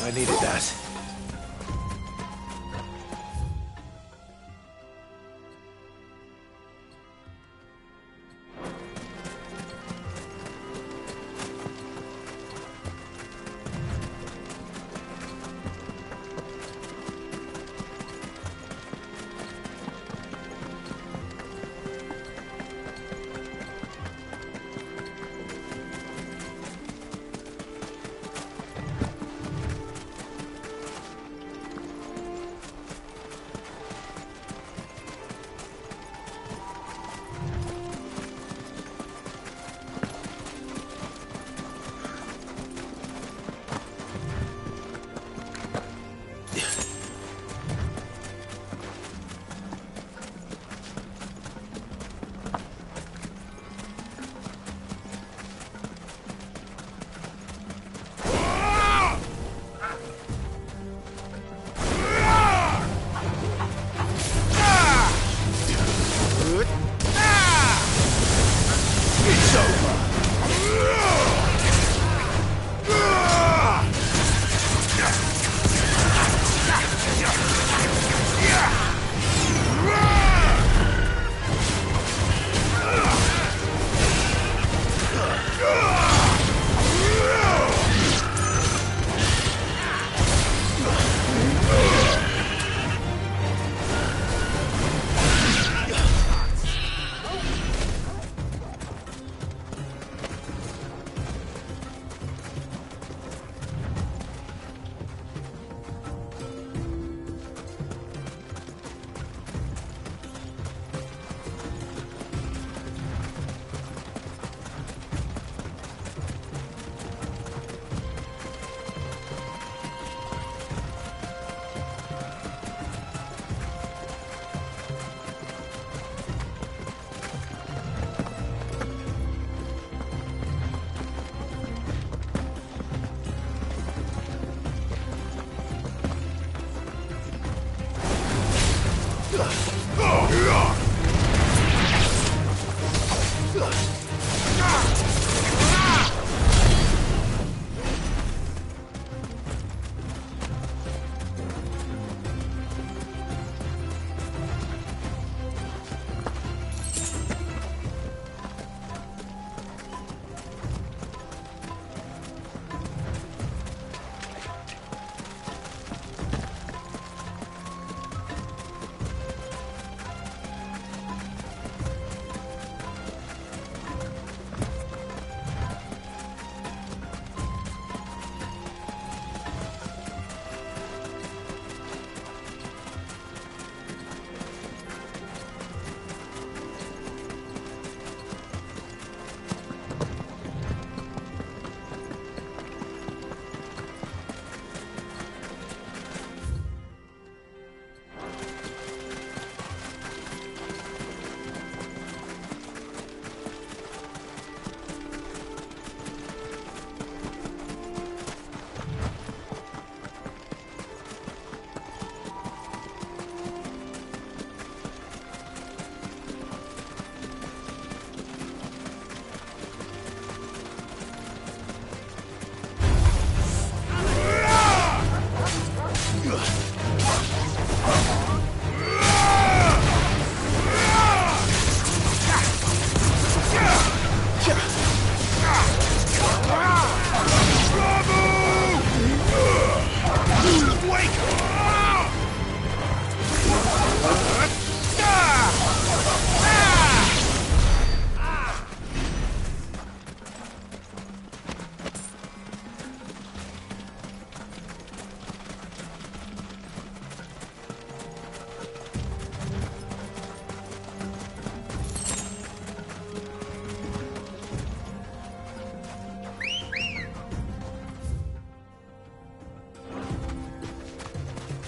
I needed that.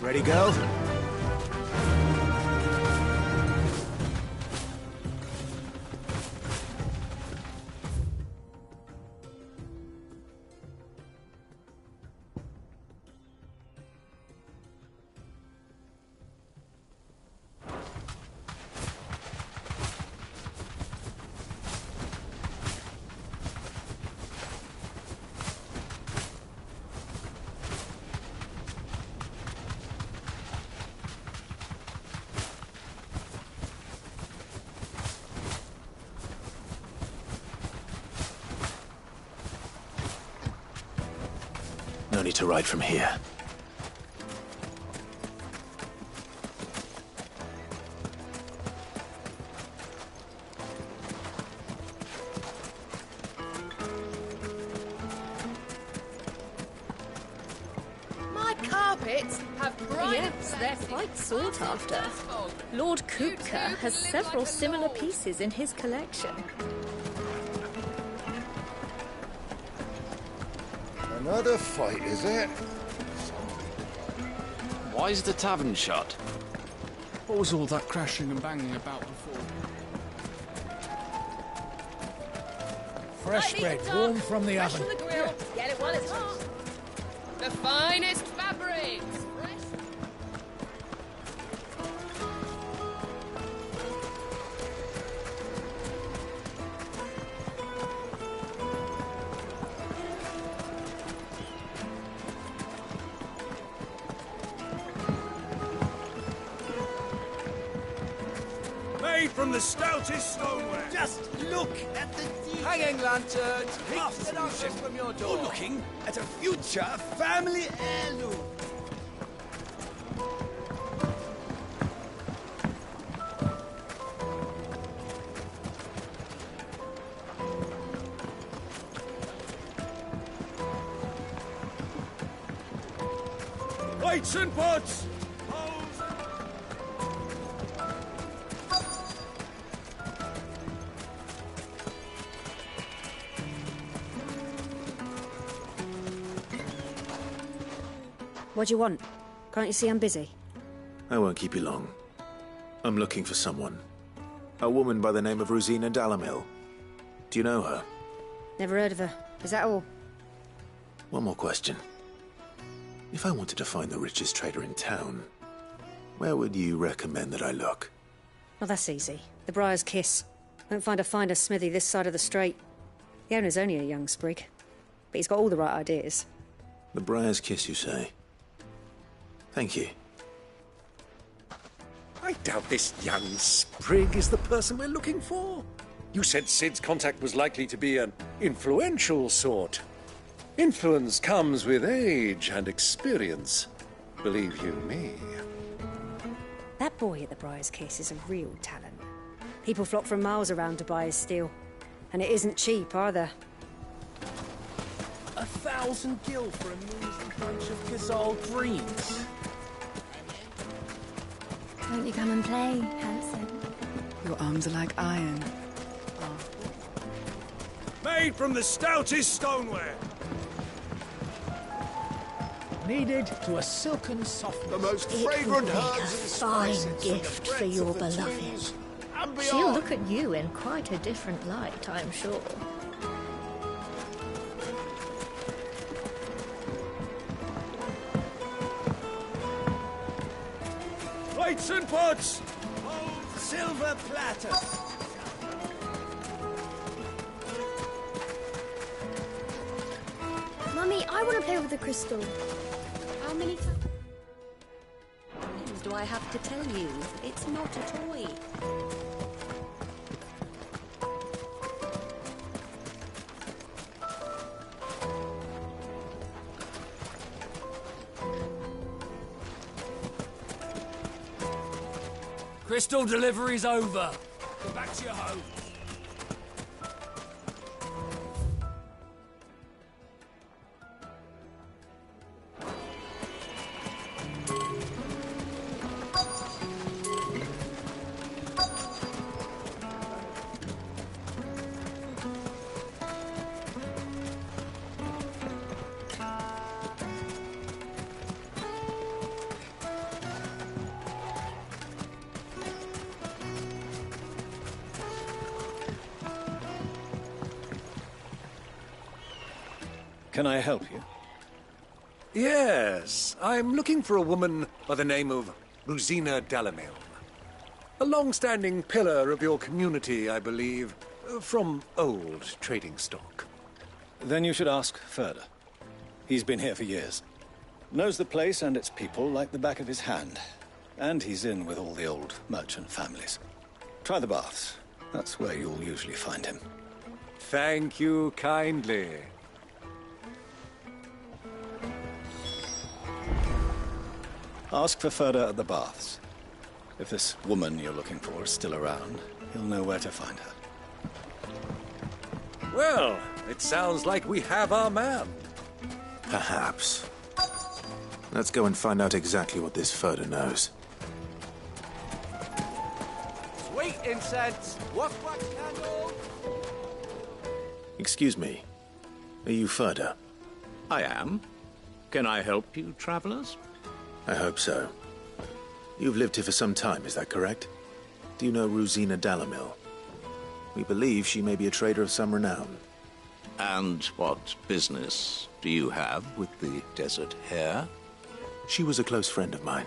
Ready, go? no need to ride from here. My carpets have bright. Yes, they're quite sought after. Lord Kupka has several similar pieces in his collection. Another fight, is it? Why is the tavern shut? What was all that crashing and banging about before? Fresh bread, warm from the oven. From the grill. Get it while it's hot. The finest fabrics. Fresh. Made from the stoutest stoneware. Just look at the detail. Hanging lanterns, peeps and ashes from your door. You're looking at a future family heirloom. Weights and pots! What do you want? Can't you see I'm busy? I won't keep you long. I'm looking for someone. A woman by the name of Rosina Dalamil. Do you know her? Never heard of her. Is that all? One more question. If I wanted to find the richest trader in town, where would you recommend that I look? Well, that's easy. The Briar's Kiss. Won't find a finer smithy this side of the strait. The owner's only a young sprig, but he's got all the right ideas. The Briar's Kiss, you say? Thank you. I doubt this young sprig is the person we're looking for. You said Sid's contact was likely to be an influential sort. Influence comes with age and experience. Believe you me. That boy at the Briar's Kiss is a real talent. People flock from miles around to buy his steel. And it isn't cheap either. 1,000 gil for a measly bunch of Gazal dreams. Won't you come and play, handsome? Your arms are like iron. Made from the stoutest stoneware. Kneaded to a silken softness. The most It fragrant would make a herbs and fine spices from the gift for breadth your of the beloved. trees and She'll beyond. look at you in quite a different light, I'm sure. Plates and pots! Silver platters! Mummy, I want to play with the crystal. How many times? Do I have to tell you? It's not a toy. Crystal delivery's over. Go back to your home. Can I help you? Yes, I'm looking for a woman by the name of Rosina Dalamil. A long-standing pillar of your community, I believe, from old trading stock. Then you should ask Furder. He's been here for years. Knows the place and its people like the back of his hand. And he's in with all the old merchant families. Try the baths. That's where you'll usually find him. Thank you kindly. Ask for Ferda at the baths. If this woman you're looking for is still around, he'll know where to find her. Well, it sounds like we have our man. Perhaps. Let's go and find out exactly what this Ferda knows. Sweet incense. Wax candles. Excuse me. Are you Ferda? I am. Can I help you, travelers? I hope so. You've lived here for some time, is that correct? Do you know Rosina Dalamil? We believe she may be a trader of some renown. And what business do you have with the desert hare? She was a close friend of mine.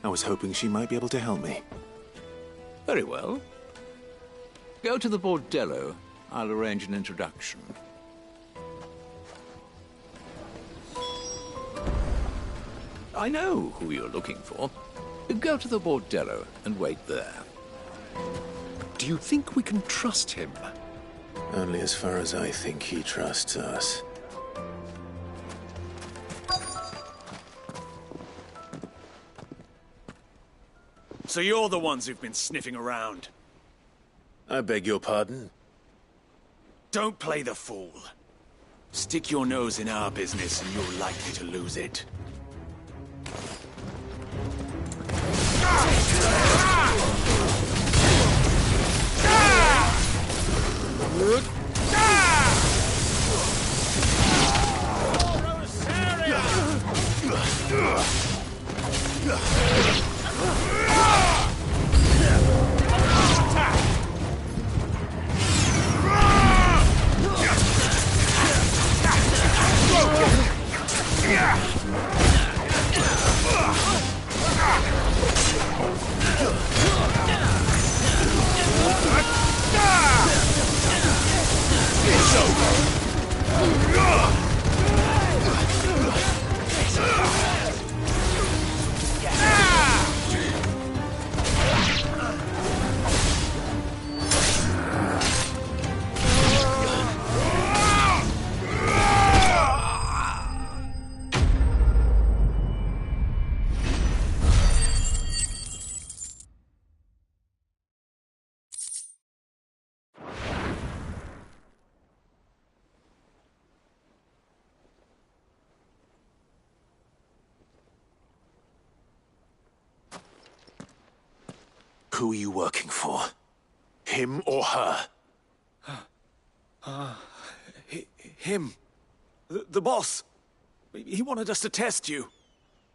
I was hoping she might be able to help me. Very well. Go to the bordello. I'll arrange an introduction. I know who you're looking for. Go to the bordello and wait there. Do you think we can trust him? Only as far as I think he trusts us. So you're the ones who've been sniffing around. I beg your pardon? Don't play the fool. Stick your nose in our business and you're likely to lose it. Who are you working for? Him or her? Him. The boss. He wanted us to test you.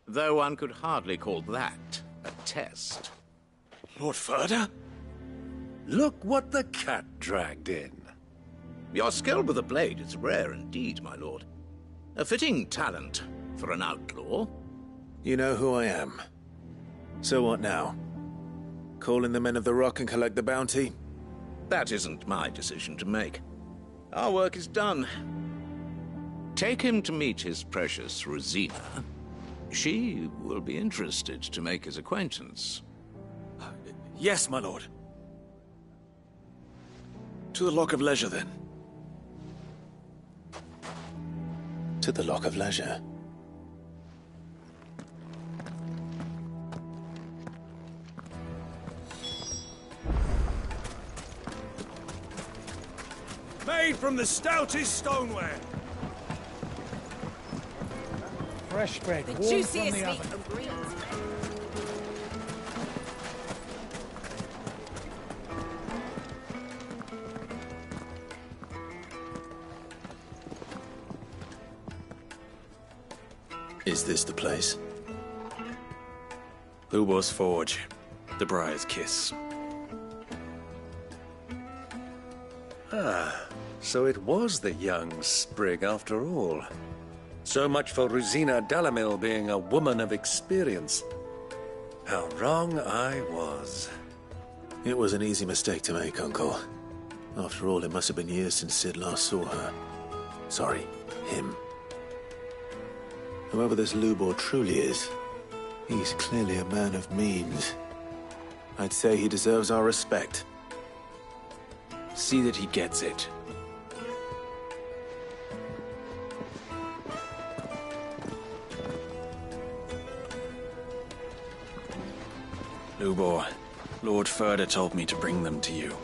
Though one could hardly call that a test. Lord Ferda? Look what the cat dragged in. Your skill with a blade is rare indeed, my lord. A fitting talent for an outlaw. You know who I am. So what now? Call in the Men of the Rock and collect the bounty? That isn't my decision to make. Our work is done. Take him to meet his precious Rosina. She will be interested to make his acquaintance. Yes, my lord. To the Lock of Leisure, then. To the Lock of Leisure. Made from the stoutest stoneware. Fresh bread, The warm from juiciest the meat oven. from greens. Is this the place? Lubo's Forge. The Briar's Kiss. Ah, so it was the young sprig after all. So much for Rosina Dalamil being a woman of experience. How wrong I was. It was an easy mistake to make, Uncle. After all, it must have been years since Sid last saw her. Sorry, him. Whoever this Lubor truly is, he's clearly a man of means. I'd say he deserves our respect. See that he gets it. Lubor. Lord Furder told me to bring them to you.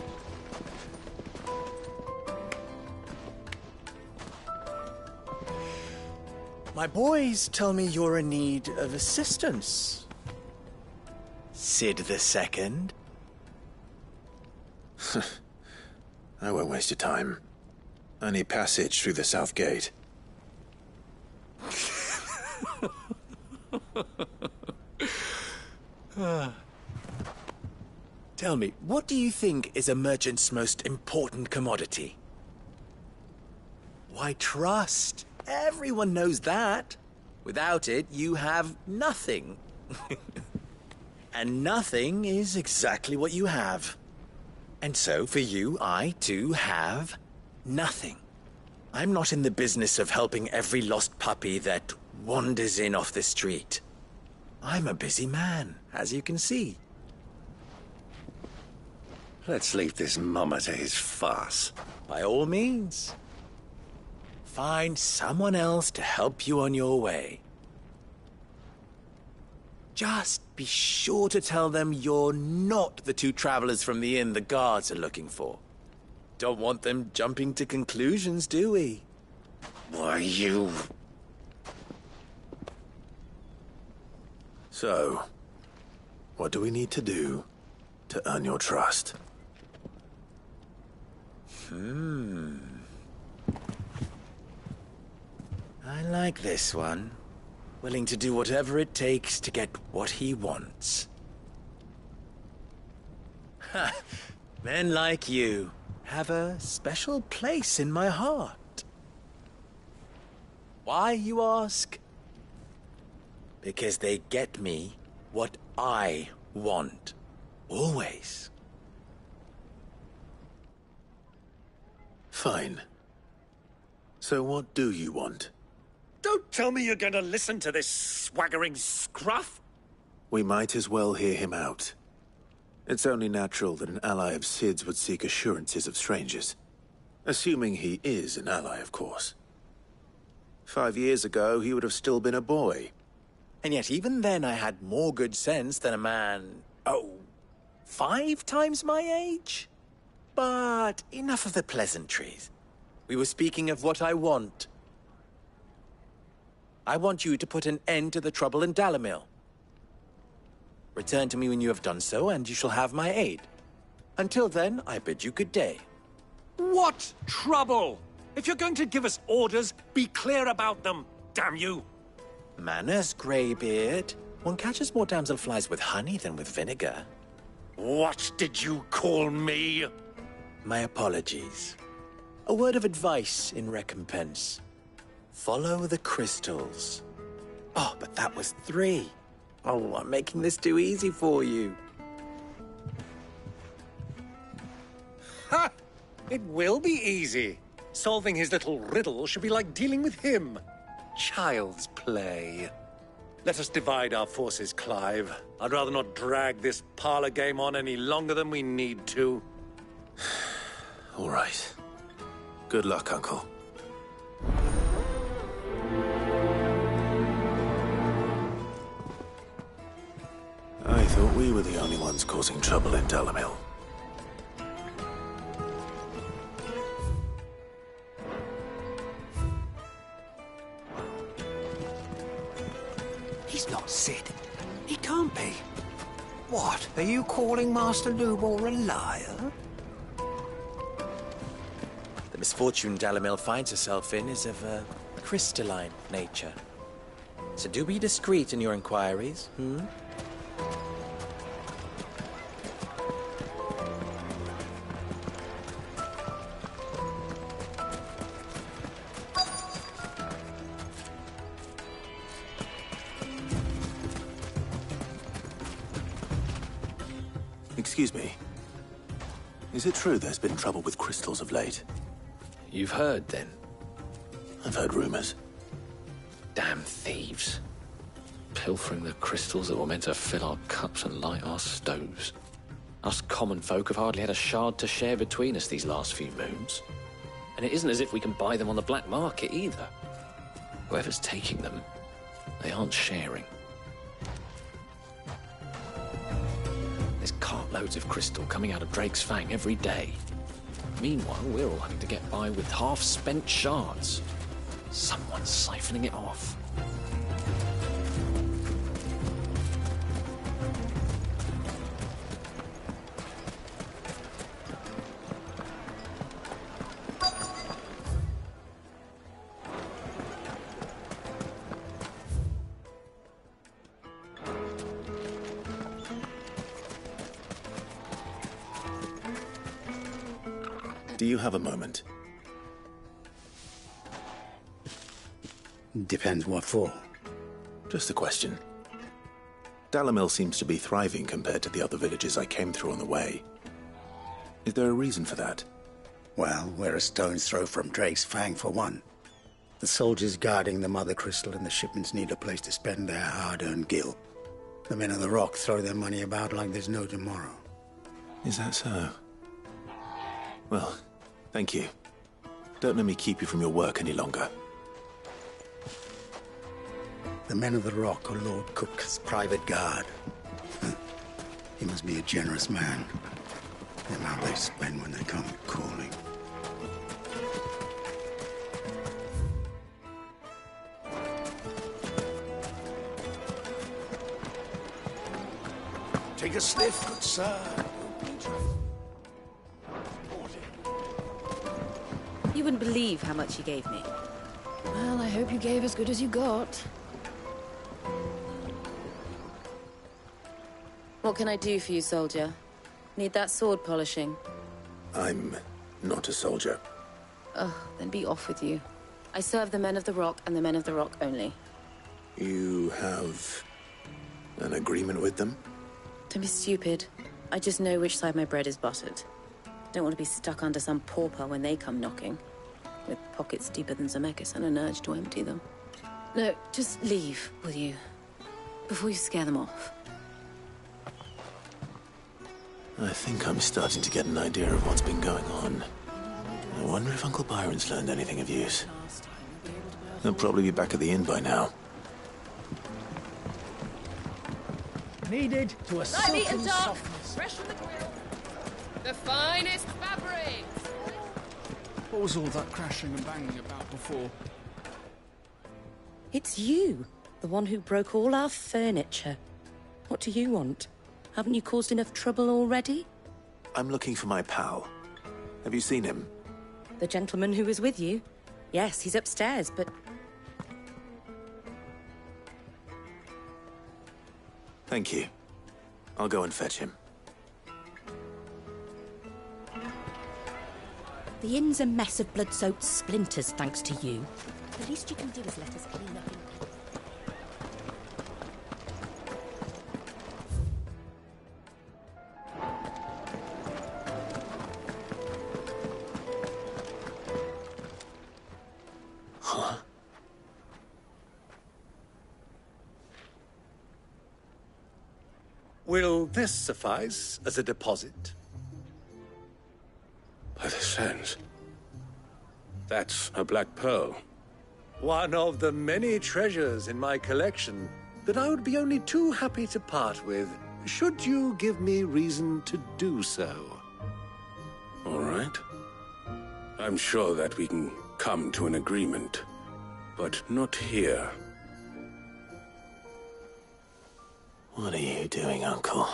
My boys tell me you're in need of assistance. Sid the Second. I won't waste your time. I need passage through the south gate. Tell me, what do you think is a merchant's most important commodity? Why, trust. Everyone knows that. Without it, you have nothing. And nothing is exactly what you have. And so, for you, I, too, have nothing. I'm not in the business of helping every lost puppy that wanders in off the street. I'm a busy man, as you can see. Let's leave this mummer to his farce. By all means. Find someone else to help you on your way. Just be sure to tell them you're not the two travelers from the inn the guards are looking for. Don't want them jumping to conclusions, do we? Why, you... So, what do we need to do to earn your trust? I like this one. Willing to do whatever it takes to get what he wants. Ha! Men like you have a special place in my heart. Why, you ask? Because they get me what I want. Always. Fine. So what do you want? Don't tell me you're going to listen to this swaggering scruff! We might as well hear him out. It's only natural that an ally of Sid's would seek assurances of strangers. Assuming he is an ally, of course. 5 years ago, he would have still been a boy. And yet even then I had more good sense than a man... 5 times my age? But enough of the pleasantries. We were speaking of what I want. I want you to put an end to the trouble in Dalamil. Return to me when you have done so, and you shall have my aid. Until then, I bid you good day. What trouble? If you're going to give us orders, be clear about them, damn you! Manners, Greybeard. One catches more damselflies with honey than with vinegar. What did you call me? My apologies. A word of advice in recompense. Follow the crystals. Oh, but that was 3. Oh, I'm making this too easy for you. Ha! It will be easy. Solving his little riddle should be like dealing with him. Child's play. Let us divide our forces, Clive. I'd rather not drag this parlor game on any longer than we need to. All right. Good luck, Uncle. I thought we were the only ones causing trouble in Dalamil. He's not Sid. He can't be. What? Are you calling Master Lubor a liar? The misfortune Dalamil finds herself in is of a crystalline nature. So do be discreet in your inquiries, Excuse me. Is it true there's been trouble with crystals of late? You've heard, then? I've heard rumors. Damn thieves. Pilfering the crystals that were meant to fill our cups and light our stoves. Us common folk have hardly had a shard to share between us these last few moons. And it isn't as if we can buy them on the black market either. Whoever's taking them, they aren't sharing. shitloads of crystal coming out of Drake's Fang every day. Meanwhile, we're all having to get by with half-spent shards. Someone's siphoning it off. Do you have a moment? Depends what for. Just a question. Dalamil seems to be thriving compared to the other villages I came through on the way. Is there a reason for that? Well, we're a stone's throw from Drake's Fang, for one. The soldiers guarding the Mother Crystal and the shipments need a place to spend their hard-earned gil. The men of the Rock throw their money about like there's no tomorrow. Is that so? Well, thank you. Don't let me keep you from your work any longer. The men of the Rock are Lord Cook's private guard. He must be a generous man. The amount they spend when they come calling. Take a sniff, good sir. You wouldn't believe how much he gave me. Well, I hope you gave as good as you got. What can I do for you, soldier? Need that sword polishing? I'm not a soldier. Oh, then be off with you. I serve the men of the Rock and the men of the Rock only. You have an agreement with them? Don't be stupid. I just know which side my bread is buttered. Don't want to be stuck under some pauper when they come knocking. With pockets deeper than Zemeckis and an urge to empty them. No, just leave, will you? Before you scare them off. I think I'm starting to get an idea of what's been going on. I wonder if Uncle Byron's learned anything of use. He'll probably be back at the inn by now. Needed to a silken softness. Fresh from the grill. The finest fabrics. What was all that crashing and banging about before? It's you, the one who broke all our furniture. What do you want? Haven't you caused enough trouble already? I'm looking for my pal. Have you seen him? The gentleman who was with you? Yes, he's upstairs, but... Thank you. I'll go and fetch him. The inn's a mess of blood-soaked splinters, thanks to you. The least you can do is let us clean up in peace. Huh? Will this suffice as a deposit? By the sands. That's a black pearl. One of the many treasures in my collection that I would be only too happy to part with, should you give me reason to do so. All right. I'm sure that we can come to an agreement, but not here. What are you doing, Uncle?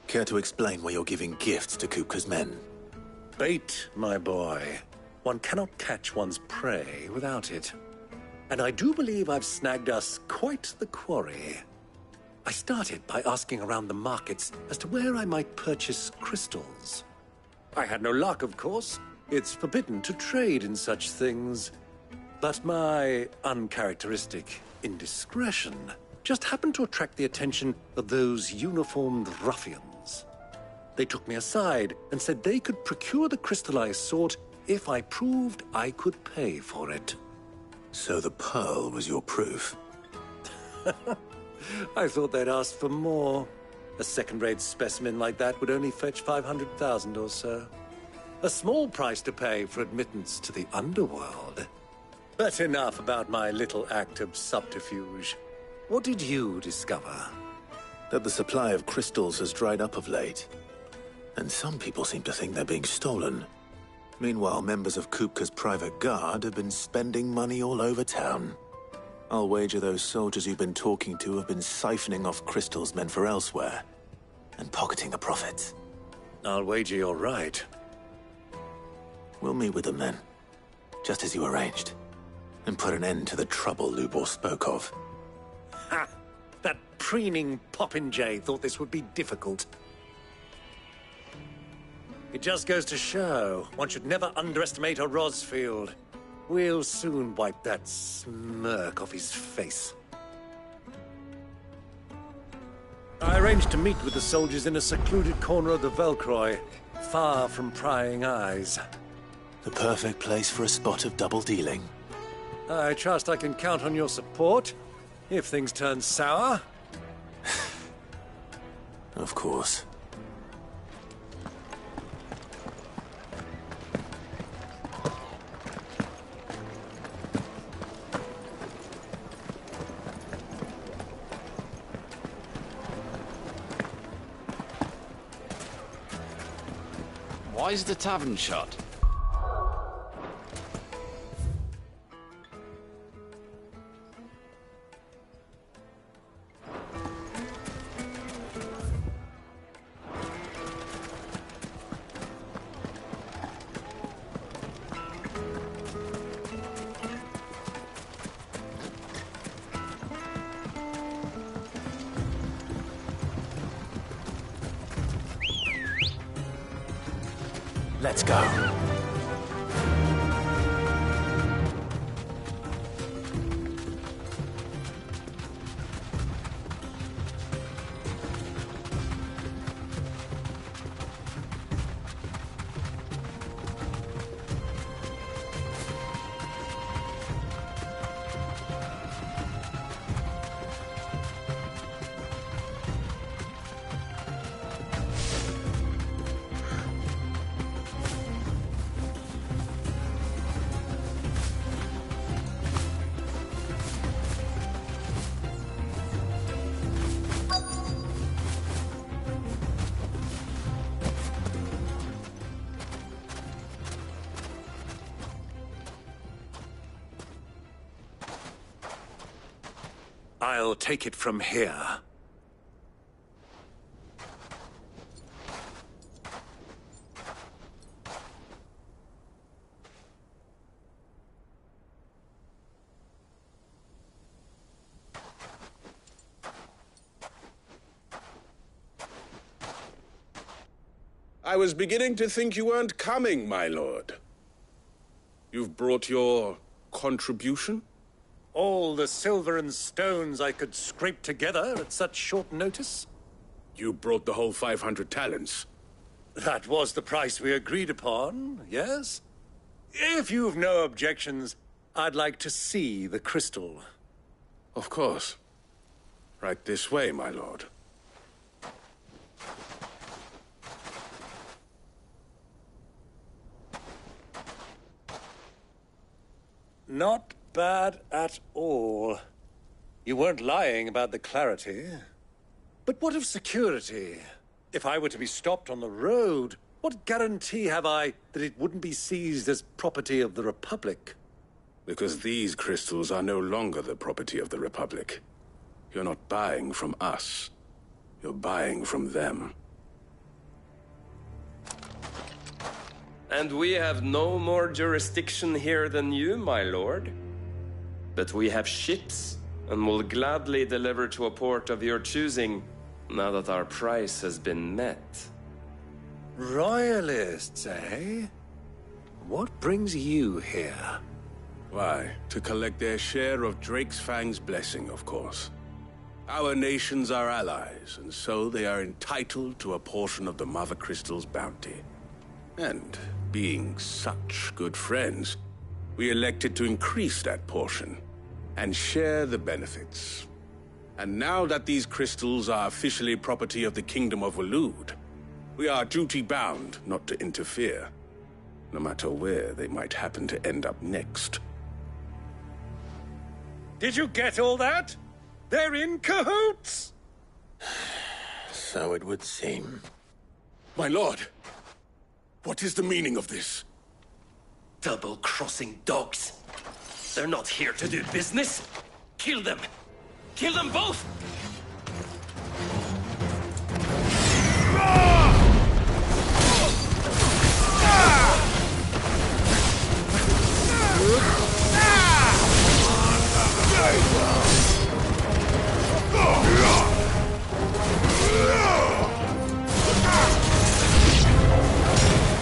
Care to explain why you're giving gifts to Kupka's men? Bait, my boy. One cannot catch one's prey without it. And I do believe I've snagged us quite the quarry. I started by asking around the markets as to where I might purchase crystals. I had no luck, of course. It's forbidden to trade in such things. But my uncharacteristic indiscretion just happened to attract the attention of those uniformed ruffians. They took me aside and said they could procure the crystal I sought if I proved I could pay for it. So the pearl was your proof? I thought they'd ask for more. A second-rate specimen like that would only fetch 500,000 or so. A small price to pay for admittance to the underworld. But enough about my little act of subterfuge. What did you discover? That the supply of crystals has dried up of late. And some people seem to think they're being stolen. Meanwhile, members of Kupka's private guard have been spending money all over town. I'll wager those soldiers you've been talking to have been siphoning off crystals meant for elsewhere, and pocketing the profits. I'll wager you're right. We'll meet with them then, just as you arranged, and put an end to the trouble Lubor spoke of. Ha! That preening popinjay thought this would be difficult. It just goes to show, one should never underestimate a Rosfield. We'll soon wipe that smirk off his face. I arranged to meet with the soldiers in a secluded corner of the Velcroy, far from prying eyes. The perfect place for a spot of double dealing. I trust I can count on your support, if things turn sour. Of course. Why is the tavern shut? Let's go. I'll take it from here. I was beginning to think you weren't coming, my lord. You've brought your contribution? All the silver and stones I could scrape together at such short notice? You brought the whole 500 talents. That was the price we agreed upon, yes? If you've no objections, I'd like to see the crystal. Of course. Right this way, my lord. Not bad at all. You weren't lying about the clarity. But what of security? If I were to be stopped on the road, what guarantee have I that it wouldn't be seized as property of the Republic? Because these crystals are no longer the property of the Republic. You're not buying from us. You're buying from them. And we have no more jurisdiction here than you, my lord. But we have ships, and will gladly deliver to a port of your choosing, now that our price has been met. Royalists, eh? What brings you here? Why, to collect their share of Drake's Fang's blessing, of course. Our nations are allies, and so they are entitled to a portion of the Mother Crystal's bounty. And being such good friends, we elected to increase that portion and share the benefits. And now that these crystals are officially property of the Kingdom of Waloed, we are duty-bound not to interfere, no matter where they might happen to end up next. Did you get all that? They're in cahoots! So it would seem. My lord, what is the meaning of this? Double-crossing dogs. They're not here to do business. Kill them. Kill them both!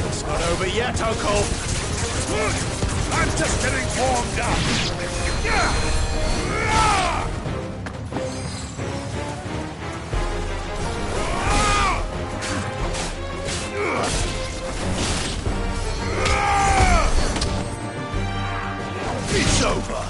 It's not over yet, Uncle. I'm just getting warmed up. It's over.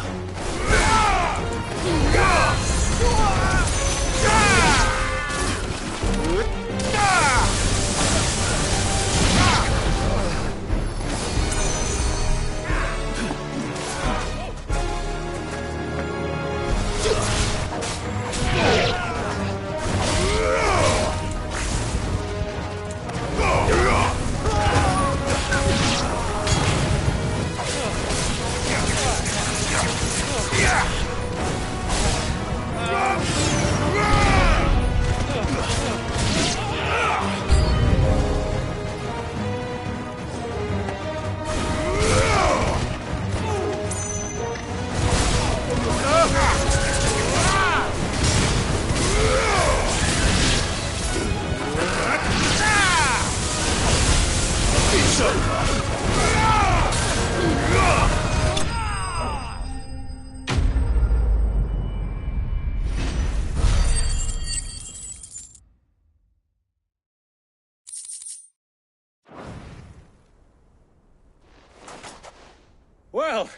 Well,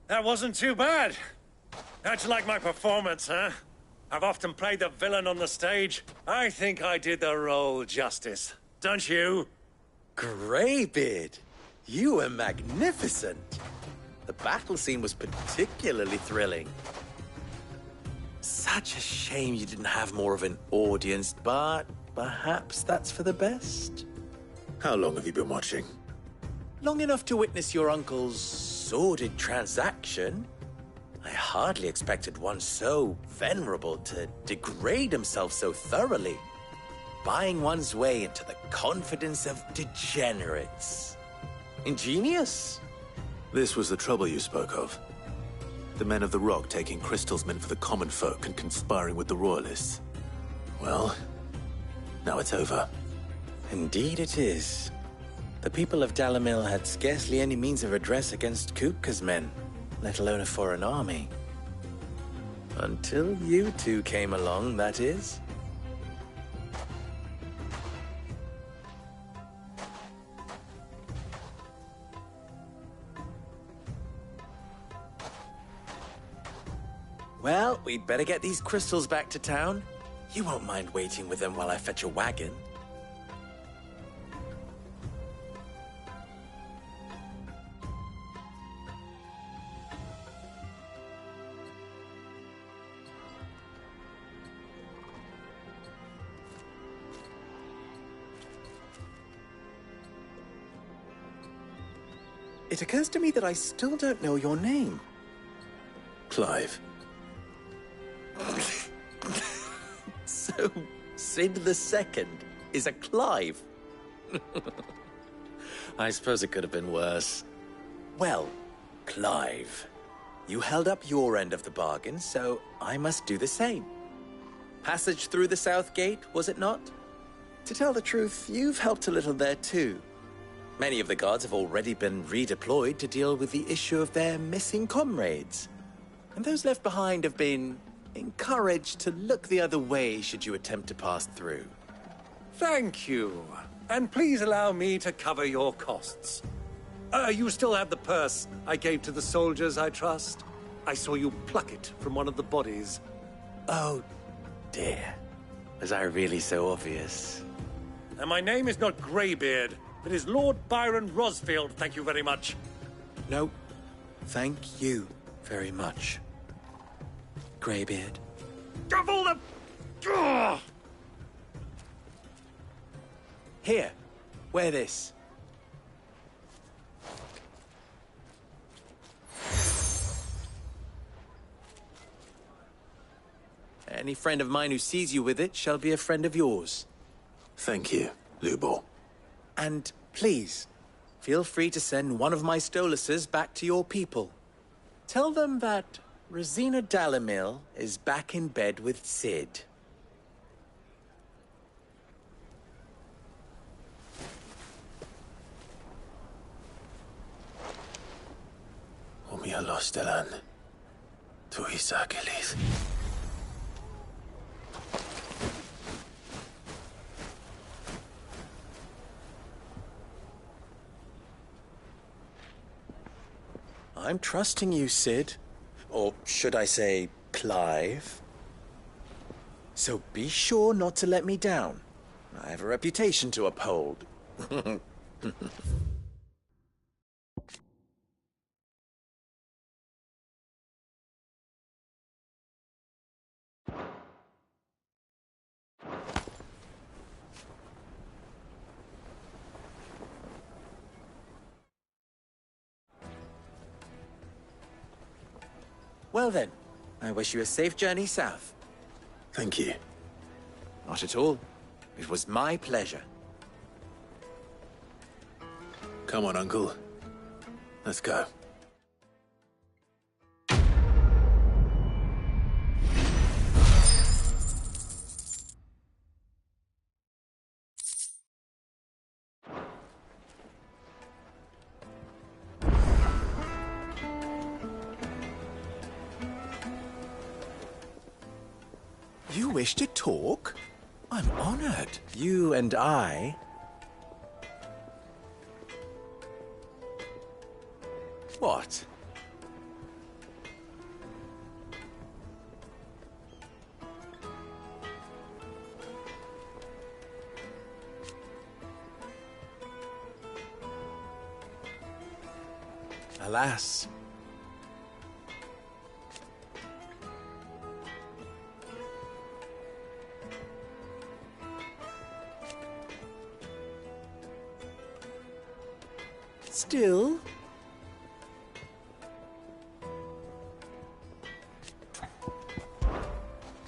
that wasn't too bad. How'd you like my performance, huh? I've often played the villain on the stage. I think I did the role justice. Don't you? Greybeard, you were magnificent. The battle scene was particularly thrilling. Such a shame you didn't have more of an audience, but perhaps that's for the best. How long have you been watching? Long enough to witness your uncle's sordid transaction. I hardly expected one so venerable to degrade himself so thoroughly, buying one's way into the confidence of degenerates. Ingenious. This was the trouble you spoke of. The men of the Rock taking crystals meant for the common folk and conspiring with the Royalists. Well, now it's over. Indeed it is. The people of Dalamil had scarcely any means of redress against Kupka's men, let alone a foreign army. Until you two came along, that is. Well, we'd better get these crystals back to town. You won't mind waiting with them while I fetch a wagon. It occurs to me that I still don't know your name. Clive. So, Sid the Second is a Clive? I suppose it could have been worse. Well, Clive, you held up your end of the bargain, so I must do the same. Passage through the South Gate, was it not? To tell the truth, you've helped a little there too. Many of the guards have already been redeployed to deal with the issue of their missing comrades. And those left behind have been encouraged to look the other way should you attempt to pass through. Thank you. And please allow me to cover your costs. You still have the purse I gave to the soldiers, I trust? I saw you pluck it from one of the bodies. Oh, dear. Was I really so obvious? And my name is not Greybeard. It is Lord Byron Rosfield, thank you very much. No, thank you very much, Greybeard. Of all the... Ugh! Here, wear this. Any friend of mine who sees you with it shall be a friend of yours. Thank you, Lubor. And please, feel free to send one of my Stoluses back to your people. Tell them that Rosina Dalamil is back in bed with Cid. Umia los delan. Tu Isaac Elith. I'm trusting you, Cid. Or should I say, Clive? So be sure not to let me down. I have a reputation to uphold. Well then, I wish you a safe journey south. Thank you. Not at all. It was my pleasure. Come on, Uncle. Let's go. You wish to talk? I'm honored. You and I... What? Alas. Still...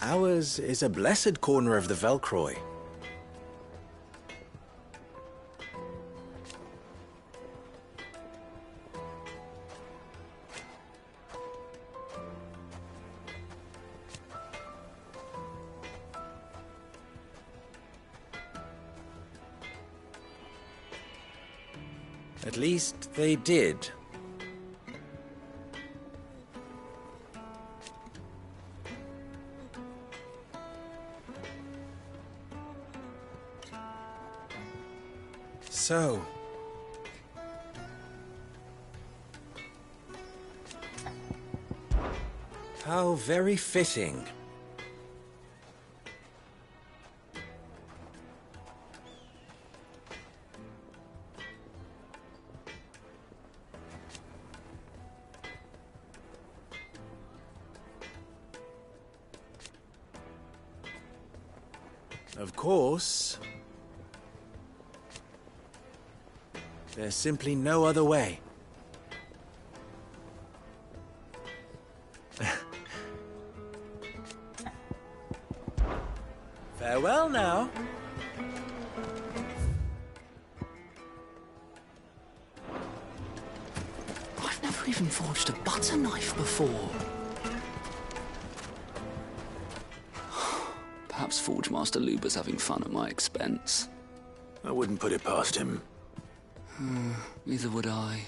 Ours is a blessed corner of the Velcroy. At least they did. So... how very fitting. Of course, there's simply no other way. Farewell now. I've never even forged a butter knife before. Perhaps Forge Master Luber's having fun at my expense. I wouldn't put it past him. Neither would I.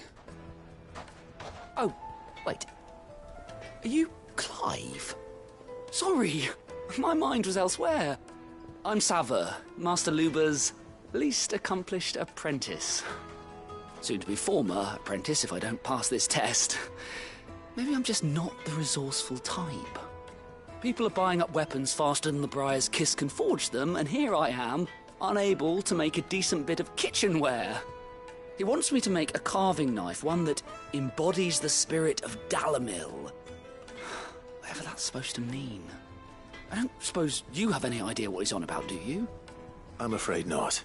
Oh, wait. Are you Clive? Sorry, my mind was elsewhere. I'm Sava, Master Luber's least accomplished apprentice. Soon to be former apprentice if I don't pass this test. Maybe I'm just not the resourceful type. People are buying up weapons faster than the Briar's Kiss can forge them, and here I am, unable to make a decent bit of kitchenware. He wants me to make a carving knife, one that embodies the spirit of Dalamil. Whatever that's supposed to mean. I don't suppose you have any idea what he's on about, do you? I'm afraid not.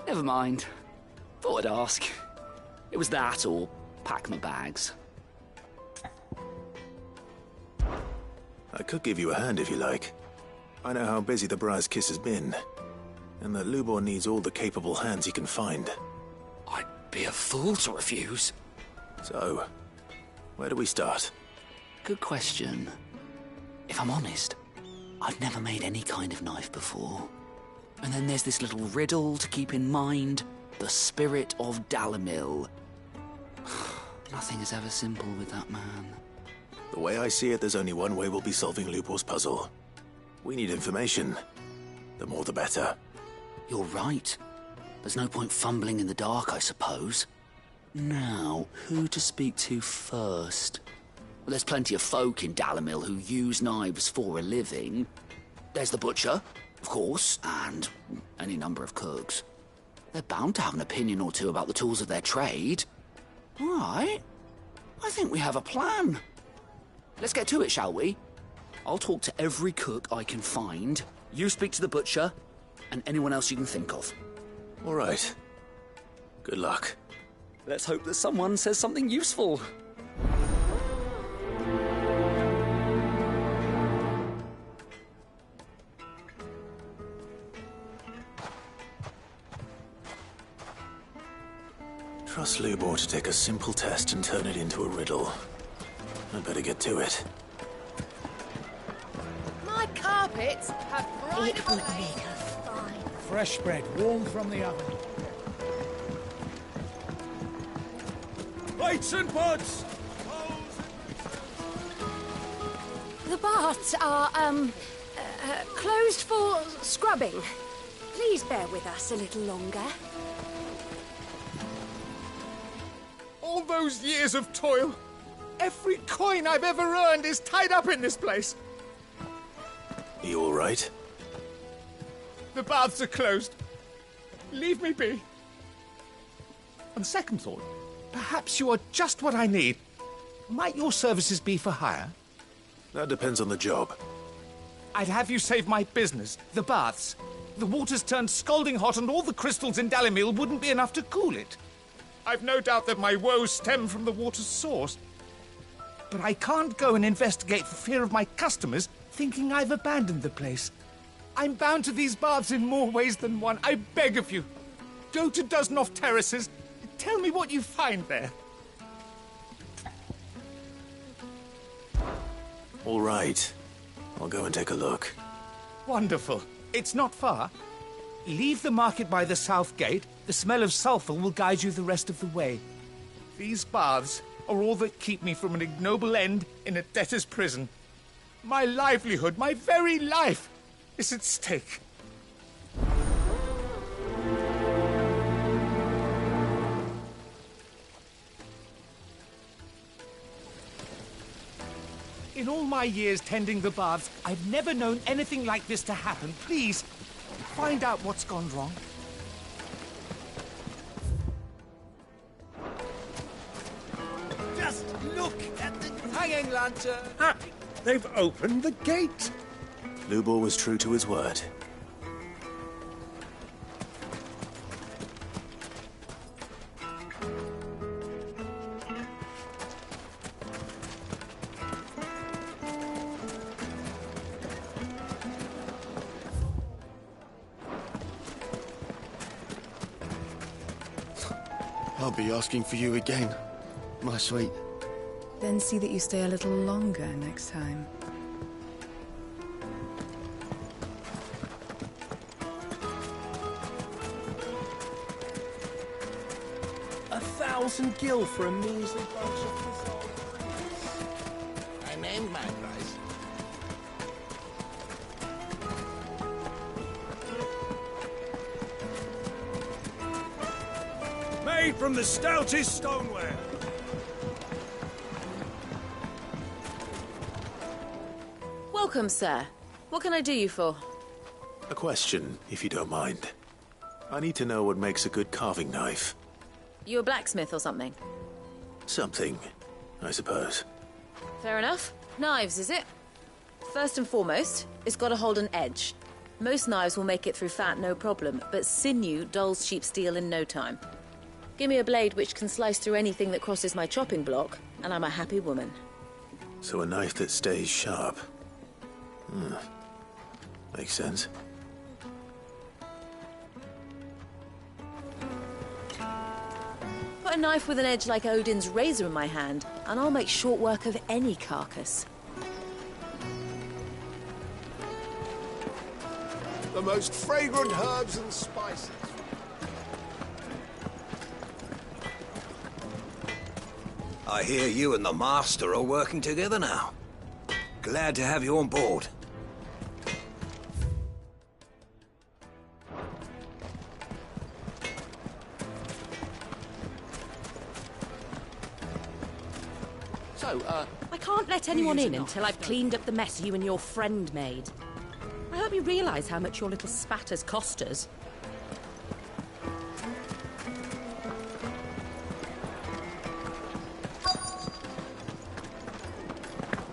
Never mind. Thought I'd ask. It was that or pack my bags. I could give you a hand if you like. I know how busy the Briar's Kiss has been, and that Lubor needs all the capable hands he can find. I'd be a fool to refuse. So, where do we start? Good question. If I'm honest, I've never made any kind of knife before. And then there's this little riddle to keep in mind. The spirit of Dalamil. Nothing is ever simple with that man. The way I see it, there's only one way we'll be solving Lubor's puzzle. We need information. The more the better. You're right. There's no point fumbling in the dark, I suppose. Now, who to speak to first? Well, there's plenty of folk in Dalamil who use knives for a living. There's the butcher, of course, and any number of cooks. They're bound to have an opinion or two about the tools of their trade. All right. I think we have a plan. Let's get to it, shall we? I'll talk to every cook I can find. You speak to the butcher, and anyone else you can think of. All right. Good luck. Let's hope that someone says something useful. Trust Lubor to take a simple test and turn it into a riddle. I'd better get to it. My carpets have dried It would make a fine. Fresh bread, warm from the oven. Plates and pots! The baths are, closed for scrubbing. Please bear with us a little longer. All those years of toil, every coin I've ever earned is tied up in this place. You all right? The baths are closed. Leave me be. On second thought, perhaps you are just what I need. Might your services be for hire? That depends on the job. I'd have you save my business, the baths. The water's turned scalding hot and all the crystals in Dalamil wouldn't be enough to cool it. I've no doubt that my woes stem from the water's source. But I can't go and investigate for fear of my customers thinking I've abandoned the place. I'm bound to these baths in more ways than one. I beg of you, go to Dusnoff Terraces. Tell me what you find there. All right. I'll go and take a look. Wonderful. It's not far. Leave the market by the south gate. The smell of sulphur will guide you the rest of the way. These baths are all that keep me from an ignoble end in a debtor's prison. My livelihood, my very life, is at stake. In all my years tending the baths, I've never known anything like this to happen. Please, find out what's gone wrong. Just look at the hanging lantern. Ah, they've opened the gate. Lubor was true to his word. I'll be asking for you again, my sweet. Then see that you stay a little longer next time. $1,000 for a measly bunch of fizzle. I named my price. Made from the stoutest stoneware. Welcome, sir. What can I do you for? A question, if you don't mind. I need to know what makes a good carving knife. You a blacksmith or something? Something, I suppose. Fair enough. Knives, is it? First and foremost, it's got to hold an edge. Most knives will make it through fat, no problem, but sinew dulls cheap steel in no time. Give me a blade which can slice through anything that crosses my chopping block, and I'm a happy woman. So a knife that stays sharp. Makes sense. Put a knife with an edge like Odin's razor in my hand, and I'll make short work of any carcass. The most fragrant herbs and spices. I hear you and the Master are working together now. Glad to have you on board. So, I can't let anyone in until I've cleaned up the mess you and your friend made. I hope you realise how much your little spatters cost us.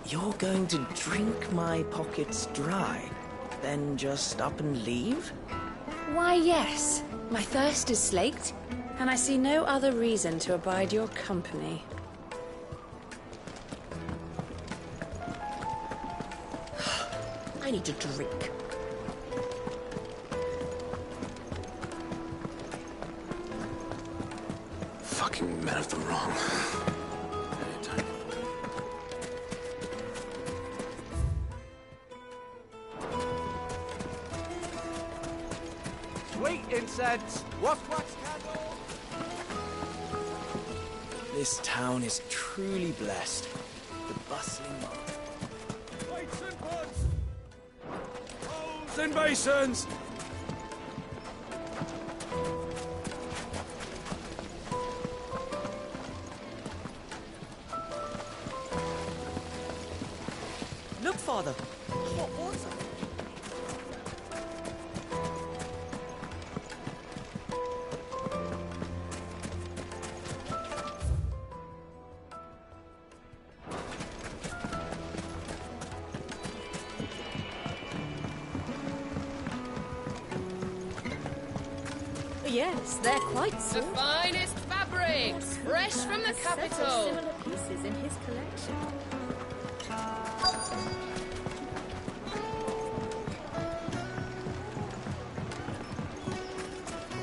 You're going to drink my pockets dry, then just up and leave? Why, yes. My thirst is slaked, and I see no other reason to abide your company. I need to drink. Fucking men of the wrong. Sweet incense! Wax candle! This town is truly blessed. The bustling market. Plates and pots! Bowls and basins! Look, Father. What was it? Yes, they're quite The soft. finest fabrics, fresh from the Several capital. similar pieces in his collection.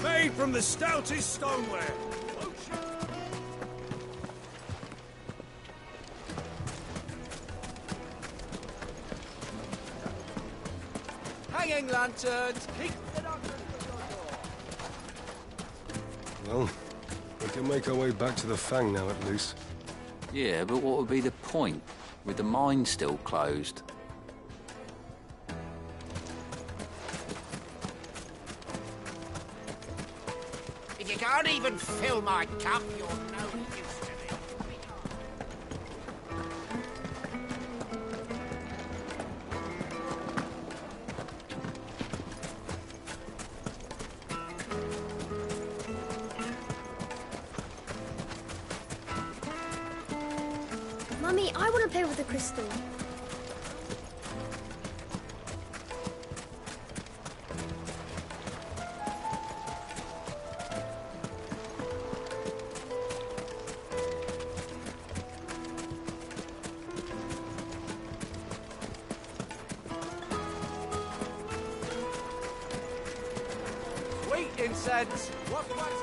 Made from the stoutest stoneware. Hanging lanterns! Keep it up! Well, we can make our way back to the Fang now, at least. Yeah, but what would be the point, with the mine still closed? If you can't even fill my cup, you're no use to me. Mummy, I want to play with the crystal. Sweet incense! Wax candle!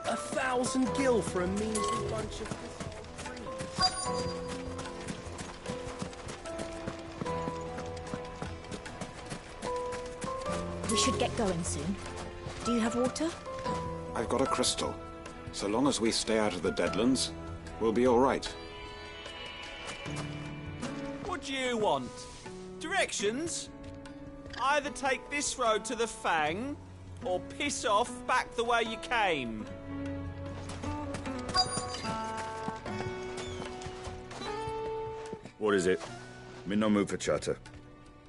$1,000 gil for a measly bunch of... We should get going soon. Do you have water? I've got a crystal. So long as we stay out of the Deadlands, we'll be all right. What do you want? Directions? Either take this road to the Fang, or piss off back the way you came. What is it? I'm in no mood for chatter.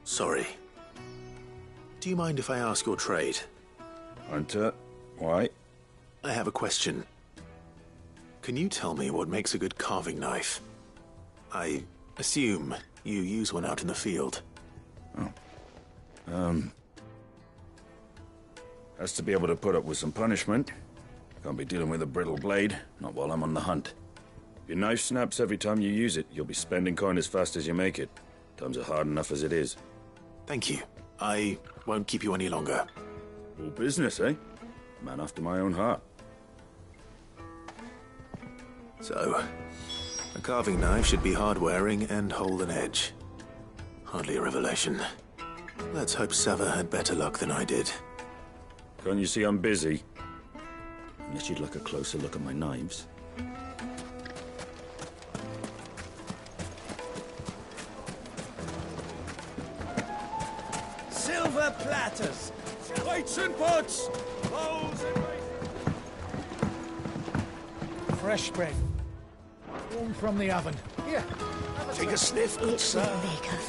Sorry. Do you mind if I ask your trade? Hunter, why? I have a question. Can you tell me what makes a good carving knife? I assume you use one out in the field. Has to be able to put up with some punishment. Can't be dealing with a brittle blade, not while I'm on the hunt. If your knife snaps every time you use it, you'll be spending coin as fast as you make it. Times are hard enough as it is. Thank you. I won't keep you any longer. All business, eh? Man after my own heart. So, a carving knife should be hard-wearing and hold an edge. Hardly a revelation. Let's hope Sava had better luck than I did. Can't you see I'm busy? Unless you'd like a closer look at my knives. Silver platters, plates and pots, bowls and... Fresh bread. Warm from the oven. Here, take a sniff, good sir.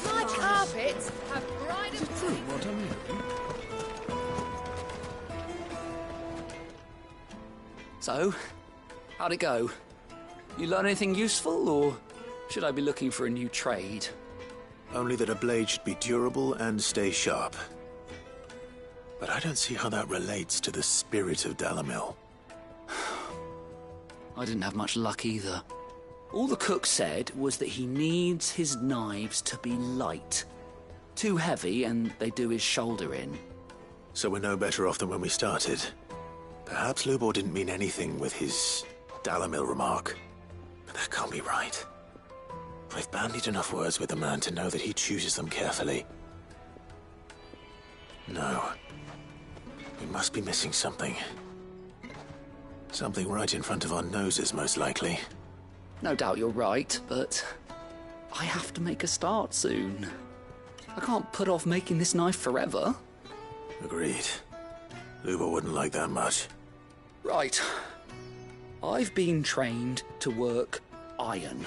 My carpets have bright and What I'm hearing. So, how'd it go? You learn anything useful, or should I be looking for a new trade? Only that a blade should be durable and stay sharp. But I don't see how that relates to the spirit of Dalamil. I didn't have much luck either. All the cook said was that he needs his knives to be light. Too heavy and they do his shoulder in. So we're no better off than when we started. Perhaps Lubor didn't mean anything with his Dalamil remark. But that can't be right. I've bandied enough words with the man to know that he chooses them carefully. No. We must be missing something. Something right in front of our noses, most likely. No doubt you're right, but I have to make a start soon. I can't put off making this knife forever. Agreed. Lubor wouldn't like that much. Right. I've been trained to work iron.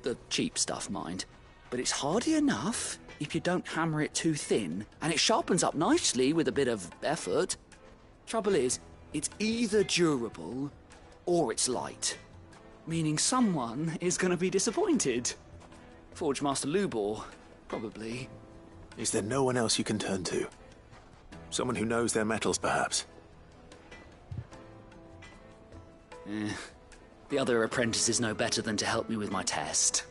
The cheap stuff, mind. But it's hardy enough if you don't hammer it too thin, and it sharpens up nicely with a bit of effort. Trouble is, it's either durable or it's light. Meaning someone is going to be disappointed. Forge Master Lubor, probably. Is there no one else you can turn to? Someone who knows their metals, perhaps? The other apprentices know better than to help me with my test.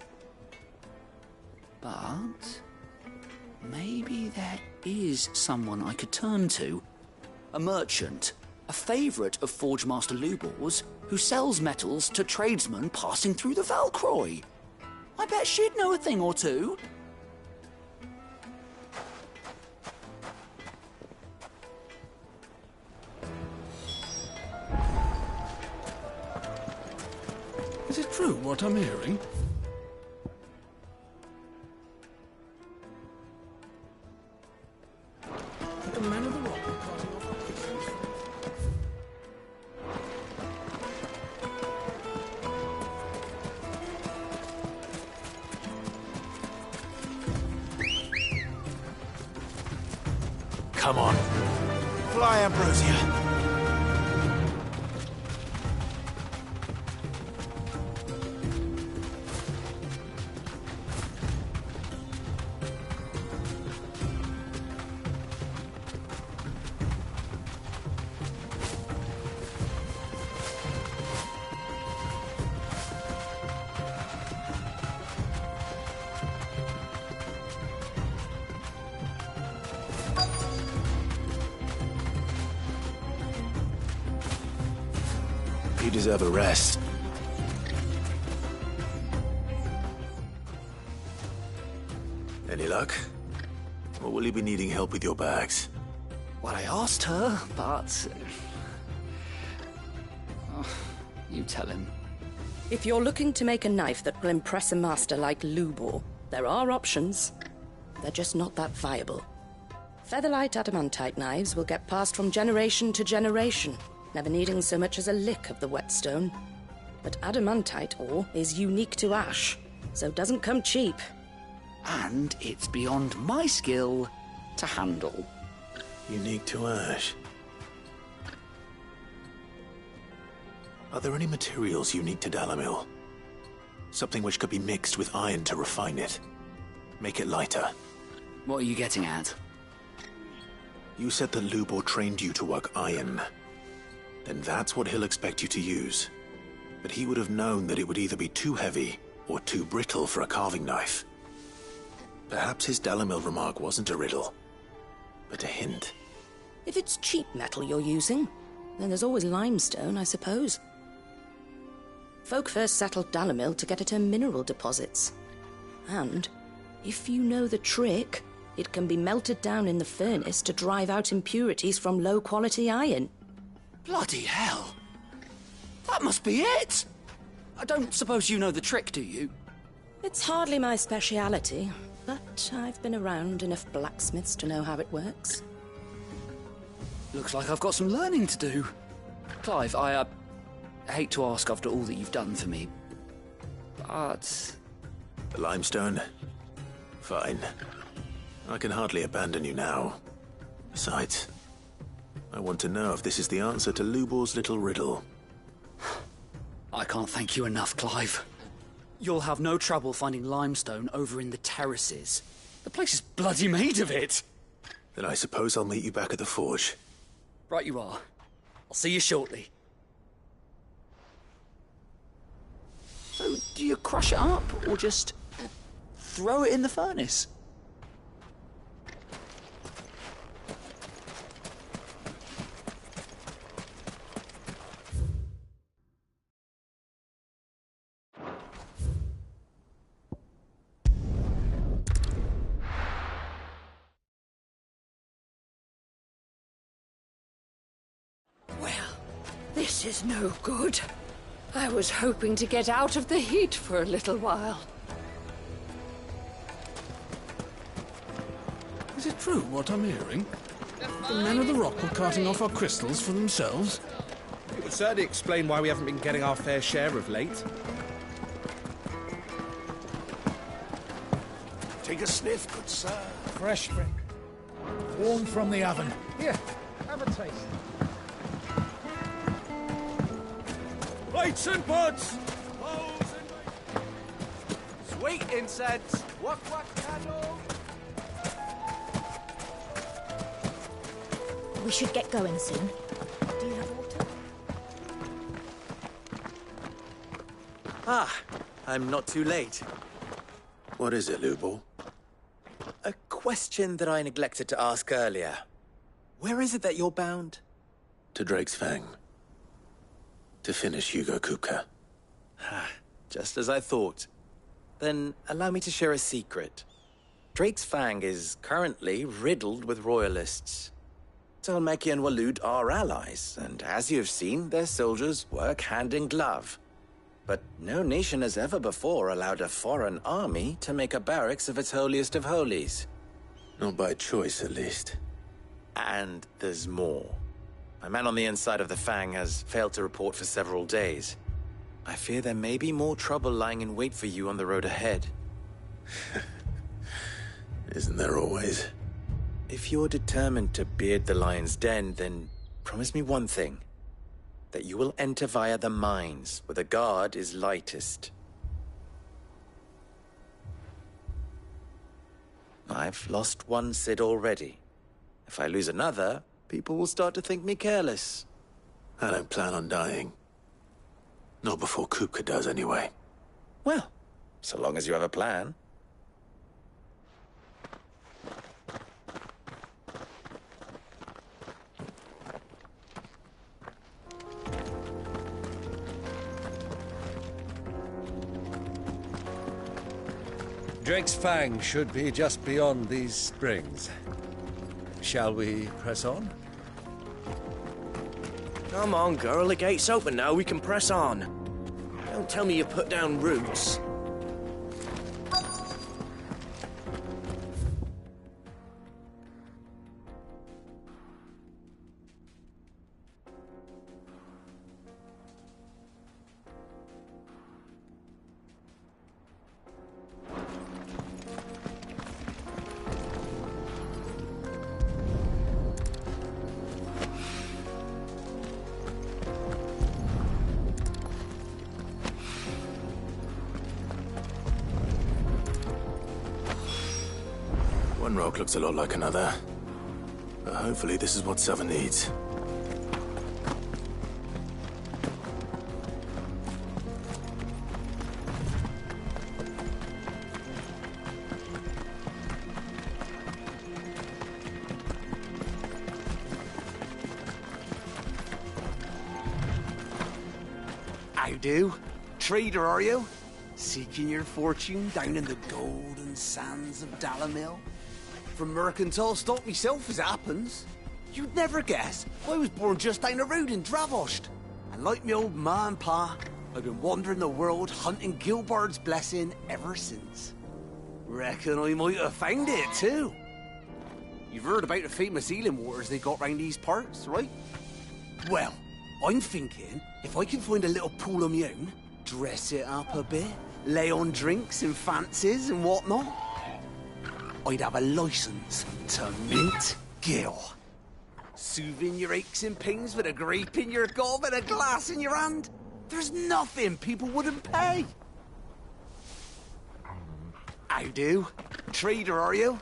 But maybe there is someone I could turn to. A merchant, a favourite of Forge Master Lubor's, who sells metals to tradesmen passing through the Valcroy. I bet she'd know a thing or two. Is it true what I'm hearing? The men of the rock are carting off our prisoners. Come on. Fly, Ambrosia. You deserve a rest. Any luck? Or will you be needing help with your bags? Well, I asked her, but... Oh, you tell him. If you're looking to make a knife that will impress a master like Lubor, there are options. They're just not that viable. Featherlight adamantite knives will get passed from generation to generation, never needing so much as a lick of the whetstone. But adamantite ore is unique to ash, so doesn't come cheap. And it's beyond my skill to handle. Unique to ash. Are there any materials unique to Dalamil? Something which could be mixed with iron to refine it. Make it lighter. What are you getting at? You said that Lubor trained you to work iron. Then that's what he'll expect you to use. But he would have known that it would either be too heavy or too brittle for a carving knife. Perhaps his Dalamil remark wasn't a riddle, but a hint. If it's cheap metal you're using, then there's always limestone, I suppose. Folk first settled Dalamil to get at her mineral deposits. And, if you know the trick, it can be melted down in the furnace to drive out impurities from low-quality iron. Bloody hell! That must be it! I don't suppose you know the trick, do you? It's hardly my speciality, but I've been around enough blacksmiths to know how it works. Looks like I've got some learning to do. Clive, I hate to ask after all that you've done for me, but... The limestone? Fine. I can hardly abandon you now. Besides, I want to know if this is the answer to Lubor's little riddle. I can't thank you enough, Clive. You'll have no trouble finding limestone over in the terraces. The place is bloody made of it. Then I suppose I'll meet you back at the forge. Right you are. I'll see you shortly. So, do you crush it up, or just throw it in the furnace? This is no good. I was hoping to get out of the heat for a little while. Is it true what I'm hearing? The men of the rock were carting off our crystals for themselves? It would certainly explain why we haven't been getting our fair share of late. Take a sniff, good sir. Fresh spring. Warm from the oven. Here, have a taste. Plates and pots! Sweet incense! Wak wak candle! We should get going soon. Do you have water? Ah, I'm not too late. What is it, Lubor? A question that I neglected to ask earlier. Where is it that you're bound? To Drake's Fang. To finish Hugo Kupka. Just as I thought. Then allow me to share a secret. Drake's Fang is currently riddled with royalists. Talmeki and Waloed are allies, and as you have seen, their soldiers work hand in glove. But no nation has ever before allowed a foreign army to make a barracks of its holiest of holies. Not by choice, at least. And there's more. My man on the inside of the Fang has failed to report for several days. I fear there may be more trouble lying in wait for you on the road ahead. Isn't there always? If you're determined to beard the lion's den, then promise me one thing. That you will enter via the mines, where the guard is lightest. I've lost one Cid already. If I lose another, people will start to think me careless. I don't plan on dying. Not before Kupka does, anyway. Well, so long as you have a plan. Drake's Fang should be just beyond these springs. Shall we press on? Come on, girl. The gate's open now. We can press on. Don't tell me you put down roots. One rock looks a lot like another. But hopefully this is what Southern needs. How do? Trader, are you? Seeking your fortune down in the golden sands of Dalamil? From mercantile stock myself, as it happens. You'd never guess. I was born just down the road in Dravost. And like me old ma and pa, I've been wandering the world hunting Gilbard's blessing ever since. Reckon I might have found it, too. You've heard about the famous healing waters they got round these parts, right? Well, I'm thinking, if I can find a little pool of my own, dress it up a bit, lay on drinks and fancies and whatnot, I'd have a license to mint Gil. Soothing your aches and pains with a grape in your gob and a glass in your hand. There's nothing people wouldn't pay. How do? Trader, are you?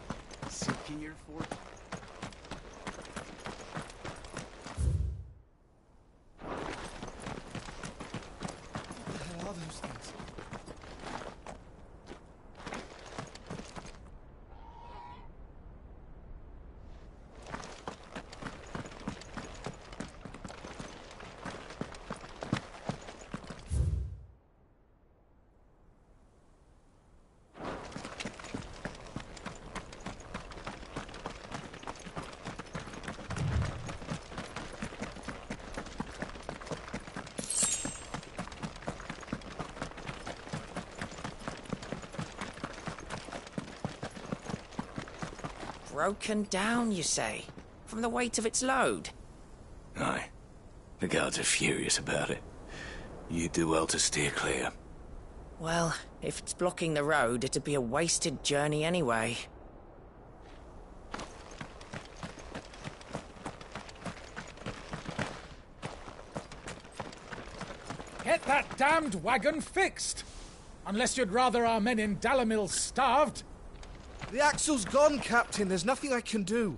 Seeking your fortune. What the hell are those things? Broken down, you say? From the weight of its load? Aye. The guards are furious about it. You do well to steer clear. Well, if it's blocking the road, it'd be a wasted journey anyway. Get that damned wagon fixed! Unless you'd rather our men in Dalamil starved. The axle's gone, Captain. There's nothing I can do.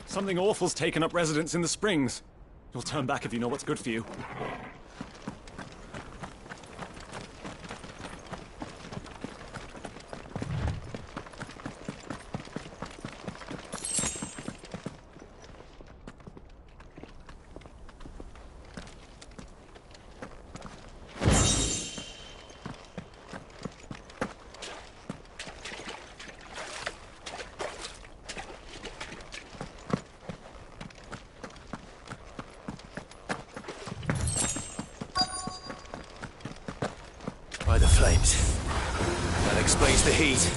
Something awful's taken up residence in the springs. You'll turn back if you know what's good for you. By the flames. That explains the heat.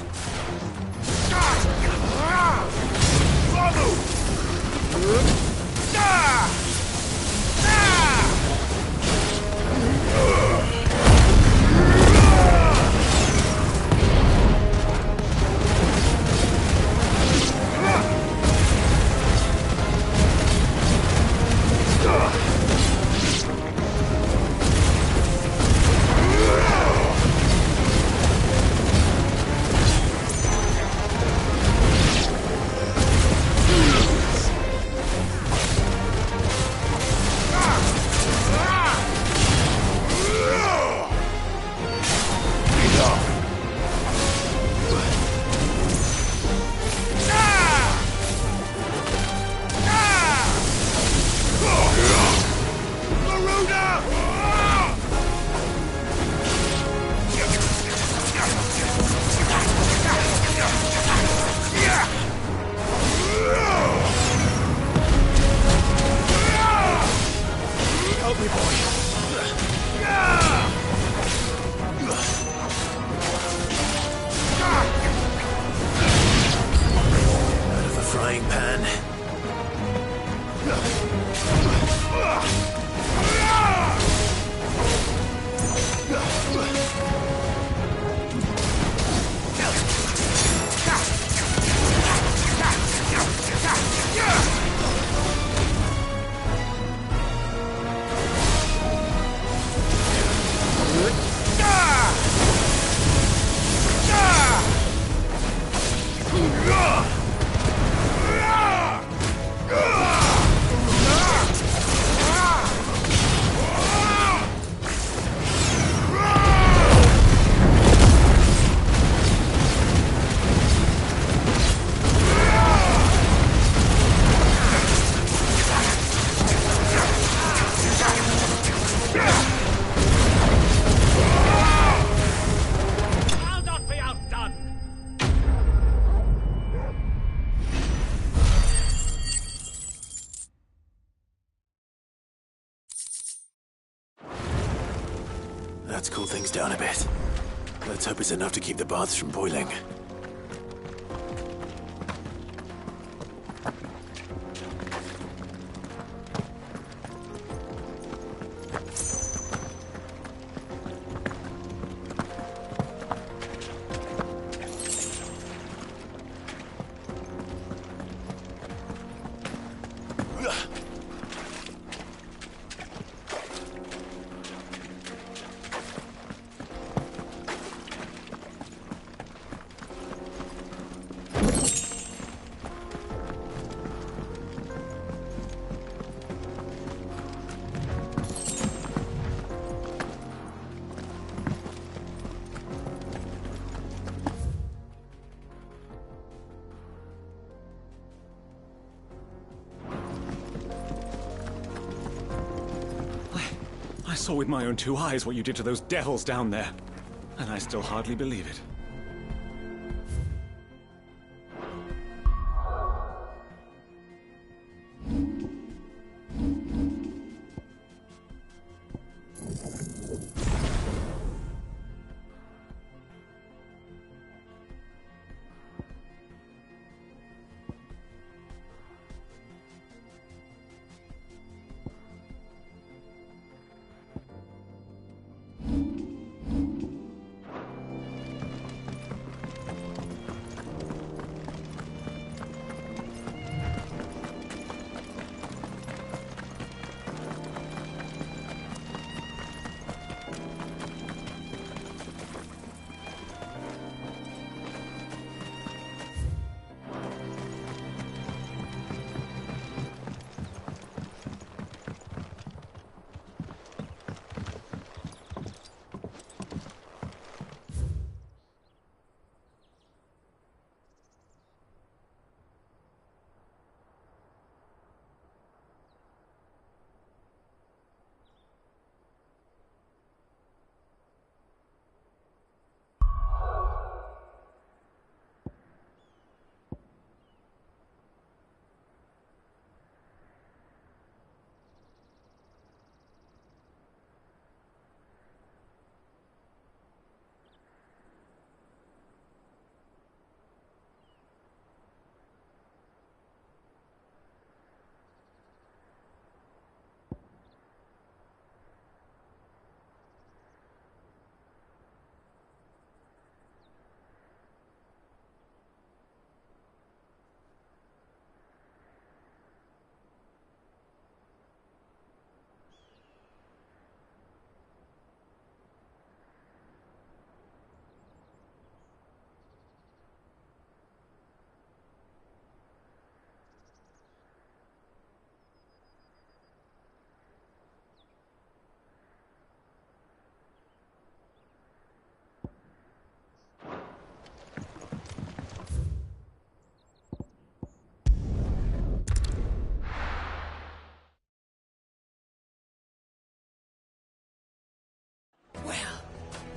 Pan. That's cooled things down a bit. Let's hope it's enough to keep the baths from boiling. I saw with my own two eyes what you did to those devils down there, and I still hardly believe it.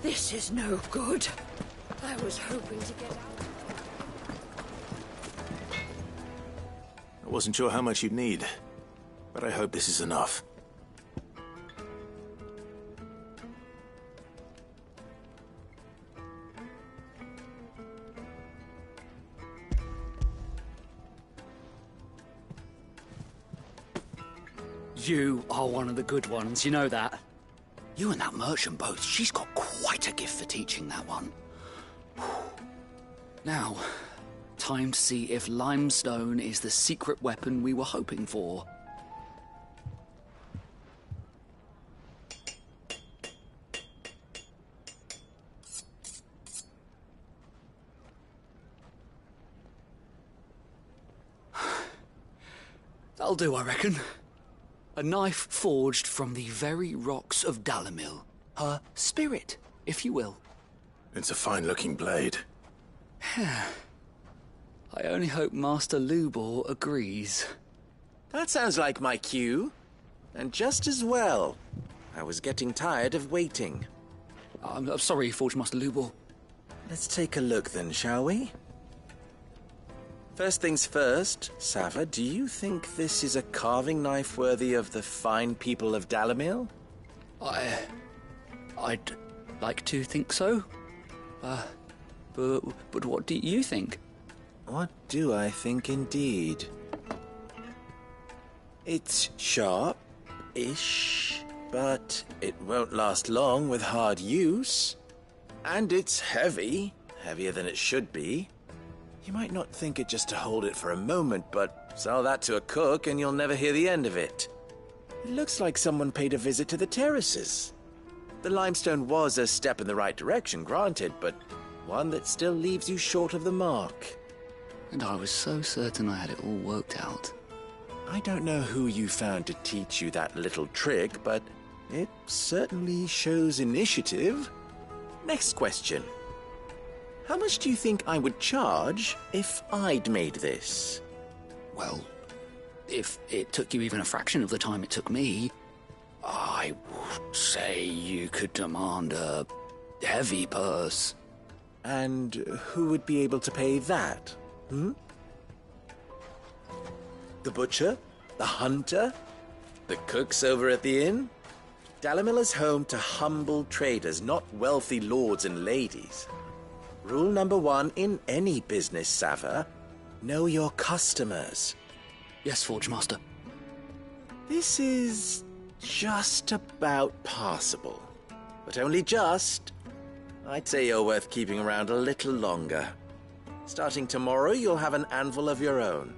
This is no good. I was hoping to get out. I wasn't sure how much you'd need, but I hope this is enough. You are one of the good ones, you know that. You and that merchant both, she's got quite a gift for teaching, that one. Now, time to see if limestone is the secret weapon we were hoping for. That'll do, I reckon. A knife forged from the very rocks of Dalimil. Her spirit, if you will. It's a fine-looking blade. I only hope Master Lubor agrees. That sounds like my cue. And just as well. I was getting tired of waiting. I'm sorry, Forge Master Lubor. Let's take a look then, shall we? First things first, Sava, do you think this is a carving knife worthy of the fine people of Dalimil? I'd like to think so. But what do you think? What do I think indeed? It's sharp-ish, but it won't last long with hard use. And it's heavy, heavier than it should be. You might not think it just to hold it for a moment, but sell that to a cook and you'll never hear the end of it. It looks like someone paid a visit to the terraces. The limestone was a step in the right direction, granted, but one that still leaves you short of the mark. And I was so certain I had it all worked out. I don't know who you found to teach you that little trick, but it certainly shows initiative. Next question. How much do you think I would charge if I'd made this? Well, if it took you even a fraction of the time it took me, I would say you could demand a heavy purse. And who would be able to pay that? The butcher? The hunter? The cooks over at the inn? Dalimil is home to humble traders, not wealthy lords and ladies. Rule number 1 in any business, Sava. Know your customers. Yes, Forge Master. This is just about passable. But only just. I'd say you're worth keeping around a little longer. Starting tomorrow, you'll have an anvil of your own.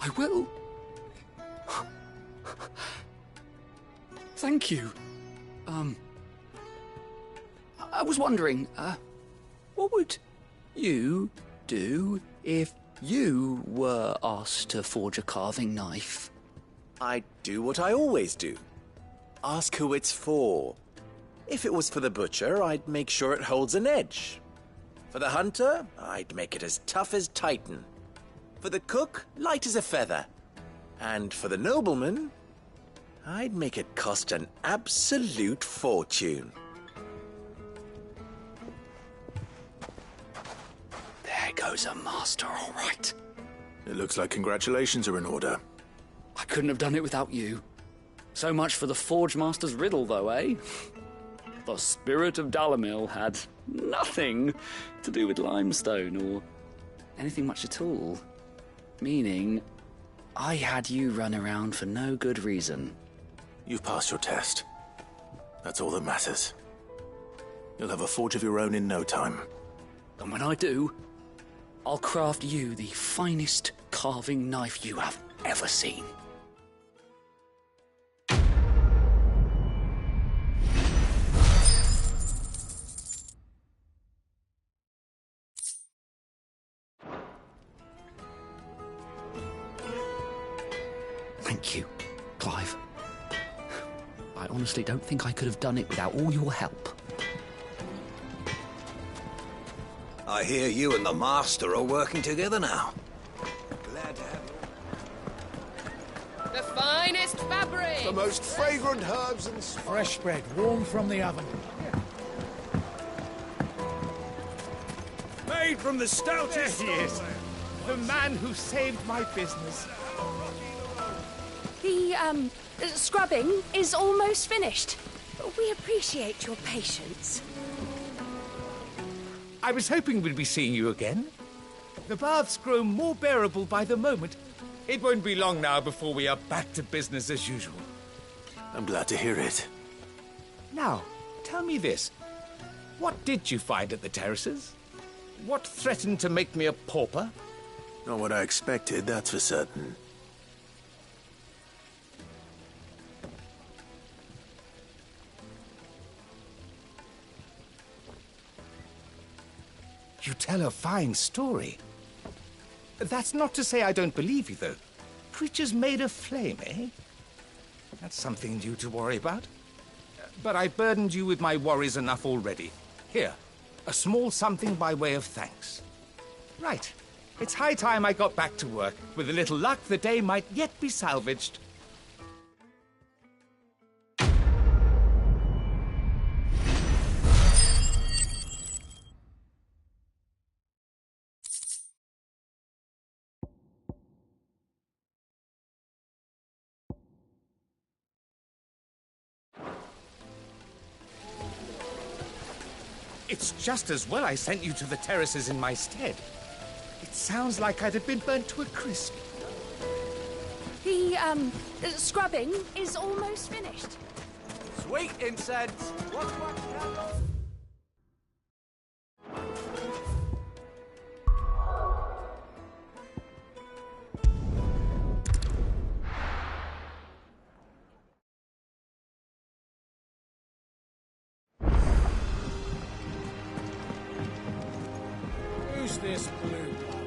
I will. Thank you. I was wondering, what would you do if you were asked to forge a carving knife? I'd do what I always do. Ask who it's for. If it was for the butcher, I'd make sure it holds an edge. For the hunter, I'd make it as tough as Titan. For the cook, light as a feather. And for the nobleman, I'd make it cost an absolute fortune. There goes a master, all right. It looks like congratulations are in order. I couldn't have done it without you. So much for the Forge Master's riddle, though, eh? The spirit of Dalimil had nothing to do with limestone or anything much at all. Meaning, I had you run around for no good reason. You've passed your test. That's all that matters. You'll have a forge of your own in no time. And when I do, I'll craft you the finest carving knife you have ever seen. Thank you, Clive. I honestly don't think I could have done it without all your help. I hear you and the Master are working together now. Glad to have The finest fabric! the most fragrant herbs and Fresh bread, warm from the oven. Made from the stoutest. There he is. The man who saved my business. The, scrubbing is almost finished. We appreciate your patience. I was hoping we'd be seeing you again. The baths grow more bearable by the moment. It won't be long now before we are back to business as usual. I'm glad to hear it. Now, tell me this. What did you find at the terraces? What threatened to make me a pauper? Not what I expected, that's for certain. You tell a fine story. That's not to say I don't believe you, though. Creatures made of flame, eh? That's something new to worry about. But I burdened you with my worries enough already. Here, a small something by way of thanks. Right. It's high time I got back to work. With a little luck, the day might yet be salvaged. It's just as well I sent you to the terraces in my stead. It sounds like I'd have been burnt to a crisp. The, scrubbing is almost finished. Sweet incense! What's one candle? Who's this blue blood?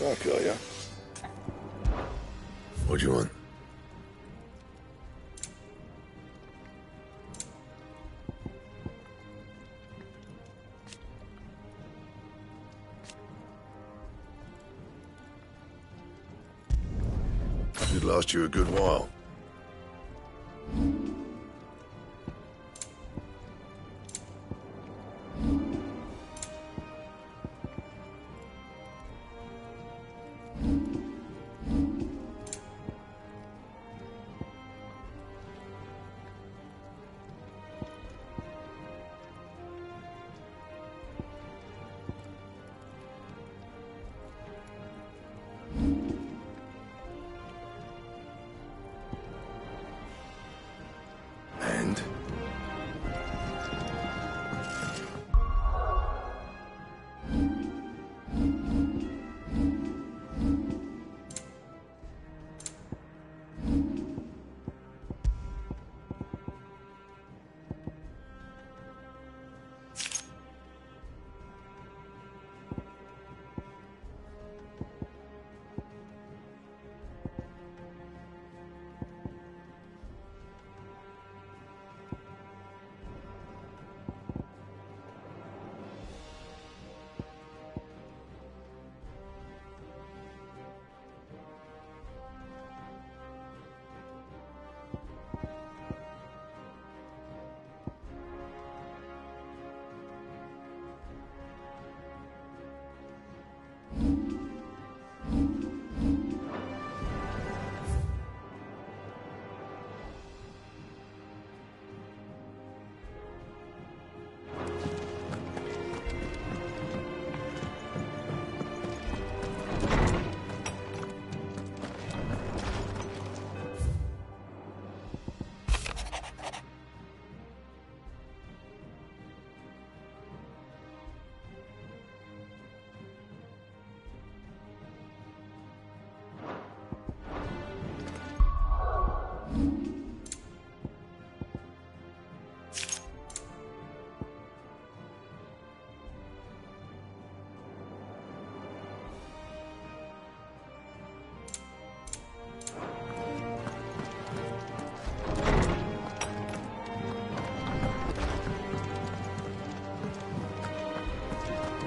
I'll kill ya. What do you want? It'd last you a good while. And?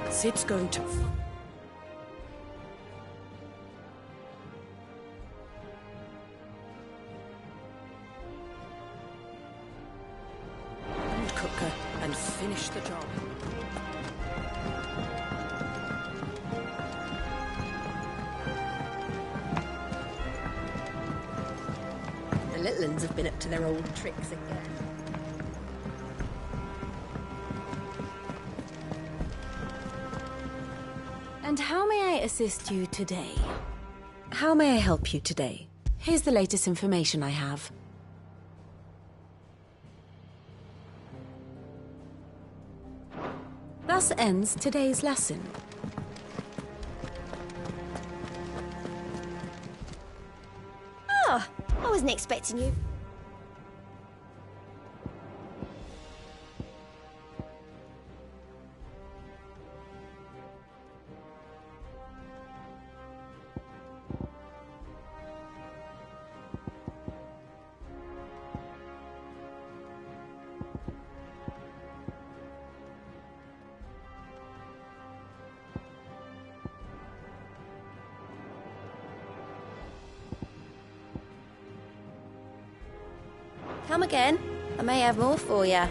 Sid's going to... Cook her and finish the job. The little uns have been up to their old tricks again. And how may I assist you today? How may I help you today? Here's the latest information I have. Thus ends today's lesson. Oh, I wasn't expecting you. Come again. I may have more for you.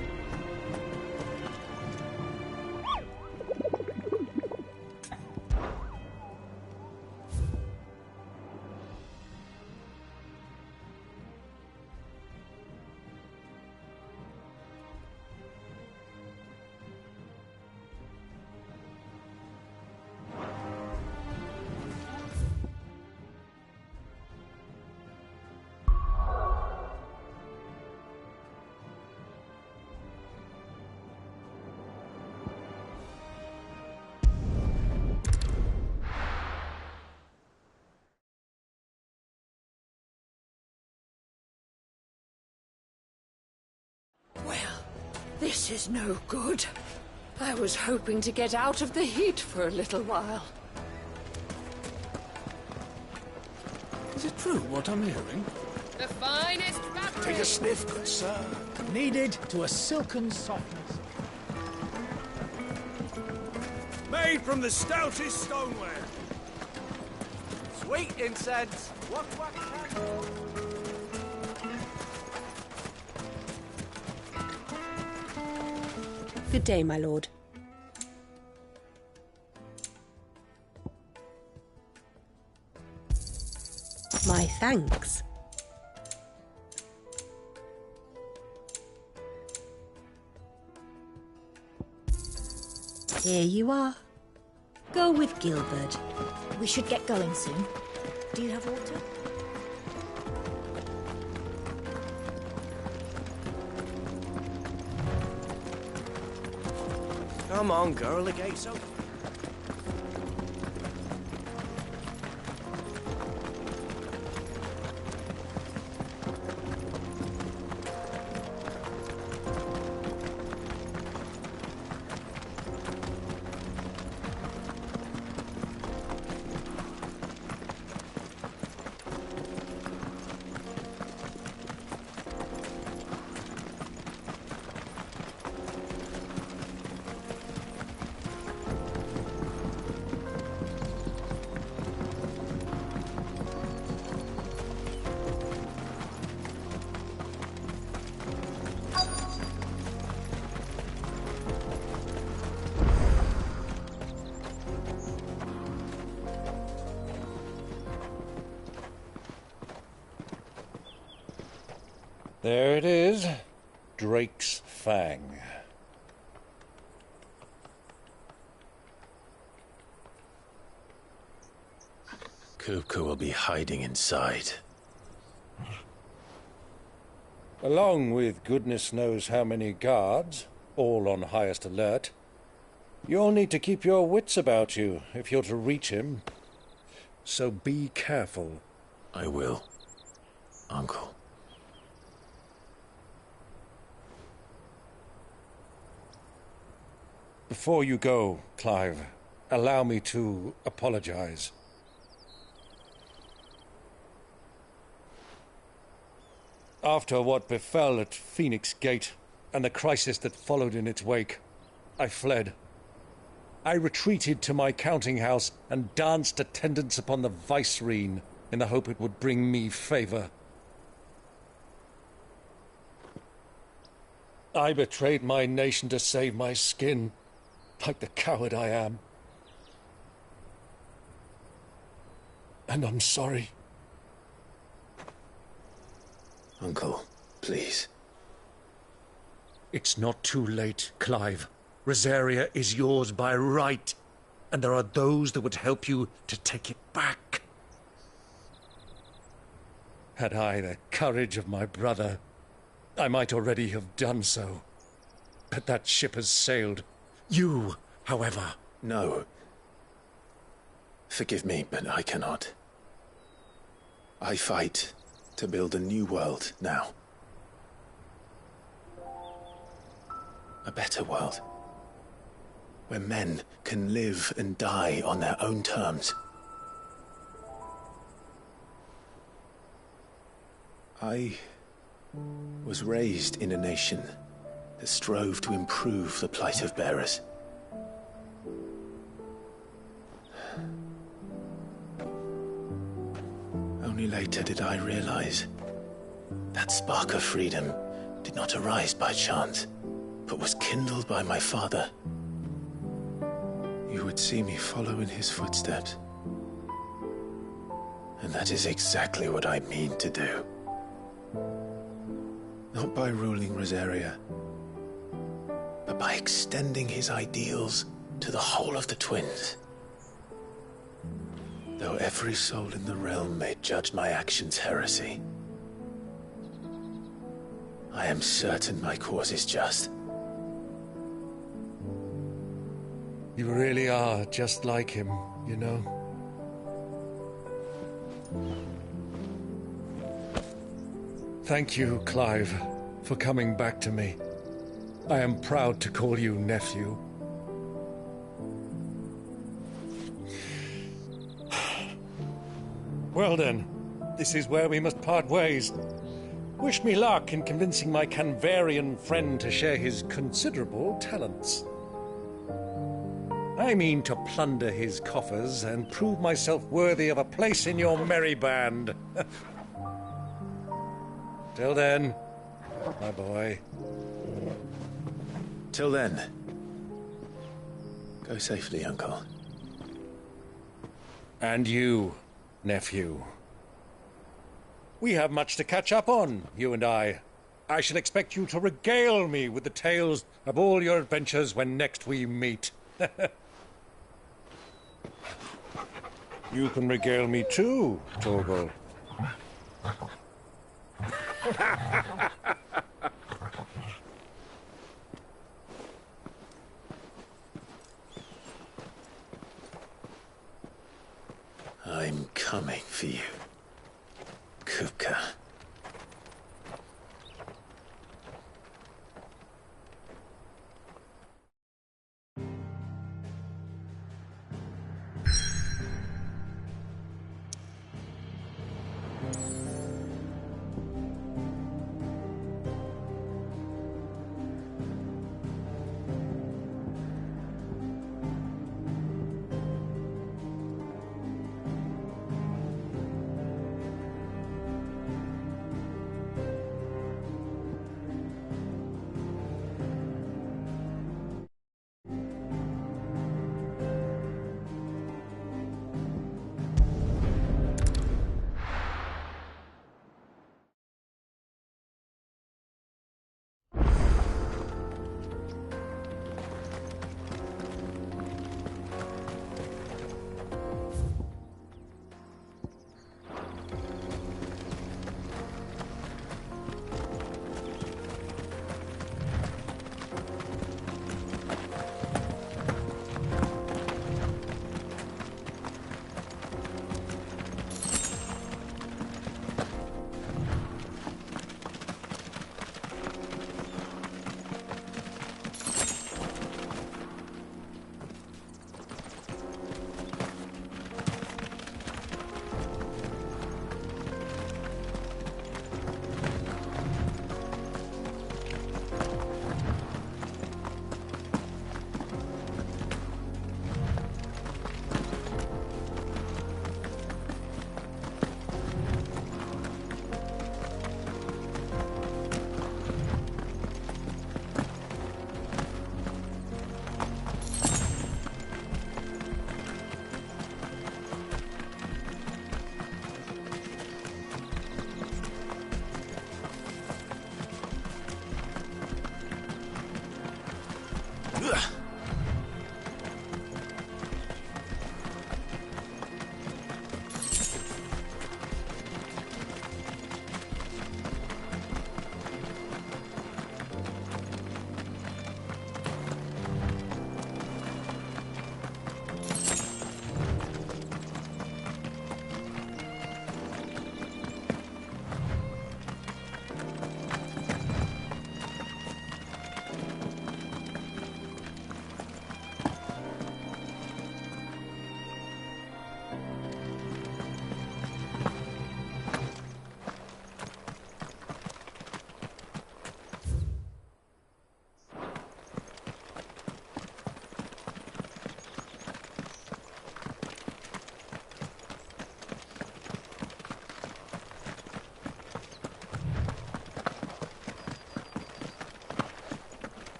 This is no good. I was hoping to get out of the heat for a little while. Is it true what I'm hearing? The finest fabric! Take a sniff, good sir. Kneaded to a silken softness. Made from the stoutest stoneware. Sweet incense. Wack, wack, candle. Good day, my lord. My thanks. Here you are. Go with Gilbert. We should get going soon. Do you have water? Come on, girl, the gate's open. There it is. Drake's Fang. Kupka will be hiding inside. Along with goodness knows how many guards, all on highest alert. You'll need to keep your wits about you if you're to reach him. So be careful. I will, Uncle. Before you go, Clive, allow me to apologize. After what befell at Phoenix Gate and the crisis that followed in its wake, I fled. I retreated to my counting house and danced attendance upon the vicereine in the hope it would bring me favor. I betrayed my nation to save my skin, like the coward I am. And I'm sorry. Uncle, please. It's not too late, Clive. Rosaria is yours by right. and there are those that would help you to take it back. Had I the courage of my brother, I might already have done so. But that ship has sailed. You, however... No. Forgive me, but I cannot. I fight to build a new world now. A better world. Where men can live and die on their own terms. I was raised in a nation that strove to improve the plight of bearers. Only later did I realize that spark of freedom did not arise by chance, but was kindled by my father. You would see me follow in his footsteps. And that is exactly what I mean to do. Not by ruling Rosaria, but by extending his ideals to the whole of the twins. Though every soul in the realm may judge my actions heresy, I am certain my cause is just. You really are just like him, you know. Thank you, Clive, for coming back to me. I am proud to call you nephew. Well then, this is where we must part ways. Wish me luck in convincing my Canvarian friend to share his considerable talents. I mean to plunder his coffers and prove myself worthy of a place in your merry band. Till then, my boy. Till then, go safely, Uncle. And you, nephew. We have much to catch up on, you and I. I shall expect you to regale me with the tales of all your adventures when next we meet. You can regale me too, Torgal. I'm coming for you, Kupka.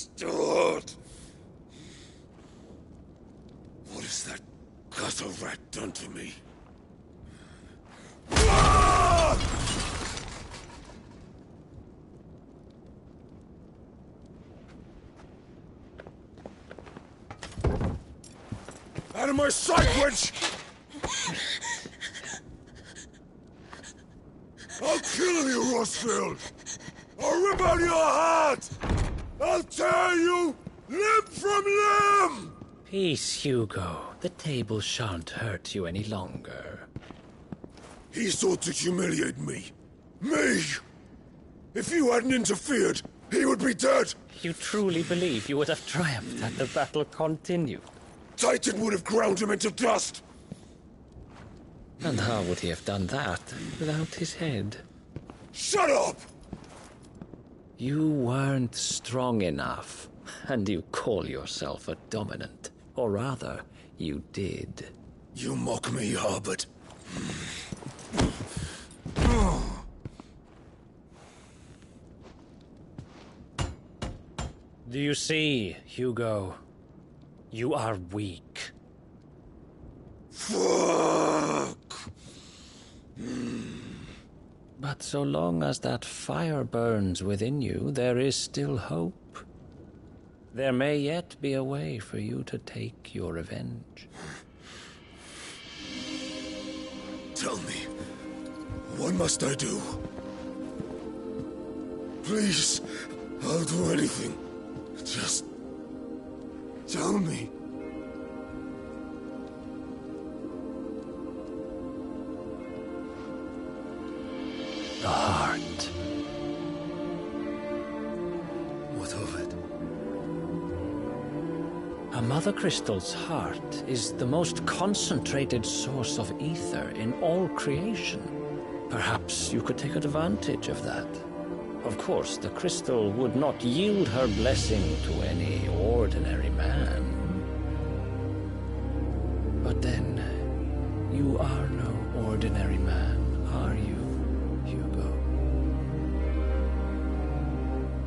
Bastard! What has that gutter rat done to me? Out of my sight, witch! I'll kill you, Rossfield! I'll rip out your heart! I'll tear you limb from limb! Peace, Hugo. The table shan't hurt you any longer. He sought to humiliate me. Me! If you hadn't interfered, he would be dead! You truly believe you would have triumphed had the battle continued? Titan would have ground him into dust! And how would he have done that without his head? Shut up! You weren't strong enough, and you call yourself a dominant. Or rather, you did. You mock me, Harbert. Do you see, Hugo? You are weak. Fuck! But so long as that fire burns within you, there is still hope. There may yet be a way for you to take your revenge. Tell me, what must I do? Please, I'll do anything. Just tell me. The heart. What of it? A mother crystal's heart is the most concentrated source of ether in all creation. Perhaps you could take advantage of that. Of course, the crystal would not yield her blessing to any ordinary man. But then, you are no ordinary man, are you, Hugo?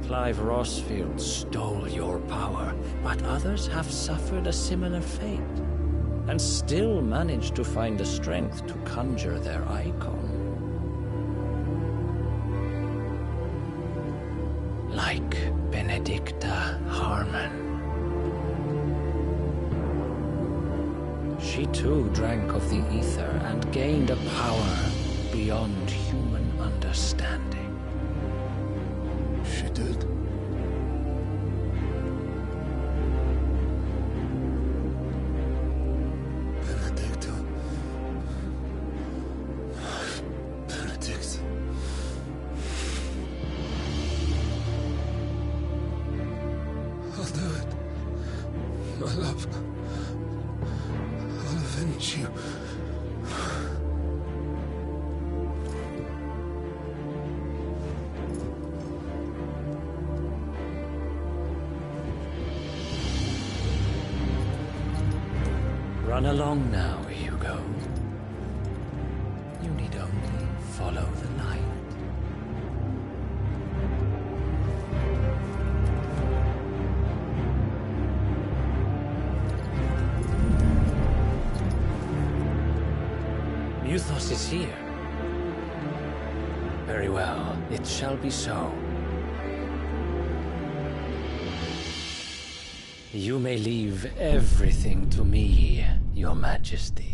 Clive Rossfield stole your power, but others have suffered a similar fate, and still managed to find the strength to conjure their icon. Like Benedicta Harmon. She too drank of the ether and gained a power beyond human understanding. She did? Benedicta. Benedict. I'll do it. My love. I'll avenge you. Run along now, Hugo. You need only follow the light. Muthos is here. Very well, it shall be so. You may leave everything to me, Your Majesty.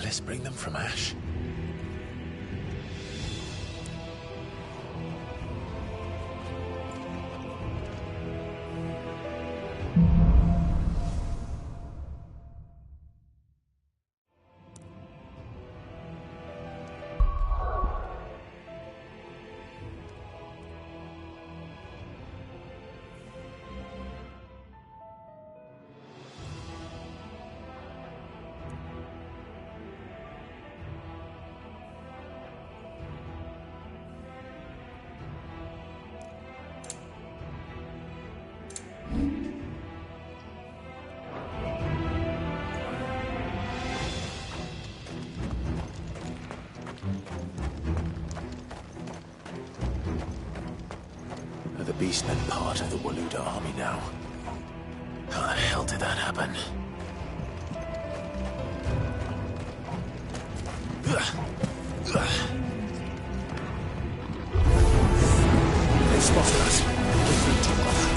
Alice bring them from ash? Are the Beastmen part of the Waluda army now? How the hell did that happen? They've spotted us. We need to bother.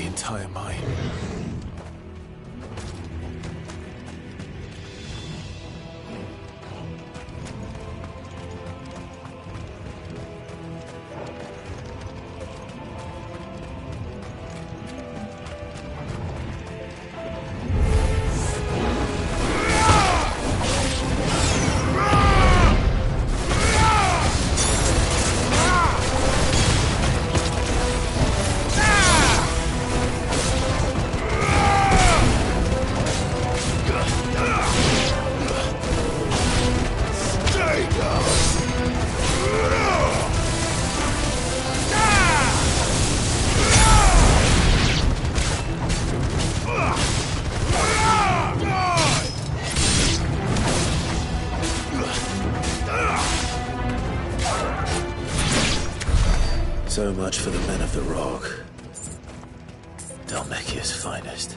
Entire mine. So much for the men of the Rock. Dhalmekia's finest.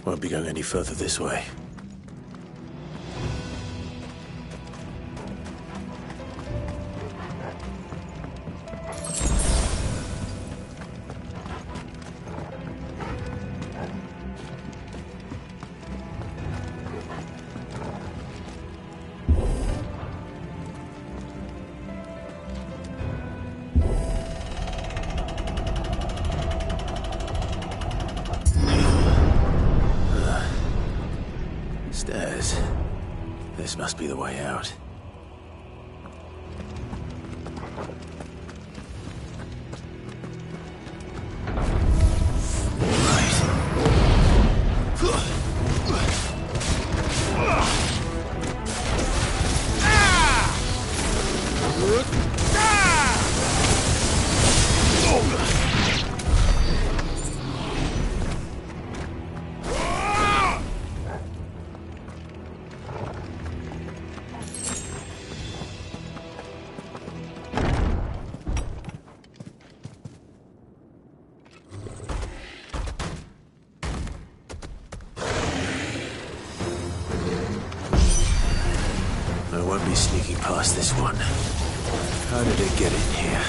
Won't be going any further this way. Stairs. This must be the way out. I won't be sneaking past this one. How did it get in here?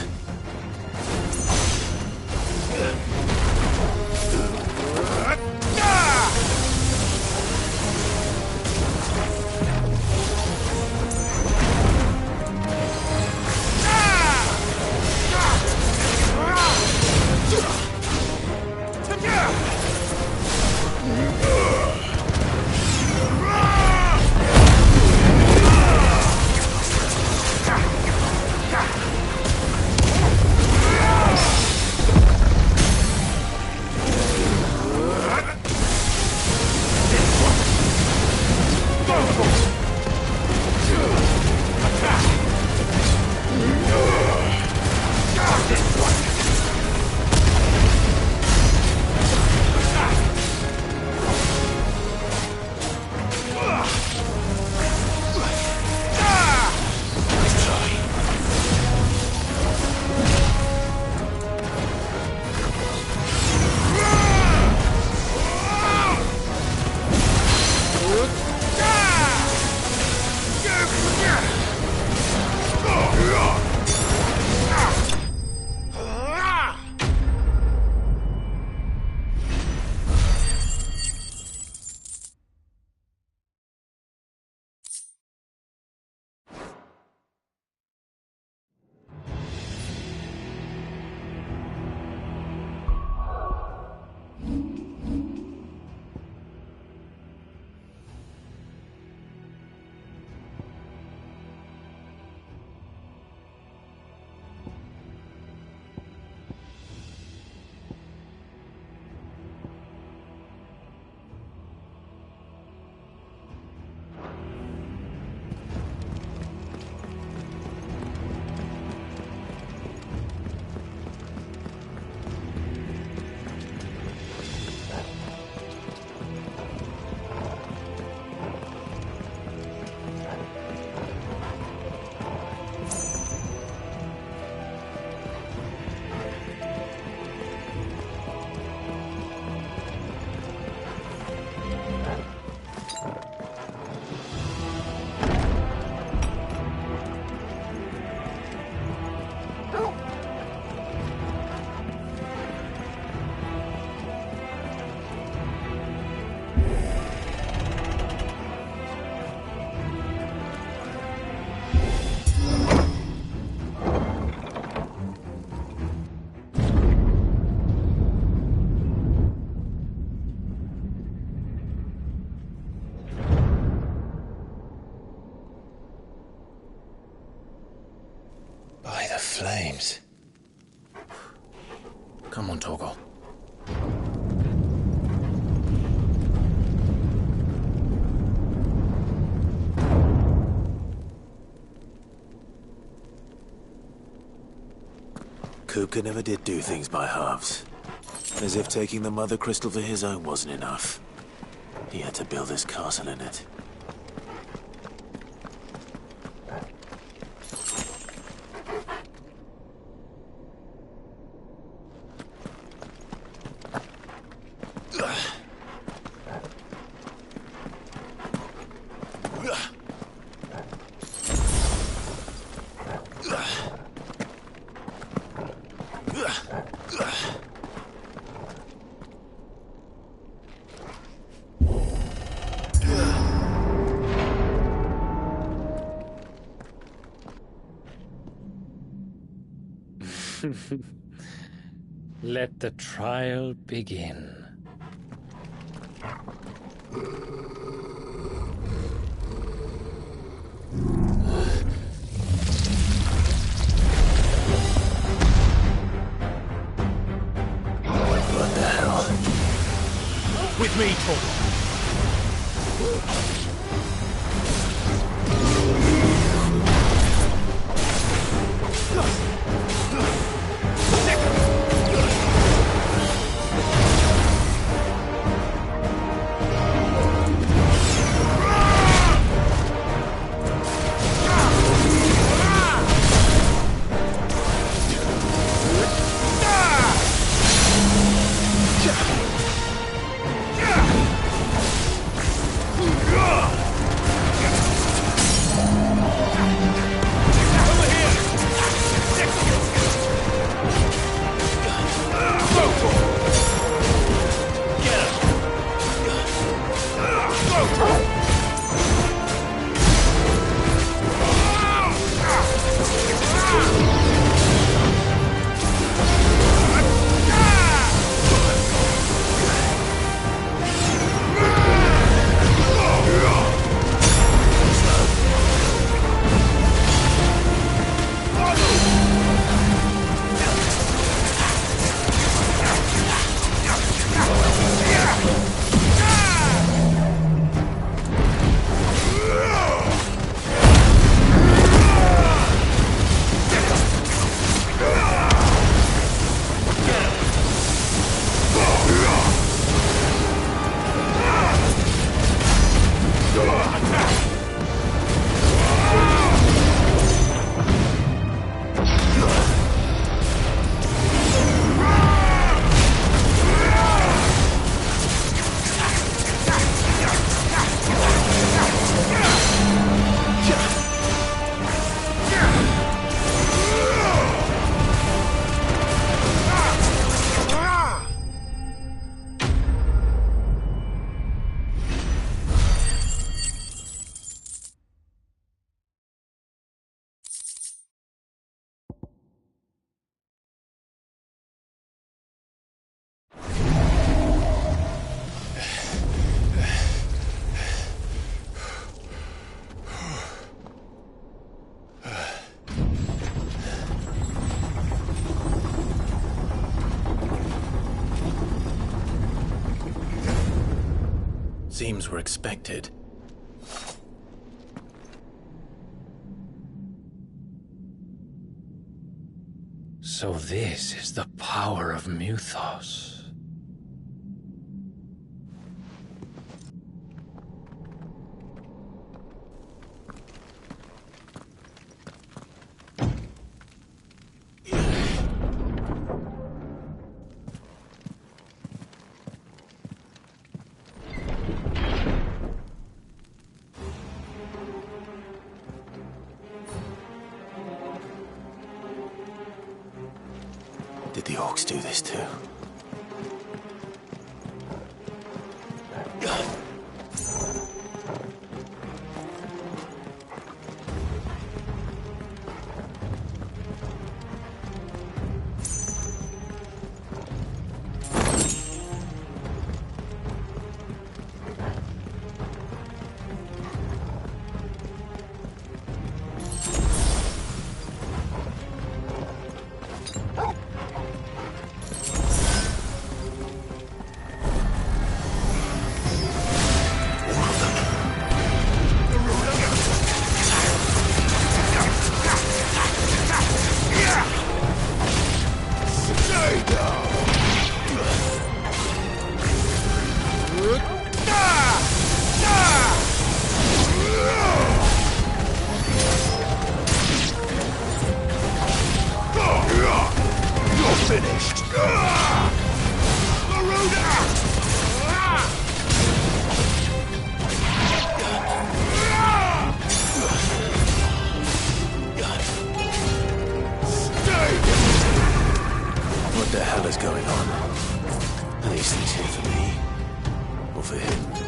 Come on, Torgal. Kupka never did do things by halves. As if taking the Mother Crystal for his own wasn't enough. He had to build his castle in it. Let the trial begin. What the hell? With me, Torgal. Seems we're expected. So this is the power of Mythos. Did the orcs do this too? You're finished! What the hell is going on? Are these things here for me? Or for him?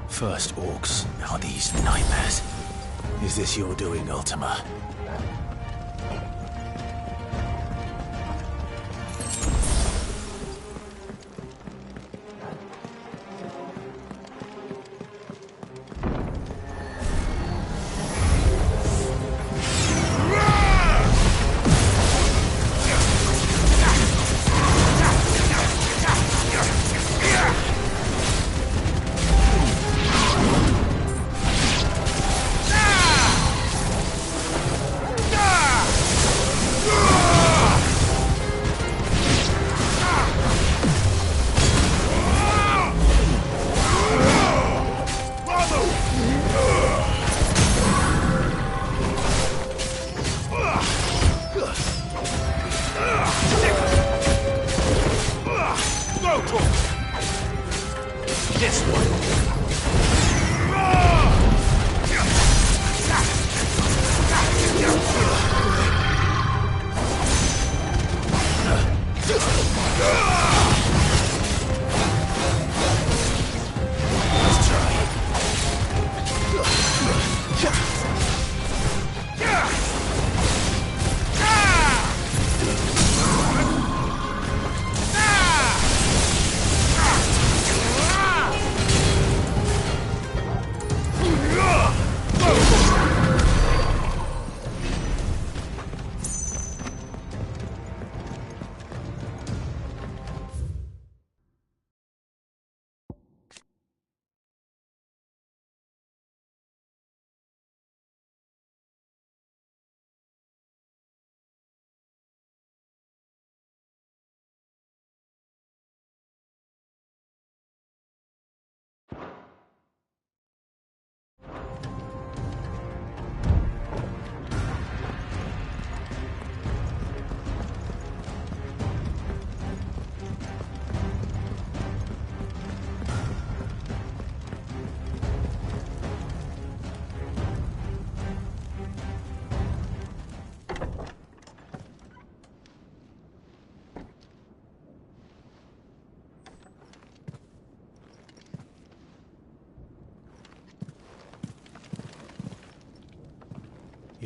First orcs, now these nightmares. Is this your doing, Ultima?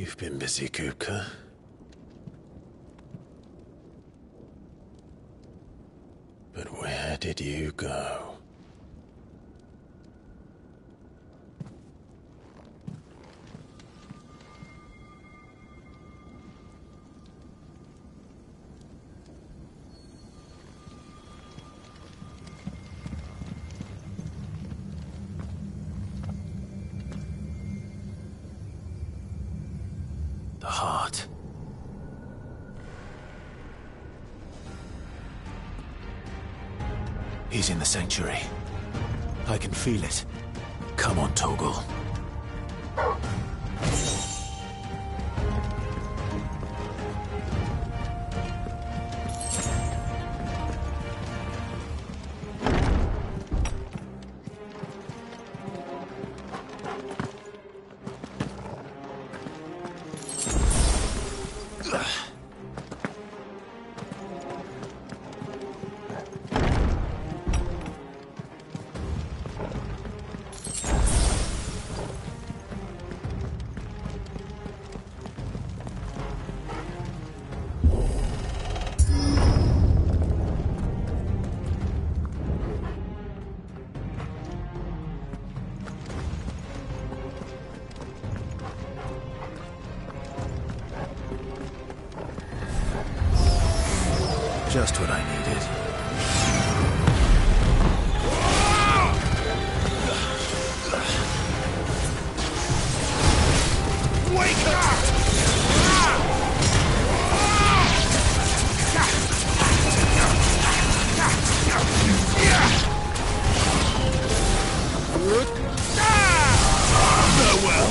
You've been busy, Kupka. But where did you go? The heart. He's in the sanctuary. I can feel it. Come on, Toggle. Just what I needed. Wake up! Farewell!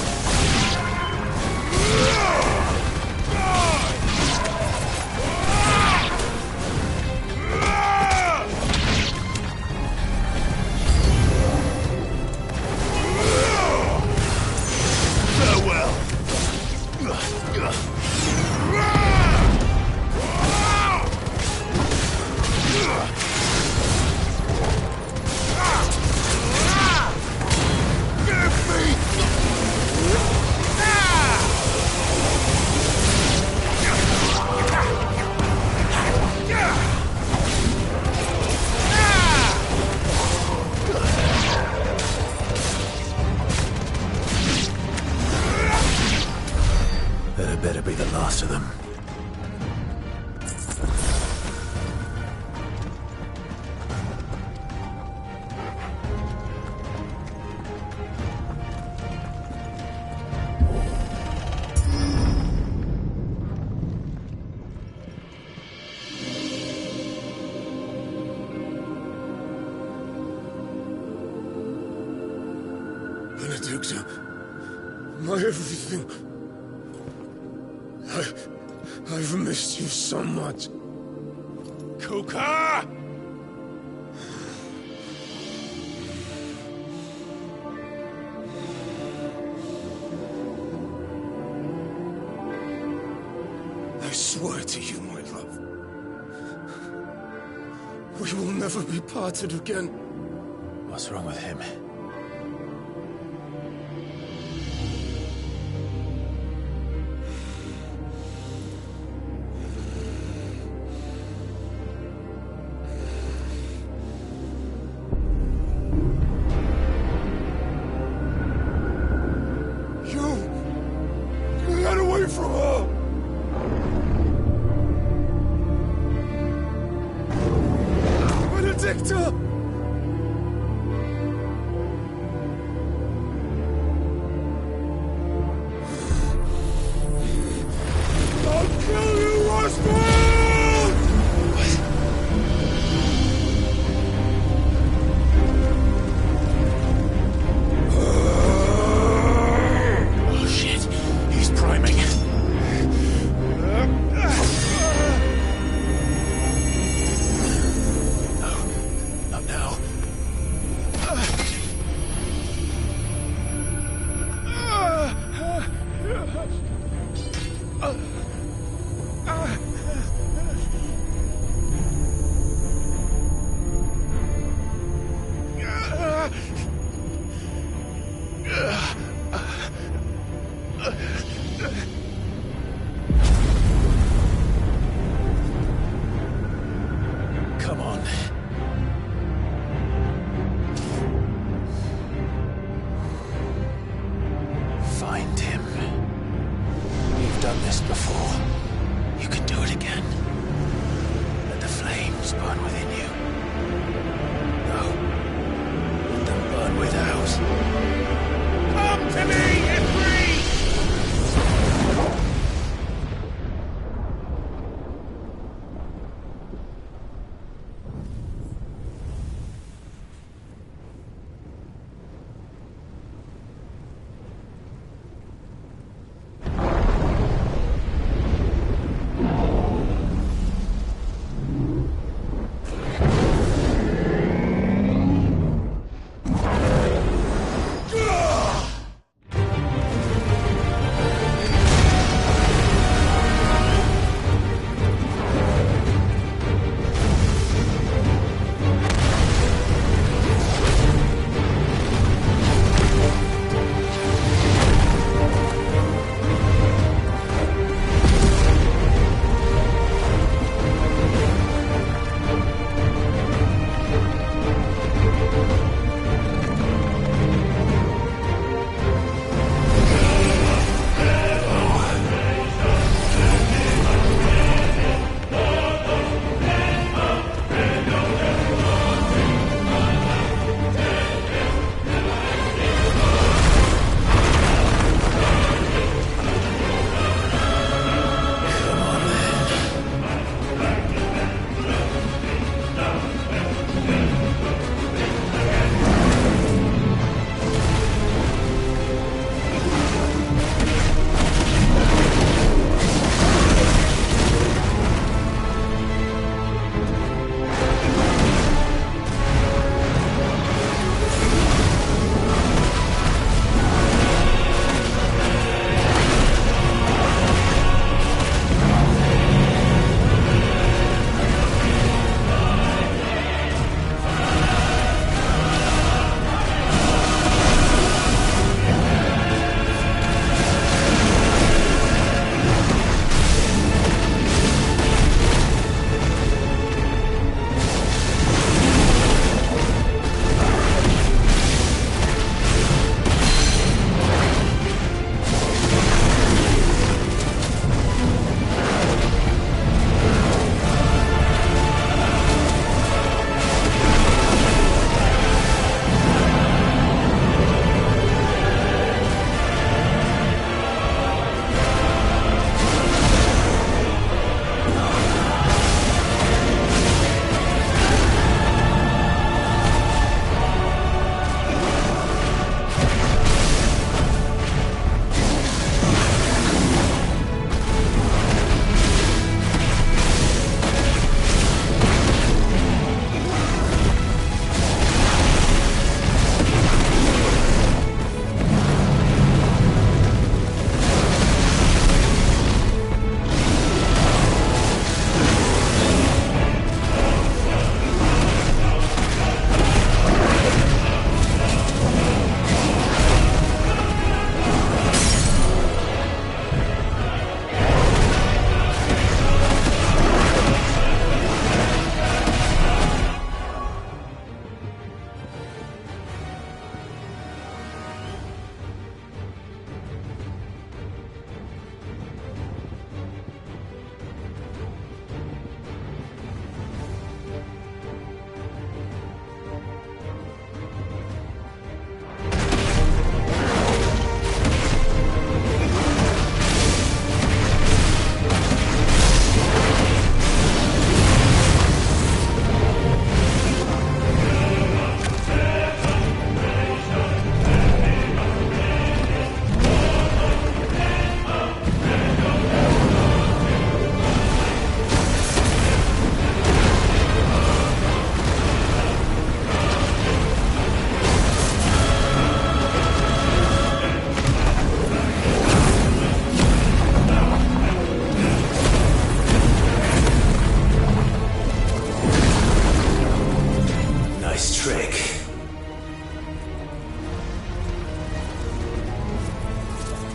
That better be the last of them. Benedicta, my everything. I've missed you so much. Kuka! I swear to you, my love, we will never be parted again. What's wrong with him? Get away from her! Benedicta! done this before. You can do it again. Let the flames burn within you. No. Let them burn without. Come to me, Ifrit!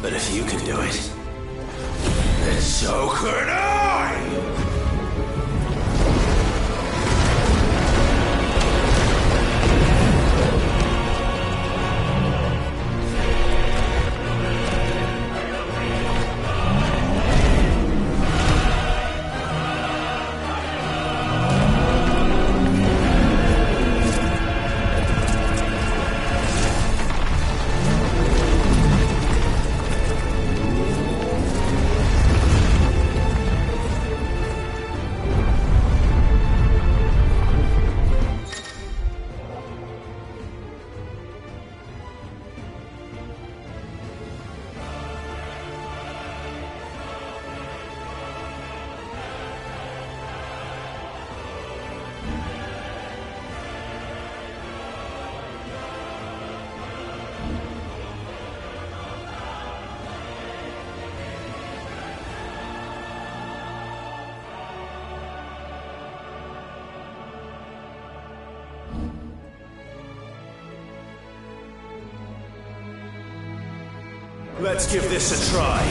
But if you can do it, then so can I! Let's give this a try.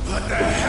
Not bad.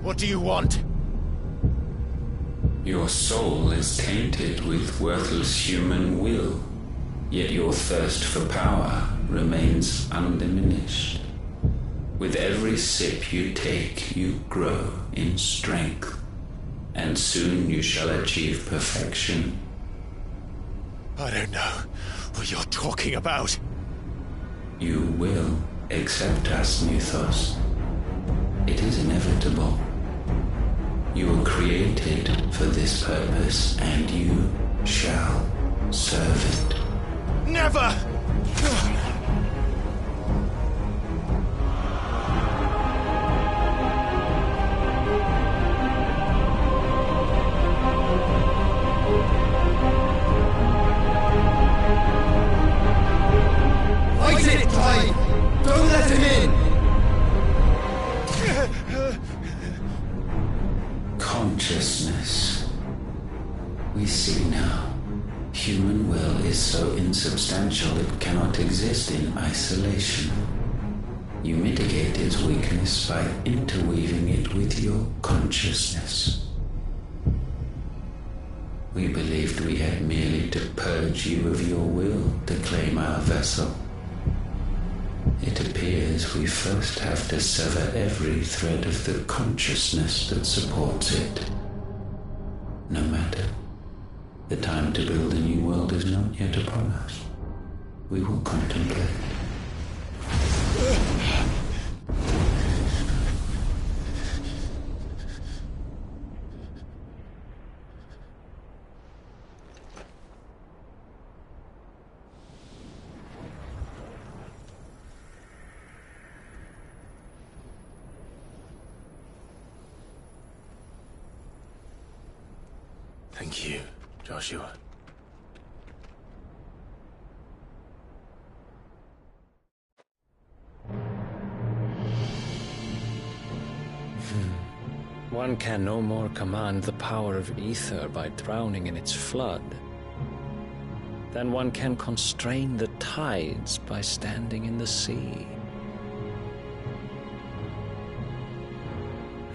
What do you want? Your soul is tainted with worthless human will, yet your thirst for power remains undiminished. With every sip you take, you grow in strength, and soon you shall achieve perfection. I don't know what you're talking about. You will accept us, Mythos. It is inevitable. You were created for this purpose, and you shall serve it. Never! Fight it, Clyde! Don't let him in! Consciousness. We see now. Human will is so insubstantial it cannot exist in isolation. You mitigate its weakness by interweaving it with your consciousness. We believed we had merely to purge you of your will to claim our vessel. It appears we first have to sever every thread of the consciousness that supports it. No matter. The time to build a new world is not yet upon us. We will contemplate. Thank you, Joshua. One can no more command the power of ether by drowning in its flood than one can constrain the tides by standing in the sea.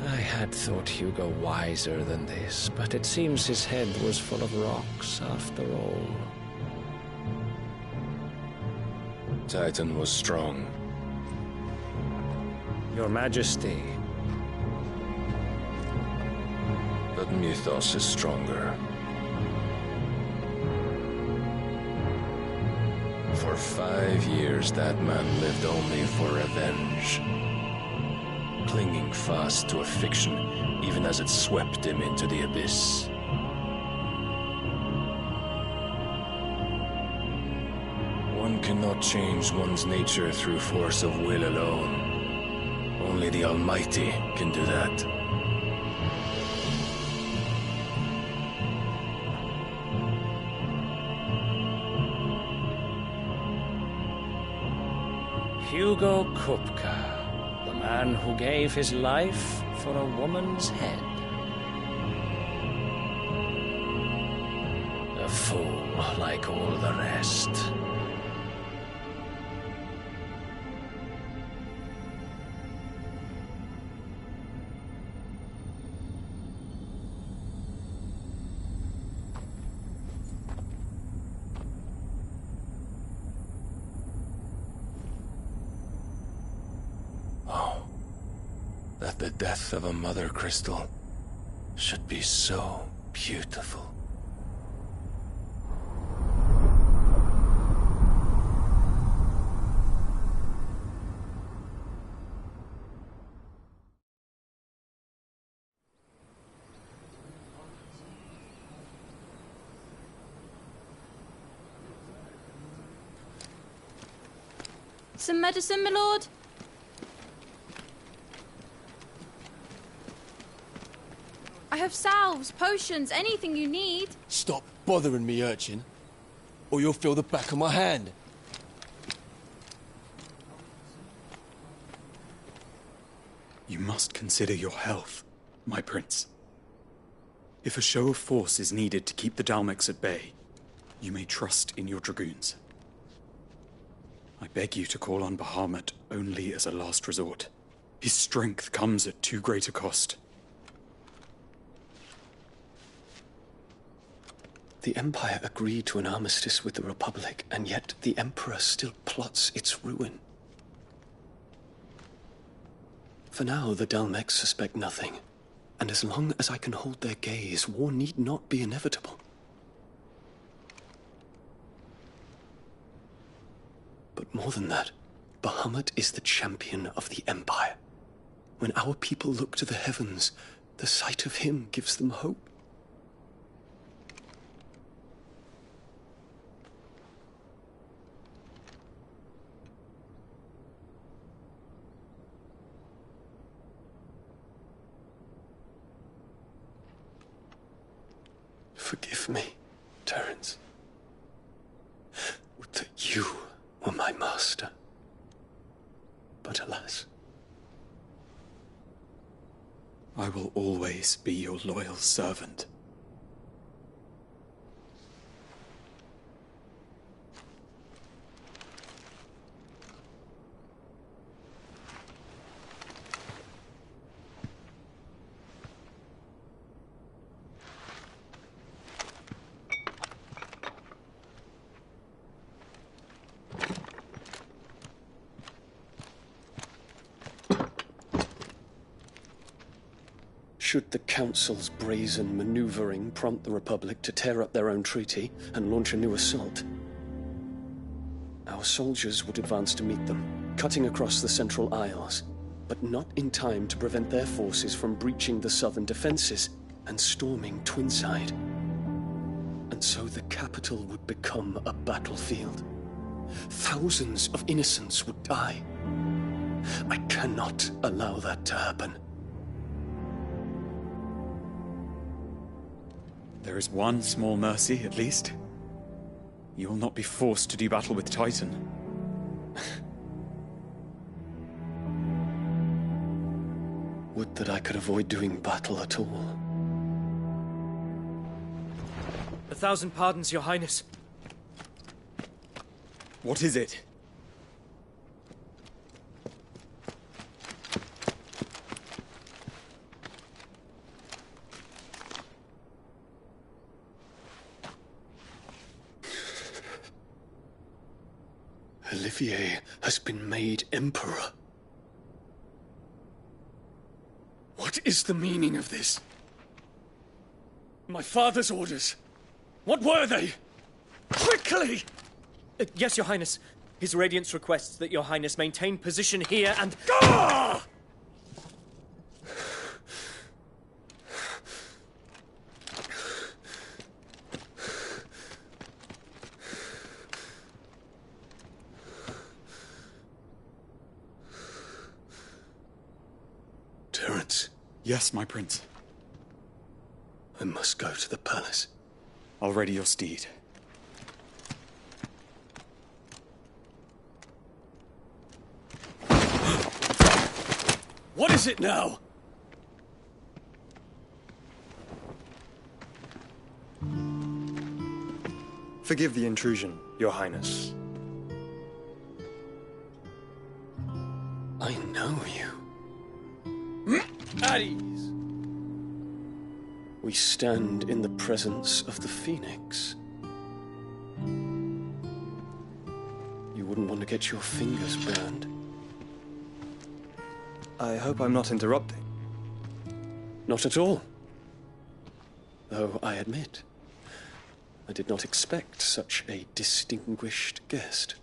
I had thought Hugo wiser than this, but it seems his head was full of rocks after all. Titan was strong. Your Majesty. But Mythos is stronger. For 5 years, that man lived only for revenge. Clinging fast to a fiction, even as it swept him into the abyss. One cannot change one's nature through force of will alone. Only the Almighty can do that. Hugo Kupka. The man who gave his life for a woman's head. A fool like all the rest. That the death of a mother crystal should be so beautiful. Some medicine, my lord? I have salves, potions, anything you need. Stop bothering me, urchin, or you'll feel the back of my hand. You must consider your health, my prince. If a show of force is needed to keep the Dalmex at bay, you may trust in your dragoons. I beg you to call on Bahamut only as a last resort. His strength comes at too great a cost. The Empire agreed to an armistice with the Republic, and yet the Emperor still plots its ruin. For now, the Dalmex suspect nothing, and as long as I can hold their gaze, war need not be inevitable. But more than that, Bahamut is the champion of the Empire. When our people look to the heavens, the sight of him gives them hope. Forgive me, Terence. Would that you were my master. But alas. I will always be your loyal servant. Should the Council's brazen maneuvering prompt the Republic to tear up their own treaty and launch a new assault, our soldiers would advance to meet them, cutting across the Central Isles, but not in time to prevent their forces from breaching the southern defenses and storming Twinside. And so the capital would become a battlefield. Thousands of innocents would die. I cannot allow that to happen. There is one small mercy, at least. You will not be forced to do battle with Titan. Would that I could avoid doing battle at all. 1,000 pardons, Your Highness. What is it? Olivier has been made Emperor. What is the meaning of this? My father's orders. What were they? Quickly! Yes, Your Highness. His Radiance requests that Your Highness maintain position here and... Ah! Terence. Yes, my prince. I must go to the palace. I'll ready your steed. What is it now? Forgive the intrusion, Your Highness. I know you. At ease. We stand in the presence of the Phoenix. You wouldn't want to get your fingers burned. I hope I'm not interrupting. Not at all. Though I admit, I did not expect such a distinguished guest.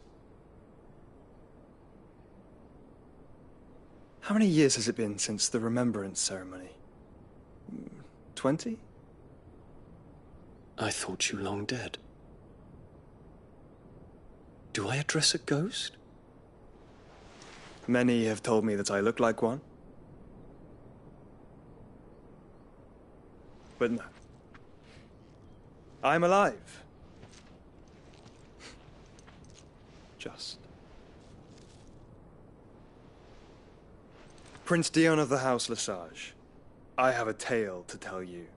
How many years has it been since the Remembrance ceremony? 20? I thought you long dead. Do I address a ghost? Many have told me that I look like one. But no. I'm alive. Just. Prince Dion of the House Lesage, I have a tale to tell you.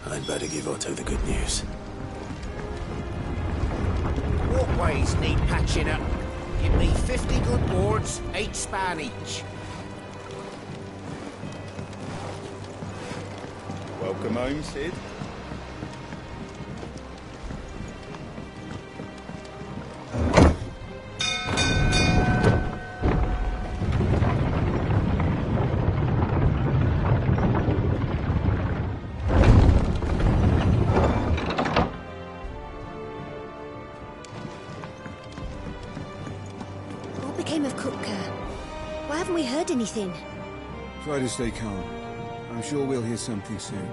I'd better give Otto the good news. Walkways need patching up. Give me 50 good boards, 8 span each. Welcome home, Sid. What became of Cooker? Why haven't we heard anything? Try to stay calm. I'm sure we'll hear something soon.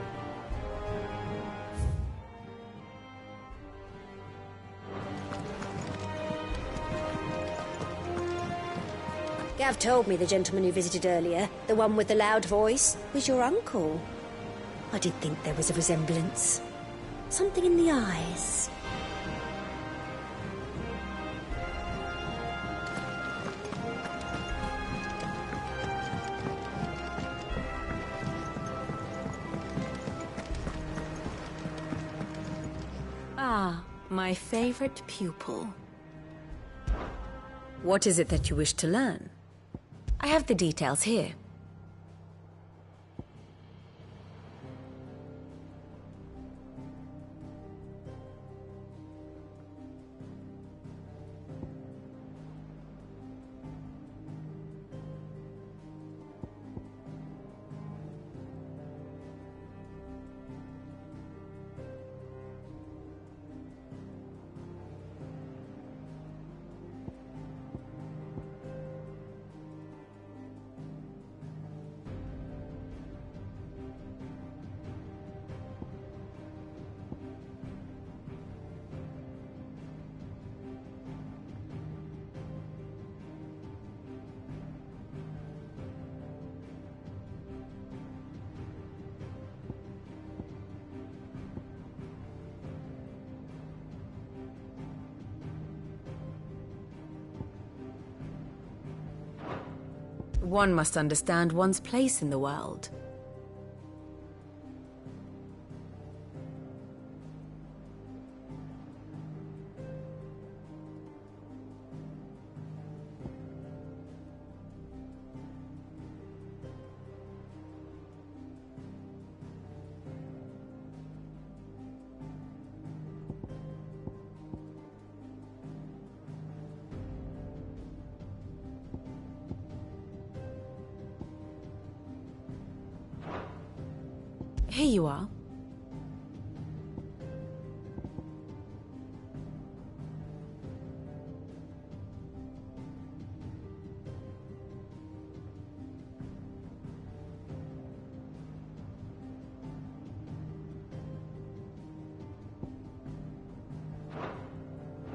Gav told me the gentleman who visited earlier, the one with the loud voice, was your uncle. I did think there was a resemblance. Something in the eyes. Ah, my favorite pupil. What is it that you wish to learn? I have the details here. One must understand one's place in the world. Here you are.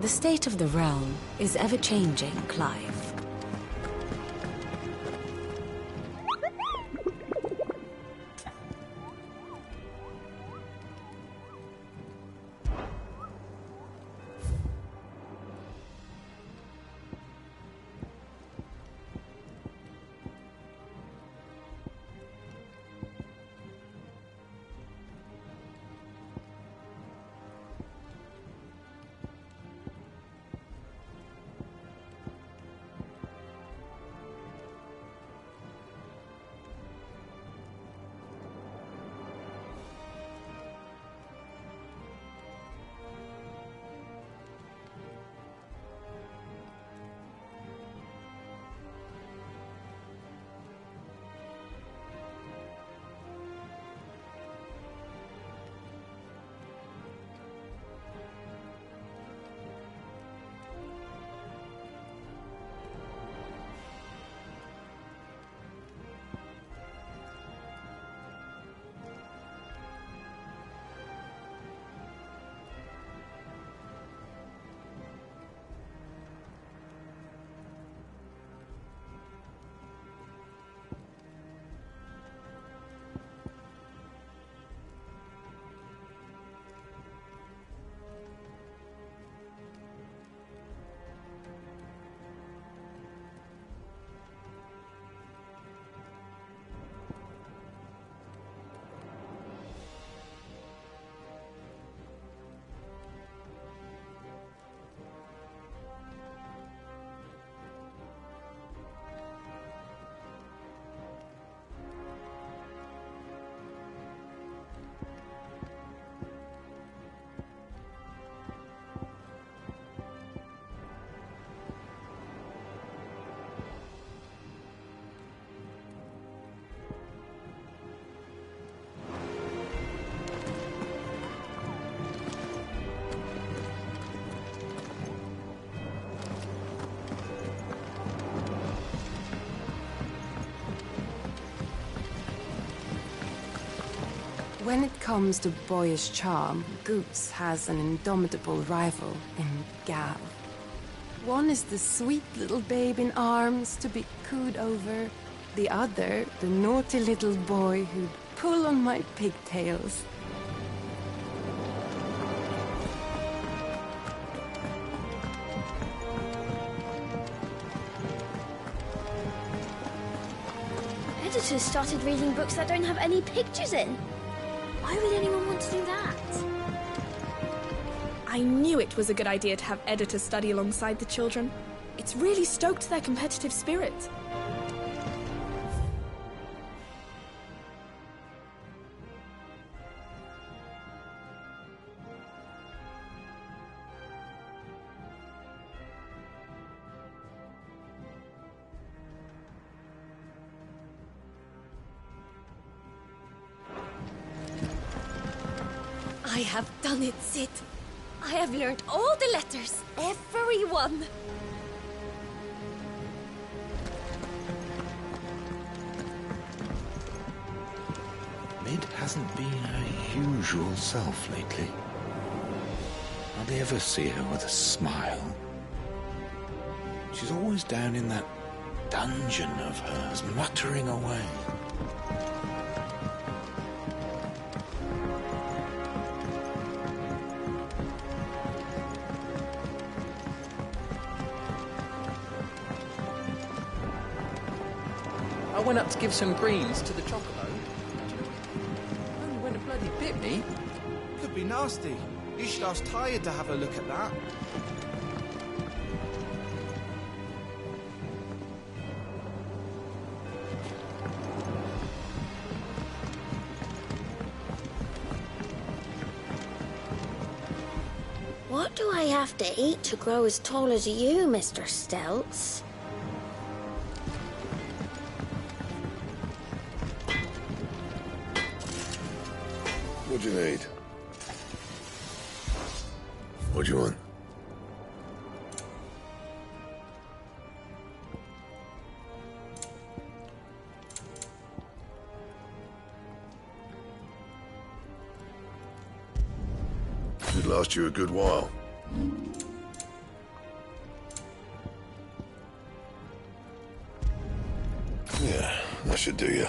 The state of the realm is ever-changing, Clive. When it comes to boyish charm, Goose has an indomitable rival in Gav. One is the sweet little babe in arms to be cooed over. The other, the naughty little boy who'd pull on my pigtails. Editors started reading books that don't have any pictures in. Why would anyone want to do that? I knew it was a good idea to have editors study alongside the children. It's really stoked their competitive spirit. I have done it, Sid. I have learned all the letters, every one. Mid hasn't been her usual self lately. Hardly ever see her with a smile. She's always down in that dungeon of hers, muttering away. I went up to give some greens to the chocobo. Only when it bloody bit me. Could be nasty. You should ask Tired to have a look at that. What do I have to eat to grow as tall as you, Mr. Stelz? What do you need? What do you want? Should last you a good while. Yeah, that should do you.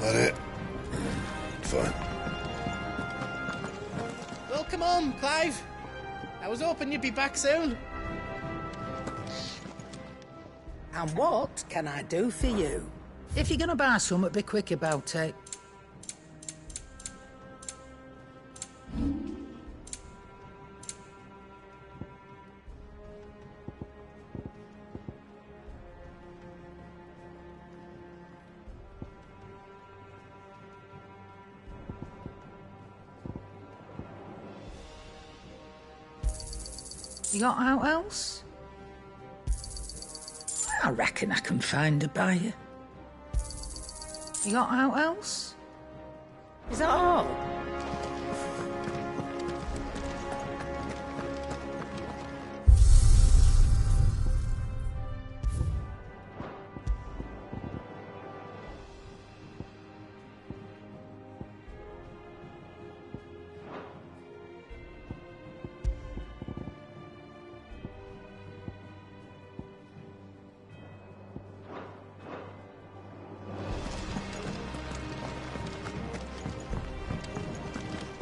That it? Fine. Well, come on, Clive. I was hoping you'd be back soon. And what can I do for you? If you're gonna buy something, be quick about it. You got out else? I reckon I can find a buyer. You got out else? Is that all?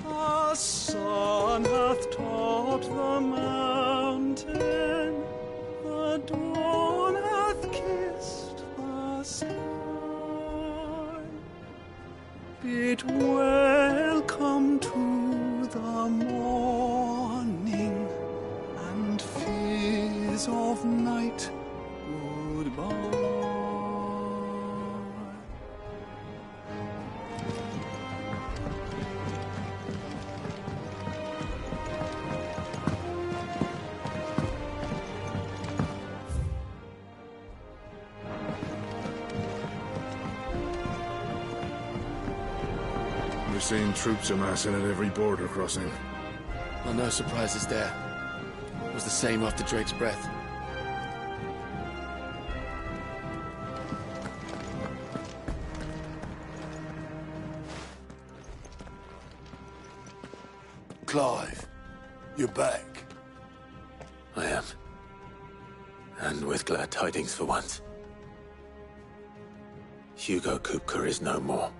The sun hath taught the mountain, the dawn hath kissed the sky. Bid welcome to the morning, and fears of night goodbye. We've seen troops amassing at every border crossing. Well, no surprises there. It was the same after Drake's breath. Clive, you're back. I am. And with glad tidings for once. Hugo Kupka is no more.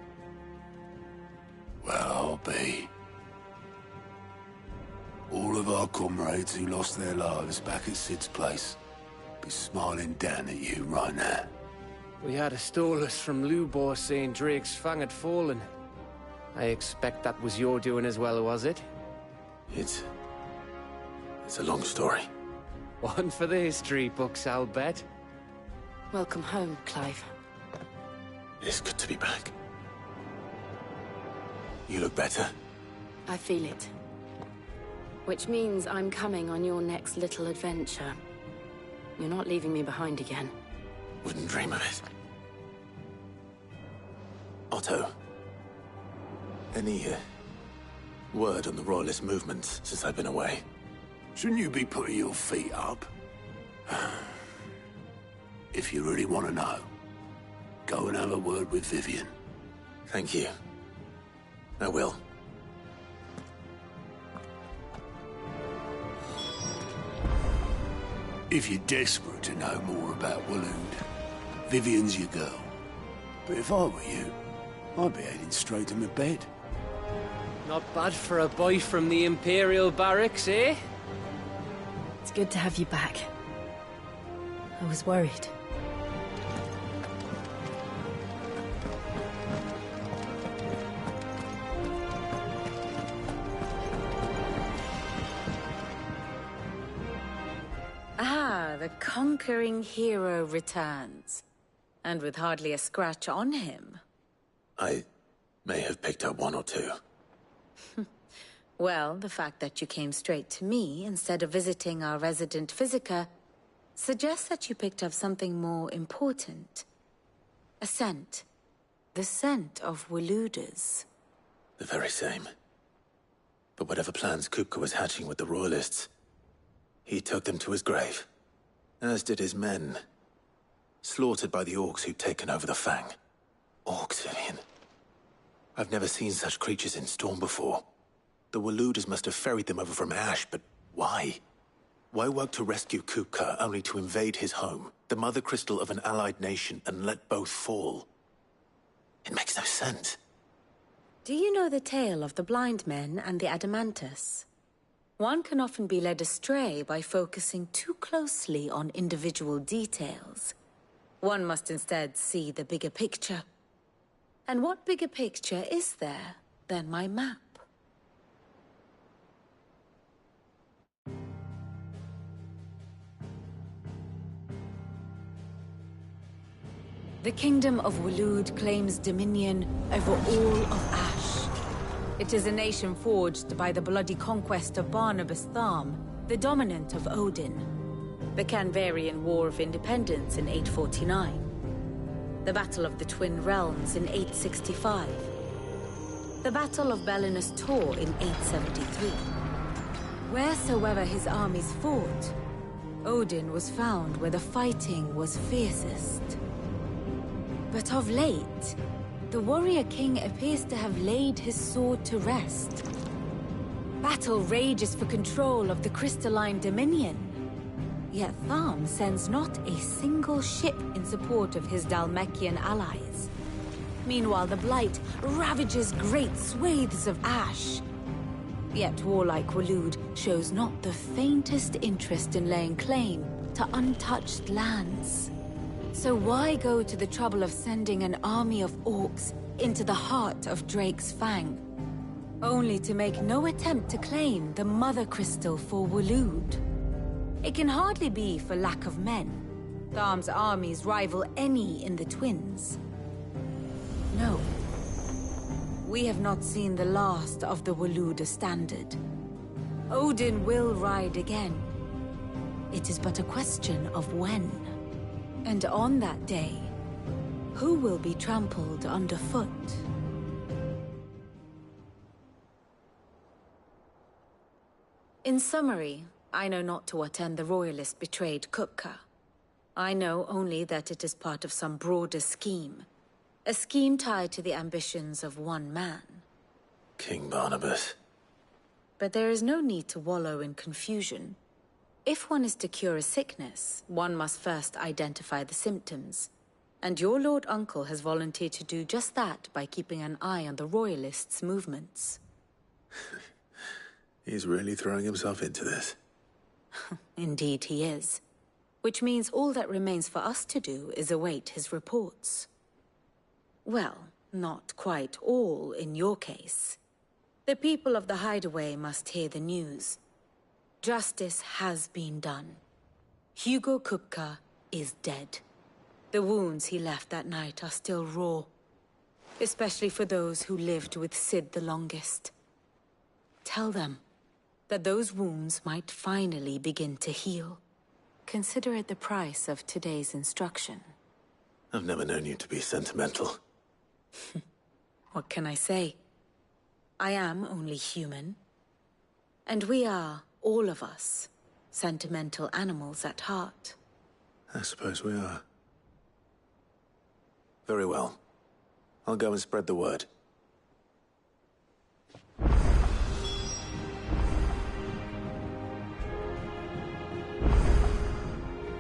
Well, I'll be. All of our comrades who lost their lives back at Sid's place be smiling down at you right now. We had a stolus from Lubor saying Drake's fang had fallen. I expect that was your doing as well, was it? It's a long story. One for the history books, I'll bet. Welcome home, Clive. It's good to be back. You look better. I feel it. Which means I'm coming on your next little adventure. You're not leaving me behind again. Wouldn't dream of it. Otto. Any word on the Royalist movement since I've been away? Shouldn't you be putting your feet up? If you really want to know, go and have a word with Vivian. Thank you. I will. If you're desperate to know more about Waloed, Vivian's your girl. But if I were you, I'd be heading straight to my bed. Not bad for a boy from the Imperial Barracks, eh? It's good to have you back. I was worried. Ah, the conquering hero returns. And with hardly a scratch on him. I may have picked up one or two. Well, the fact that you came straight to me instead of visiting our resident Physica suggests that you picked up something more important. A scent. The scent of Waloeders. The very same. But whatever plans Kupka was hatching with the Royalists, he took them to his grave. As did his men. Slaughtered by the orcs who'd taken over the Fang. Orcs, Vivian. I've never seen such creatures in Storm before. The Waloeders must have ferried them over from Ash, but why? Why work to rescue Kupka only to invade his home, the mother crystal of an allied nation, and let both fall? It makes no sense. Do you know the tale of the blind men and the Adamantus? One can often be led astray by focusing too closely on individual details. One must instead see the bigger picture. And what bigger picture is there than my map? The Kingdom of Waloed claims dominion over all of Ash. It is a nation forged by the bloody conquest of Barnabas Tharm, the dominant of Odin. The Canvarian War of Independence in 849. The Battle of the Twin Realms in 865. The Battle of Belinus Tor in 873. Wheresoever his armies fought, Odin was found where the fighting was fiercest. But of late, the warrior king appears to have laid his sword to rest. Battle rages for control of the crystalline dominion. Yet Tharm sends not a single ship in support of his Dhalmekian allies. Meanwhile, the Blight ravages great swathes of Ash. Yet warlike Waloed shows not the faintest interest in laying claim to untouched lands. So why go to the trouble of sending an army of orcs into the heart of Drake's Fang, only to make no attempt to claim the Mother Crystal for Waloed? It can hardly be for lack of men. Tharm's armies rival any in the Twins. No. We have not seen the last of the Waloeder standard. Odin will ride again. It is but a question of when. And on that day, who will be trampled underfoot? In summary, I know not to what end the Royalists betrayed Kupka. I know only that it is part of some broader scheme. A scheme tied to the ambitions of one man. King Barnabas. But there is no need to wallow in confusion. If one is to cure a sickness, one must first identify the symptoms. And your Lord Uncle has volunteered to do just that by keeping an eye on the Royalists' movements. He's really throwing himself into this. Indeed he is. Which means all that remains for us to do is await his reports. Well, not quite all in your case. The people of the Hideaway must hear the news. Justice has been done. Hugo Kupka is dead. The wounds he left that night are still raw. Especially for those who lived with Sid the longest. Tell them that those wounds might finally begin to heal. Consider it the price of today's instruction. I've never known you to be sentimental. What can I say? I am only human. And we are, all of us, sentimental animals at heart. I suppose we are. Very well. I'll go and spread the word.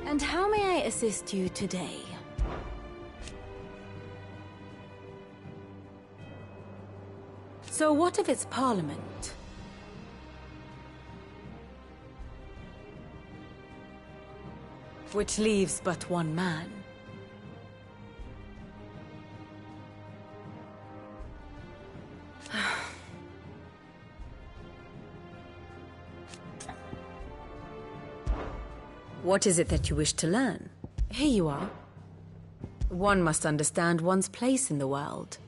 And how may I assist you today? So what of its parliament? Which leaves but one man. What is it that you wish to learn? Here you are. One must understand one's place in the world.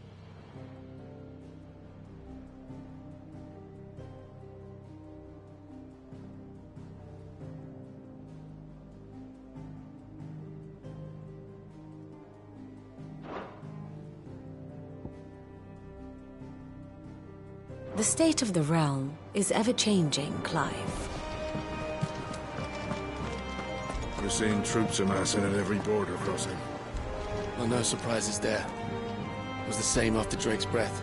The state of the realm is ever-changing, Clive. We're seeing troops amassing at every border crossing. Well, no surprises there. It was the same after Drake's breath.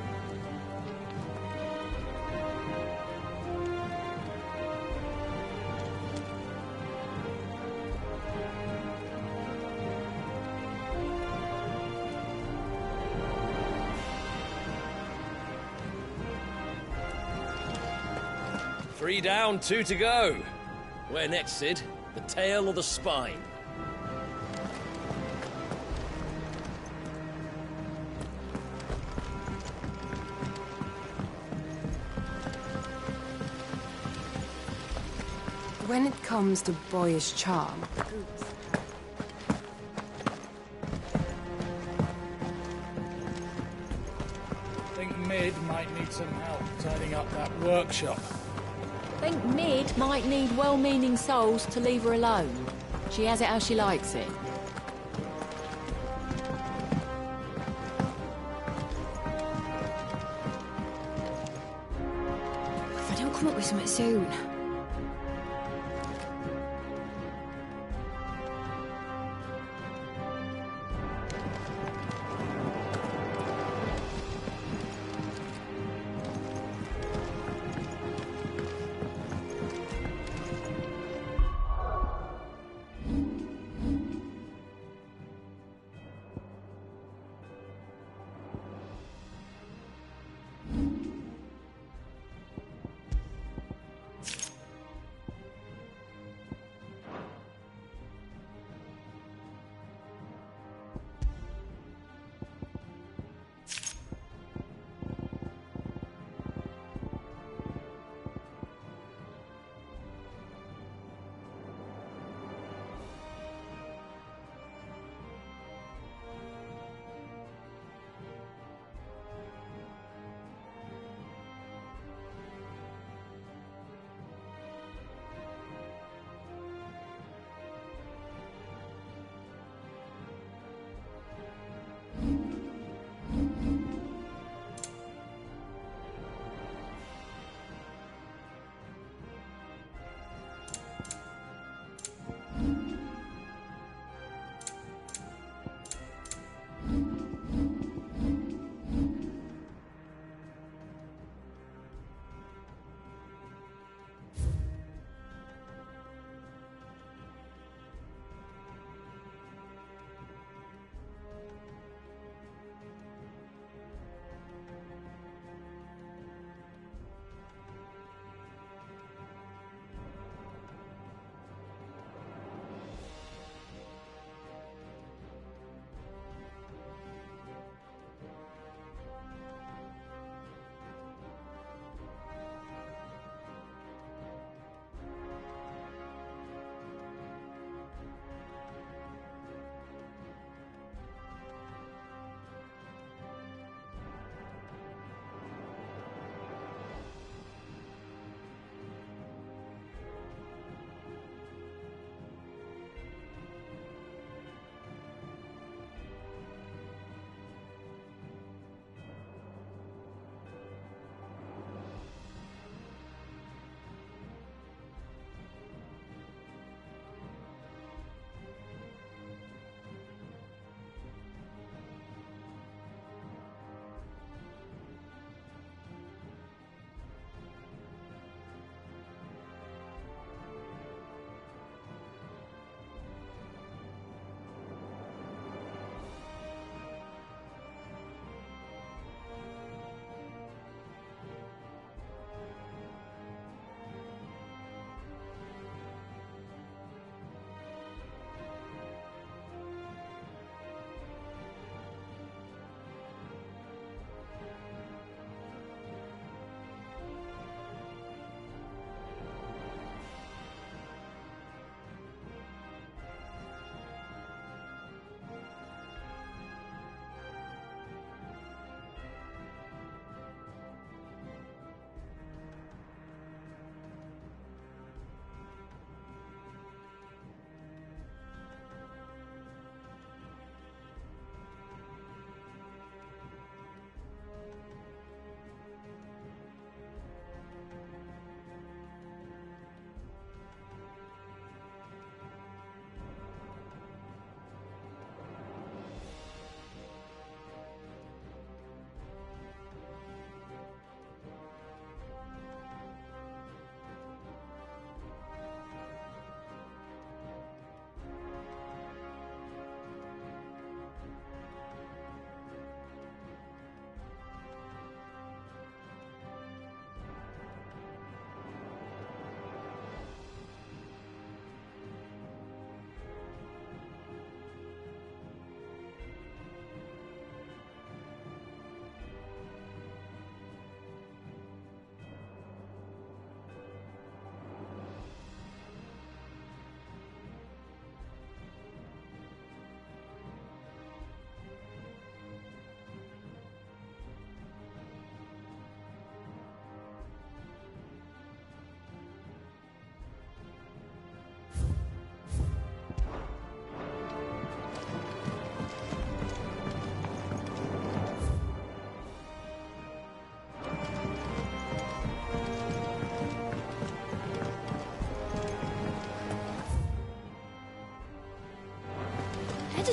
Three down, two to go. Where next, Sid? The tail or the spine? When it comes to boyish charm, Think Mid might need some help tidying up that workshop. Think Mid might need well-meaning souls to leave her alone. She has it how she likes it. If I don't come up with something soon.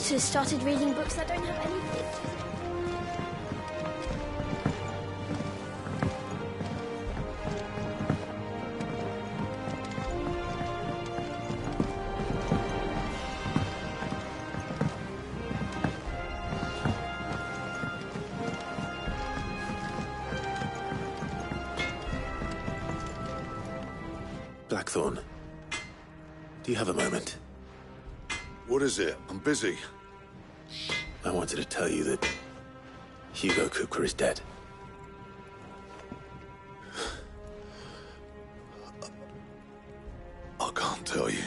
editors started reading books that don't have any pictures. Blackthorn, do you have a moment? What is it? I'm busy. I wanted to tell you that Hugo Kupka is dead. I can't tell you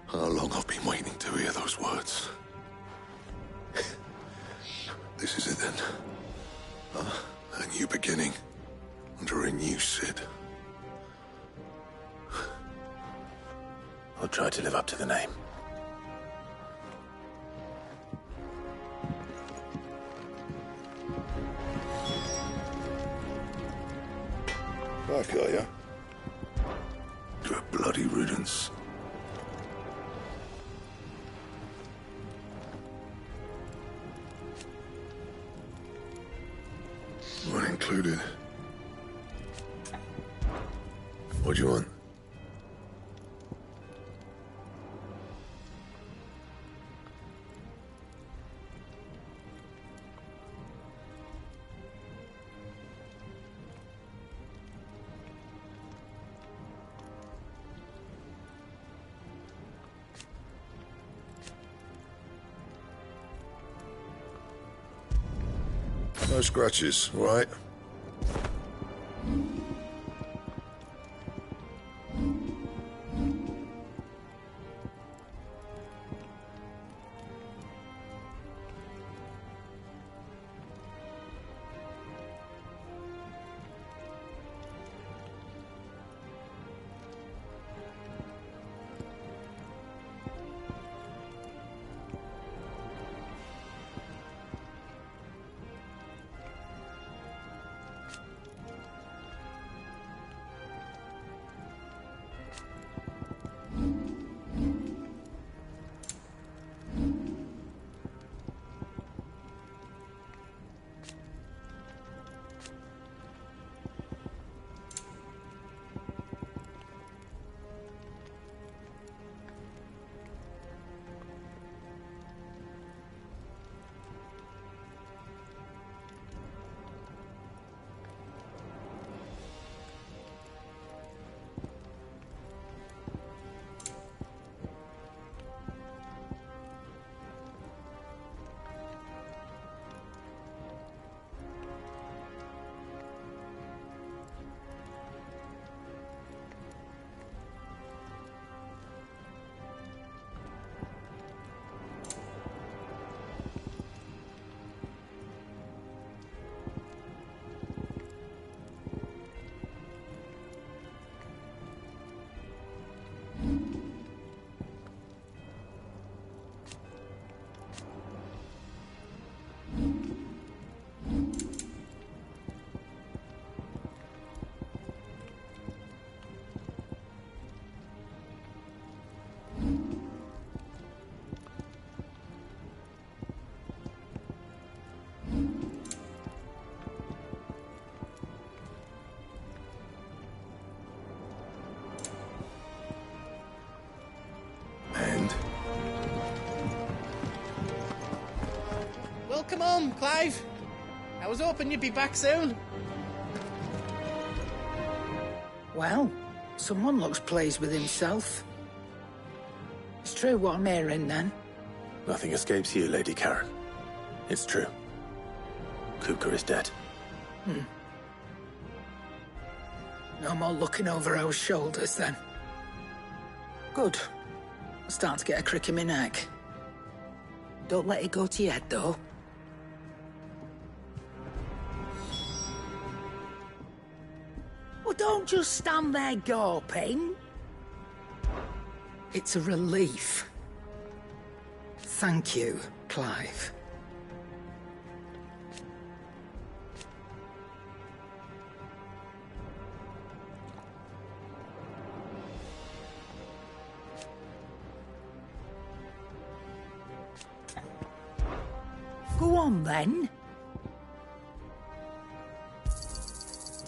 how long I've been waiting to hear those words. This is it then. A new beginning under a new Cid. I'll try to live up to the name. Back, are ya? To a bloody riddance. One included. What do you want? No scratches, all right? Welcome home, Clive. I was hoping you'd be back soon. Well, someone looks pleased with himself. It's true what I'm hearing, then. Nothing escapes you, Lady Karen. It's true. Kupka is dead. No more looking over our shoulders, then. Good. I'm starting to get a crick in my neck. Don't let it go to your head, though. Well, don't just stand there gawping. It's a relief. Thank you, Clive. Go on, then.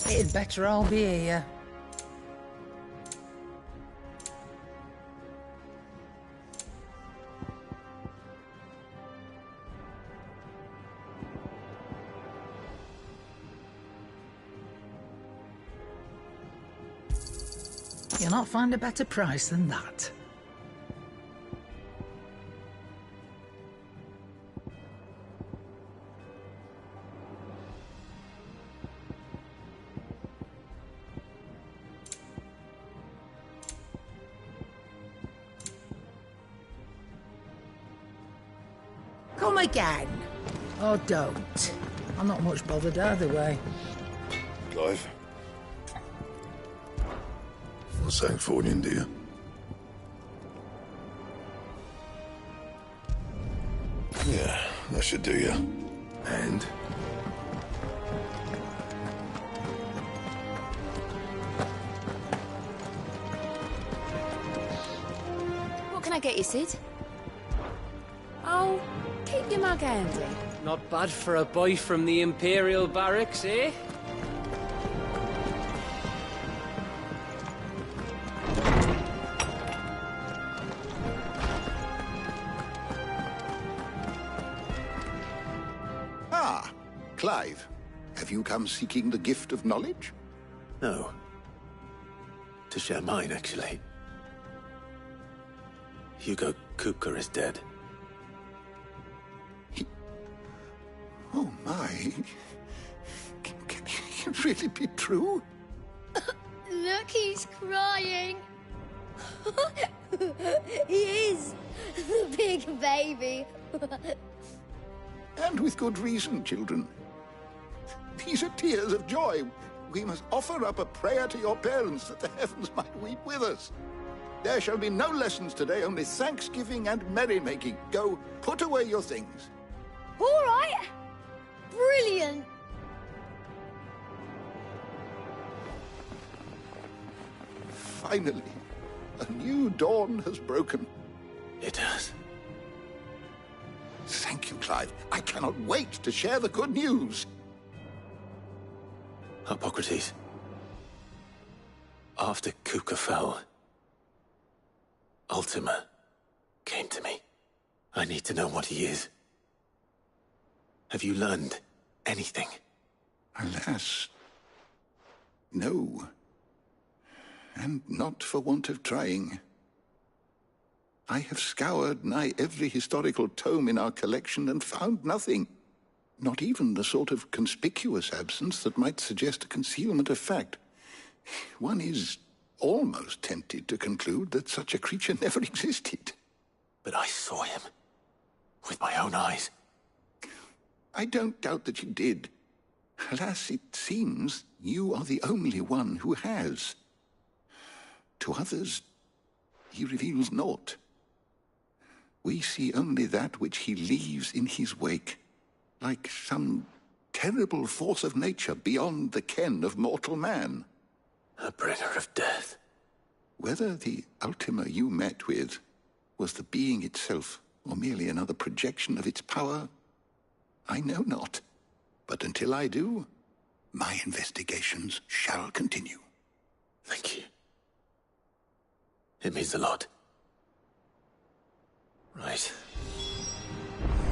It'd better all be here. You'll not find a better price than that. Come again. Or don't. I'm not much bothered either way. Clive. For St. Fornian, do you? Yeah, that should do you. And? What can I get you, Sid? Oh, keep your mug handy. Not bad for a boy from the Imperial Barracks, eh? Ah, Clive. Have you come seeking the gift of knowledge? No. To share mine, actually. Hugo Kupka is dead. Oh my. Can it really be true? Look, he's crying. He is. The big baby. And with good reason, children. These are tears of joy. We must offer up a prayer to your parents that the heavens might weep with us. There shall be no lessons today, only thanksgiving and merrymaking. Go, put away your things. All right. Brilliant. Finally, a new dawn has broken. It has. Thank you, Clive. I cannot wait to share the good news. Hippocrates. After Kupka fell, Ultima came to me. I need to know what he is. Have you learned anything? Alas, no. And not for want of trying. I have scoured nigh every historical tome in our collection and found nothing. Not even the sort of conspicuous absence that might suggest a concealment of fact. One is almost tempted to conclude that such a creature never existed. But I saw him. With my own eyes. I don't doubt that you did. Alas, it seems you are the only one who has. To others, he reveals naught. We see only that which he leaves in his wake, like some terrible force of nature beyond the ken of mortal man. A bringer of death. Whether the Ultima you met with was the being itself, or merely another projection of its power, I know not. But until I do, my investigations shall continue. Thank you. It means a lot. Right.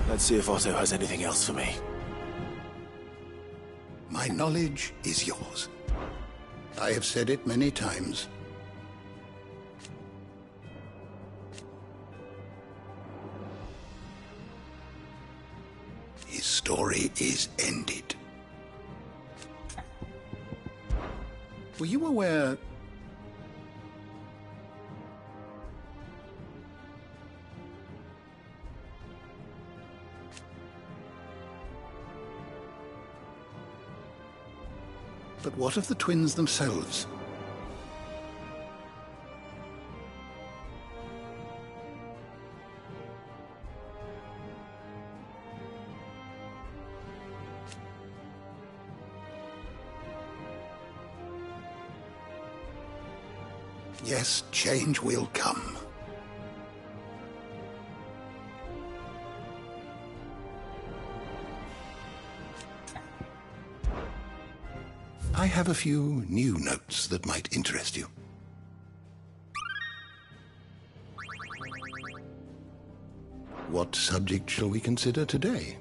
Let's see if Otto has anything else for me. My knowledge is yours. I have said it many times. His story is ended. Were you aware... But what of the twins themselves? Yes, change will come. I have a few new notes that might interest you. What subject shall we consider today?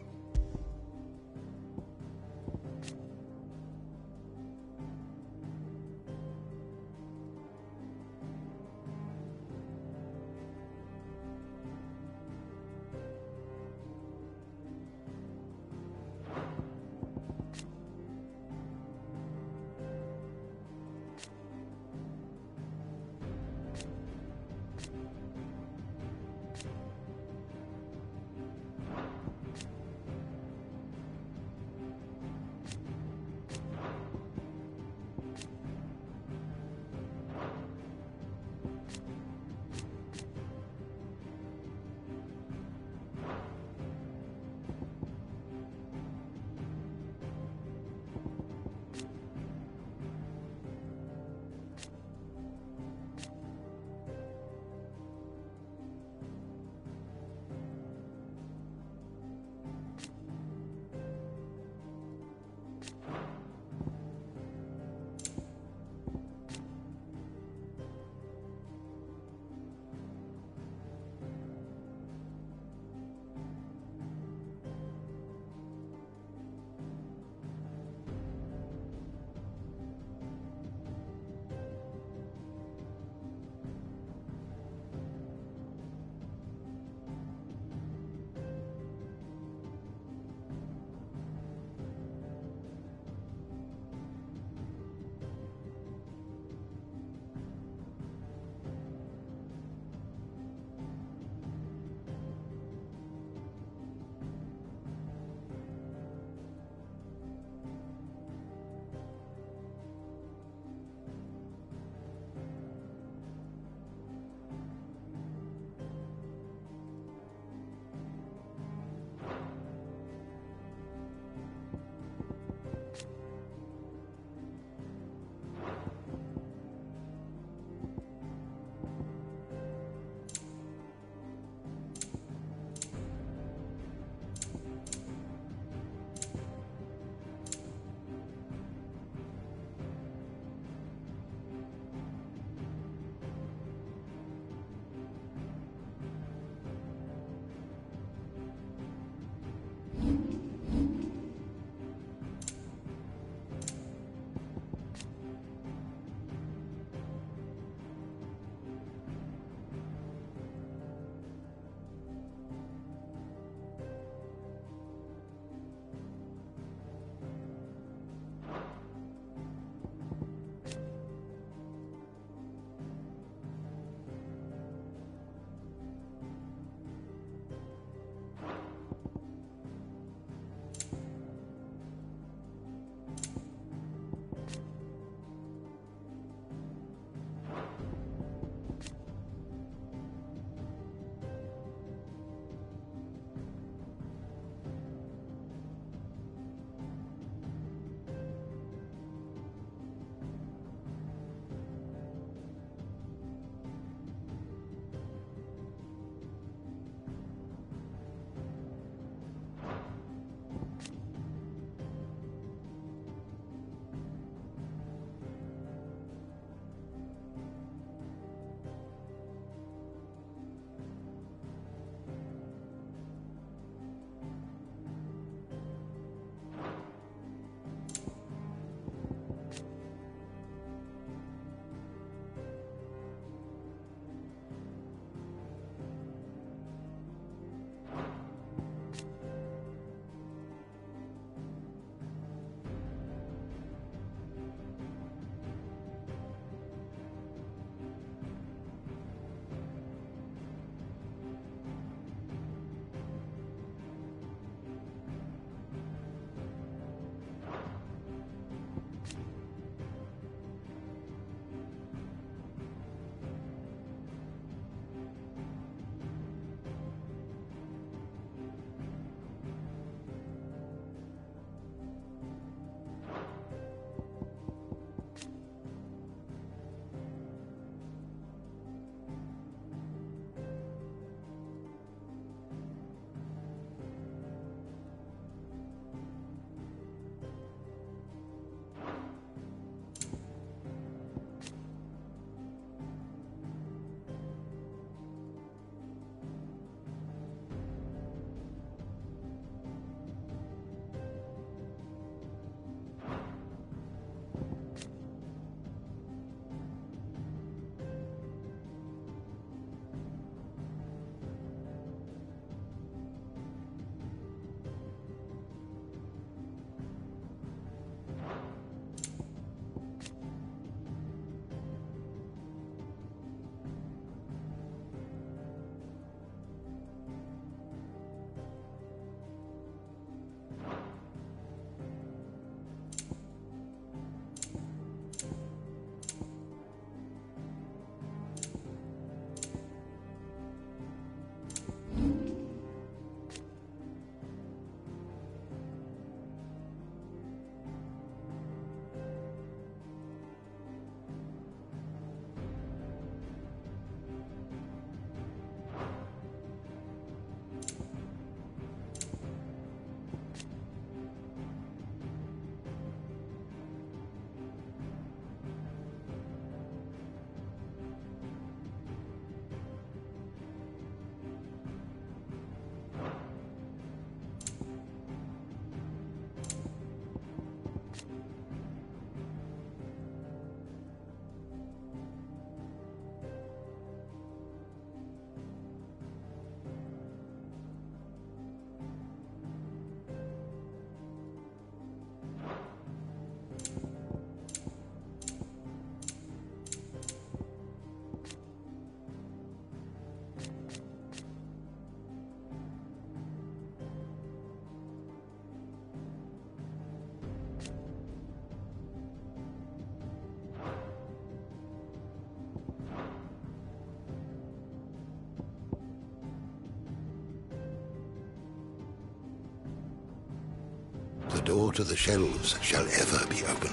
door to the shelves shall ever be open.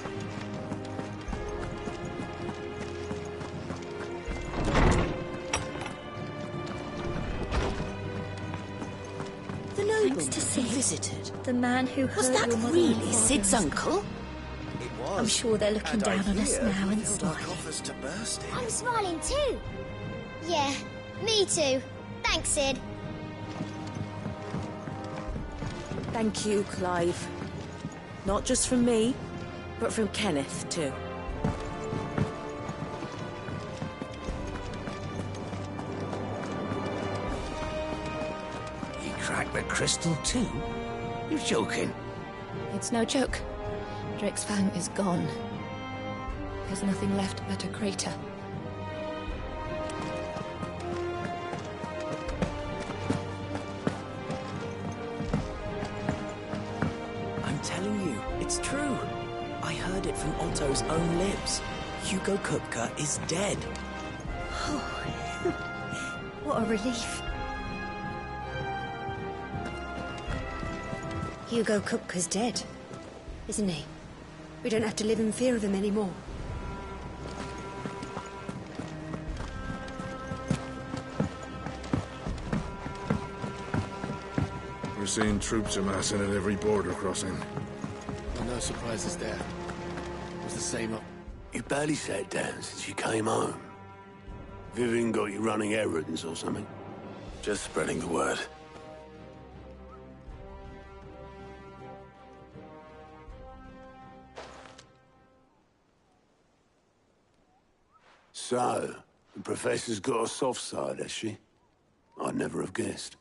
The noble Thanks to Sid. visited. The man who Was heard that your mother really and father Sid's and- uncle? It was. I'm sure they're looking And down I on us hear now he and filled our smiling. coffers to bursting. I'm smiling too. Yeah, me too. Thanks, Sid. Thank you, Clive. Not just from me, but from Kenneth, too. You cracked the crystal too? You're joking. It's no joke. Drake's Fang is gone. There's nothing left but a crater. I'm telling you, it's true. I heard it from Otto's own lips. Hugo Kupka is dead. What a relief. Hugo Kupka's dead, isn't he? We don't have to live in fear of him anymore. We're seeing troops amassing at every border crossing. Well, no surprises there. It was the same up. You barely sat down since you came home. Vivian got you running errands or something? Just spreading the word. So, the Professor's got a soft side, has she? I'd never have guessed.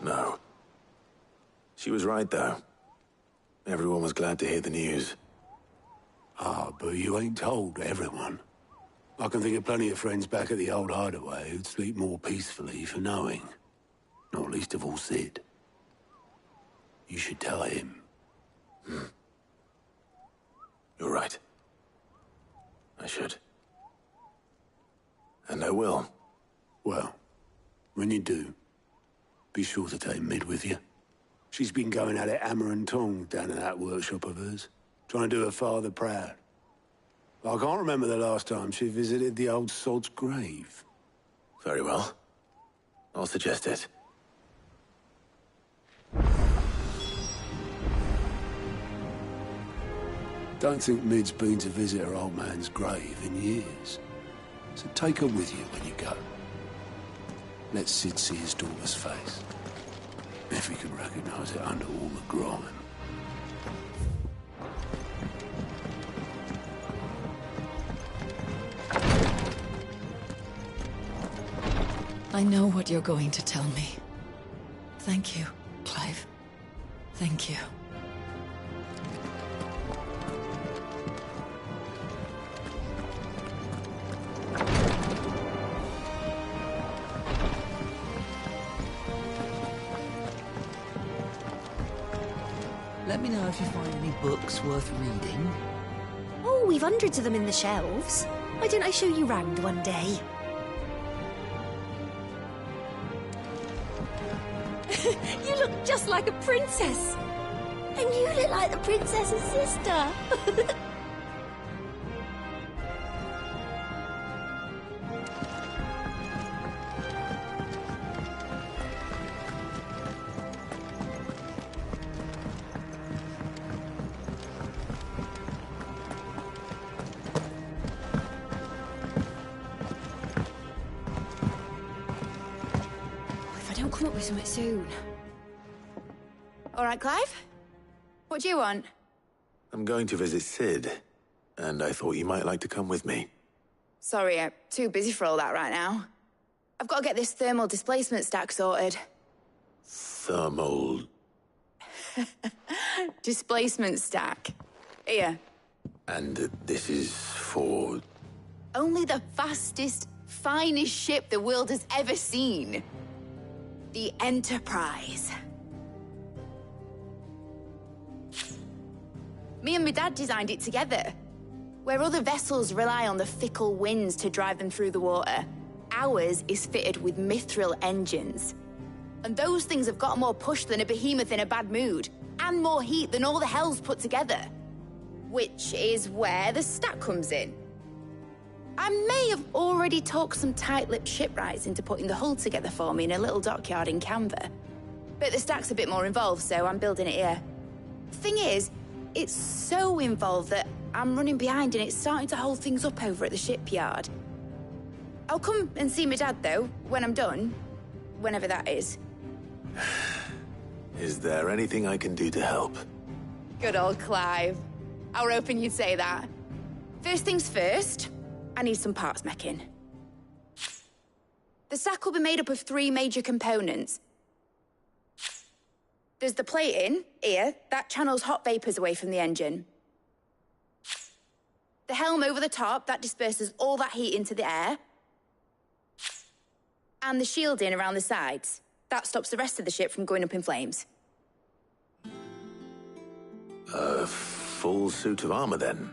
No. She was right, though. Everyone was glad to hear the news. Ah, but you ain't told everyone. I can think of plenty of friends back at the old hideaway who'd sleep more peacefully for knowing. Not least of all Sid. You should tell him. You're right. I should. And I will. Well, when you do, be sure to take Mid with you. She's been going at it hammer and tongs down in that workshop of hers, trying to do her father proud. I can't remember the last time she visited the old sod's grave. Very well. I'll suggest it. Don't think Mid's been to visit her old man's grave in years. So take her with you when you go. Let Sid see his daughter's face. If he can recognize it under all the grime. I know what you're going to tell me. Thank you, Clive. Thank you. Let me know if you find any books worth reading. Oh, we've hundreds of them in the shelves. Why don't I show you round one day? You look just like a princess. And you look like the princess's sister. If I don't come up with something soon. All right, Clive? What do you want? I'm going to visit Sid, and I thought you might like to come with me. Sorry, I'm too busy for all that right now. I've got to get this thermal displacement stack sorted. Thermal... Displacement stack. Here. And this is for... Only the fastest, finest ship the world has ever seen. The Enterprise. Me and my dad designed it together. Where other vessels rely on the fickle winds to drive them through the water, ours is fitted with mithril engines. And those things have got more push than a behemoth in a bad mood, and more heat than all the hells put together. Which is where the stack comes in. I may have already talked some tight-lipped shipwrights into putting the hull together for me in a little dockyard in Canva. But the stack's a bit more involved, so I'm building it here. Thing is, it's so involved that I'm running behind and it's starting to hold things up over at the shipyard. I'll come and see my dad, though, when I'm done. Whenever that is. Is there anything I can do to help? Good old Clive. I were hoping you'd say that. First things first, I need some parts meching. The stack will be made up of 3 major components. There's the plating, here, that channels hot vapors away from the engine. The helm over the top, that disperses all that heat into the air. And the shielding around the sides. That stops the rest of the ship from going up in flames. A full suit of armor, then.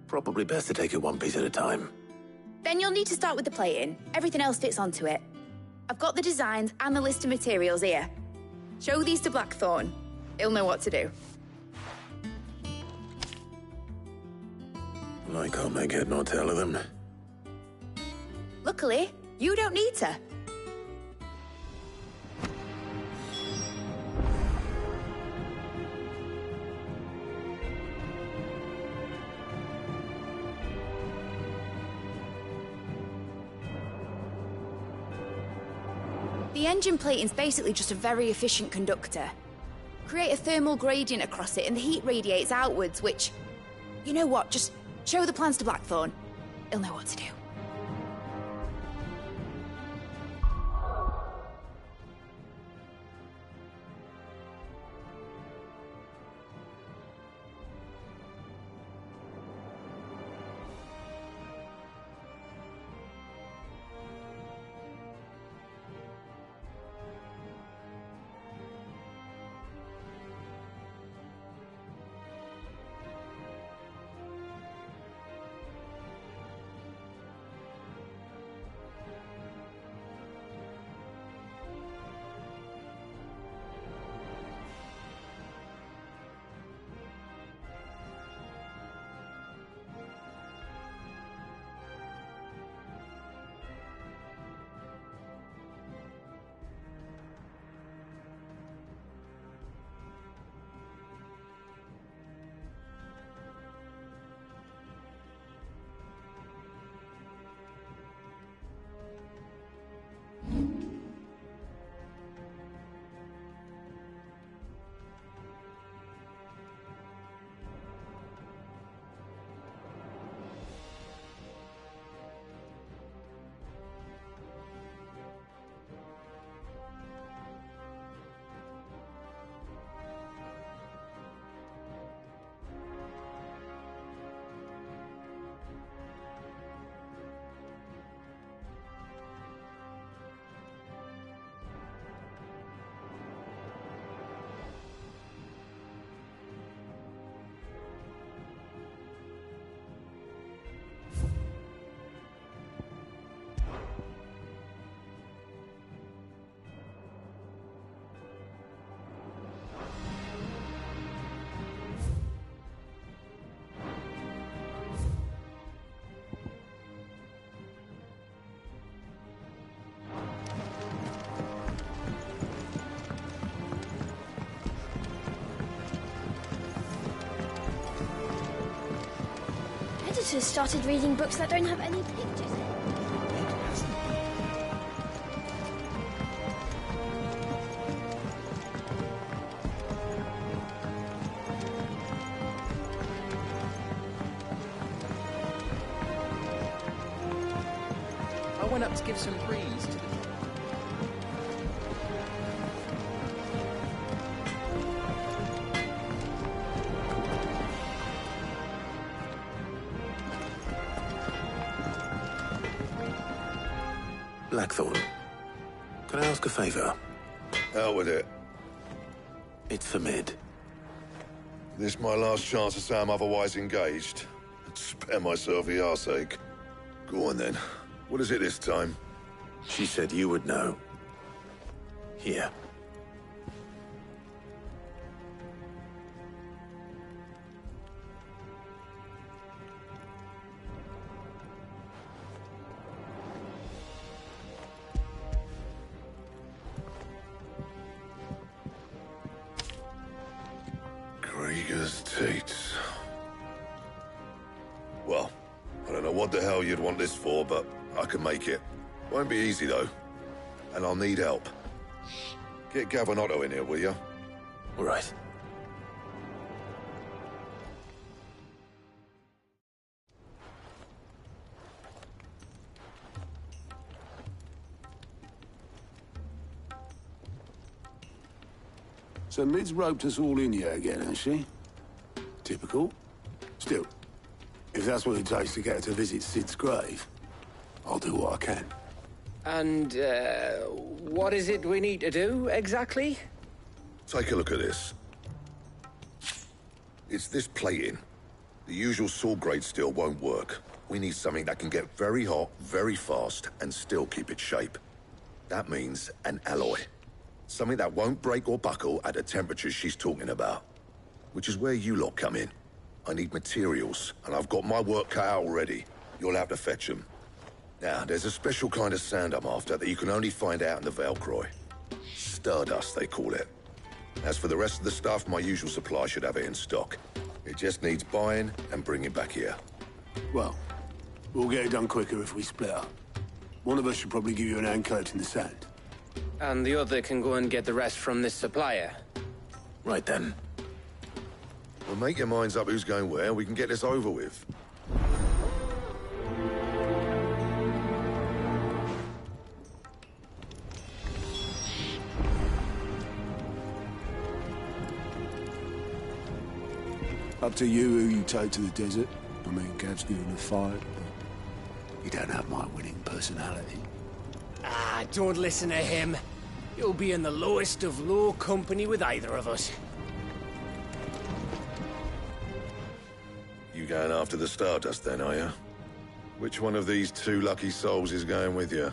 Probably best to take it one piece at a time. Then you'll need to start with the plating. Everything else fits onto it. I've got the designs and the list of materials here. Show these to Blackthorn. He'll know what to do. I can't make head nor tail of them. Luckily, you don't need to. The engine plating's basically just a very efficient conductor. Create a thermal gradient across it and the heat radiates outwards, which... You know what, just show the plans to Blackthorn. He'll know what to do. has started reading books that don't have any pictures in. I went up to give some breeze to the... Blackthorn, can I ask a favor? Out with it. It's for Mid. This my last chance to say I'm otherwise engaged. Spare myself the arseache. Go on then. What is it this time? She said you would know. Here. Krieger's Tates. Well, I don't know what the hell you'd want this for, but I can make it. Won't be easy, though. And I'll need help. Get Gavin Otto in here, will you? All right. So Mid's roped us all in here again, has she? Typical. Still, if that's what it takes to get her to visit Sid's grave, I'll do what I can. And, what is it we need to do, exactly? Take a look at this. It's this plating. The usual sword-grade steel won't work. We need something that can get very hot, very fast, and still keep its shape. That means an alloy. Something that won't break or buckle at the temperatures she's talking about. Which is where you lot come in. I need materials, and I've got my work cut out already. You'll have to fetch them. Now, there's a special kind of sand I'm after that you can only find out in the Velcroy. Stardust, they call it. As for the rest of the stuff, my usual supply should have it in stock. It just needs buying and bringing back here. Well, we'll get it done quicker if we split up. One of us should probably give you an hand collecting the sand. And the other can go and get the rest from this supplier. Right then. Well, make your minds up who's going where, and we can get this over with. Up to you who you take to the desert. I mean, Gav's good in a fight, but you don't have my winning personality. Ah, don't listen to him. You'll be in the lowest of low company with either of us. You going after the Stardust then, are you? Which one of these two lucky souls is going with you?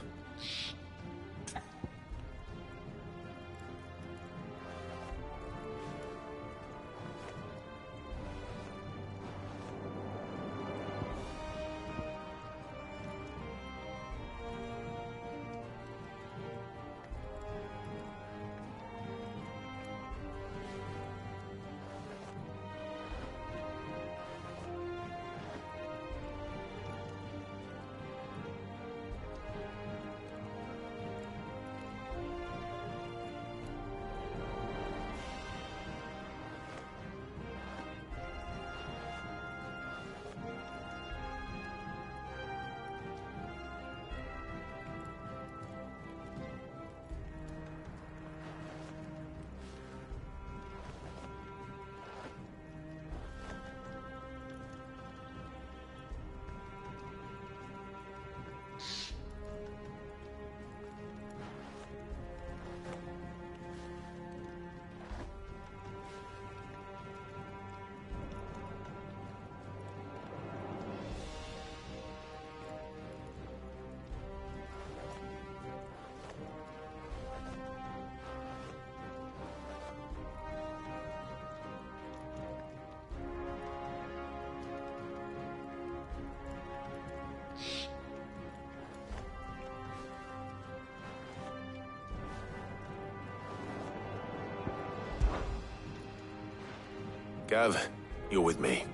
Gav, you're with me.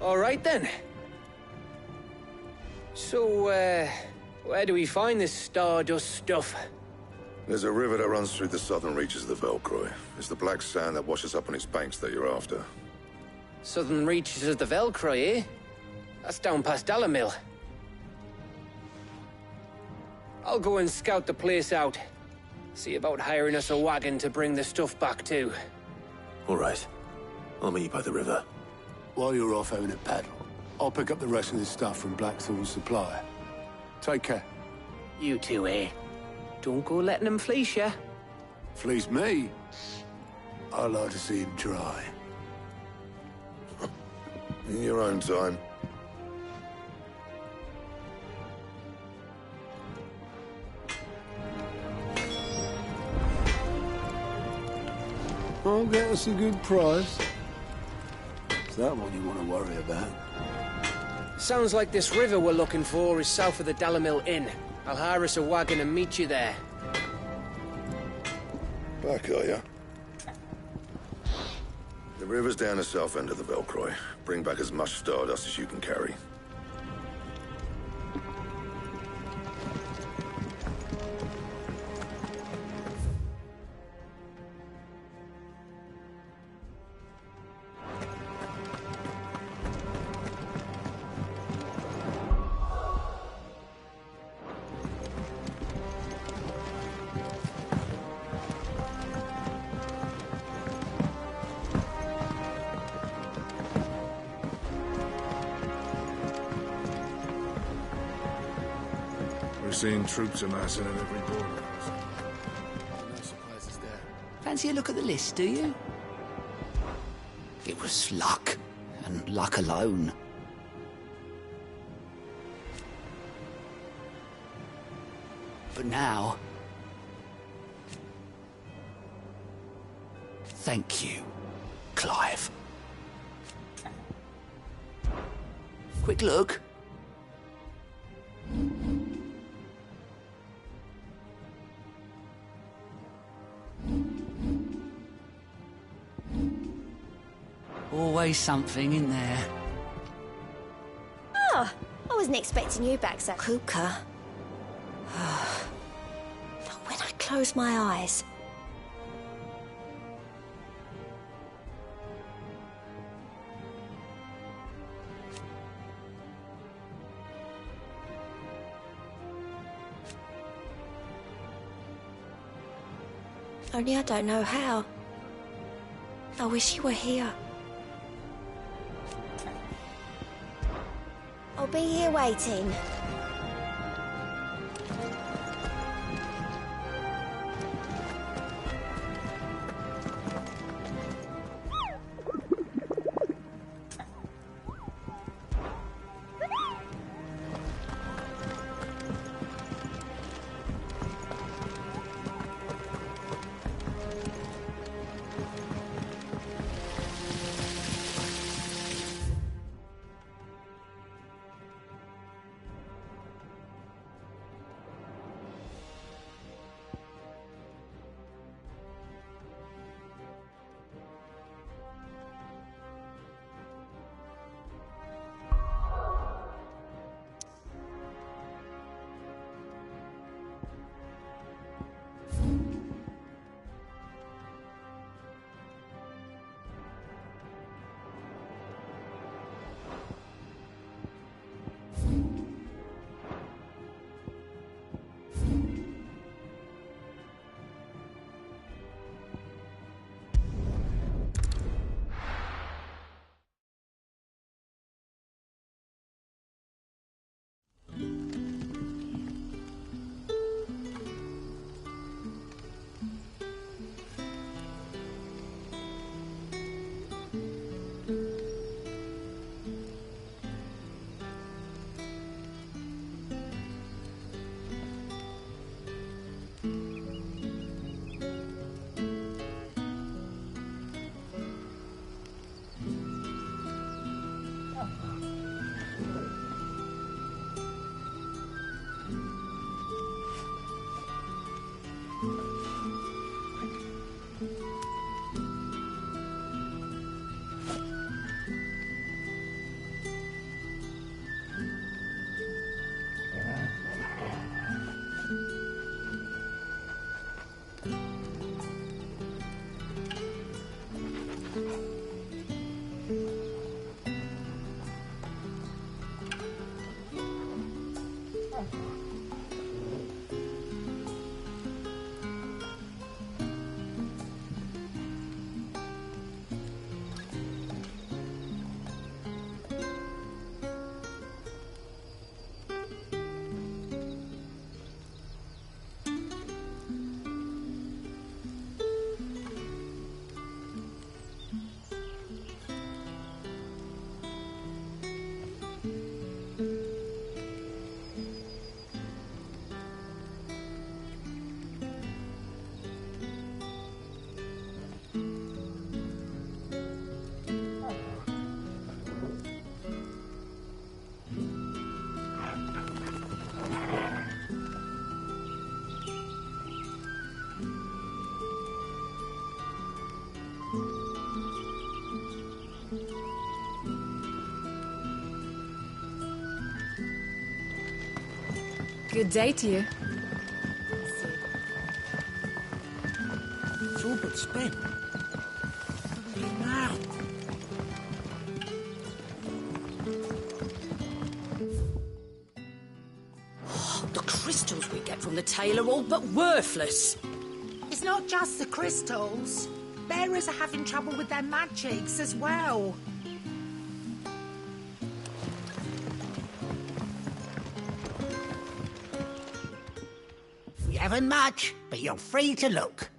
All right then. So, where do we find this stardust stuff? There's a river that runs through the southern reaches of the Velcroy. It's the black sand that washes up on its banks that you're after. Southern reaches of the Velcroy, eh? That's down past Dalamil. I'll go and scout the place out. See about hiring us a wagon to bring the stuff back to. All right. I'll meet you by the river. While you're off having a paddle, I'll pick up the rest of this stuff from Blackthorn's supplier. Take care. You two, eh? Don't go letting them fleece ya. Fleece me? I like to see him try. In your own time. I'll get us a good price. Is that what you want to worry about? Sounds like this river we're looking for is south of the Dalamil Inn. I'll hire us a wagon and meet you there. Back, are ya? The river's down the south end of the Velcroy. Bring back as much stardust as you can carry. Seeing troops amassing at every border. No surprises there. Fancy a look at the list, do you? It was luck, and luck alone. But now... thank you, Clive. Quick look. Always something in there. Oh, I wasn't expecting you back so... Kupka. When I close my eyes... Only I don't know how. I wish you were here. I'll be here waiting. Good day to you. It's all but spent. What do we do now? The crystals we get from the tail are all but worthless. It's not just the crystals. Bearers are having trouble with their magics as well. We haven't much, but you're free to look.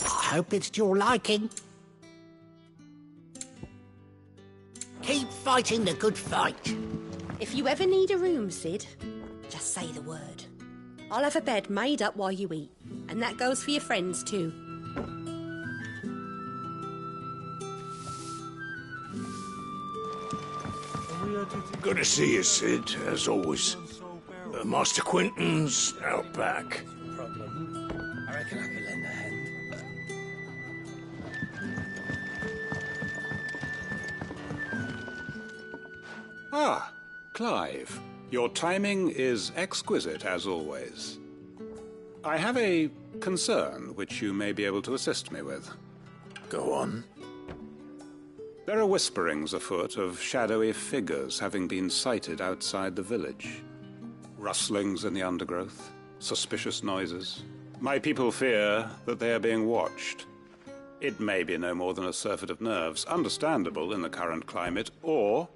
I hope it's to your liking. Keep fighting the good fight. If you ever need a room, Sid, just say the word. I'll have a bed made up while you eat. And that goes for your friends, too. Good to see you, Sid, as always. Master Quentin's out back. I reckon I could lend a hand. Ah, Clive. Your timing is exquisite, as always. I have a concern which you may be able to assist me with. Go on. There are whisperings afoot of shadowy figures having been sighted outside the village. Rustlings in the undergrowth, suspicious noises. My people fear that they are being watched. It may be no more than a surfeit of nerves, understandable in the current climate, or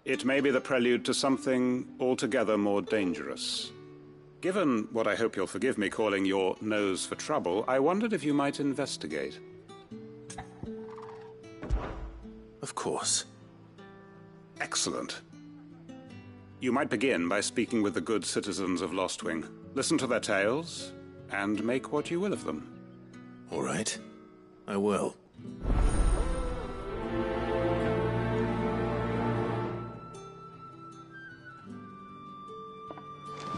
it may be the prelude to something altogether more dangerous. Given what I hope you'll forgive me calling your nose for trouble, I wondered if you might investigate. Of course. Excellent. You might begin by speaking with the good citizens of Lostwing. Listen to their tales, and make what you will of them. All right. I will.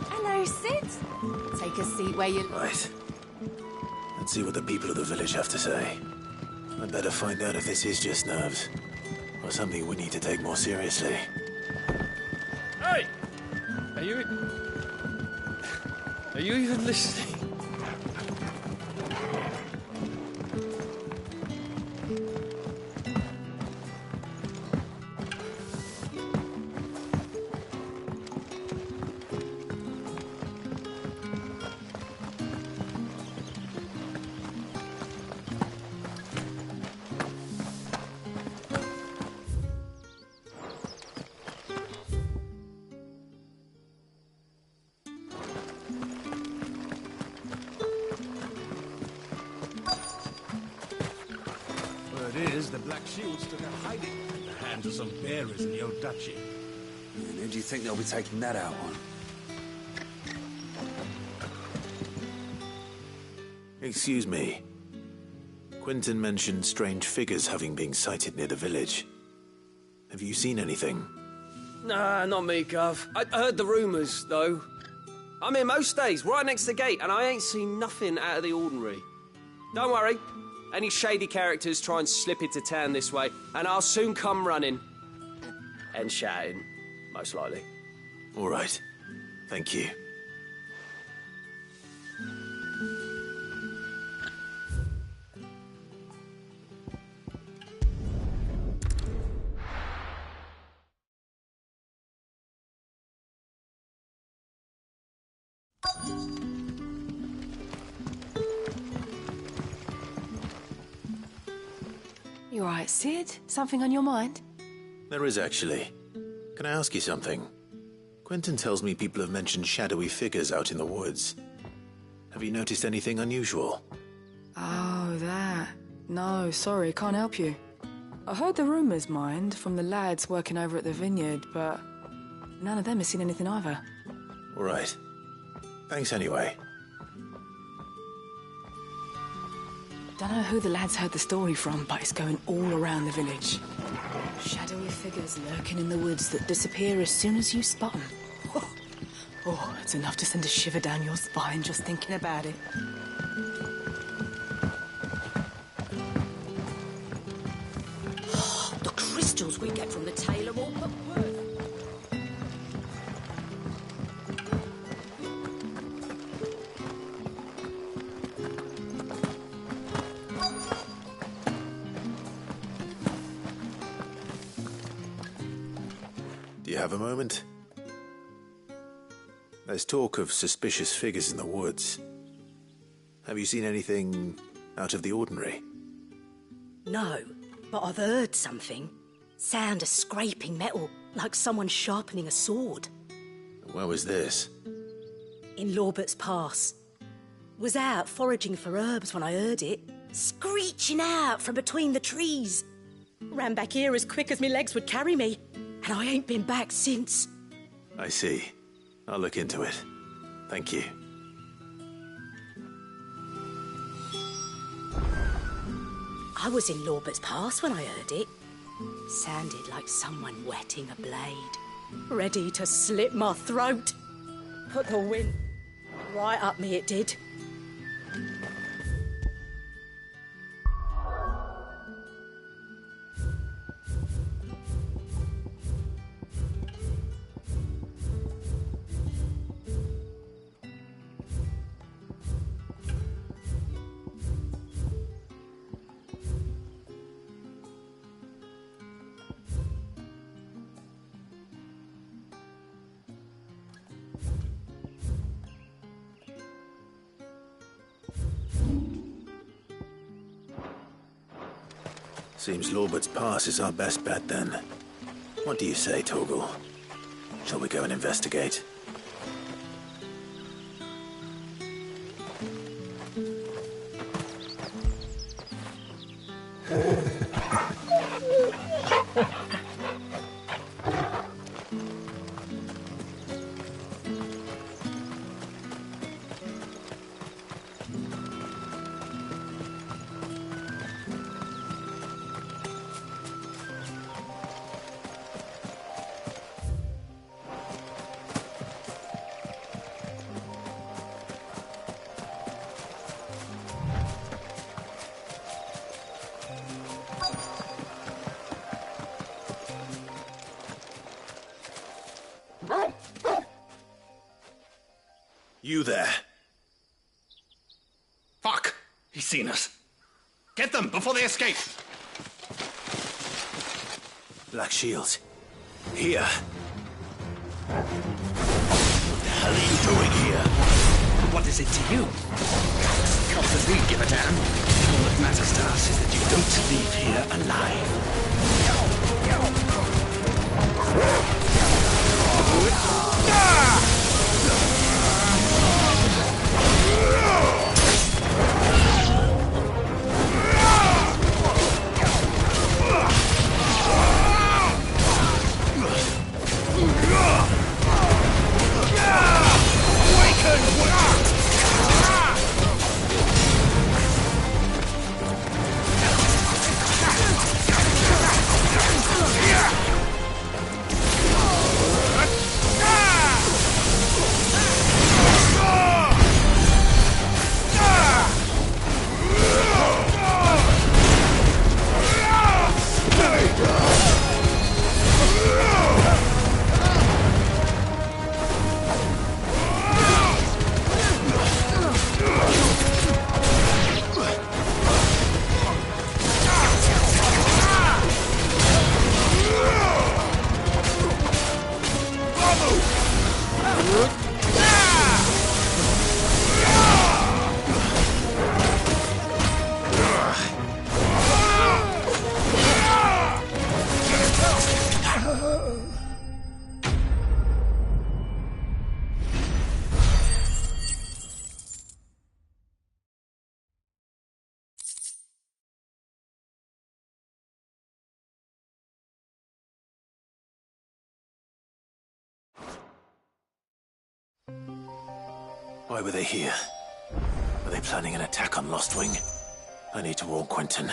Hello, Sid. Take a seat where you... Right. Let's see what the people of the village have to say. I'd better find out if this is just nerves, or something we need to take more seriously. Hey! Are you even listening? The Black Shields took a hiding in the hands of some bearers in the old duchy. And who do you think they'll be taking that out on? Excuse me. Quentin mentioned strange figures having been sighted near the village. Have you seen anything? Nah, not me, Gov. I heard the rumours, though. I'm here most days, right next to the gate, and I ain't seen nothing out of the ordinary. Don't worry. Any shady characters try and slip into town this way, and I'll soon come running. And shouting, most likely. All right. Thank you. You alright, Sid? Something on your mind? There is actually. Can I ask you something? Quentin tells me people have mentioned shadowy figures out in the woods. Have you noticed anything unusual? Oh, that. No, sorry, can't help you. I heard the rumours, mind, from the lads working over at the vineyard, but none of them has seen anything either. All right. Thanks anyway. Don't know who the lads heard the story from, but it's going all around the village. Shadowy figures lurking in the woods that disappear as soon as you spot them. Oh, it's enough to send a shiver down your spine just thinking about it. The crystals we get from the tailor all but worth. Do you have a moment? There's talk of suspicious figures in the woods. Have you seen anything out of the ordinary? No, but I've heard something. Sound of scraping metal, like someone sharpening a sword. Where was this? In Lorbert's Pass. Was out foraging for herbs when I heard it, screeching out from between the trees. Ran back here as quick as my legs would carry me, and I ain't been back since. I see. I'll look into it. Thank you. I was in Lorbert's Pass when I heard it. Sounded like someone whetting a blade, ready to slit my throat. Put the wind right up me, it did. Seems Lorbert's Pass is our best bet, then. What do you say, Torgal? Shall we go and investigate? You there. Fuck! He's seen us. Get them before they escape! Black Shields. Here. What the hell are you doing here? What is it to you? Not that we give a damn. All that matters to us is that you don't leave here alive. Why were they here? Are they planning an attack on Lostwing? I need to warn Quentin.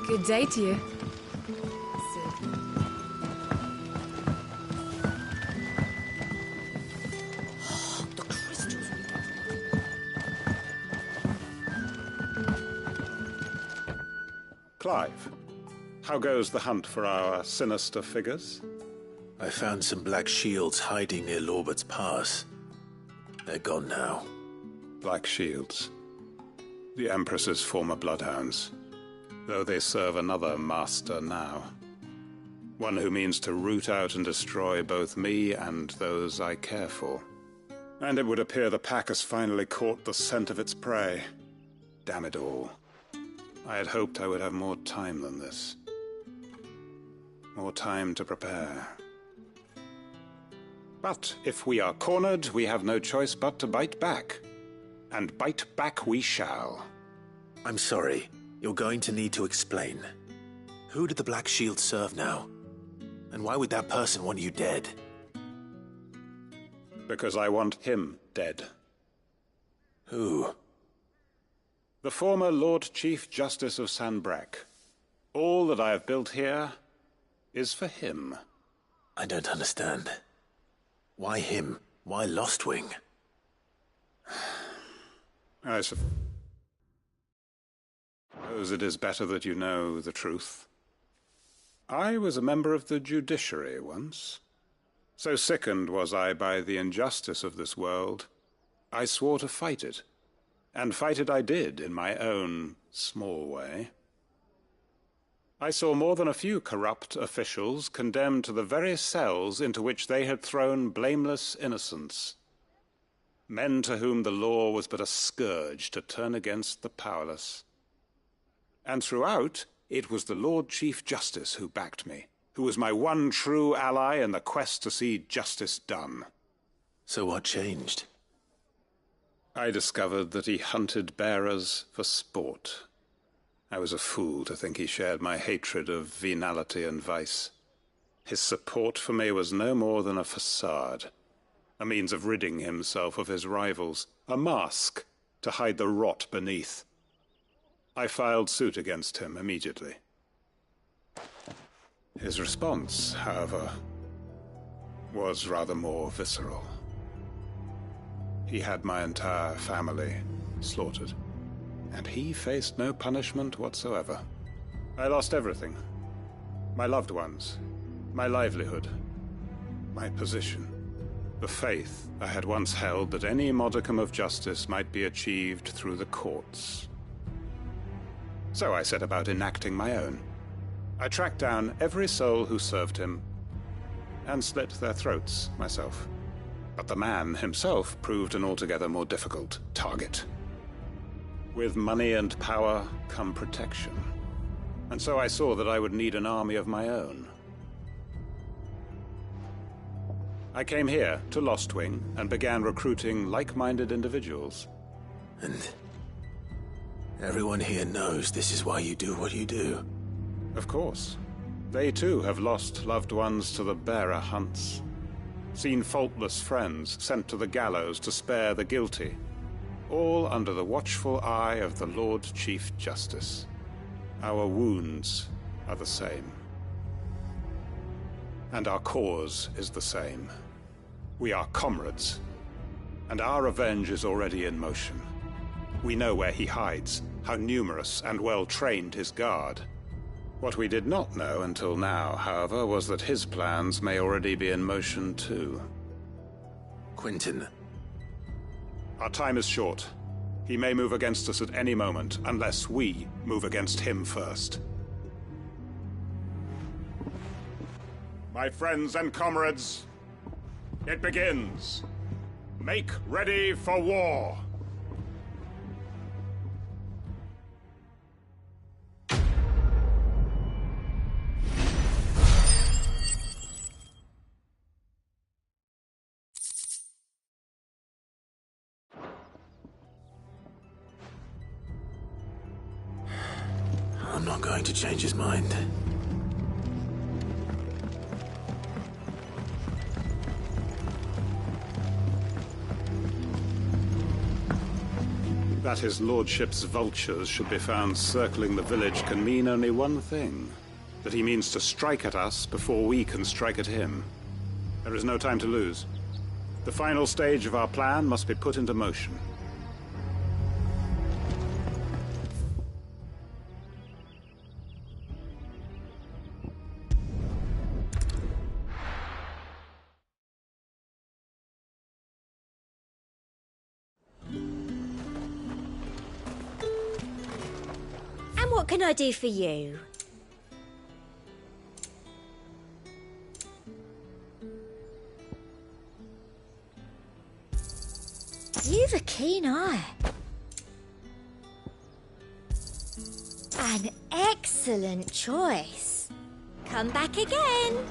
Good day to you. Clive, how goes the hunt for our sinister figures? I found some black shields hiding near Lorbert's Pass. They're gone now. Black shields. The Empress's former bloodhounds. Though they serve another master now. One who means to root out and destroy both me and those I care for. And it would appear the pack has finally caught the scent of its prey. Damn it all. I had hoped I would have more time than this. More time to prepare. But if we are cornered, we have no choice but to bite back. And bite back we shall. I'm sorry. You're going to need to explain. Who did the Black Shield serve now? And why would that person want you dead? Because I want him dead. Who? The former Lord Chief Justice of Sanbreque. All that I have built here is for him. I don't understand. Why him? Why Lostwing? I suppose it is better that you know the truth. I was a member of the judiciary once. So sickened was I by the injustice of this world, I swore to fight it. And fight it I did, in my own small way. I saw more than a few corrupt officials condemned to the very cells into which they had thrown blameless innocents. Men to whom the law was but a scourge to turn against the powerless. And throughout, it was the Lord Chief Justice who backed me, who was my one true ally in the quest to see justice done. So what changed? I discovered that he hunted bearers for sport. I was a fool to think he shared my hatred of venality and vice. His support for me was no more than a facade, a means of ridding himself of his rivals, a mask to hide the rot beneath. I filed suit against him immediately. His response, however, was rather more visceral. He had my entire family slaughtered, and he faced no punishment whatsoever. I lost everything. My loved ones, my livelihood, my position, the faith I had once held that any modicum of justice might be achieved through the courts. So I set about enacting my own. I tracked down every soul who served him, and slit their throats myself. But the man himself proved an altogether more difficult target. With money and power come protection. And so I saw that I would need an army of my own. I came here to Lostwing and began recruiting like-minded individuals. And everyone here knows this is why you do what you do. Of course. They too have lost loved ones to the bearer hunts. Seen faultless friends sent to the gallows to spare the guilty. All under the watchful eye of the Lord Chief Justice. Our wounds are the same. And our cause is the same. We are comrades. And our revenge is already in motion. We know where he hides, how numerous and well-trained his guard. What we did not know until now, however, was that his plans may already be in motion too. Quentin. Our time is short. He may move against us at any moment, unless we move against him first. My friends and comrades, it begins. Make ready for war. I'm not going to change his mind. That his lordship's vultures should be found circling the village can mean only one thing. That he means to strike at us before we can strike at him. There is no time to lose. The final stage of our plan must be put into motion. And what can I do for you? You've a keen eye. An excellent choice. Come back again.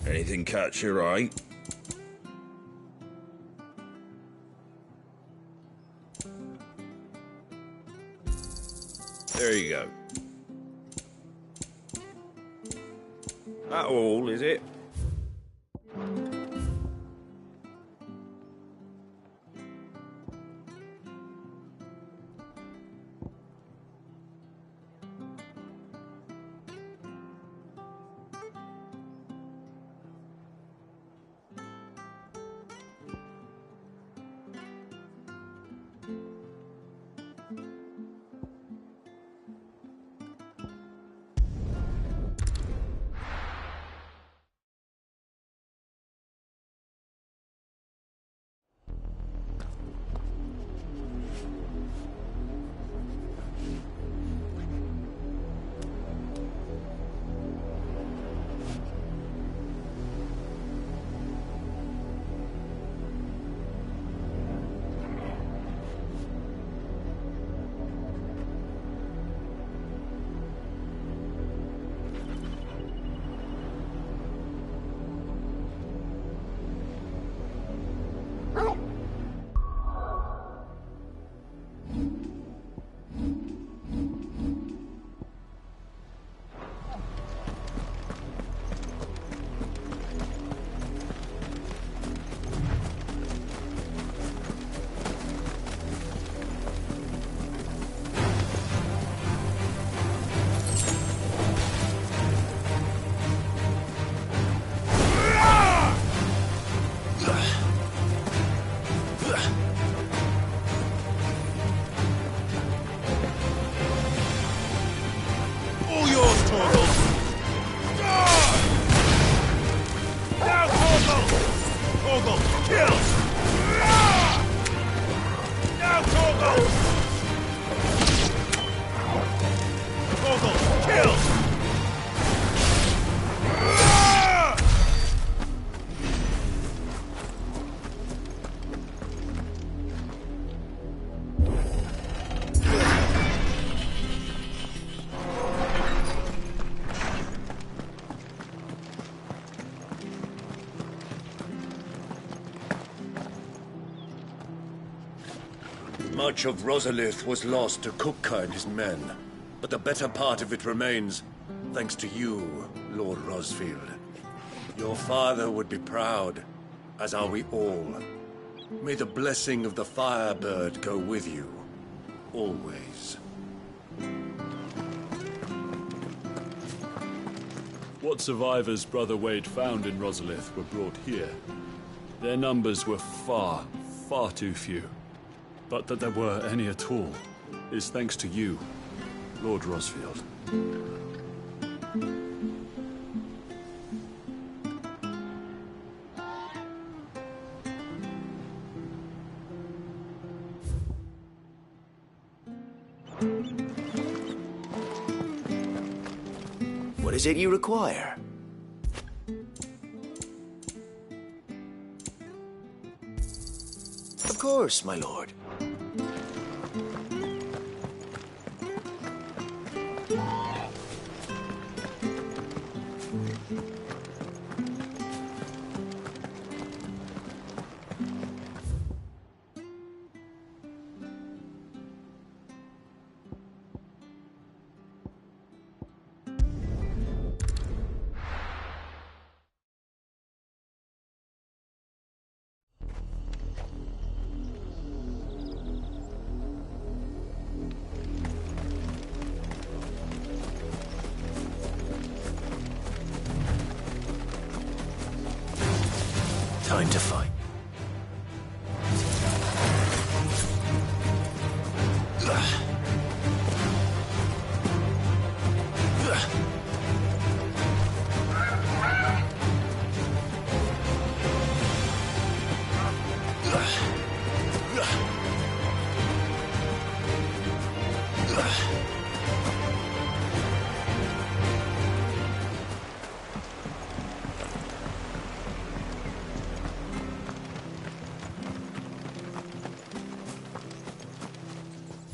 Anything catch your eye? There you go. That all, is it? Much of Rosalith was lost to Kupka and his men, but the better part of it remains, thanks to you, Lord Rosfield. Your father would be proud, as are we all. May the blessing of the Firebird go with you, always. What survivors Brother Wade found in Rosalith were brought here. Their numbers were far, far too few. But that there were any at all is thanks to you, Lord Rosfield. What is it you require? Of course, my lord. Time to fight.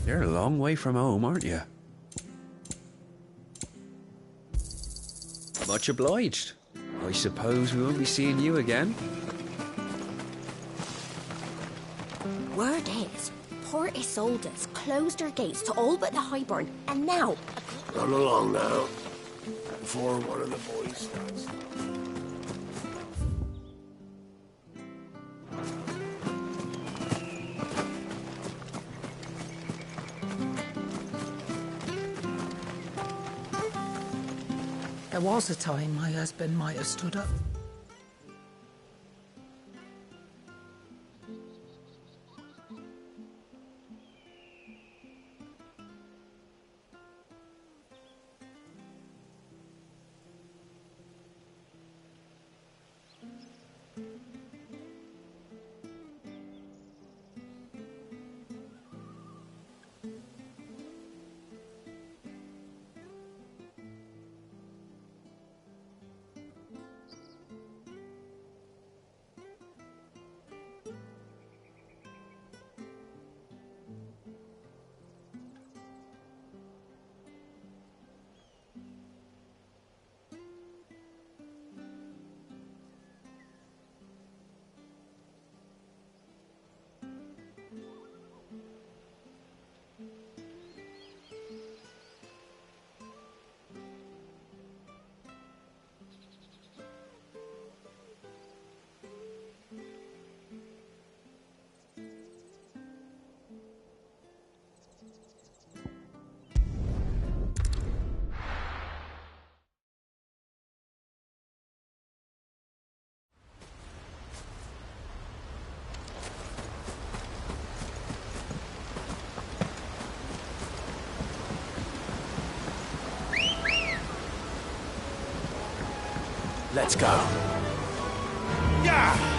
You're a long way from home, aren't you? Much obliged. I suppose we won't be seeing you again. Word is, Port Isolde's closed her gates to all but the Highborn, and now... Run along now, before one of the boys starts. There was a time my husband might have stood up. Let's go. Yeah!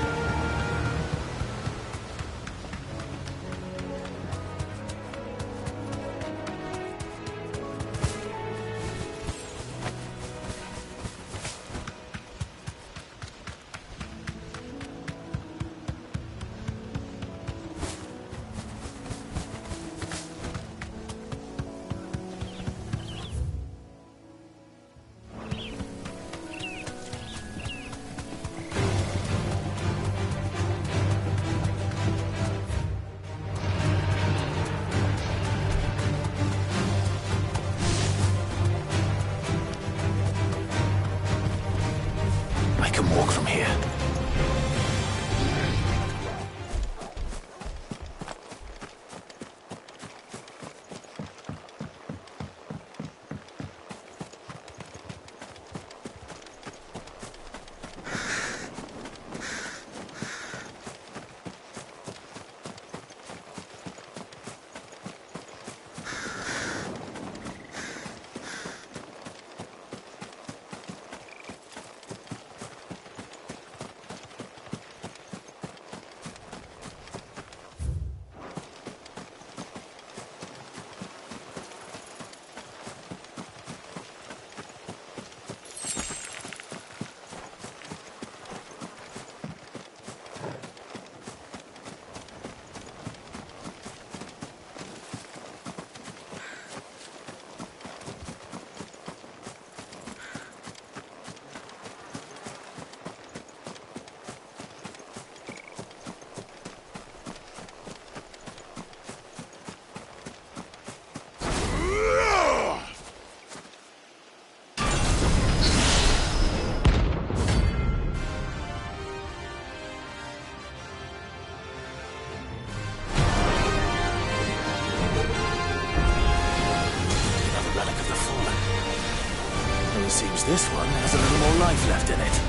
This one has a little more life left in it.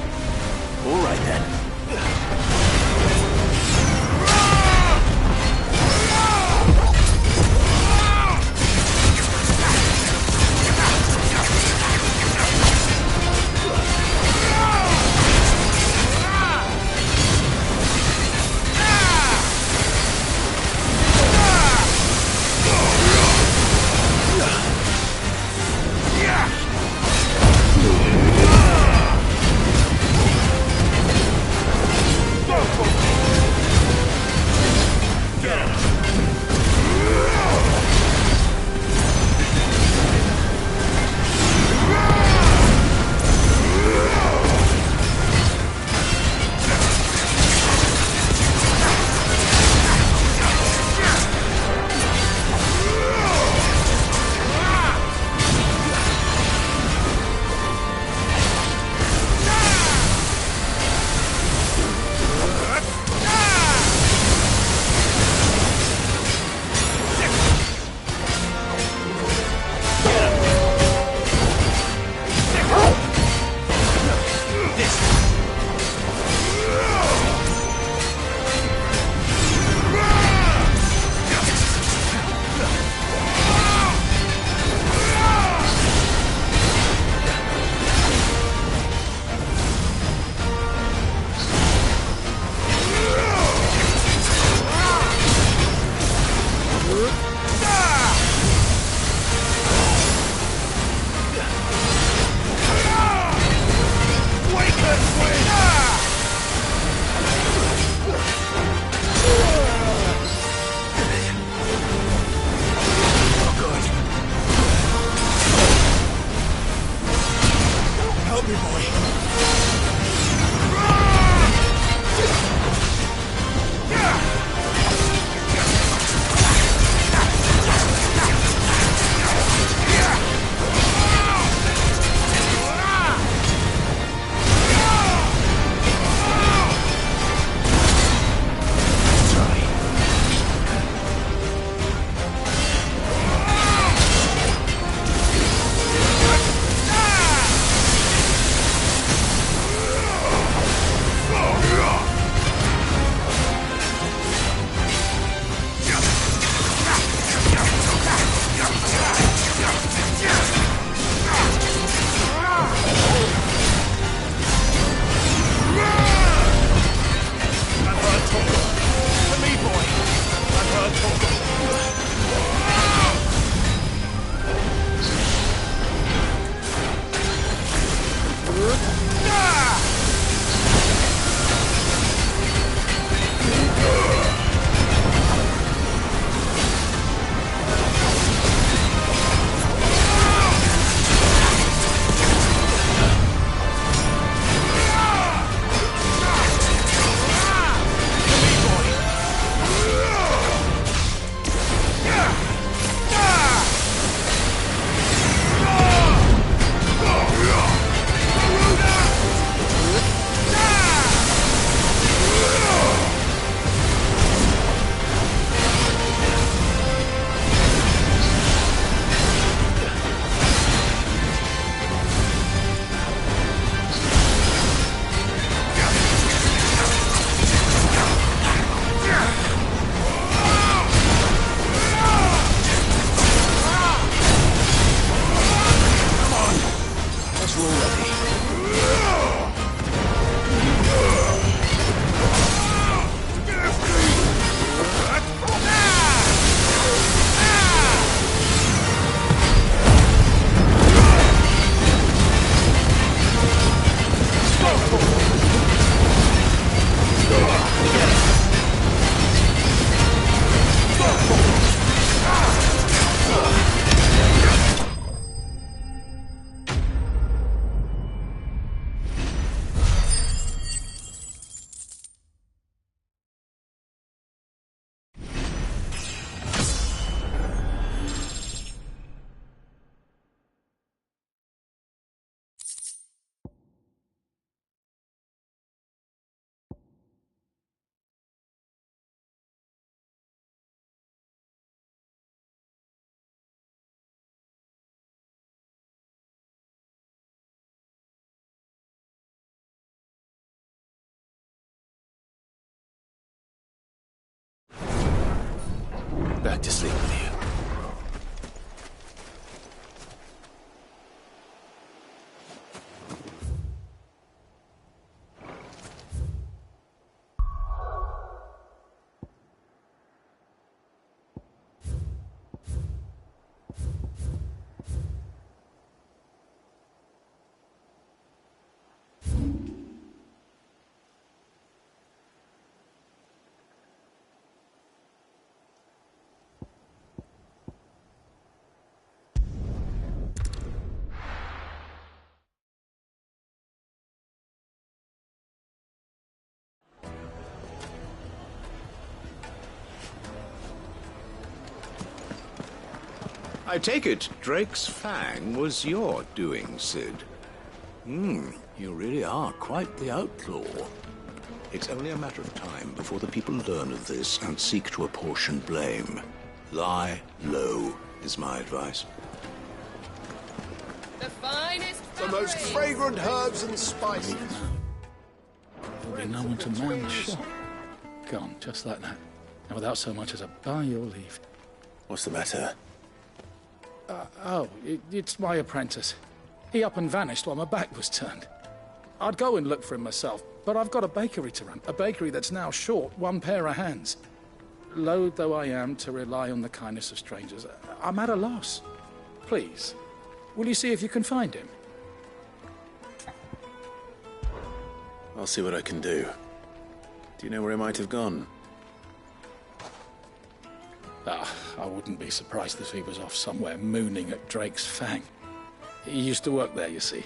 All right then. back to sleep with you. I take it Drake's fang was your doing, Sid. You really are quite the outlaw. It's only a matter of time before the people learn of this and seek to apportion blame. Lie low is my advice. The finest The most fragrant herbs and spices. There'll be no one to man the shop. Gone, just like that. And without so much as a by your leave. What's the matter? It's my apprentice. He up and vanished while my back was turned. I'd go and look for him myself, but I've got a bakery to run. A bakery that's now short one pair of hands. Loath though I am to rely on the kindness of strangers, I'm at a loss. Please, will you see if you can find him? I'll see what I can do. Do you know where he might have gone? I wouldn't be surprised if he was off somewhere mooning at Drake's Fang. He used to work there, you see.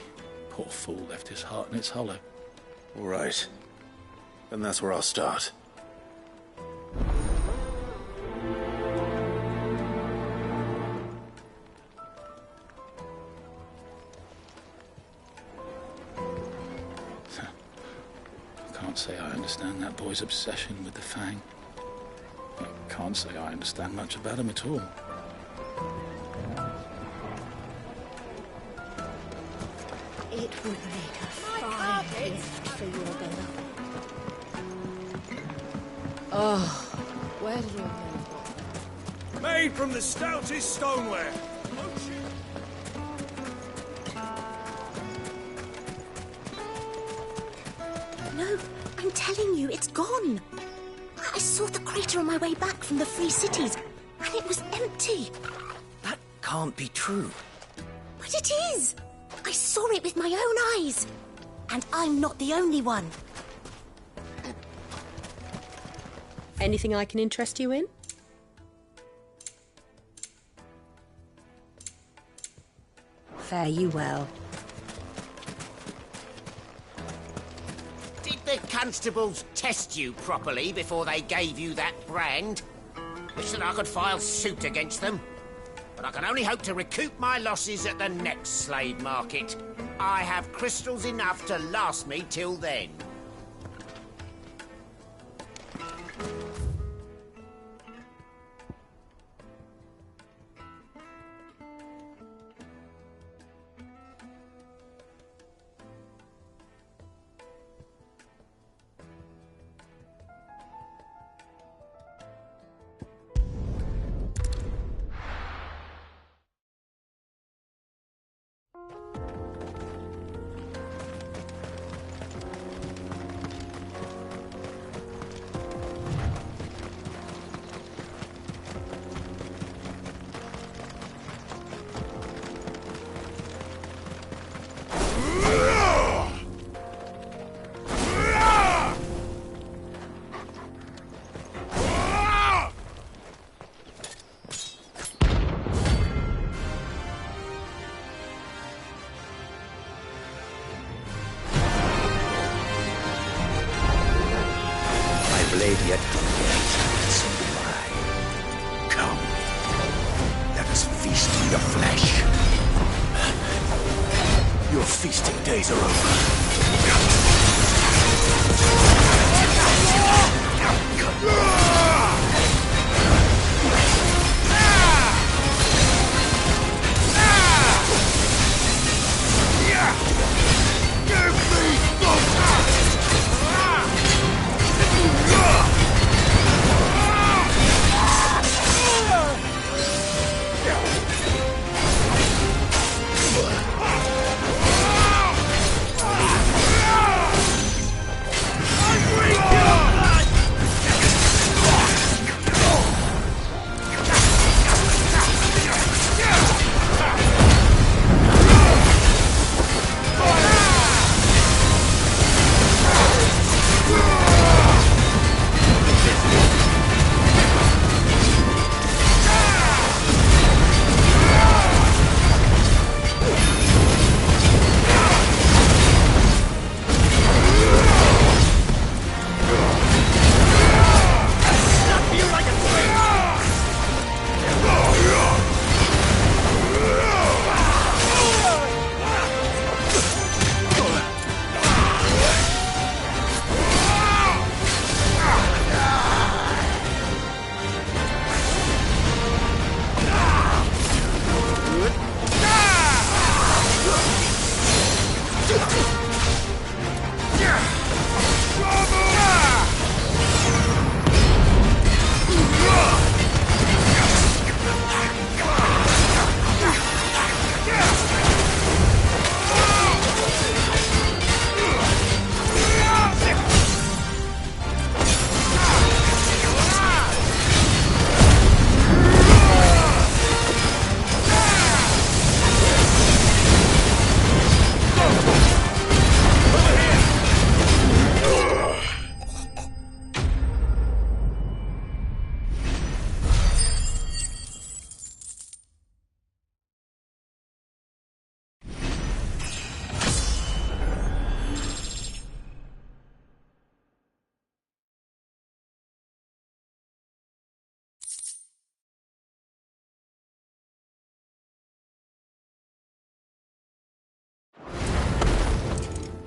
Poor fool left his heart in its hollow. All right. Then that's where I'll start. I can't say I understand that boy's obsession with the Fang. I can't say I understand much about him at all. It would make a fine gift for your beloved. Oh, where did all that go? Made from the stoutest stoneware. No, I'm telling you, it's gone. I saw the crater on my way back from the Free Cities, and it was empty. That can't be true. But it is. I saw it with my own eyes. And I'm not the only one. Anything I can interest you in? Fare you well. Did the constables test you properly before they gave you that brand? Wish that I could file suit against them. But I can only hope to recoup my losses at the next slave market. I have crystals enough to last me till then. blade yet its pride. Come, let us feast on your flesh. Your feasting days are over.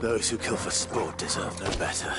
Those who kill for sport deserve no better.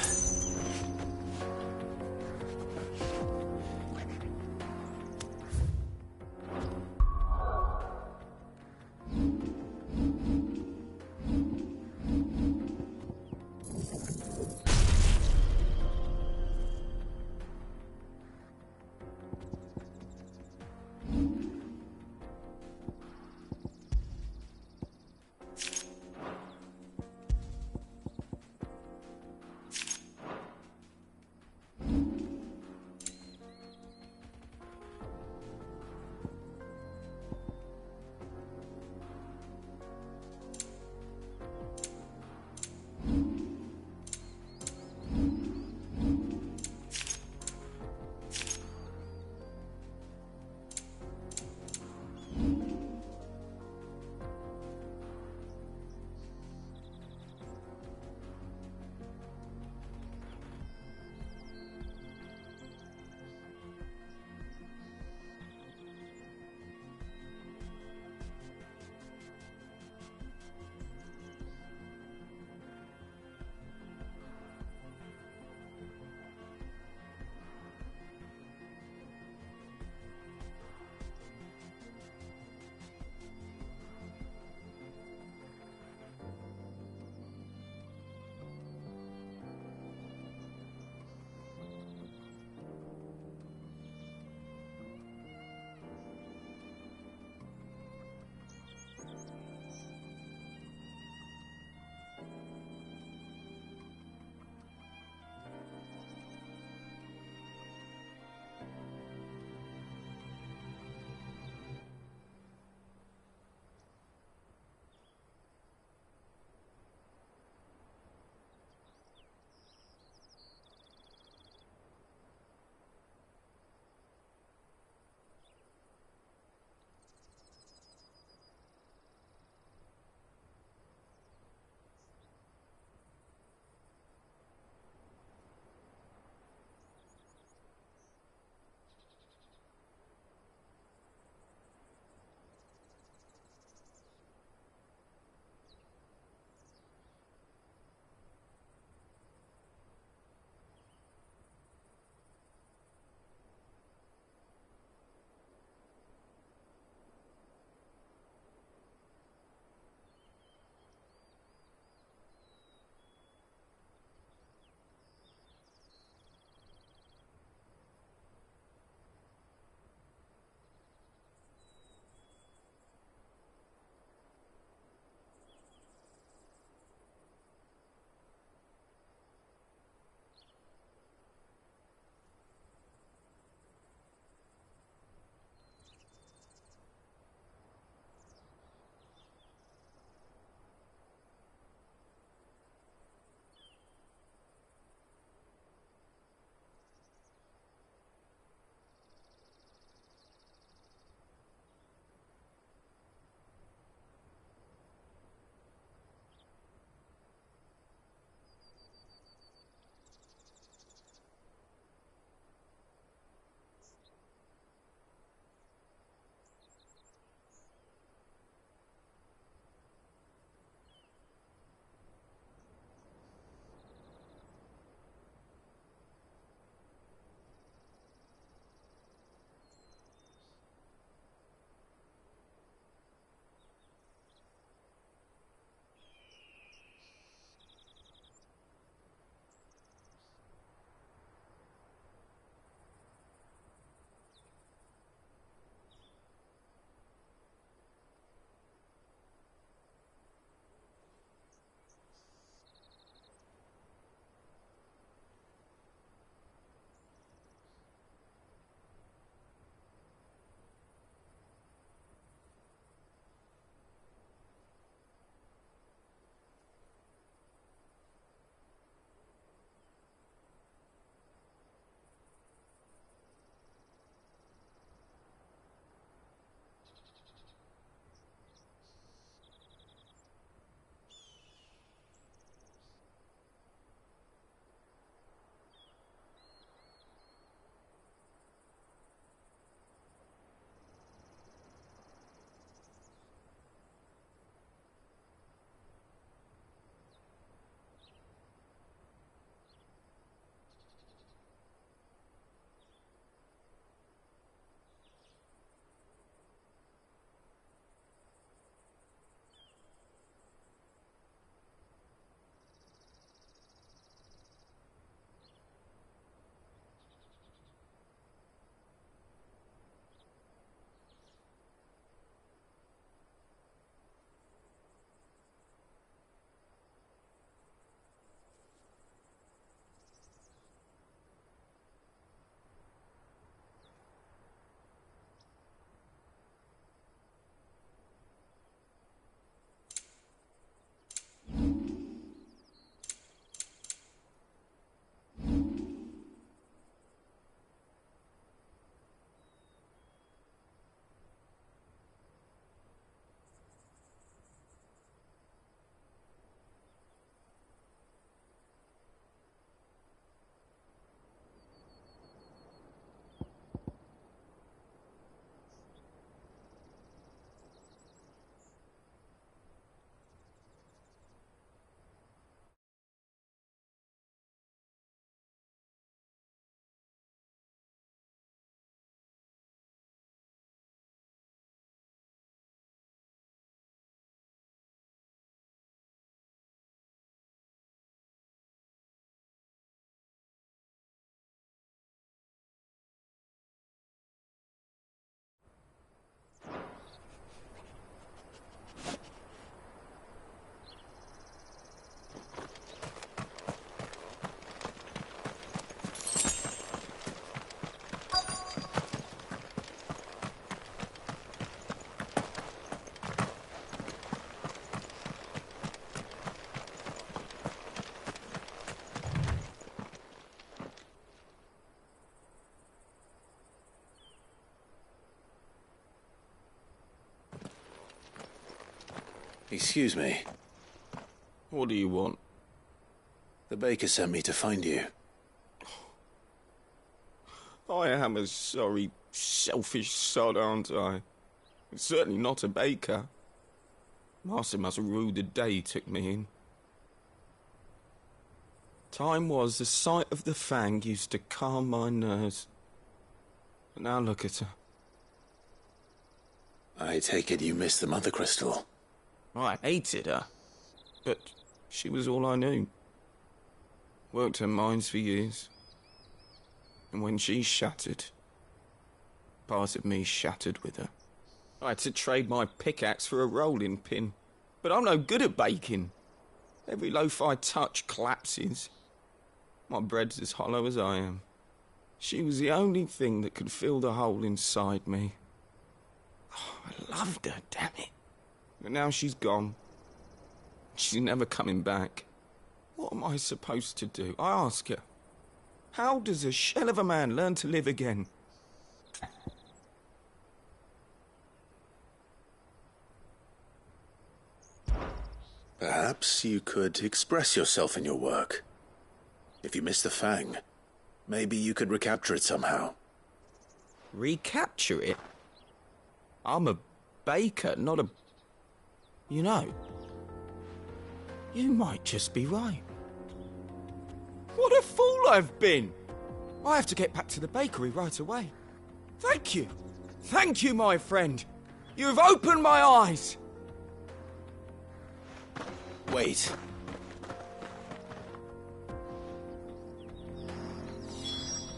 Excuse me. What do you want? The baker sent me to find you. I am a sorry, selfish sod, aren't I? Certainly not a baker. Master must have ruled the day he took me in. Time was the sight of the Fang used to calm my nerves. But now look at her. I take it you missed the Mother Crystal. I hated her, but she was all I knew. Worked her mines for years. And when she shattered, part of me shattered with her. I had to trade my pickaxe for a rolling pin, but I'm no good at baking. Every loaf I touch collapses. My bread's as hollow as I am. She was the only thing that could fill the hole inside me. Oh, I loved her, damn it. But now she's gone. She's never coming back. What am I supposed to do? I ask her. How does a shell of a man learn to live again? Perhaps you could express yourself in your work. If you miss the Fang, maybe you could recapture it somehow. Recapture it? I'm a baker, not a... You know, you might just be right. What a fool I've been! I have to get back to the bakery right away. Thank you. Thank you, my friend. You've opened my eyes. Wait.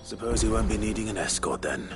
Suppose you won't be needing an escort then.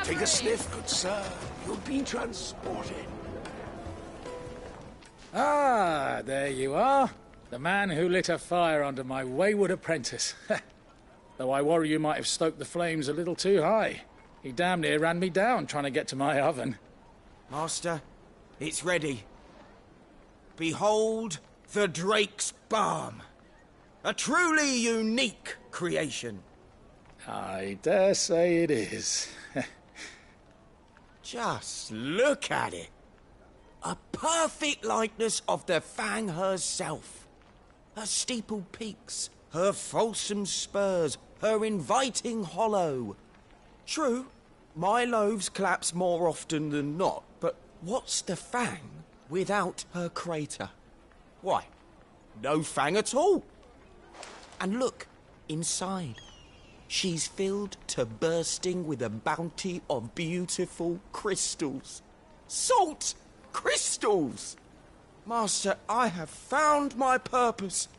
Take a sniff, good sir. You'll be transported. Ah, there you are. The man who lit a fire under my wayward apprentice. Though I worry you might have stoked the flames a little too high. He damn near ran me down trying to get to my oven. Master, it's ready. Behold the Drake's Balm. A truly unique creation. I dare say it is. Just look at it. A perfect likeness of the Fang herself. Her steeple peaks, her fulsome spurs, her inviting hollow. True, my loaves collapse more often than not, but what's the Fang without her crater? Why, no Fang at all. And look, inside. She's filled to bursting with a bounty of beautiful crystals. Salt crystals! Master, I have found my purpose.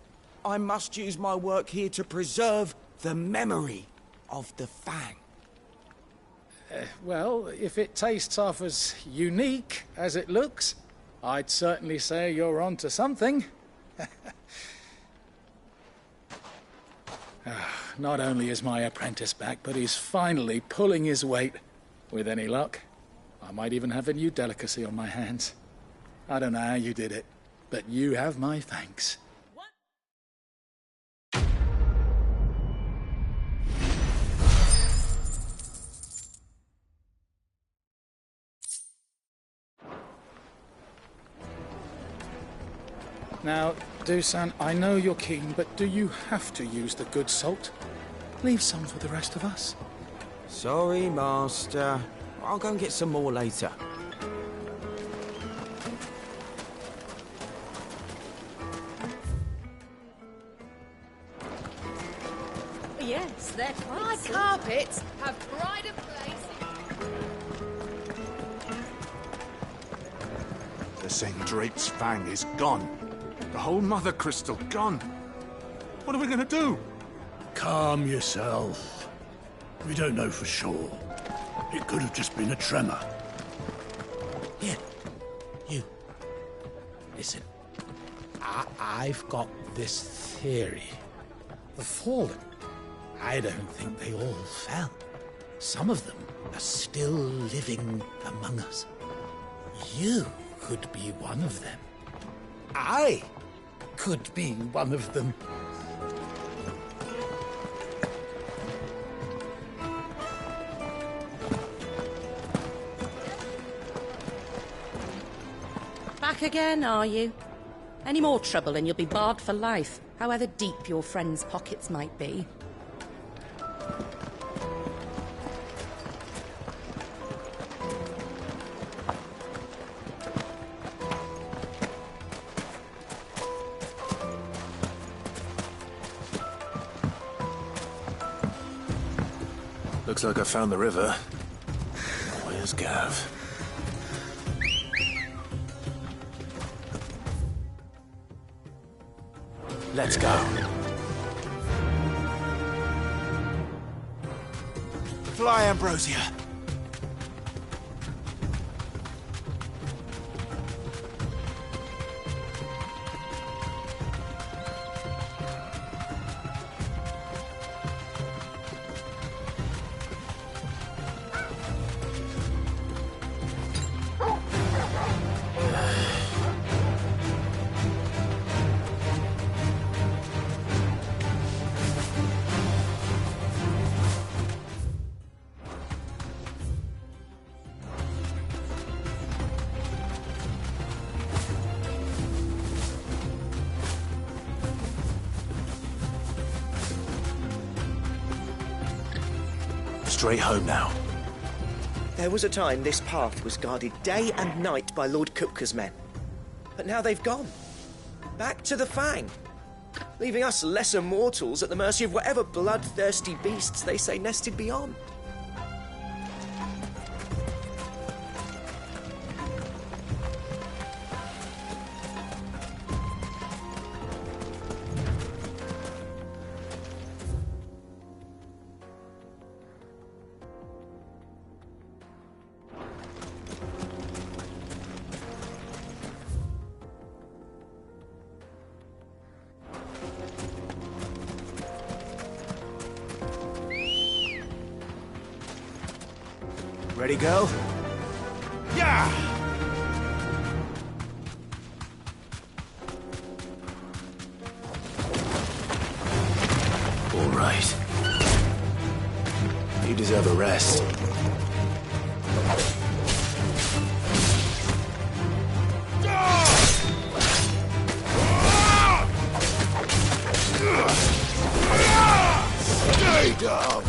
I must use my work here to preserve the memory of the Fang. Well, if it tastes half as unique as it looks, I'd certainly say you're onto something. Not only is my apprentice back, but he's finally pulling his weight. With any luck, I might even have a new delicacy on my hands. I don't know how you did it, but you have my thanks. Now, Dusan, I know you're keen, but do you have to use the good salt? Leave some for the rest of us. Sorry, Master. I'll go and get some more later. Yes, they're quite My silky. carpets have pride of place. They're saying Drake's Fang is gone. The whole Mother Crystal gone. What are we gonna do? Calm yourself. We don't know for sure. It could have just been a tremor. Here, you. Listen, I've got this theory. The Fallen, I don't think they all fell. Some of them are still living among us. You could be one of them. I could be one of them. Back again, are you? Any more trouble and you'll be barred for life, however deep your friends' pockets might be. Looks like I found the river. Where's Gav? Let's go. Fly, Ambrosia. Straight home now. There was a time this path was guarded day and night by Lord Kupka's men. But now they've gone. Back to the Fang. Leaving us lesser mortals at the mercy of whatever bloodthirsty beasts they say nested beyond. Ready, go? Yeah! All right. You deserve a rest. Stay down!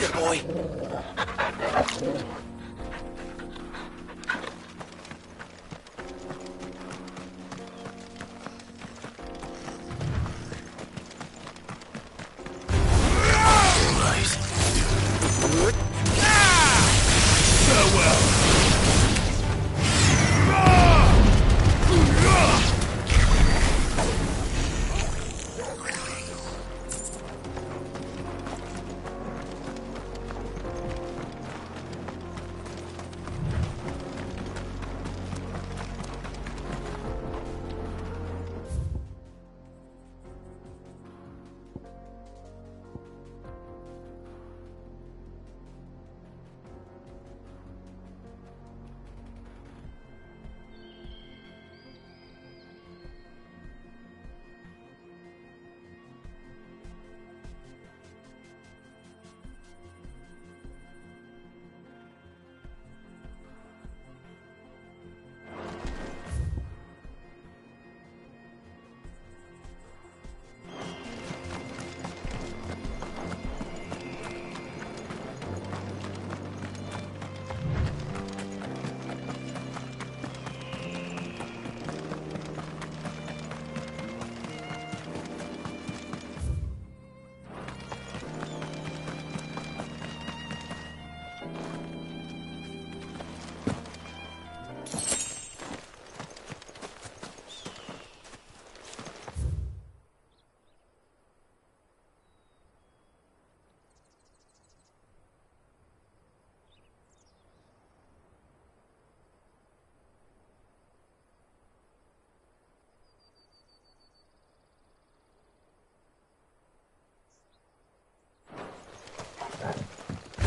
Good boy.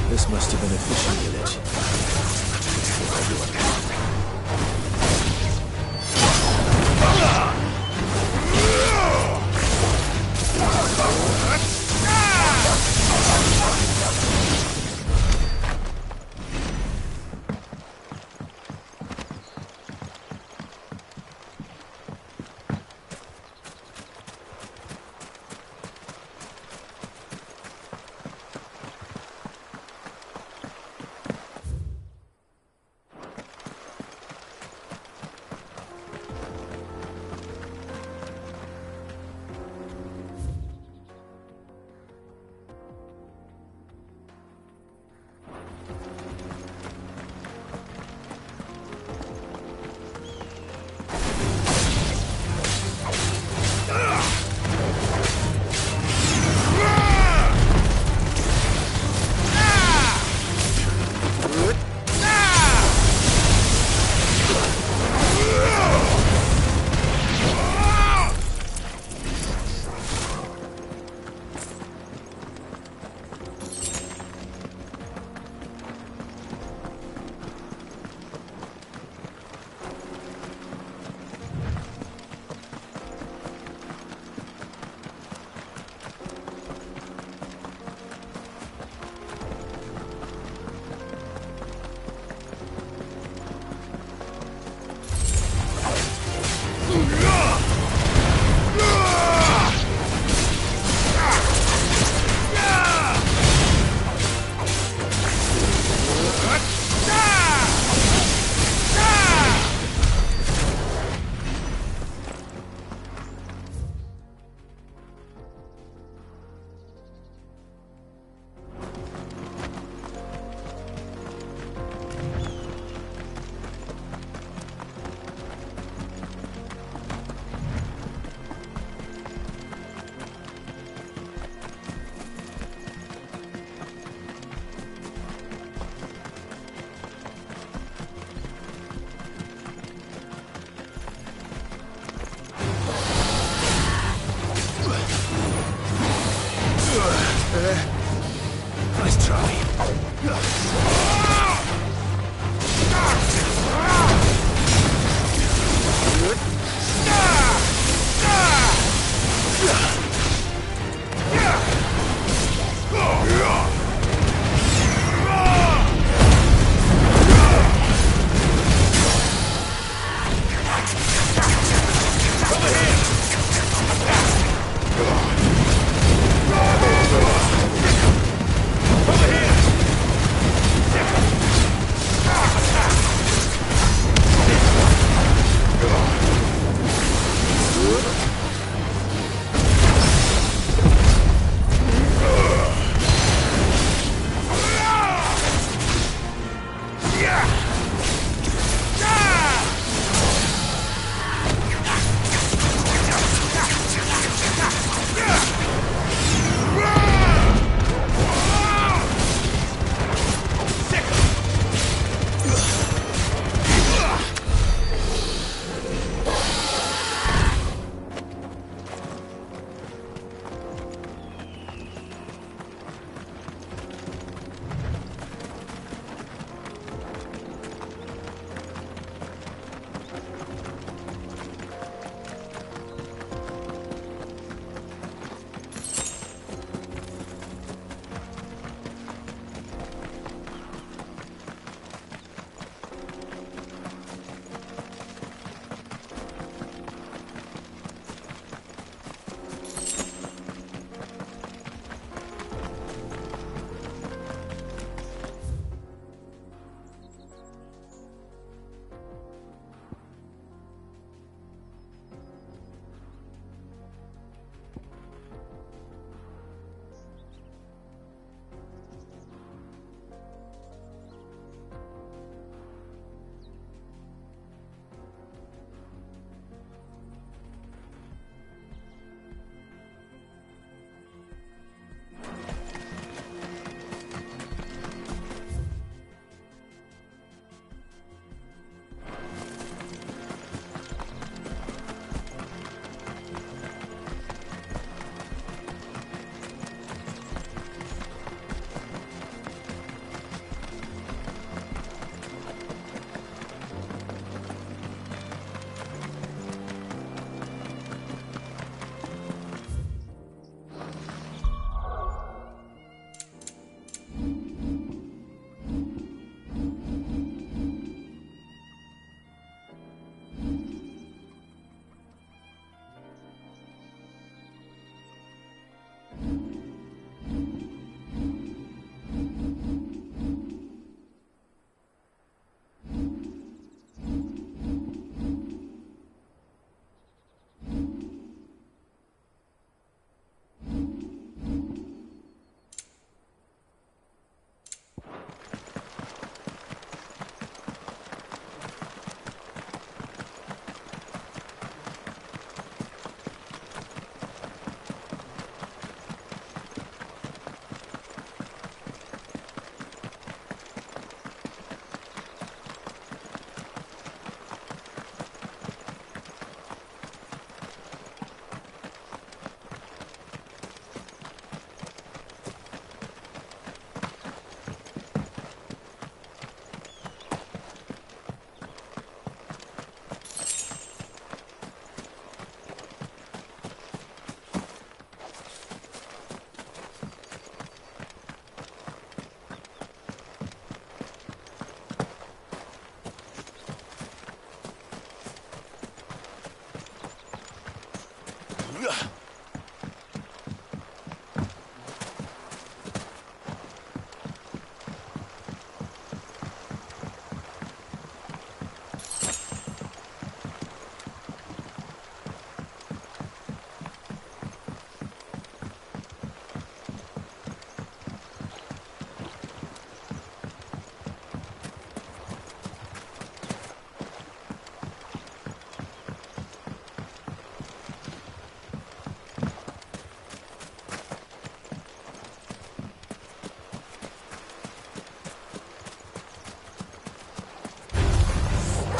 This must have been a fishing village.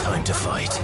Time to fight.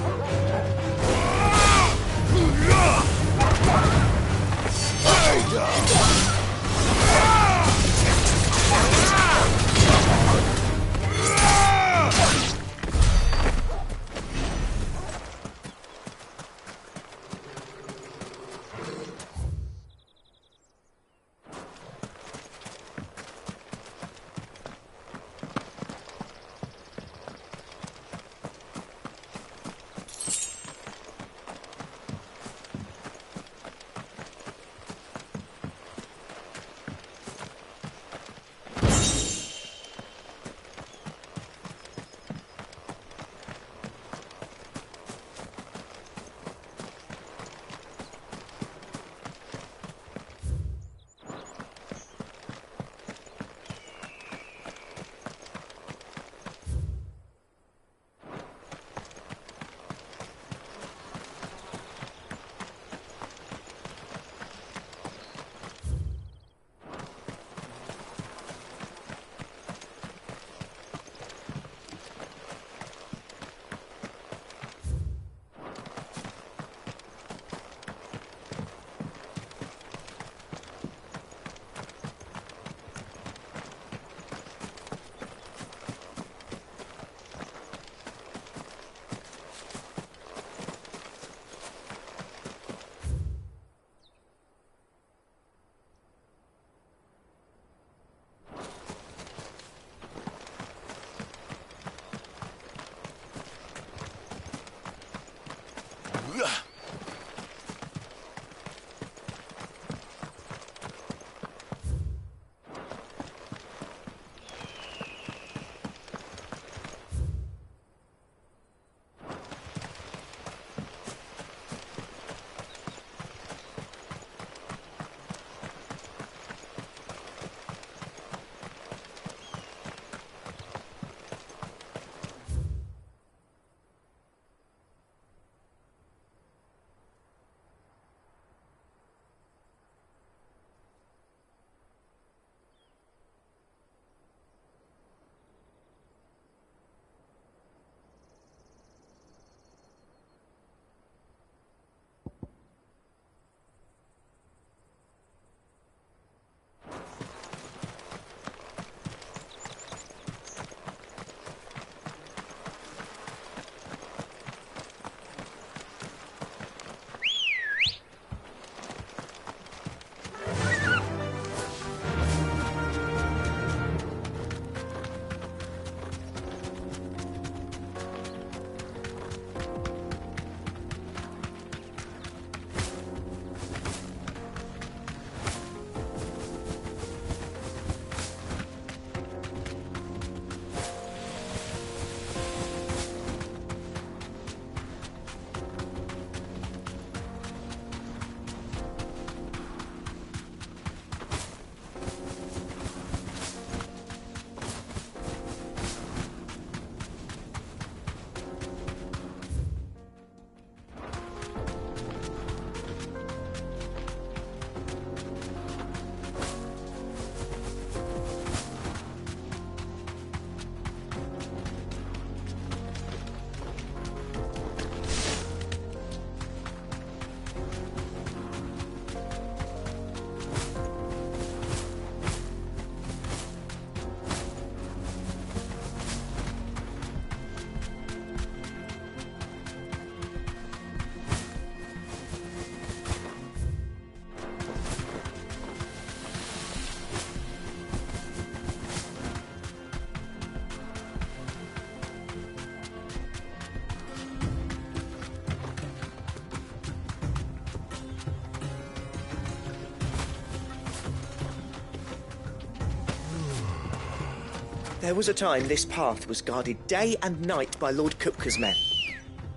There was a time this path was guarded day and night by Lord Kupka's men.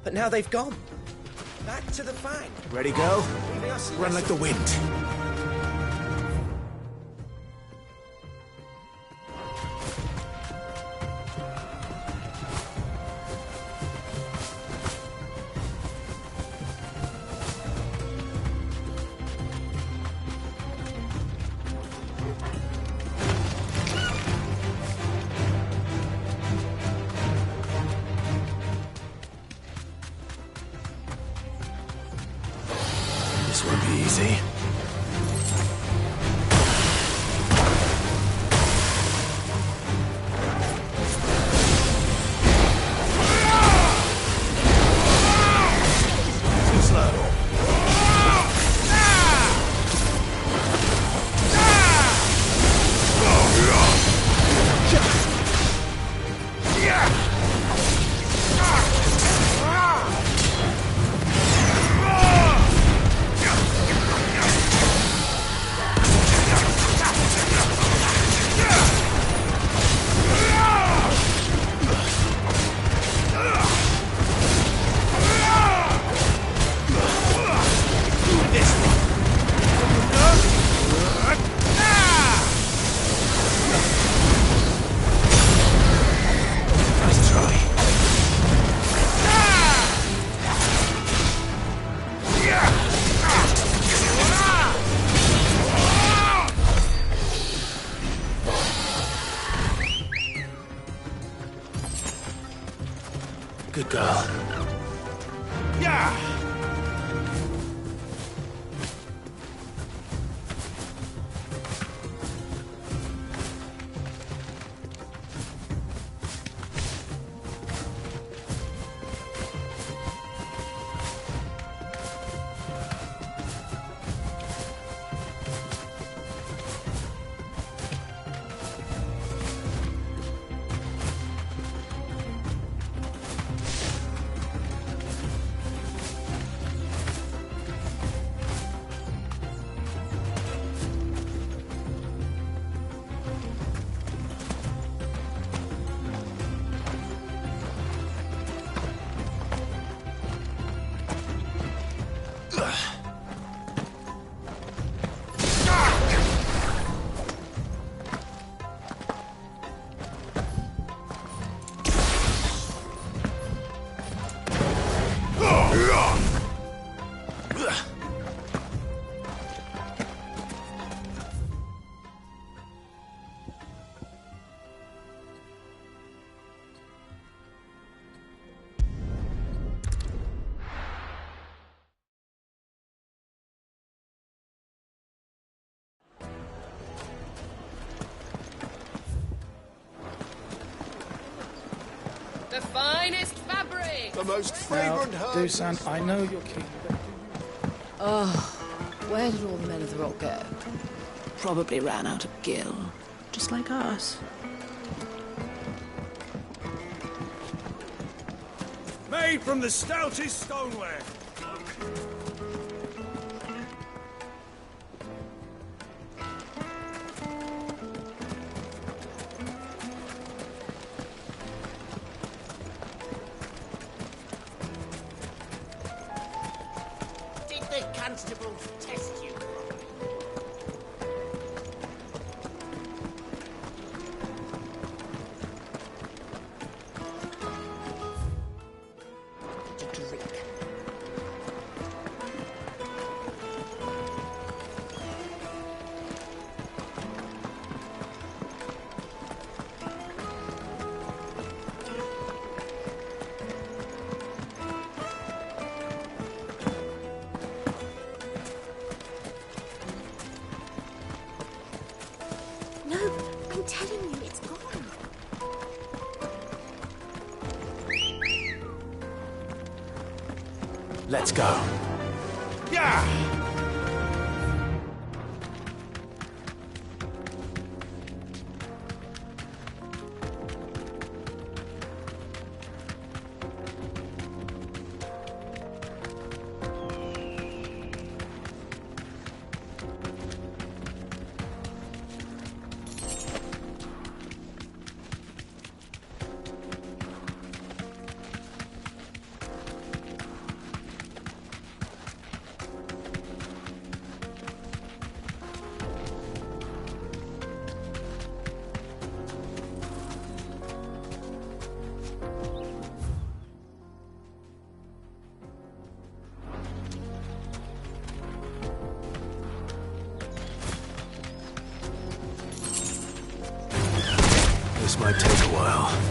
But now they've gone. Back to the Fang. Ready, go? Leaving us Run like the wind. This won't be easy. Too slow. Nice try. Good girl. Yeah! The finest fabric! The most Now, fragrant herbs. Dusan, I know you're keen, but Oh, where did all the men of the rock go? Probably ran out of gill, just like us. Made from the stoutest stoneware. Did the constables test you? To drink. No, I'm telling you, it's gone. Let's go. Yeah! This might take a while.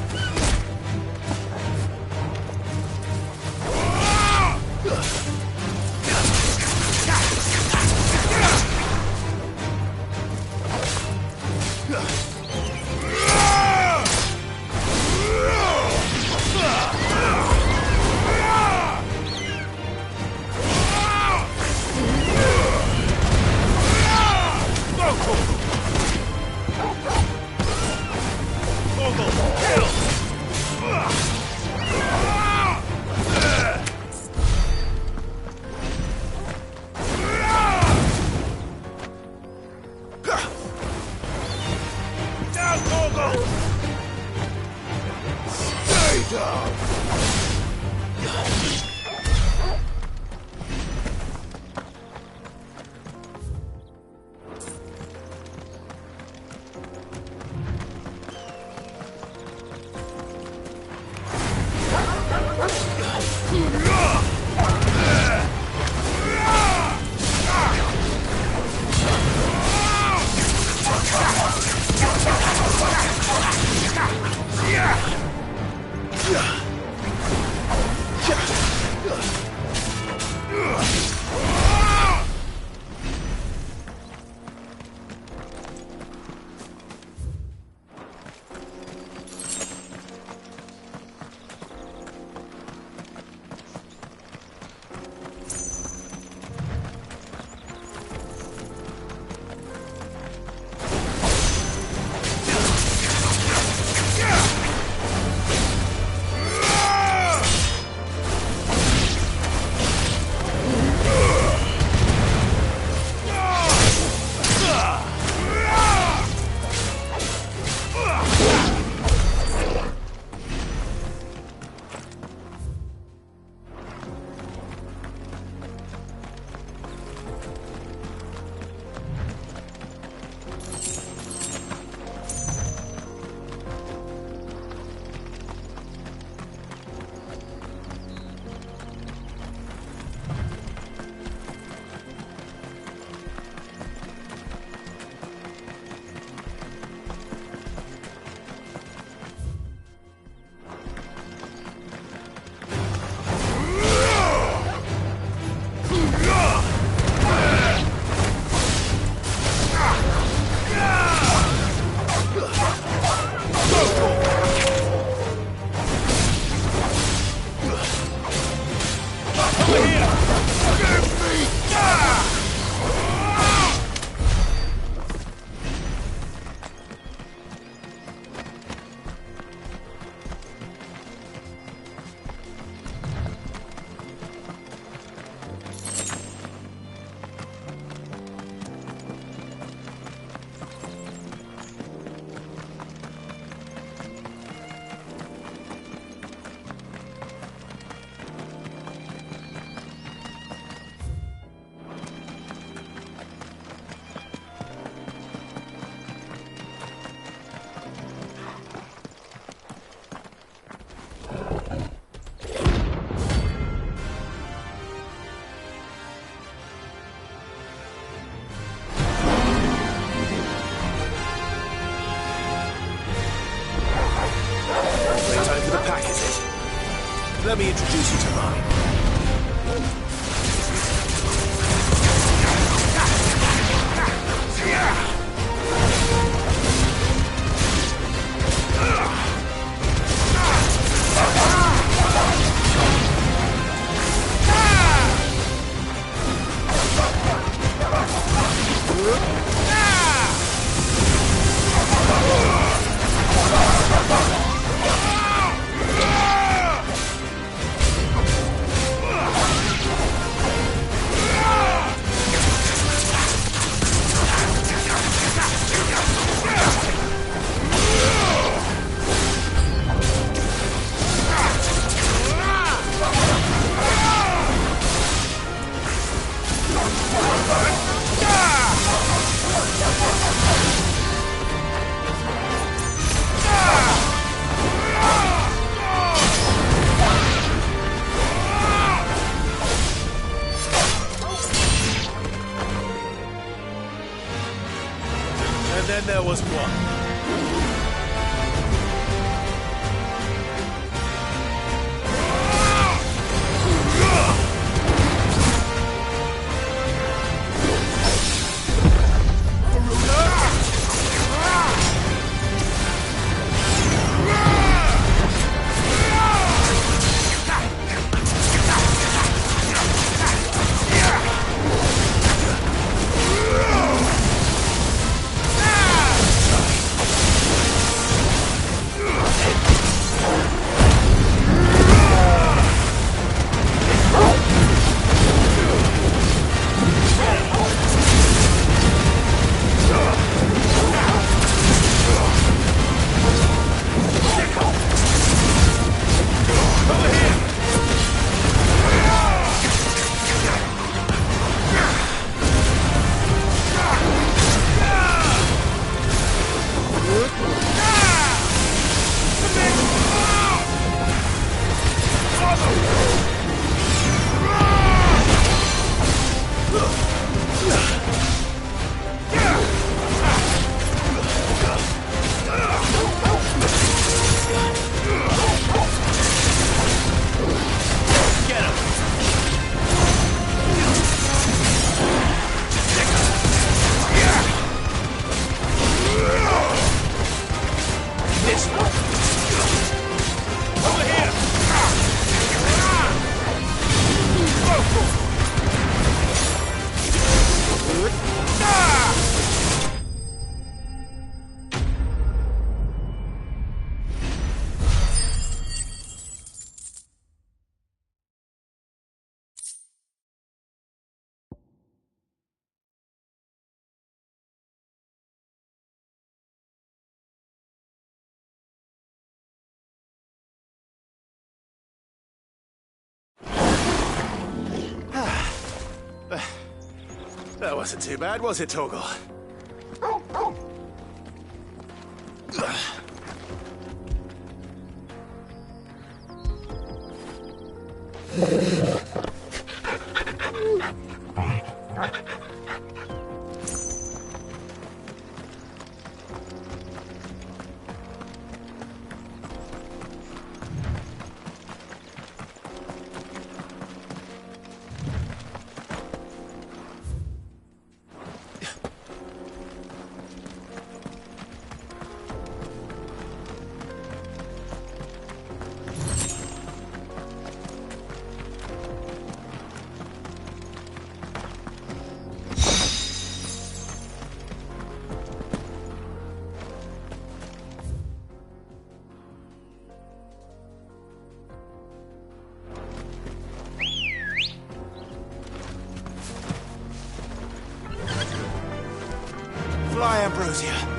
Let me introduce you to mine. And then there was one. That wasn't too bad, was it, Torgal? Fly, Ambrosia.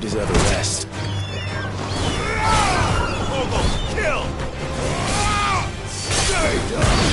Deserve a rest. Kill! Stay down!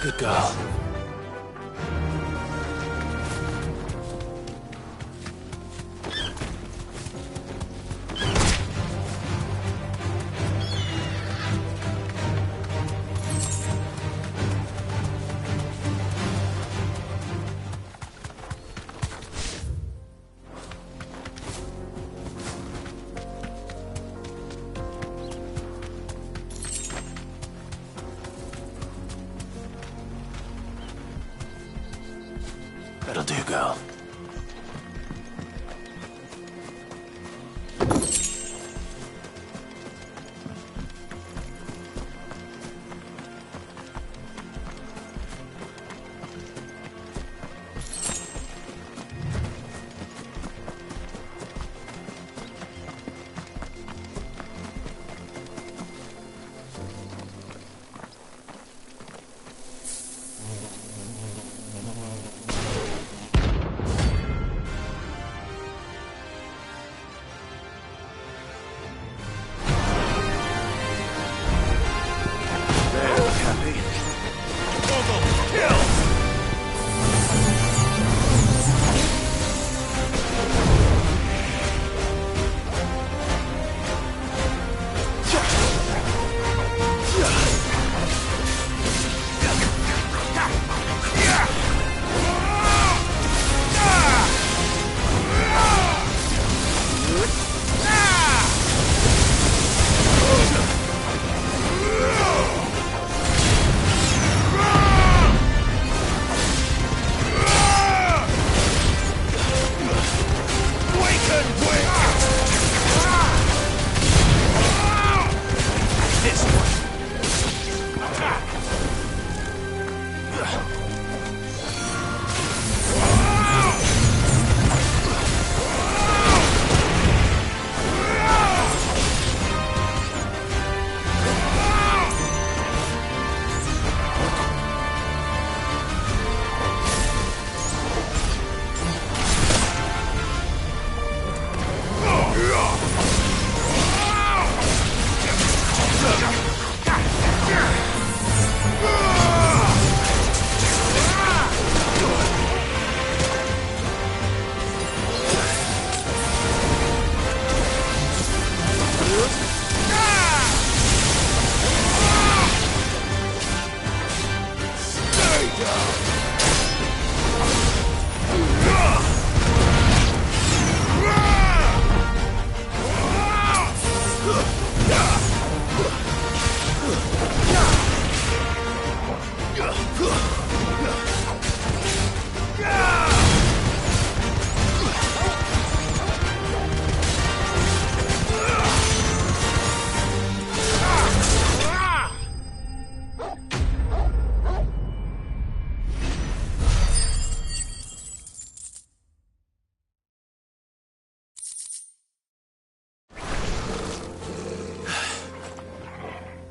Good girl. That'll do, girl.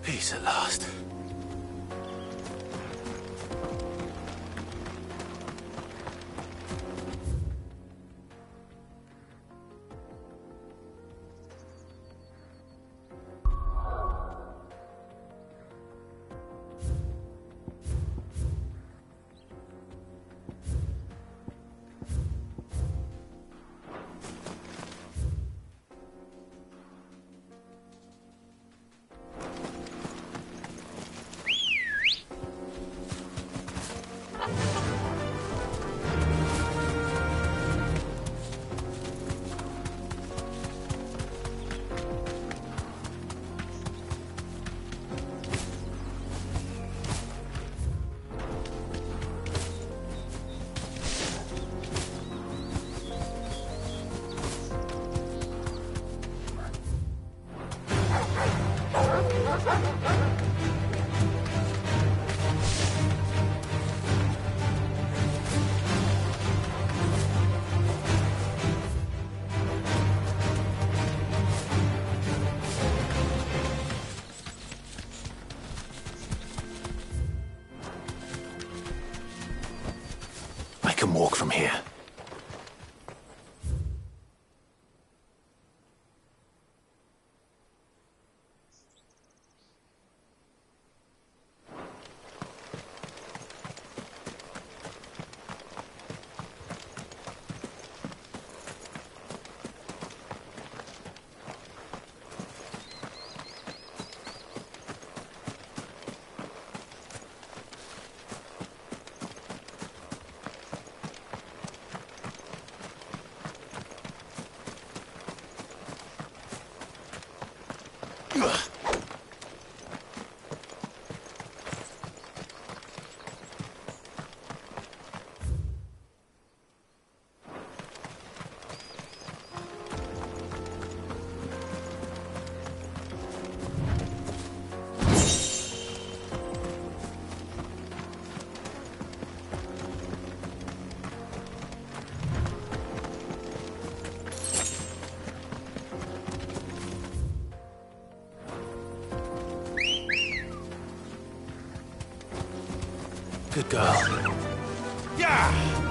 Peace at last. I can walk from here. Good girl. Yeah!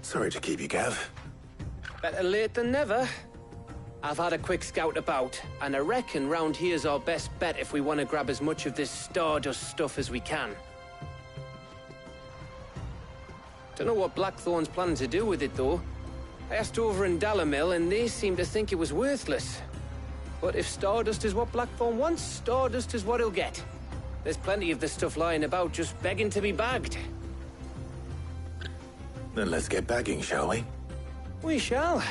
Sorry to keep you, Gav. Better late than never. I've had a quick scout about, and I reckon round here's our best bet if we want to grab as much of this Stardust stuff as we can. Don't know what Blackthorn's planning to do with it, though. I asked over in Dalamil, and they seem to think it was worthless. But if Stardust is what Blackthorn wants, Stardust is what he'll get. There's plenty of this stuff lying about, just begging to be bagged. Then let's get bagging, shall we? We shall.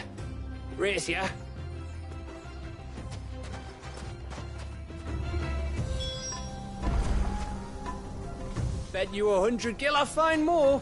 Race ya. Bet you 100 gil I find more.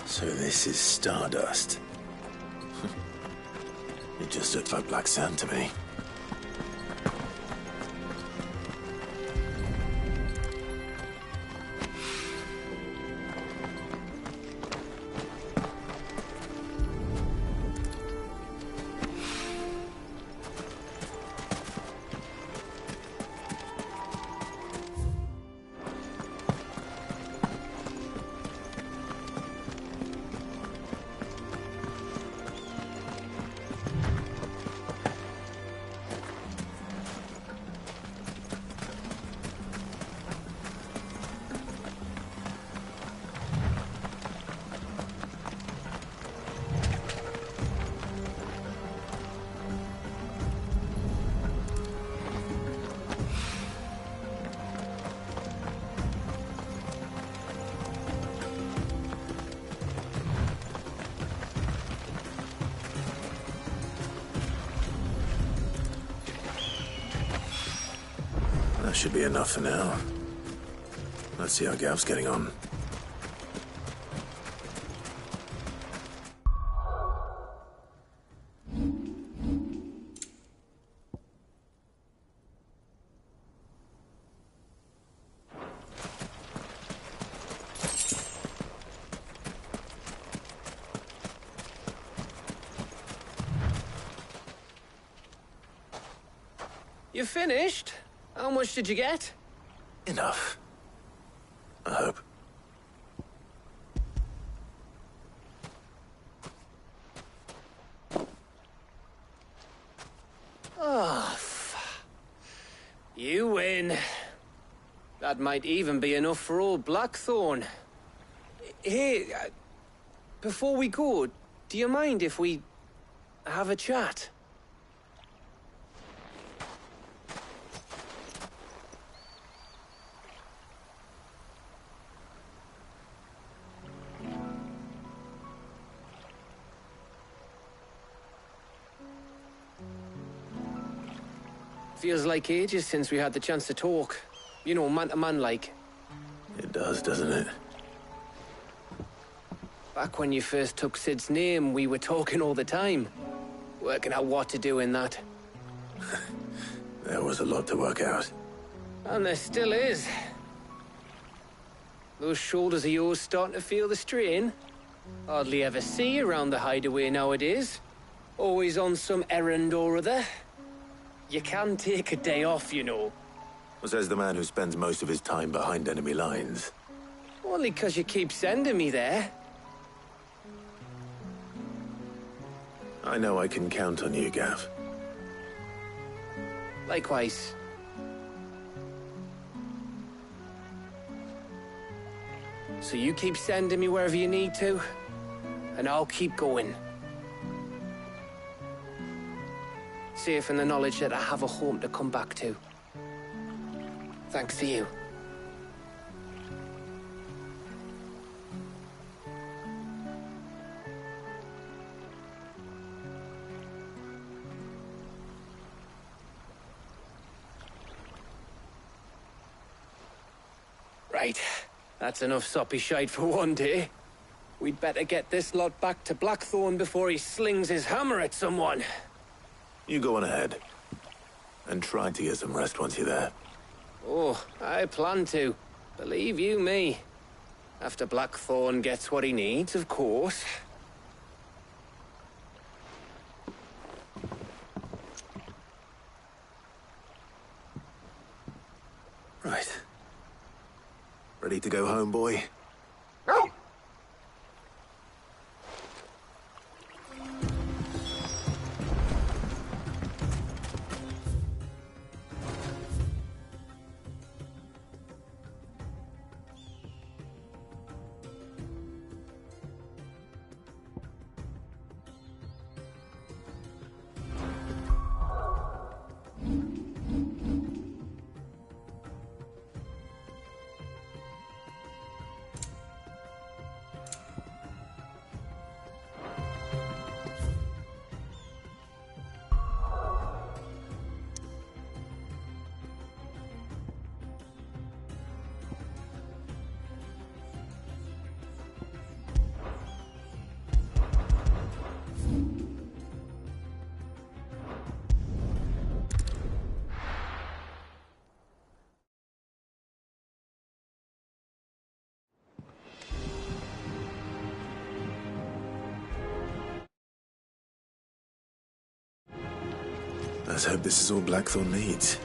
So this is Stardust. It just looked like black sand to me. That should be enough for now. Let's see how Gav's getting on. You finished? How much did you get? Enough. I hope. Oh, you win. That might even be enough for old Blackthorn. Hey, before we go, do you mind if we have a chat? Feels like ages since we had the chance to talk. You know, man to man like. It does, doesn't it? Back when you first took Sid's name, we were talking all the time. Working out what to do in that. There was a lot to work out. And there still is. Those shoulders of yours starting to feel the strain. Hardly ever see you around the hideaway nowadays. Always on some errand or other. You can take a day off, you know. Says the man who spends most of his time behind enemy lines. Only 'cause you keep sending me there. I know I can count on you, Gav. Likewise. So you keep sending me wherever you need to, and I'll keep going. Safe in the knowledge that I have a home to come back to. Thanks to you. Right. That's enough soppy shite for one day. We'd better get this lot back to Blackthorn before he slings his hammer at someone. You go on ahead. And try to get some rest once you're there. Oh, I plan to. Believe you me. After Blackthorn gets what he needs, of course. Right. Ready to go home, boy? Let's hope this is all Blackthorn needs.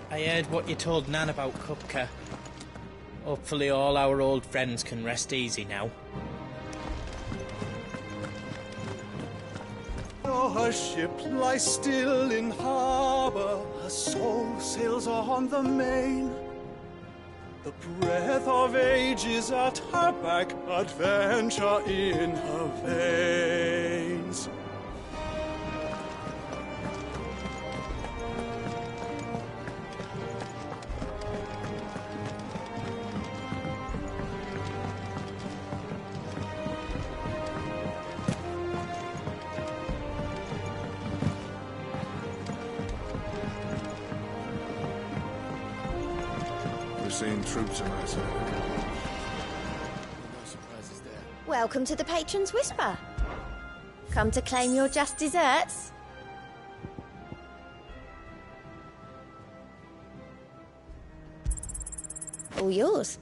I heard what you told Nan about Kupka. Hopefully all our old friends can rest easy now. Oh, her ship lies still in harbour, her soul sails on the main. The breath of age is at her back, adventure in her veins. Seeing troops around here. No surprises there. Welcome to the Patron's Whisper. Come to claim your just desserts? All yours.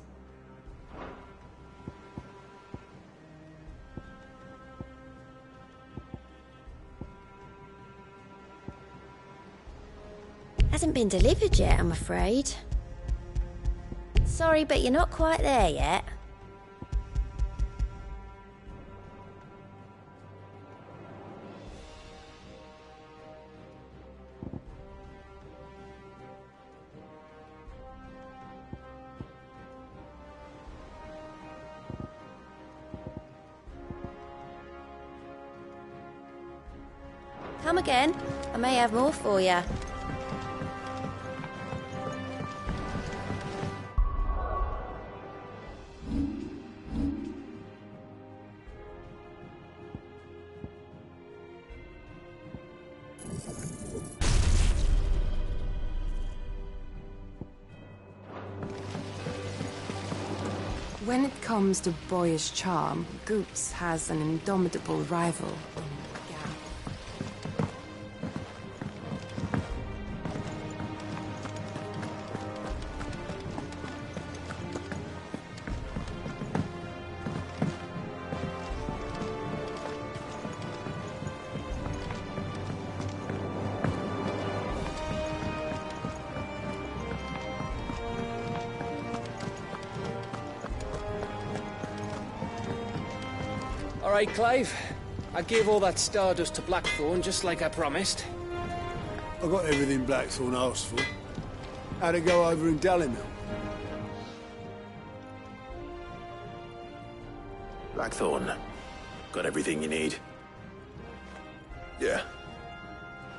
Hasn't been delivered yet, I'm afraid. Sorry, but you're not quite there yet. Come again. I may have more for you. When it comes to boyish charm, Goops has an indomitable rival. All right, Clive. I gave all that stardust to Blackthorn just like I promised. I got everything Blackthorn asked for. How'd it go over in Dalimil? Blackthorn, got everything you need? Yeah,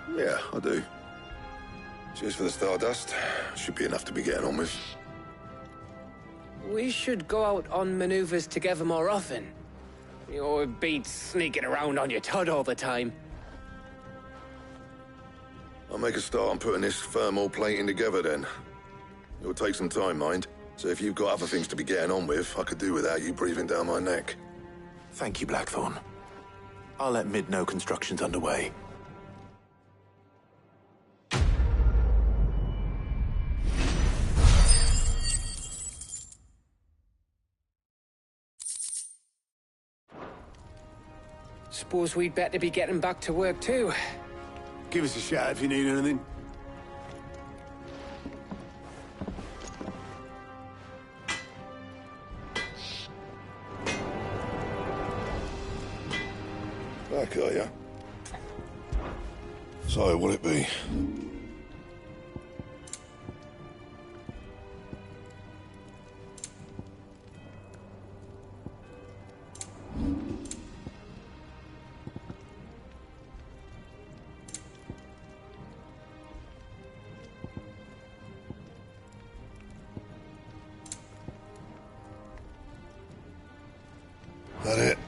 I do. Cheers for the stardust. Should be enough to be getting on with. We should go out on maneuvers together more often. You know, it beats sneaking around on your Todd all the time. I'll make a start on putting this thermal plating together then. It'll take some time, mind. So if you've got other things to be getting on with, I could do without you breathing down my neck. Thank you, Blackthorn. I'll let Mid know construction's underway. Suppose we'd better be getting back to work too. Give us a shout if you need anything. Back, are ya? So, what'll it be? That it?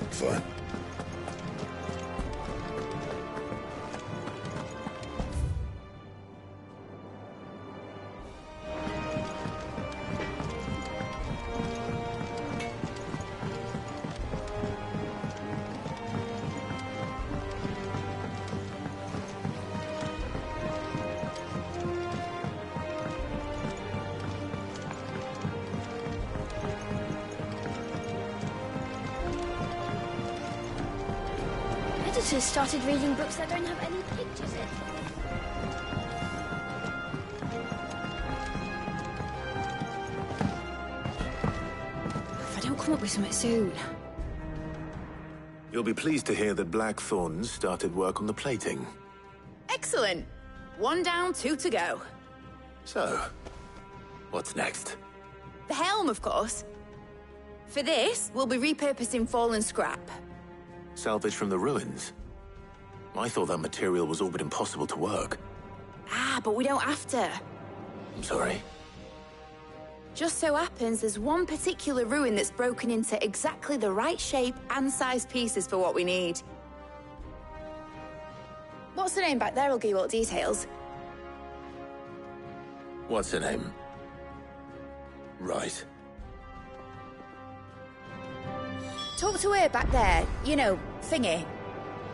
Fine. Editors started reading books that don't have any pictures in. If I don't come up with something soon. You'll be pleased to hear that Blackthorn's started work on the plating. Excellent. 1 down, 2 to go. So, what's next? The helm, of course. For this, we'll be repurposing fallen scrap. Salvage from the ruins? I thought that material was all but impossible to work. Ah, but we don't have to. I'm sorry. Just so happens there's one particular ruin that's broken into exactly the right shape and size pieces for what we need. What's the name back there? I'll give you all the details. What's her name? Right. Talk to her back there. You know, thingy.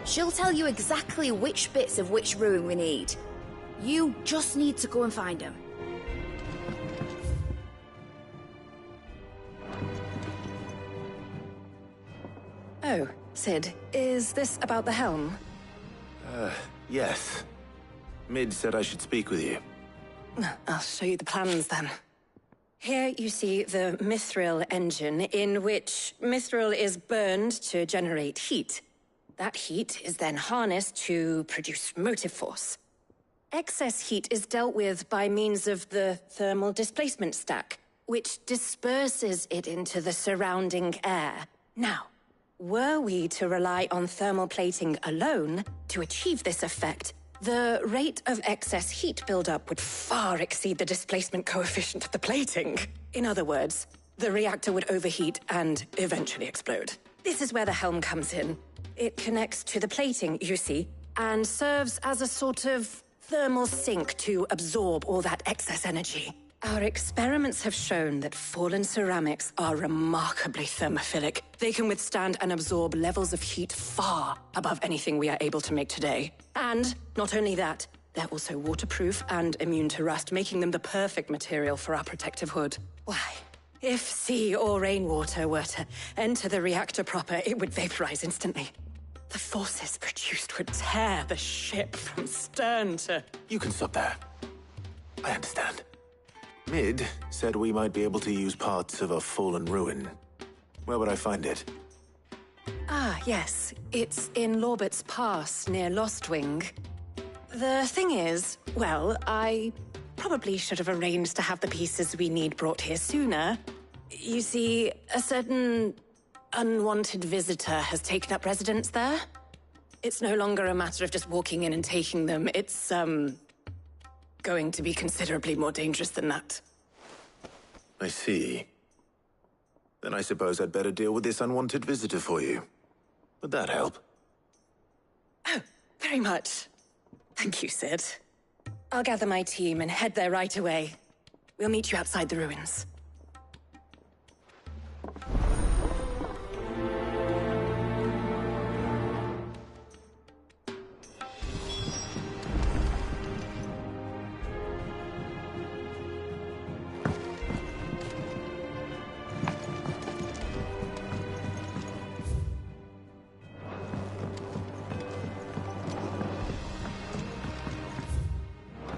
She'll tell you exactly which bits of which ruin we need. You just need to go and find them. Oh, Sid, is this about the helm? Yes. Mid said I should speak with you. I'll show you the plans then. Here you see the mithril engine, in which mithril is burned to generate heat. That heat is then harnessed to produce motive force. Excess heat is dealt with by means of the thermal displacement stack, which disperses it into the surrounding air. Now, were we to rely on thermal plating alone to achieve this effect, the rate of excess heat buildup would far exceed the displacement coefficient of the plating. In other words, the reactor would overheat and eventually explode. This is where the helm comes in. It connects to the plating, you see, and serves as a sort of thermal sink to absorb all that excess energy. Our experiments have shown that fallen ceramics are remarkably thermophilic. They can withstand and absorb levels of heat far above anything we are able to make today. And not only that, they're also waterproof and immune to rust, making them the perfect material for our protective hood. Why, if sea or rainwater were to enter the reactor proper, it would vaporize instantly. The forces produced would tear the ship from stern to... You can stop there. I understand. Mid said we might be able to use parts of a fallen ruin. Where would I find it? Ah, yes. It's in Lorbert's Pass, near Lostwing. The thing is, well, I probably should have arranged to have the pieces we need brought here sooner. You see, a certain unwanted visitor has taken up residence there. It's no longer a matter of just walking in and taking them. It's, going to be considerably more dangerous than that. I see. Then I suppose I'd better deal with this unwanted visitor for you. Would that help? Oh, very much. Thank you, Sid. I'll gather my team and head there right away. We'll meet you outside the ruins.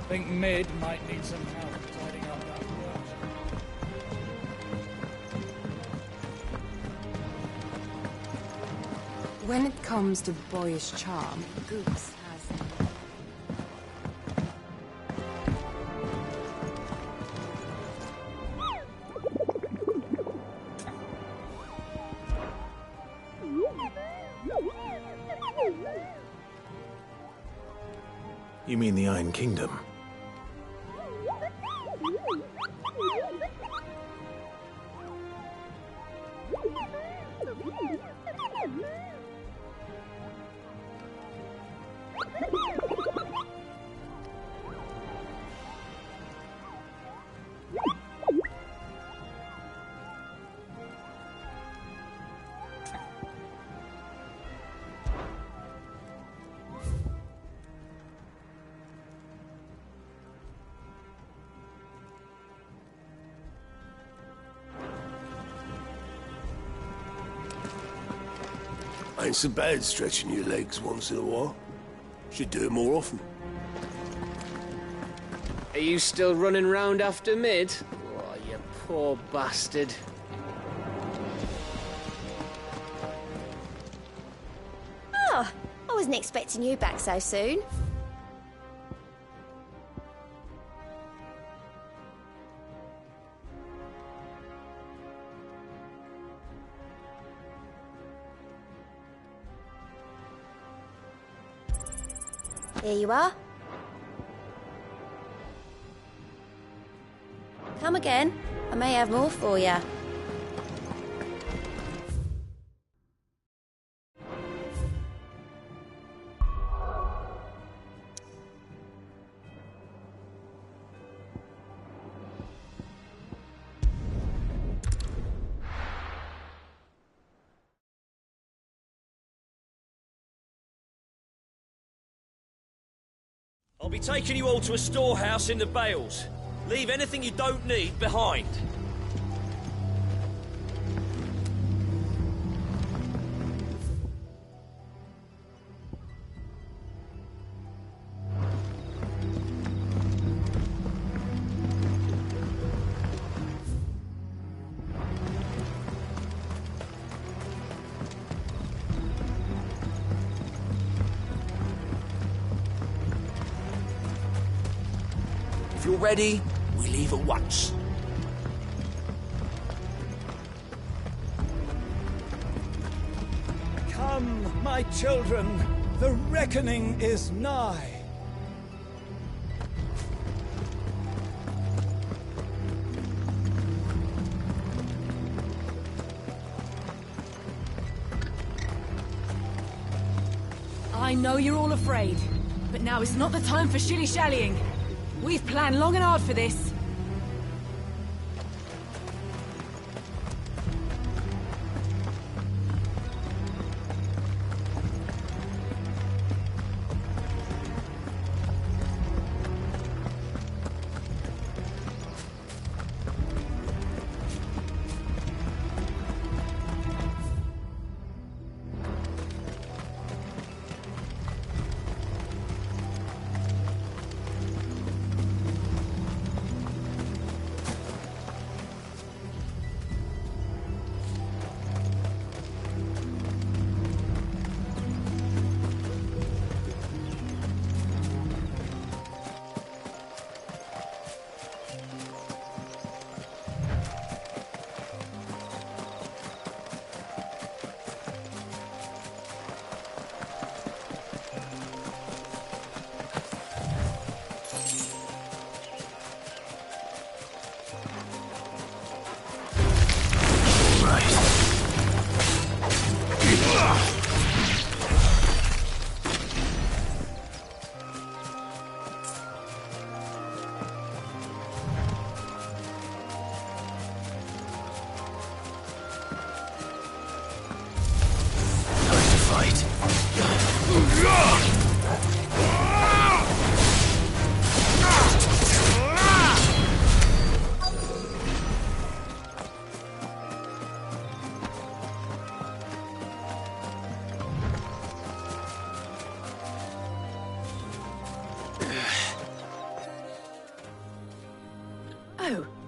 Think Mid might need some help tidying up that work. When it comes to boyish charm, Goose has... You mean the Iron Kingdom? Ain't so bad stretching your legs once in a while. Should do it more often. Are you still running round after Mid? Oh, you poor bastard. Oh, I wasn't expecting you back so soon. Here you are. Come again. I may have more for you. I'll be taking you all to a storehouse in the Bales. Leave anything you don't need behind. If you're ready, we leave at once. Come, my children, the reckoning is nigh. I know you're all afraid, but now is not the time for shilly-shallying. We've planned long and hard for this.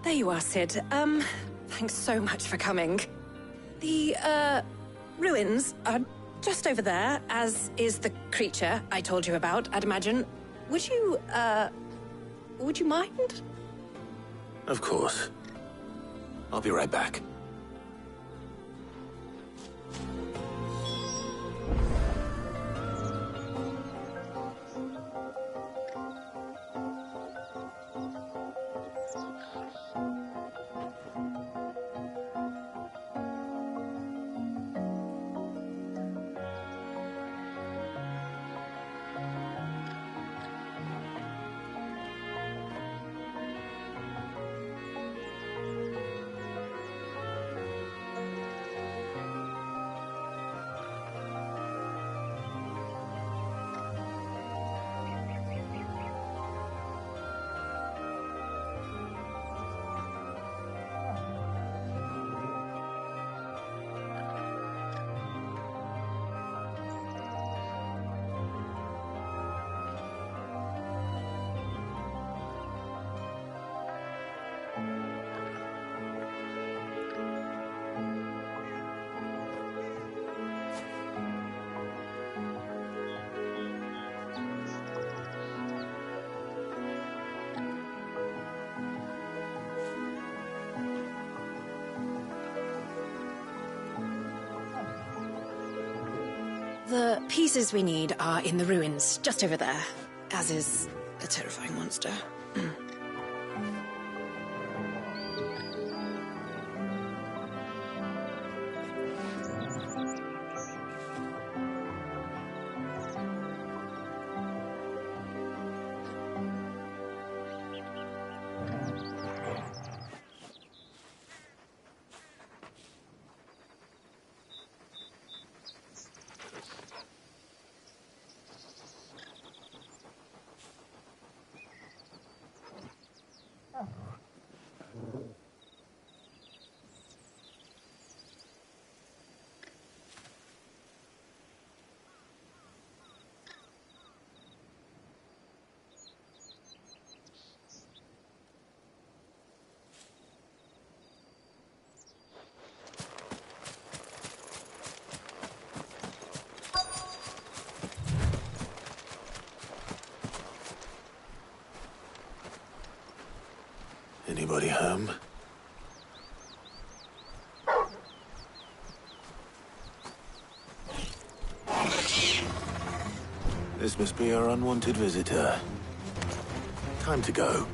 There you are, Sid. Thanks so much for coming. The, ruins are just over there, as is the creature I told you about, I'd imagine. Would you mind? Of course. I'll be right back. The pieces we need are in the ruins, just over there, as is a terrifying monster. Anybody home? This must be our unwanted visitor. Time to go.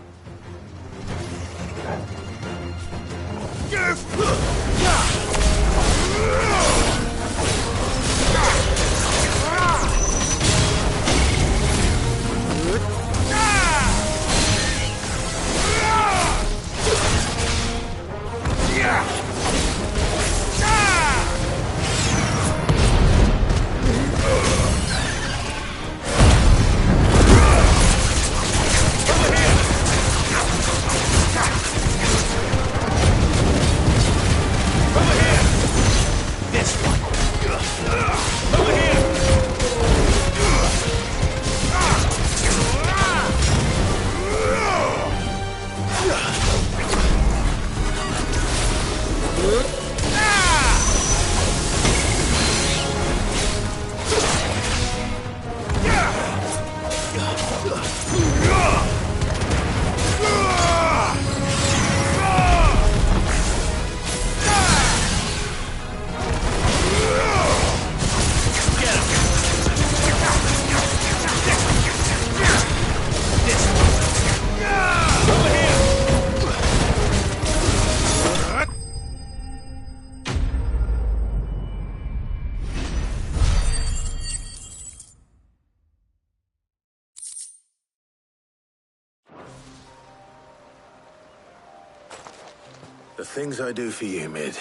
The things I do for you, Mid.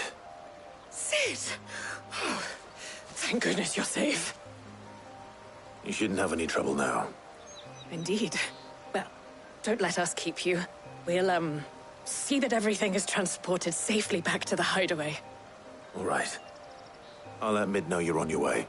Sid! Oh, thank goodness you're safe. You shouldn't have any trouble now. Indeed. Well, don't let us keep you. We'll, see that everything is transported safely back to the hideaway. All right. I'll let Mid know you're on your way.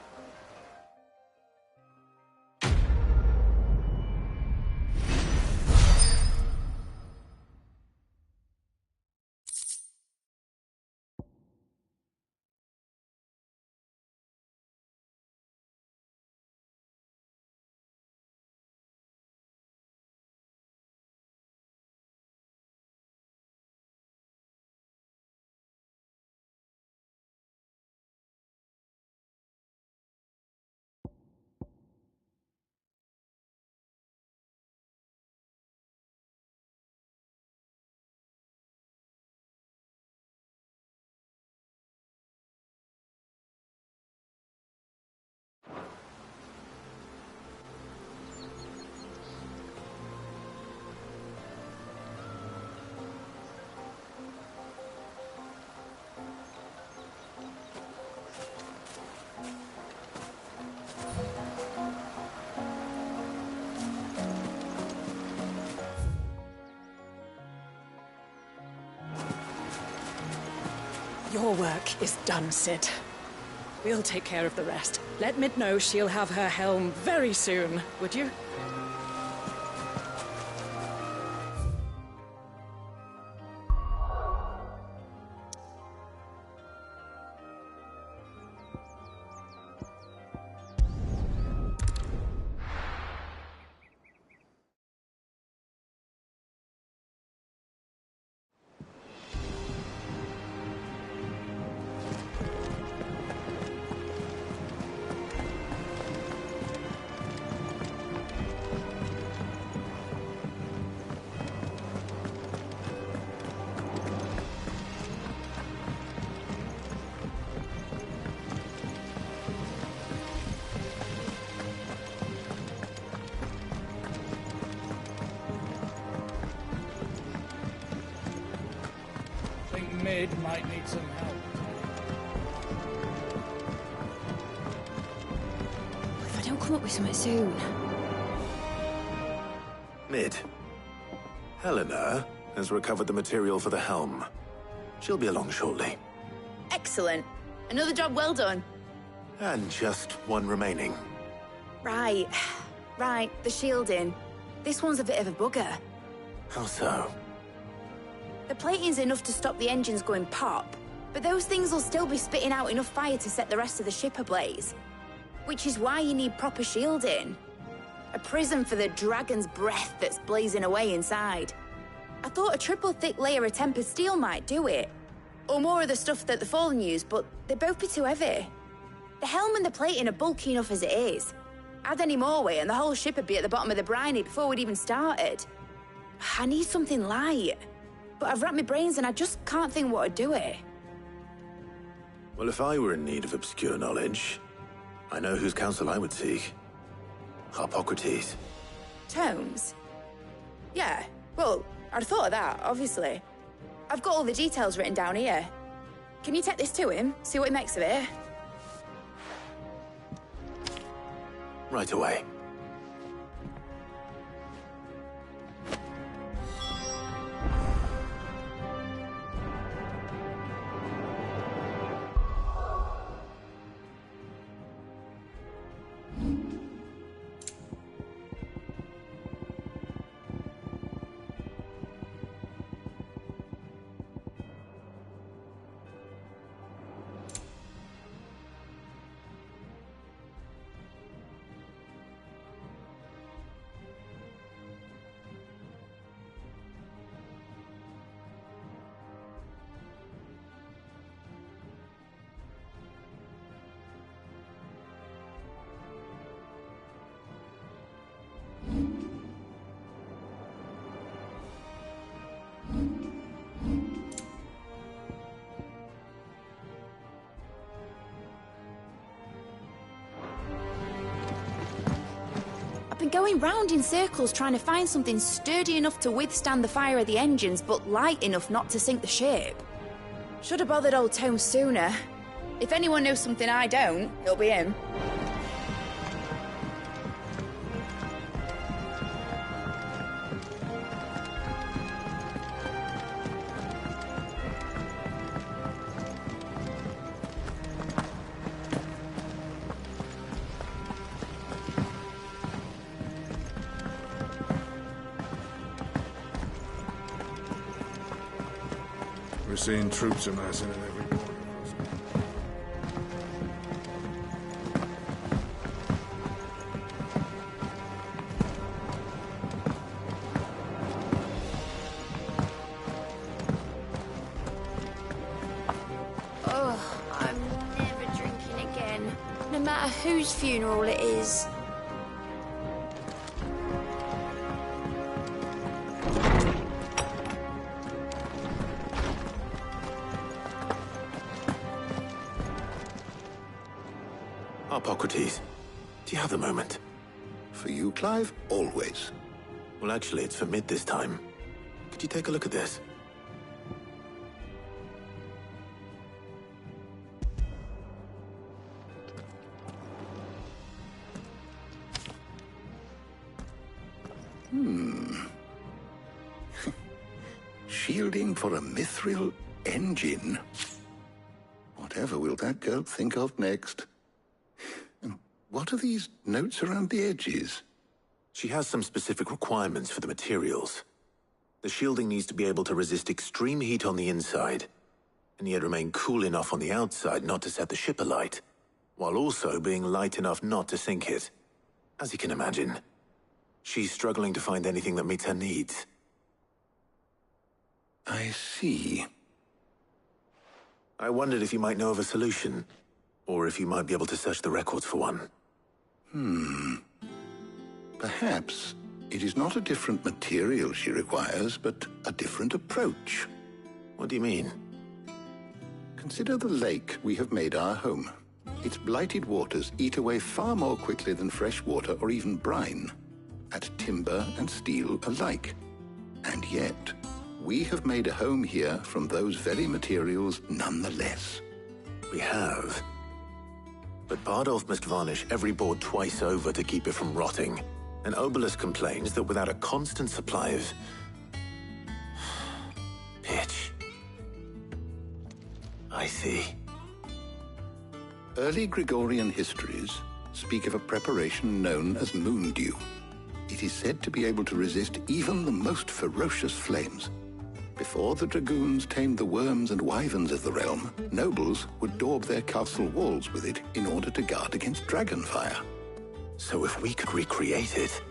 Your work is done, Sid. We'll take care of the rest. Let Mid know she'll have her helm very soon, would you? Mid might need some help. If I don't come up with something soon. Mid. Helena has recovered the material for the helm. She'll be along shortly. Excellent. Another job well done. And just one remaining. Right. Right, the shielding. This one's a bit of a bugger. How so? The plating's enough to stop the engines going pop, but those things will still be spitting out enough fire to set the rest of the ship ablaze. Which is why you need proper shielding. A prism for the dragon's breath that's blazing away inside. I thought a triple thick layer of tempered steel might do it. Or more of the stuff that the Fallen use, but they'd both be too heavy. The helm and the plating are bulky enough as it is. Add any more weight and the whole ship would be at the bottom of the briny before we'd even started. I need something light. But I've racked my brains and I just can't think what would do it. Well, if I were in need of obscure knowledge, I know whose counsel I would seek. Harpocrates. Tomes? Yeah, well, I'd have thought of that, obviously. I've got all the details written down here. Can you take this to him, see what he makes of it? Right away. I've been going round in circles trying to find something sturdy enough to withstand the fire of the engines, but light enough not to sink the ship. Should have bothered old Tome sooner. If anyone knows something I don't, it'll be him. We're seeing troops amassing in every corner. Oh, I'm never drinking again. No matter whose funeral it is. Harpocrates, do you have a moment? For you, Clive? Always. Well, actually, it's for Mid this time. Could you take a look at this? Shielding for a mithril engine? Whatever will that girl think of next? And what are these notes around the edges? She has some specific requirements for the materials. The shielding needs to be able to resist extreme heat on the inside, and yet remain cool enough on the outside not to set the ship alight, while also being light enough not to sink it. As you can imagine, she's struggling to find anything that meets her needs. I see. I wondered if you might know of a solution, or if you might be able to search the records for one. Perhaps it is not a different material she requires, but a different approach. What do you mean? Consider the lake we have made our home. Its blighted waters eat away far more quickly than fresh water or even brine, at timber and steel alike. And yet, we have made a home here from those very materials nonetheless. We have. But Bardolph must varnish every board twice over to keep it from rotting. And Obelus complains that without a constant supply of pitch. I see. Early Gregorian histories speak of a preparation known as moon dew. It is said to be able to resist even the most ferocious flames. Before the dragoons tamed the worms and wyverns of the realm, nobles would daub their castle walls with it in order to guard against dragonfire. So if we could recreate it...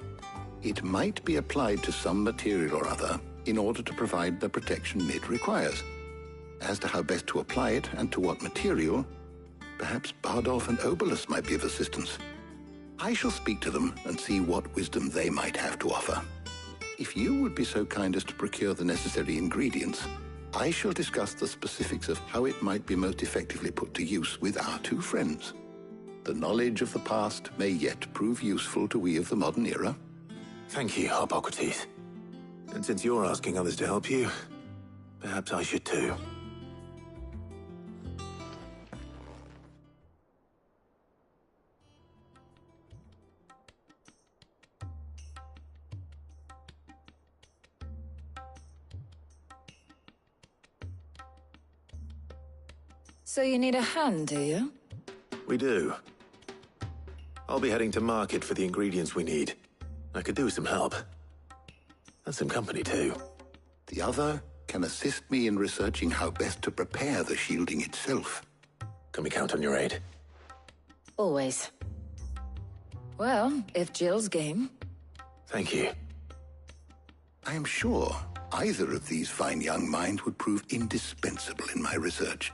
It might be applied to some material or other in order to provide the protection it requires. As to how best to apply it and to what material, perhaps Bardolph and Obelus might be of assistance. I shall speak to them and see what wisdom they might have to offer. If you would be so kind as to procure the necessary ingredients, I shall discuss the specifics of how it might be most effectively put to use with our two friends. The knowledge of the past may yet prove useful to we of the modern era. Thank you, Hippocrates. And since you're asking others to help you, perhaps I should too. So you need a hand, do you? We do. I'll be heading to market for the ingredients we need. I could do with some help. And some company, too. The other can assist me in researching how best to prepare the shielding itself. Can we count on your aid? Always. Well, if Jill's game. Thank you. I am sure either of these fine young minds would prove indispensable in my research.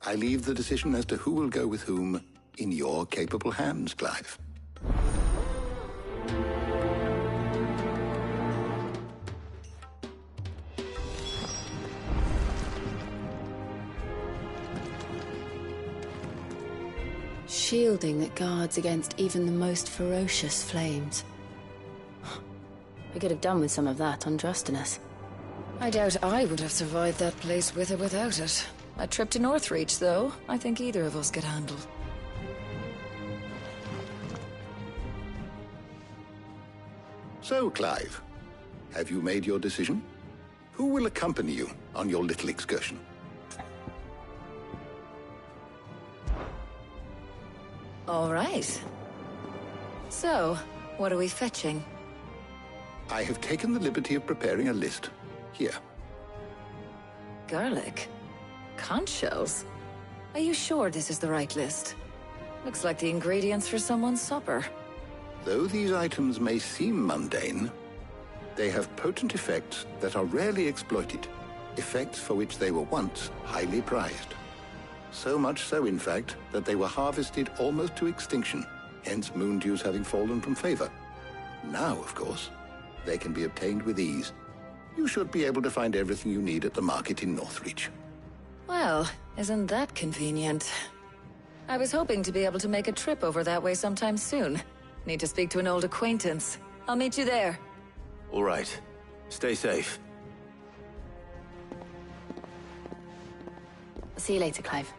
I leave the decision as to who will go with whom in your capable hands, Clive. Shielding that guards against even the most ferocious flames. We could have done with some of that on Drustinus. I doubt I would have survived that place with or without it. A trip to Northreach, though, I think either of us could handle. So, Clive, have you made your decision? Who will accompany you on your little excursion? All right. So, what are we fetching? I have taken the liberty of preparing a list. Here. Garlic? Conch shells? Are you sure this is the right list? Looks like the ingredients for someone's supper. Though these items may seem mundane, they have potent effects that are rarely exploited, effects for which they were once highly prized. So much so, in fact, that they were harvested almost to extinction, hence moon dews having fallen from favor. Now, of course, they can be obtained with ease. You should be able to find everything you need at the market in Northreach. Well, isn't that convenient? I was hoping to be able to make a trip over that way sometime soon. Need to speak to an old acquaintance. I'll meet you there. All right. Stay safe. See you later, Clive.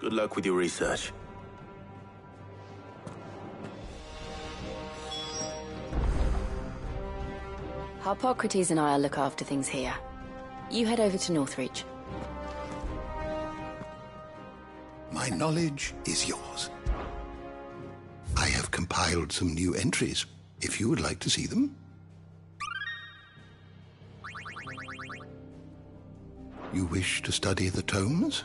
Good luck with your research. Hippocrates and I'll look after things here. You head over to Northreach. my knowledge is yours. I have compiled some new entries, if you would like to see them. You wish to study the tomes?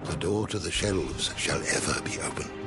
The door to the shelves shall ever be open.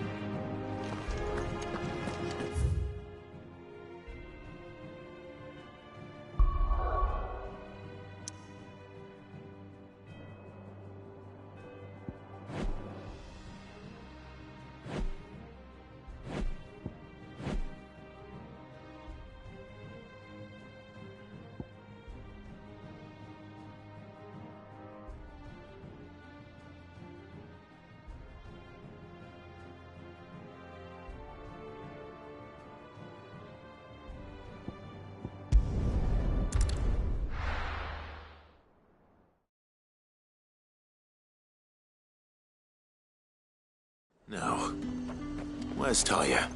Now, where's Talia?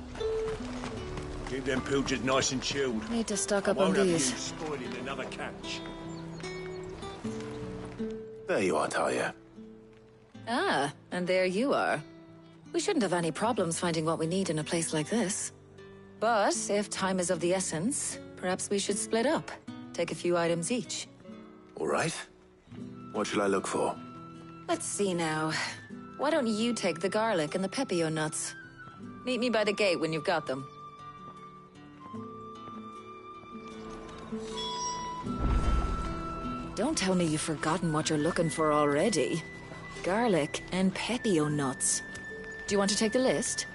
Keep them pilgers nice and chilled. Need to stock up I on won't have these. you spoiling another catch. There you are, Talia. Ah, and there you are. We shouldn't have any problems finding what we need in a place like this. But if time is of the essence, perhaps we should split up. Take a few items each. All right. What shall I look for? Let's see now. Why don't you take the garlic and the pepio nuts? Meet me by the gate when you've got them. Don't tell me you've forgotten what you're looking for already. Garlic and pepio nuts. Do you want to take the list?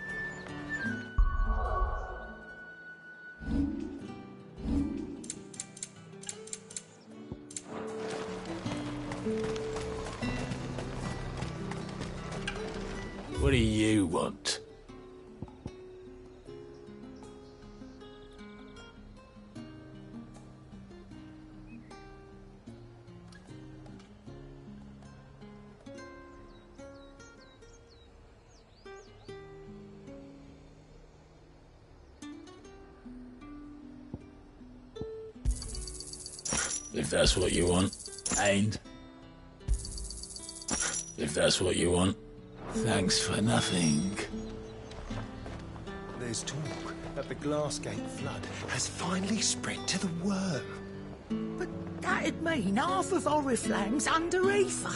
What do you want? If that's what you want. And if that's what you want. Thanks for nothing. There's talk that the Glassgate flood has finally spread to the worm. But that'd mean half of Oriflang's under ether.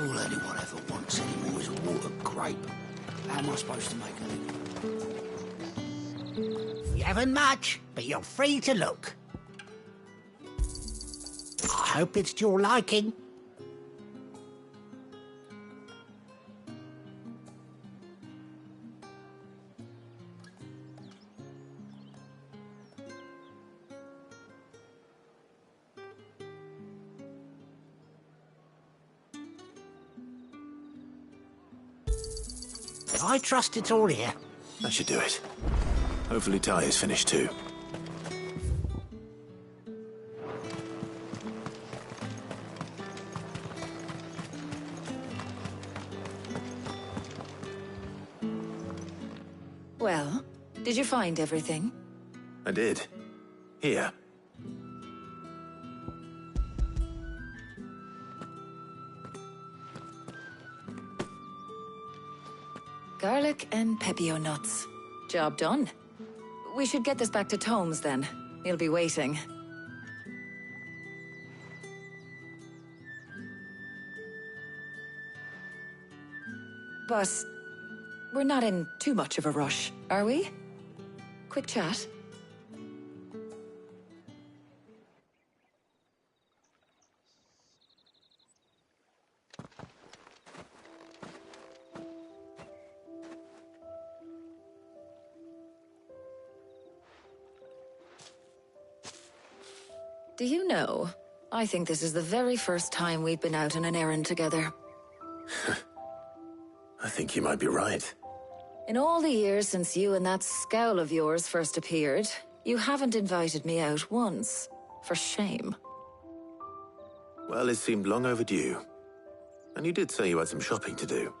All anyone ever wants anymore is a water grape. How am I supposed to make a living? You haven't much, but you're free to look. I hope it's to your liking. I trust it's all here. That should do it. Hopefully Ty is finished too. Well, did you find everything? I did. Here. Garlic and pepio nuts. Job done. We should get this back to Tomes then. He'll be waiting. But we're not in too much of a rush, are we? Quick chat. Do you know, I think this is the very first time we've been out on an errand together. I think you might be right. In all the years since you and that scowl of yours first appeared, you haven't invited me out once. For shame. Well, it seemed long overdue. And you did say you had some shopping to do.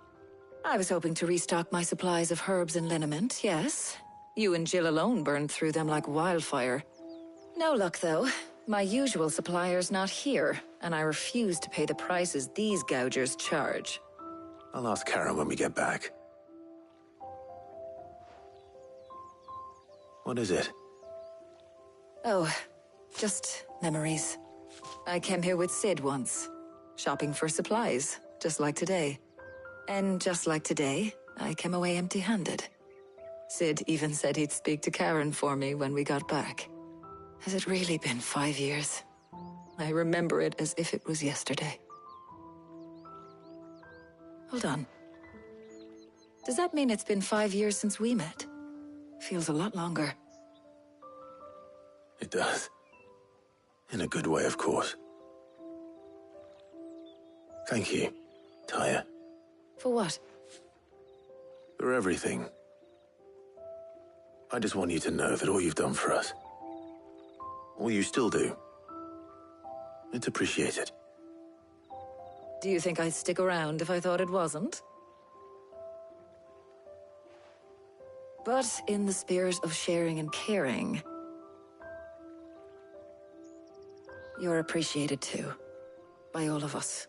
I was hoping to restock my supplies of herbs and liniment, yes. You and Jill alone burned through them like wildfire. No luck, though. My usual supplier's not here, and I refuse to pay the prices these gougers charge. I'll ask Karen when we get back. What is it? Oh, just memories. I came here with Sid once, shopping for supplies, just like today. And just like today, I came away empty-handed. Sid even said he'd speak to Karen for me when we got back. Has it really been 5 years? I remember it as if it was yesterday. Hold on. Does that mean it's been 5 years since we met? Feels a lot longer. It does. In a good way, of course. Thank you, Tyre. For what? For everything. I just want you to know that all you've done for us, all you still do, it's appreciated. Do you think I'd stick around if I thought it wasn't? But in the spirit of sharing and caring, you're appreciated too, by all of us.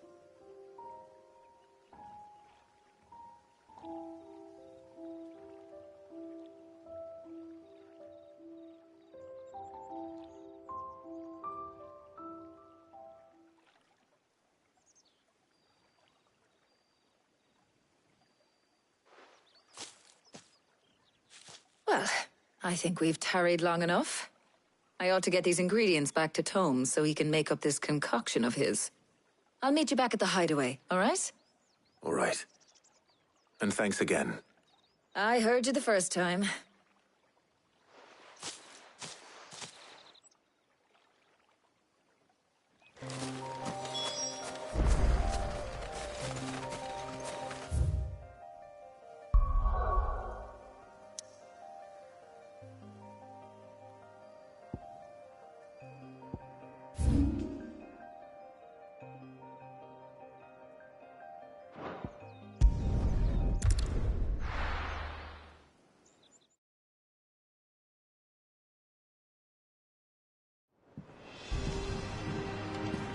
Well, I think we've tarried long enough. I ought to get these ingredients back to Tomes so he can make up this concoction of his. I'll meet you back at the hideaway, all right? All right. And thanks again. I heard you the first time.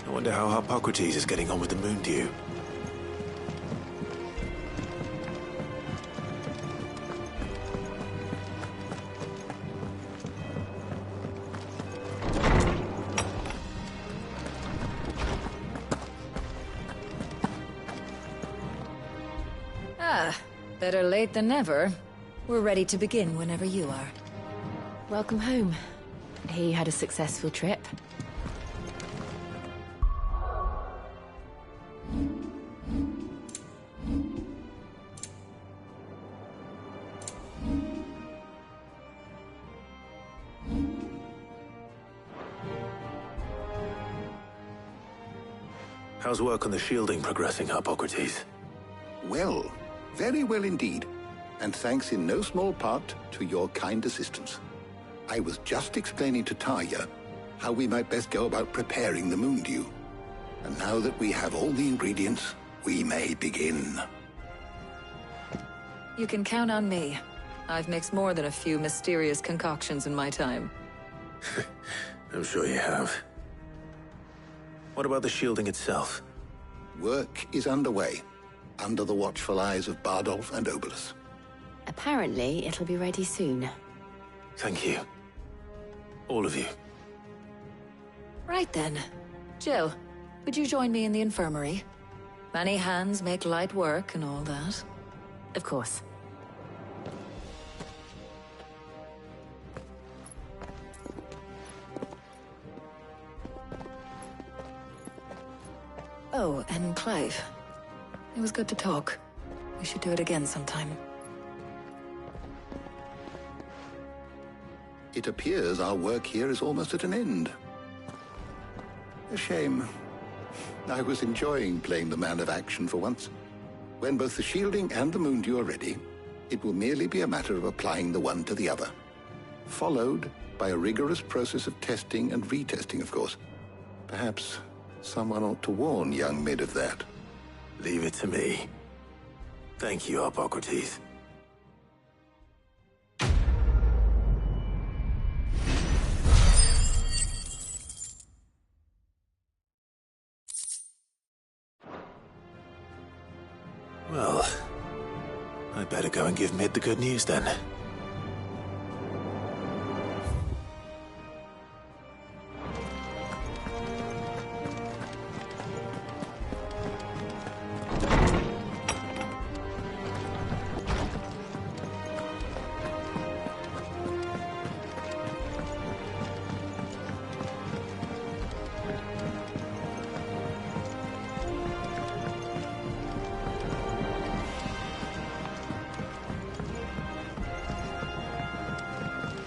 I wonder how Hippocrates is getting on with the moon dew. Better late than never. We're ready to begin whenever you are. Welcome home. He had a successful trip. How's work on the shielding progressing, Hippocrates? Well, very well indeed. And thanks in no small part to your kind assistance. I was just explaining to Tarja how we might best go about preparing the moon dew. And now that we have all the ingredients, we may begin. You can count on me. I've mixed more than a few mysterious concoctions in my time. I'm sure you have. What about the shielding itself? Work is underway, under the watchful eyes of Bardolph and Obolus. Apparently, it'll be ready soon. Thank you. All of you. Right then. Jill, would you join me in the infirmary? Many hands make light work and all that. Of course. Oh, and Clive. It was good to talk. We should do it again sometime. It appears our work here is almost at an end. A shame. I was enjoying playing the man of action for once. When both the shielding and the moon dew are ready, it will merely be a matter of applying the one to the other. Followed by a rigorous process of testing and retesting, of course. Perhaps someone ought to warn young Mid of that. Leave it to me. Thank you, Hippocrates. Well, I'd better go and give Mid the good news then.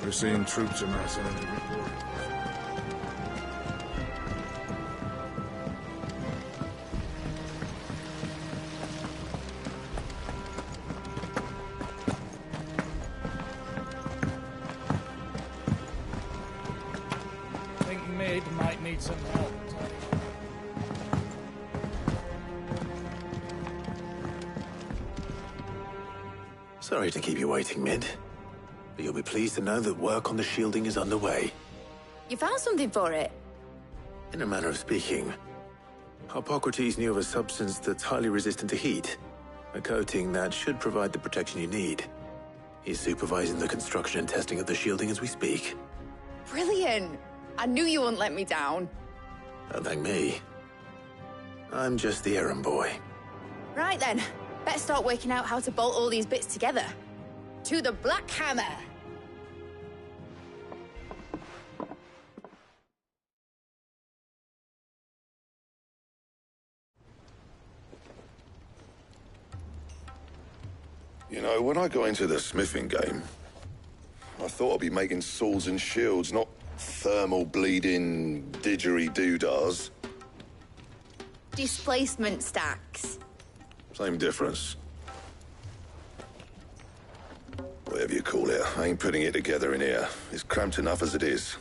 We're seeing troops amassing in the report. I think Mid might need some help. Sorry to keep you waiting, Mid. But you'll be pleased to know that work on the shielding is underway. You found something for it? In a manner of speaking, Hippocrates knew of a substance that's highly resistant to heat, a coating that should provide the protection you need. He's supervising the construction and testing of the shielding as we speak. Brilliant! I knew you wouldn't let me down. Don't thank me. I'm just the errand boy. Right then, better start working out how to bolt all these bits together. To the Black Hammer! You know, when I got into the smithing game, I thought I'd be making swords and shields, not thermal bleeding didgeridoo-dahs. Displacement stacks. Same difference. Whatever you call it, I ain't putting it together in here. It's cramped enough as it is.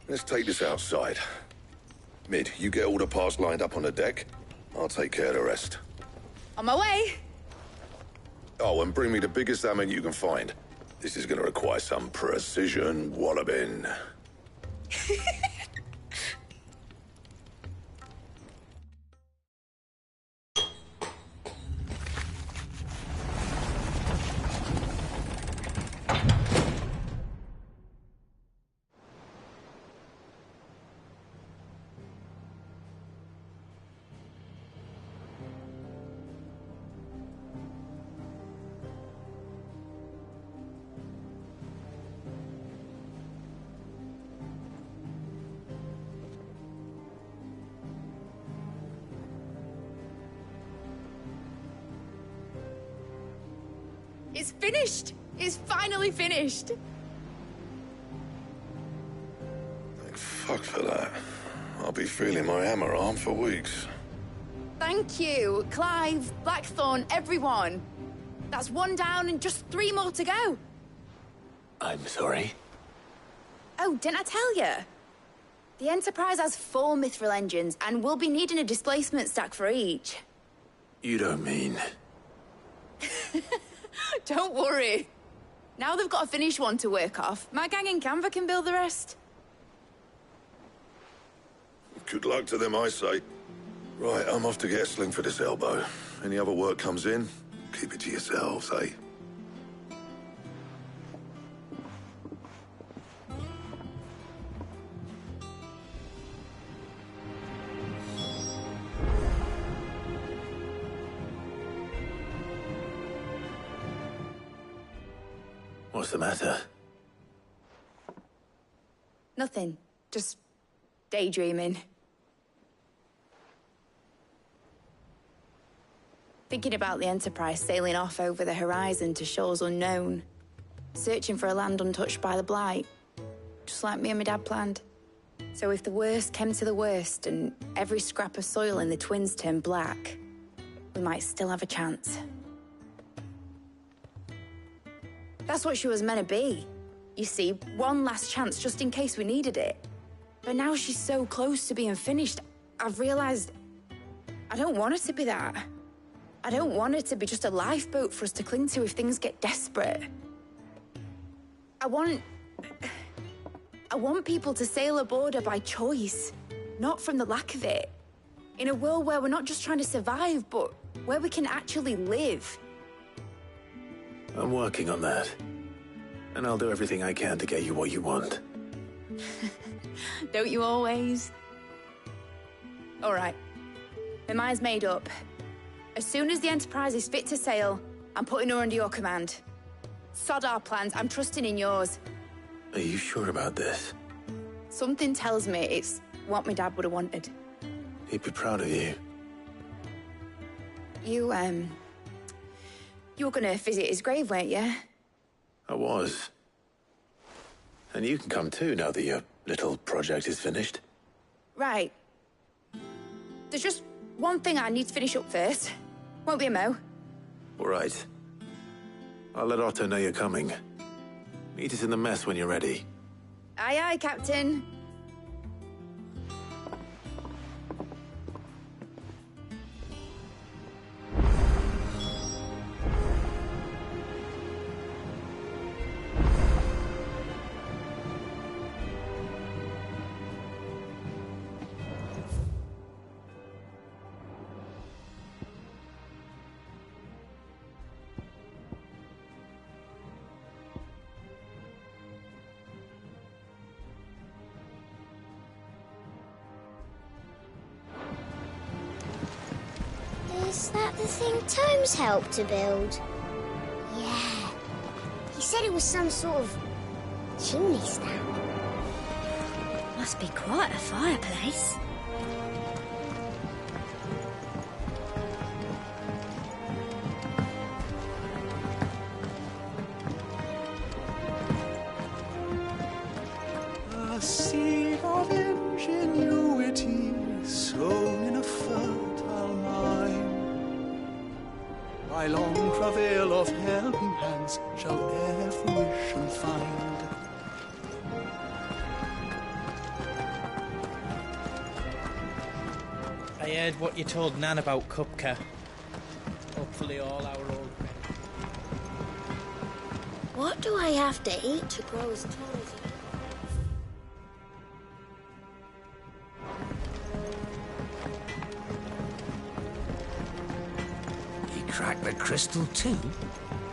Let's take this outside. Mid, you get all the parts lined up on the deck. I'll take care of the rest. On my way! Oh, and bring me the biggest hammer you can find. This is gonna require some precision walloping. It's finished! It's finally finished! Thank fuck for that. I'll be feeling my hammer arm for weeks. Thank you, Clive, Blackthorn, everyone. That's one down and just 3 more to go. I'm sorry. Oh, didn't I tell you? The Enterprise has 4 mithril engines, and we'll be needing a displacement stack for each. You don't mean... Don't worry. Now they've got a finished one to work off, my gang in Canva can build the rest. Good luck to them, I say. Right, I'm off to get a sling for this elbow. Any other work comes in, keep it to yourselves, eh? What's the matter? Nothing. Just daydreaming. Thinking about the Enterprise sailing off over the horizon to shores unknown. Searching for a land untouched by the Blight. Just like me and my dad planned. So if the worst came to the worst and every scrap of soil in the Twins turned black, we might still have a chance. That's what she was meant to be. You see, one last chance just in case we needed it. But now she's so close to being finished, I've realized I don't want her to be that. I don't want her to be just a lifeboat for us to cling to if things get desperate. I want people to sail aboard her by choice, not from the lack of it. In a world where we're not just trying to survive, but where we can actually live. I'm working on that. And I'll do everything I can to get you what you want. Don't you always? All right. My mind's made up. As soon as the Enterprise is fit to sail, I'm putting her under your command. Sod our plans, I'm trusting in yours. Are you sure about this? Something tells me it's what my dad would have wanted. He'd be proud of you. You were gonna visit his grave, weren't you? I was. And you can come too now that your little project is finished. Right. There's just one thing I need to finish up first. Won't be a mo. All right. I'll let Otto know you're coming. Meet us in the mess when you're ready. Aye, aye, Captain. Is that the thing Tomes helped to build? Yeah. He said it was some sort of chimney stack. Must be quite a fireplace. A seed of ingenuity sown in a fertile mind. By long travail of helping hands shall their fruition find. I heard what you told Nan about Kupka. Hopefully all our old friends. What do I have to eat to grow as tall as you? He cracked the crystal too?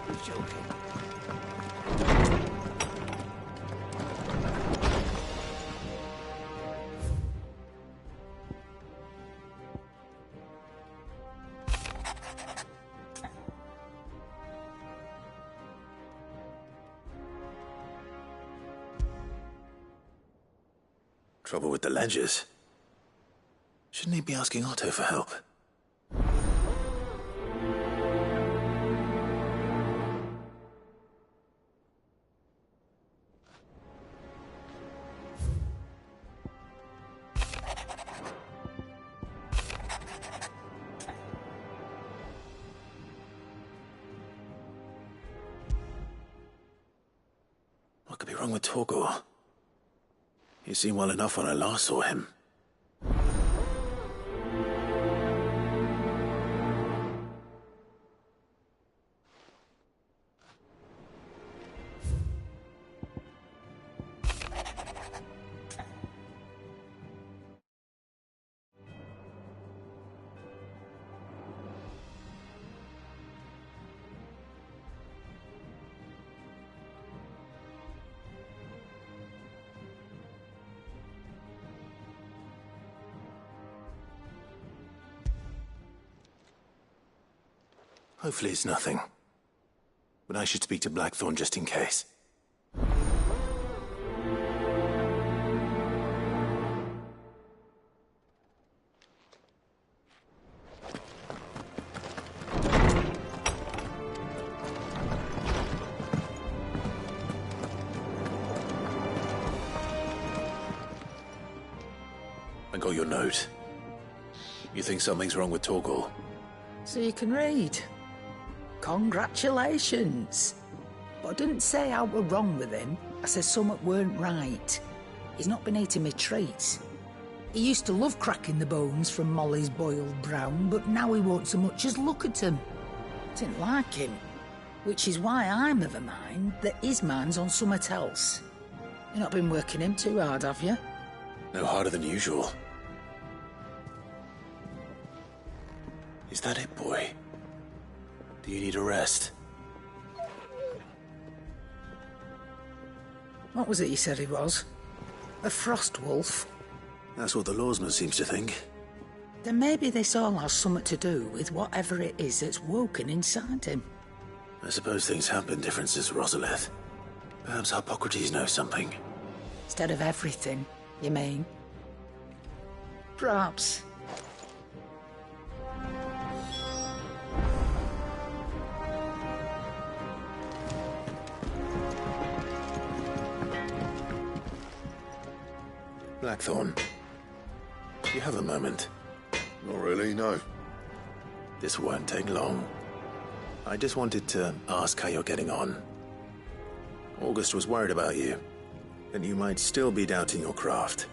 You're joking. Trouble with the ledgers. Shouldn't he be asking Otto for help? could be wrong with Torgor? He seemed well enough when I last saw him. Hopefully it's nothing. But I should speak to Blackthorn just in case. I got your note. You think something's wrong with Torgor? So you can read. Congratulations. But I didn't say I were wrong with him. I said something weren't right. He's not been eating me treats. He used to love cracking the bones from Molly's boiled brown, but now he won't so much as look at them. Didn't like him. Which is why I'm of a mind that his mind's on something else. You've not been working him too hard, have you? No harder than usual. Is that it, boy? Do you need a rest? What was it you said he was? A frost wolf? That's what the lawsman seems to think. Then maybe this all has something to do with whatever it is that's woken inside him. I suppose things have been different since Rosalith. Perhaps Hippocrates knows something. Instead of everything, you mean? Perhaps. Blackthorn, do you have a moment? Not really, no. This won't take long. I just wanted to ask how you're getting on. August was worried about you, that you might still be doubting your craft,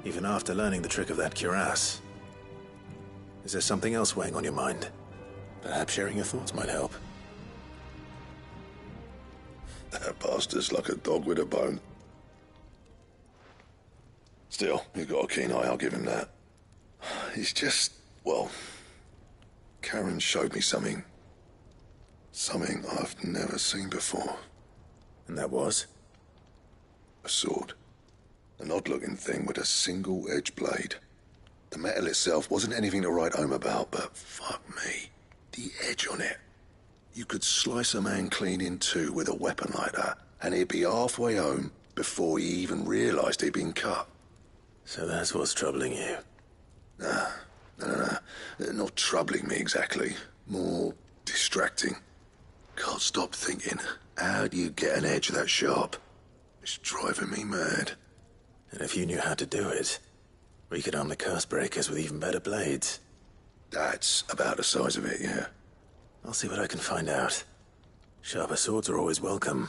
even after learning the trick of that cuirass. Is there something else weighing on your mind? Perhaps sharing your thoughts might help. That bastard's like a dog with a bone. Still, he's got a keen eye, I'll give him that. He's just, well, Karen showed me something. Something I've never seen before. And that was? A sword. An odd-looking thing with a single-edged blade. The metal itself wasn't anything to write home about, but fuck me, the edge on it. You could slice a man clean in two with a weapon like that, and he'd be halfway home before he even realised he'd been cut. So that's what's troubling you? No. Not troubling me exactly. More distracting. Can't stop thinking, how do you get an edge that sharp? It's driving me mad. And if you knew how to do it, we could arm the curse breakers with even better blades. That's about the size of it, yeah. I'll see what I can find out. Sharper swords are always welcome.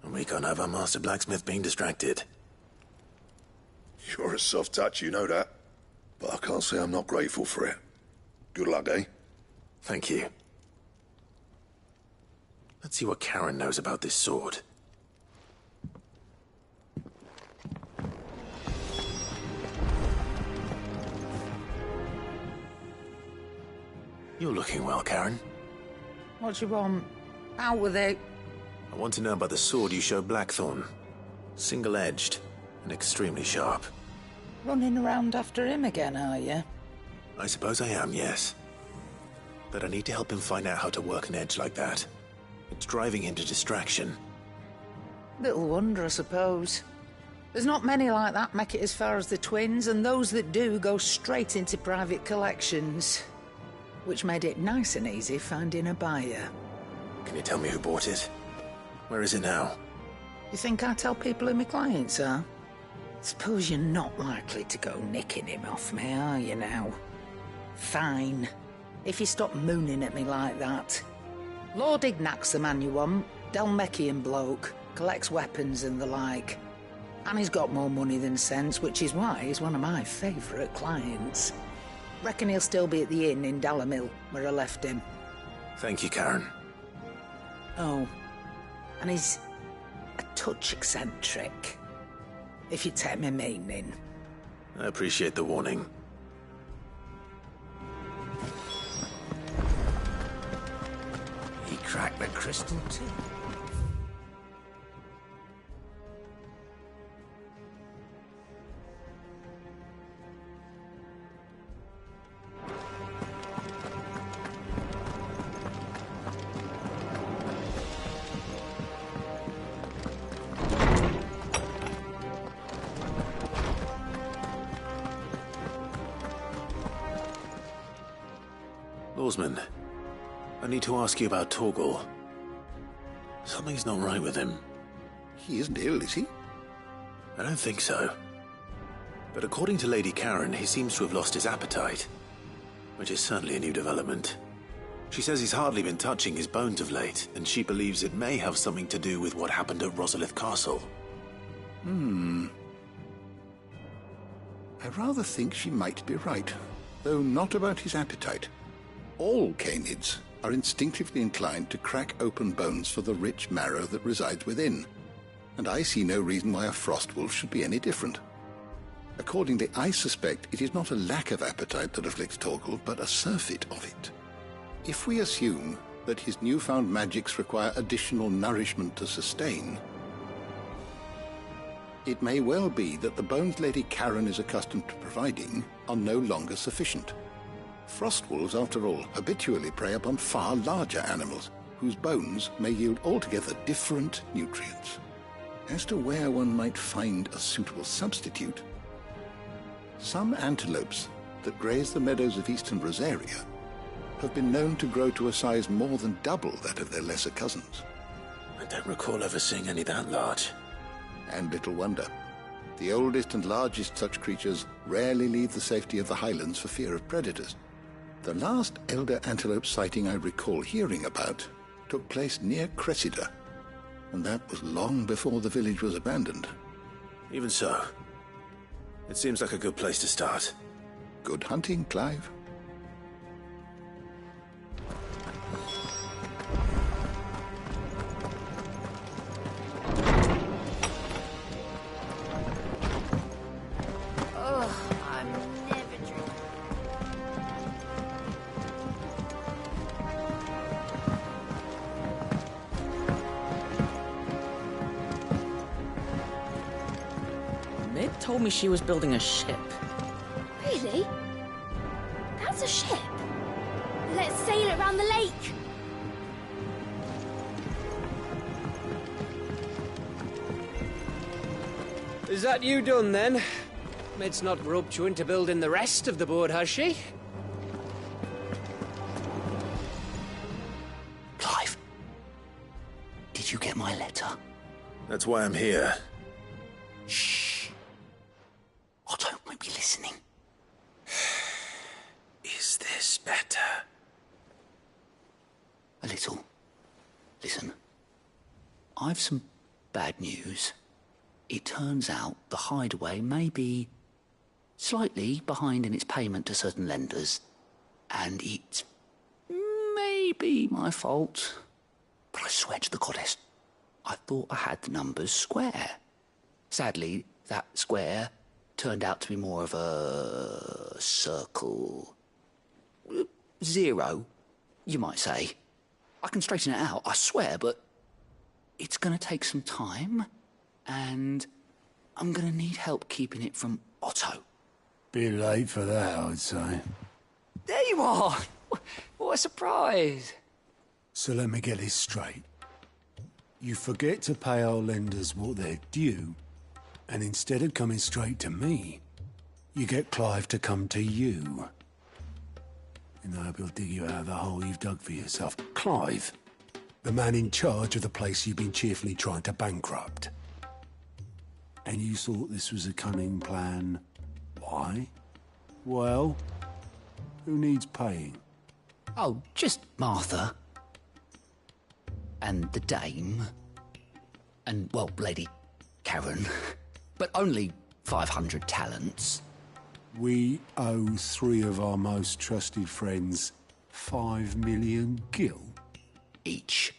And we can't have our master blacksmith being distracted. You're a soft touch, you know that. But I can't say I'm not grateful for it. Good luck, eh? Thank you. Let's see what Karen knows about this sword. You're looking well, Karen. What do you want? Out with it. I want to know about the sword you showed Blackthorn. Single-edged and extremely sharp. Running around after him again, are you? I suppose I am, yes. But I need to help him find out how to work an edge like that. It's driving him to distraction. Little wonder, I suppose. There's not many like that make it as far as the twins, and those that do go straight into private collections. Which made it nice and easy finding a buyer. Can you tell me who bought it? Where is it now? You think I tell people who my clients are? Suppose you're not likely to go nicking him off me, are you now? Fine. If you stop mooning at me like that. Lord Ignac's the man you want, Dalmekian bloke. collects weapons and the like. And he's got more money than sense, which is why he's one of my favourite clients. Reckon he'll still be at the inn in Dalamil, where I left him. Thank you, Karen. Oh, and he's a touch eccentric, if you take my meaning. I appreciate the warning. He cracked the crystal too. Lawsman, I need to ask you about Torgal. Something's not right with him. He isn't ill, is he? I don't think so. But according to Lady Karen, he seems to have lost his appetite, which is certainly a new development. She says he's hardly been touching his bones of late, and she believes it may have something to do with what happened at Rosalith Castle. I rather think she might be right, though not about his appetite. All canids are instinctively inclined to crack open bones for the rich marrow that resides within, and I see no reason why a frostwolf should be any different. Accordingly, I suspect it is not a lack of appetite that afflicts Torgal, but a surfeit of it. If we assume that his newfound magics require additional nourishment to sustain, it may well be that the bones Lady Karen is accustomed to providing are no longer sufficient. Frostwolves, after all, habitually prey upon far larger animals, whose bones may yield altogether different nutrients. As to where one might find a suitable substitute, some antelopes that graze the meadows of eastern Rosaria have been known to grow to a size more than double that of their lesser cousins. I don't recall ever seeing any that large. And little wonder. The oldest and largest such creatures rarely leave the safety of the highlands for fear of predators. The last elder antelope sighting I recall hearing about took place near Cressida, and that was long before the village was abandoned. Even so, it seems like a good place to start. Good hunting, Clive. Told me she was building a ship. Really? That's a ship? Let's sail it around the lake. Is that you done, then? Mid's not roped you into building the rest of the boat, has she? Clive, did you get my letter? That's why I'm here. Shh. Otto might be listening. Is this better? A little. Listen, I've some bad news. It turns out the hideaway may be slightly behind in its payment to certain lenders, and it's maybe my fault. But I swear to the goddess, I thought I had the numbers square. Sadly, that square turned out to be more of a circle. 0, you might say. I can straighten it out, I swear, but it's going to take some time, and I'm going to need help keeping it from Otto. Bit late for that, I'd say. There you are! What a surprise! So let me get this straight. You forget to pay our lenders what they're due, and instead of coming straight to me, you get Clive to come to you. And I hope he'll dig you out of the hole you've dug for yourself. Clive, the man in charge of the place you've been cheerfully trying to bankrupt. And you thought this was a cunning plan. Why? Well, who needs paying? Oh, just Martha. And the dame. and, well, Lady Karen, but only 500 talents. We owe 3 of our most trusted friends 5 million gil. Each.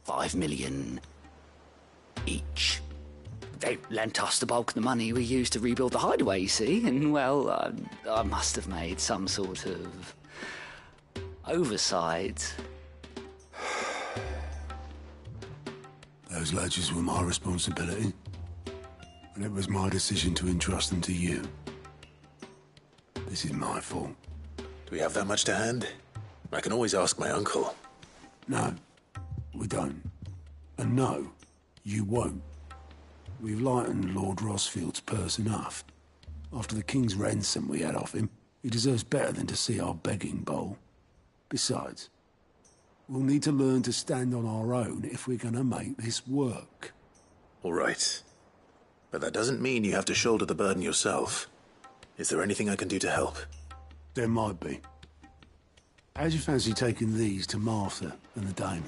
5 million each. They lent us the bulk of the money we used to rebuild the hideaway, you see, and, well, I must have made some sort of oversight. Those ledgers were my responsibility, and it was my decision to entrust them to you. This is my fault. Do we have that much to hand? I can always ask my uncle. No, we don't. And no, you won't. We've lightened Lord Rosfield's purse enough. After the king's ransom we had off him, he deserves better than to see our begging bowl. Besides, we'll need to learn to stand on our own if we're gonna make this work. All right. But that doesn't mean you have to shoulder the burden yourself. Is there anything I can do to help? There might be. How'd you fancy taking these to Martha and the dame?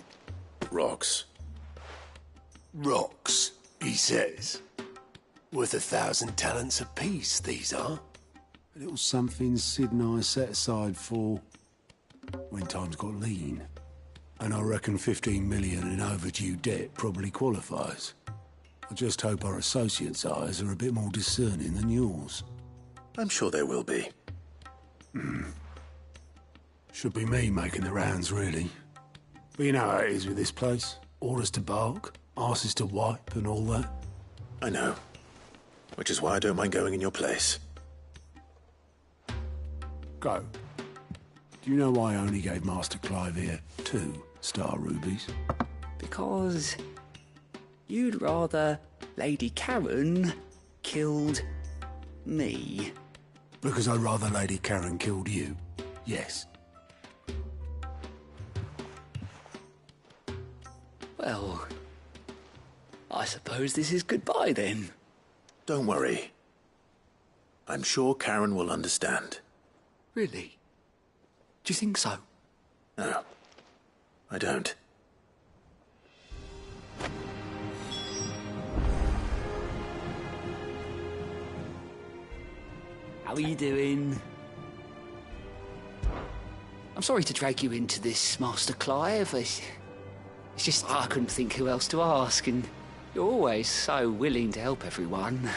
Rocks. Rocks, he says. Worth 1,000 talents apiece, these are. A little something Sid and I set aside for when times got lean. And I reckon 15 million in overdue debt probably qualifies. I just hope our associates' eyes are a bit more discerning than yours. I'm sure there will be. Should be me making the rounds, really. But you know how it is with this place. Orders to bark, arses to wipe, and all that. I know. Which is why I don't mind going in your place. Go. Do you know why I only gave Master Clive here 2 star rubies? Because you'd rather Lady Karen killed me. Because I'd rather Lady Karen killed you. Yes. Well, I suppose this is goodbye then. Don't worry. I'm sure Karen will understand. Really? Do you think so? No, I don't. How are you doing? I'm sorry to drag you into this, Master Clive. It's just I couldn't think who else to ask, and you're always so willing to help everyone.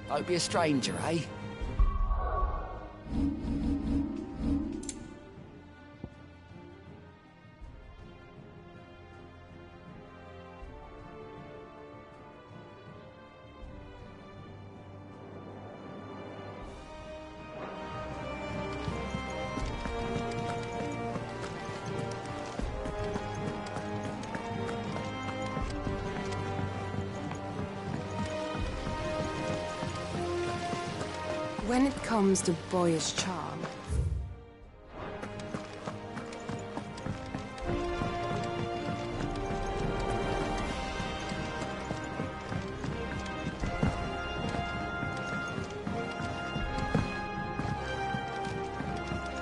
Don't be a stranger, eh? When it comes to boyish charm,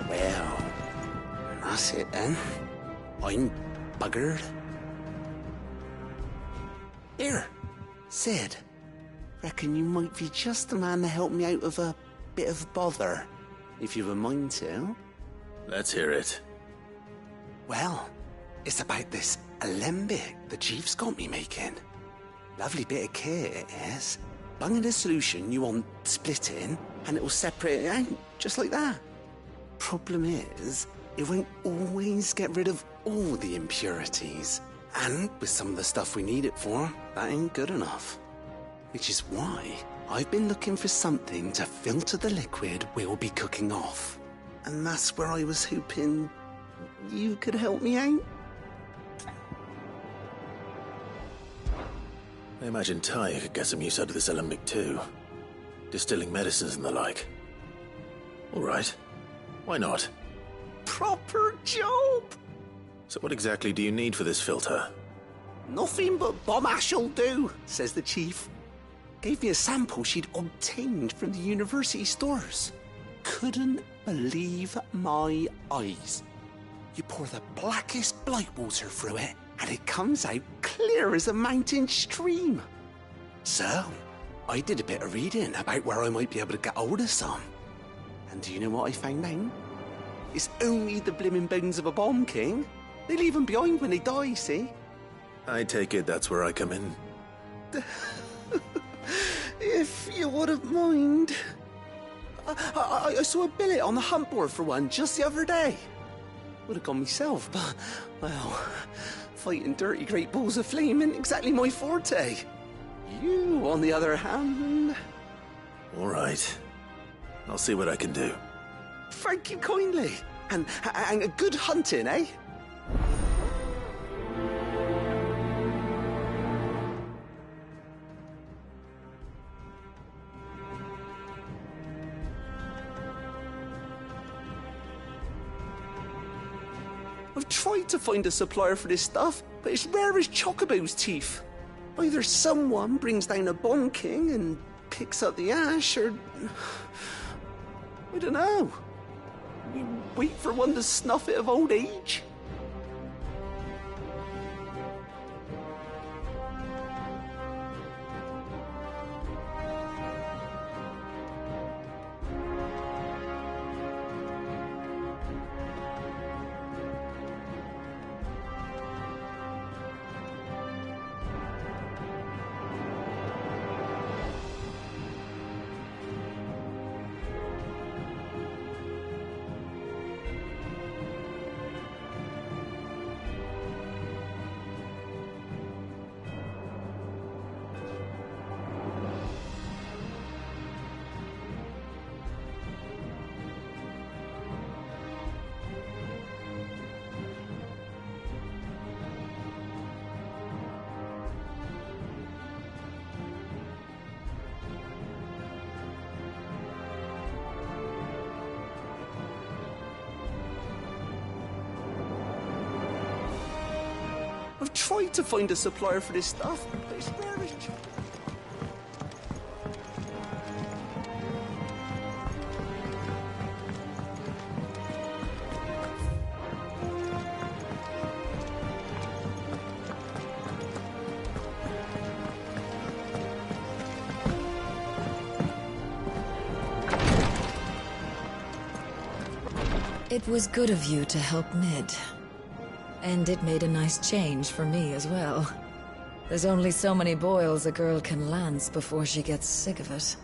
Well, that's it then. I'm buggered. Here, Sid. Reckon you might be just the man to help me out of a bit of bother, if you've a mind to. Let's hear it. Well, it's about this alembic the chief's got me making. Lovely bit of kit it is. Bunging a solution you want splitting, and it will separate it out, just like that. Problem is, it won't always get rid of all the impurities. And with some of the stuff we need it for, that ain't good enough. Which is why I've been looking for something to filter the liquid we'll be cooking off. And that's where I was hoping you could help me out. I imagine Ty could get some use out of this alembic too. Distilling medicines and the like. All right. Why not? Proper job! So what exactly do you need for this filter? Nothing but bomb ash'll do, says the chief. Gave me a sample she'd obtained from the university stores. Couldn't believe my eyes. You pour the blackest blight water through it, and it comes out clear as a mountain stream. So, I did a bit of reading about where I might be able to get hold of some. And do you know what I found out? It's only the blimmin' bones of a bomb king. They leave them behind when they die, see? I take it that's where I come in. If you wouldn't mind. I saw a billet on the hunt board for one just the other day. Would have gone myself, but, well, fighting dirty great balls of flame ain't exactly my forte. You, on the other hand... All right. I'll see what I can do. Thank you kindly. And a good hunting, eh? I've tried to find a supplier for this stuff, but it's rare as Chocobo's teeth. Either someone brings down a Bomb King and picks up the ash, or... I don't know. You wait for one to snuff it of old age? I've tried to find a supplier for this stuff, but it's rare as... It was good of you to help Mid. And it made a nice change for me as well. There's only so many boils a girl can lance before she gets sick of it.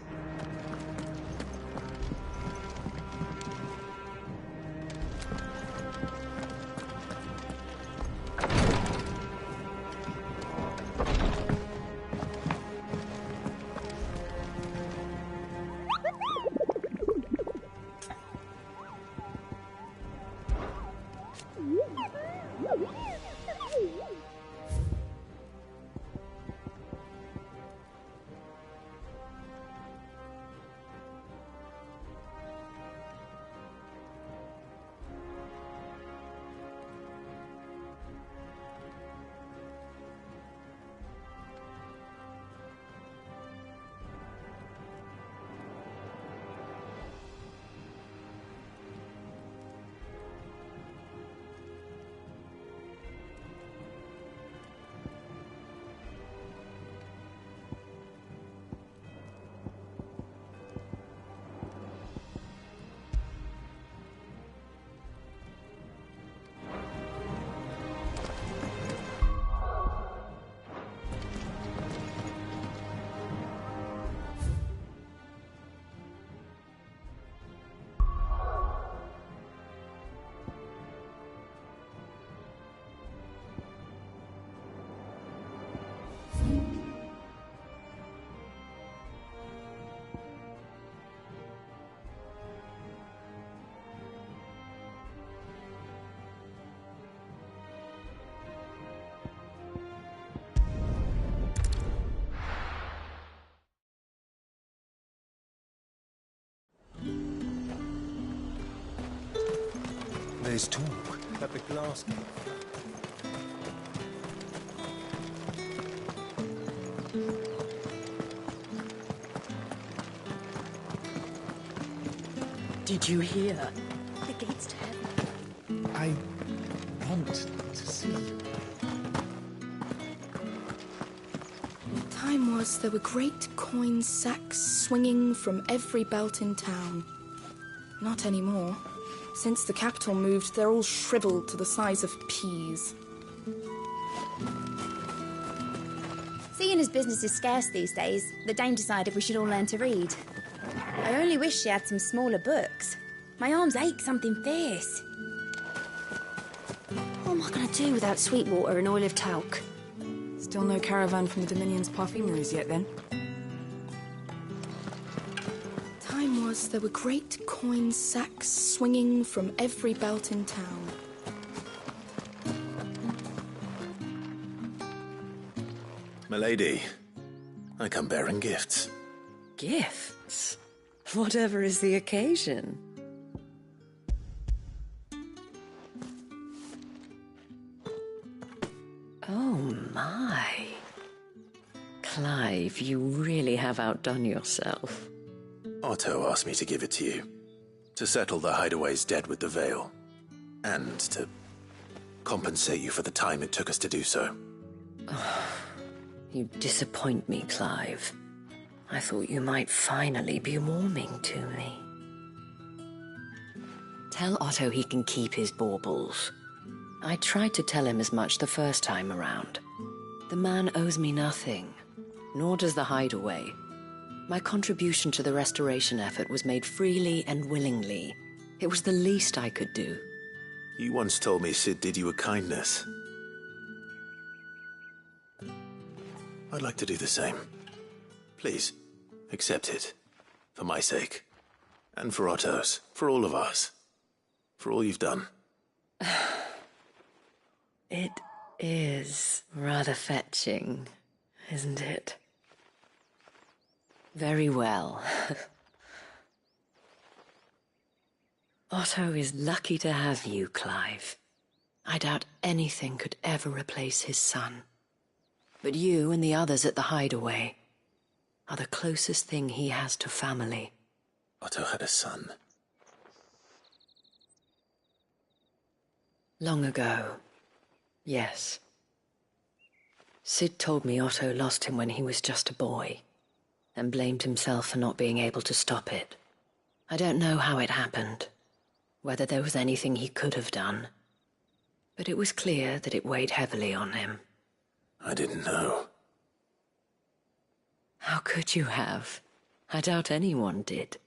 There's talk that the glass gate Did you hear? The gates to heaven. I want to see. was, there were great coin sacks swinging from every belt in town. Not anymore. Since the capital moved, they're all shriveled to the size of peas. Seeing as business is scarce these days, the Dame decided we should all learn to read. I only wish she had some smaller books. My arms ache something fierce. What am I going to do without Sweetwater and Olive Talc? Still no caravan from the Dominion's parfumeries yet, then? Time was, there were great coin sacks swinging from every belt in town. Milady, I come bearing gifts. Gifts? Whatever is the occasion. Oh my. Clive, you really have outdone yourself. Otto asked me to give it to you. To settle the Hideaway's debt with the Veil. And to compensate you for the time it took us to do so. You disappoint me, Clive. I thought you might finally be warming to me. Tell Otto he can keep his baubles. I tried to tell him as much the first time around. The man owes me nothing, nor does the Hideaway. My contribution to the restoration effort was made freely and willingly. It was the least I could do. You once told me Sid did you a kindness. I'd like to do the same. Please, accept it. For my sake. And for Otto's. For all of us. For all you've done. It is rather fetching, isn't it? Very well. Otto is lucky to have you, Clive. I doubt anything could ever replace his son. But you and the others at the Hideaway are the closest thing he has to family. Otto had a son. Long ago, yes. Sid told me Otto lost him when he was just a boy, and blamed himself for not being able to stop it. I don't know how it happened, whether there was anything he could have done, but it was clear that it weighed heavily on him. I didn't know. How could you have? I doubt anyone did.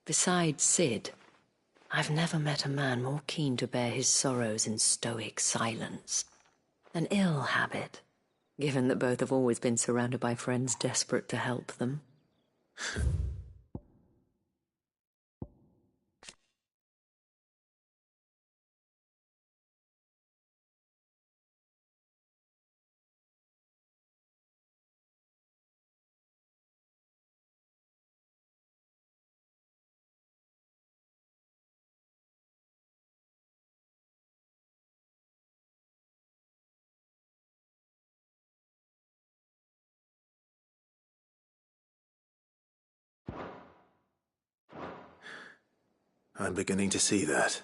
Besides Sid, I've never met a man more keen to bear his sorrows in stoic silence. An ill habit, given that both have always been surrounded by friends desperate to help them. I'm beginning to see that.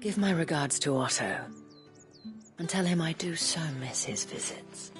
Give my regards to Otto, and tell him I do so miss his visits.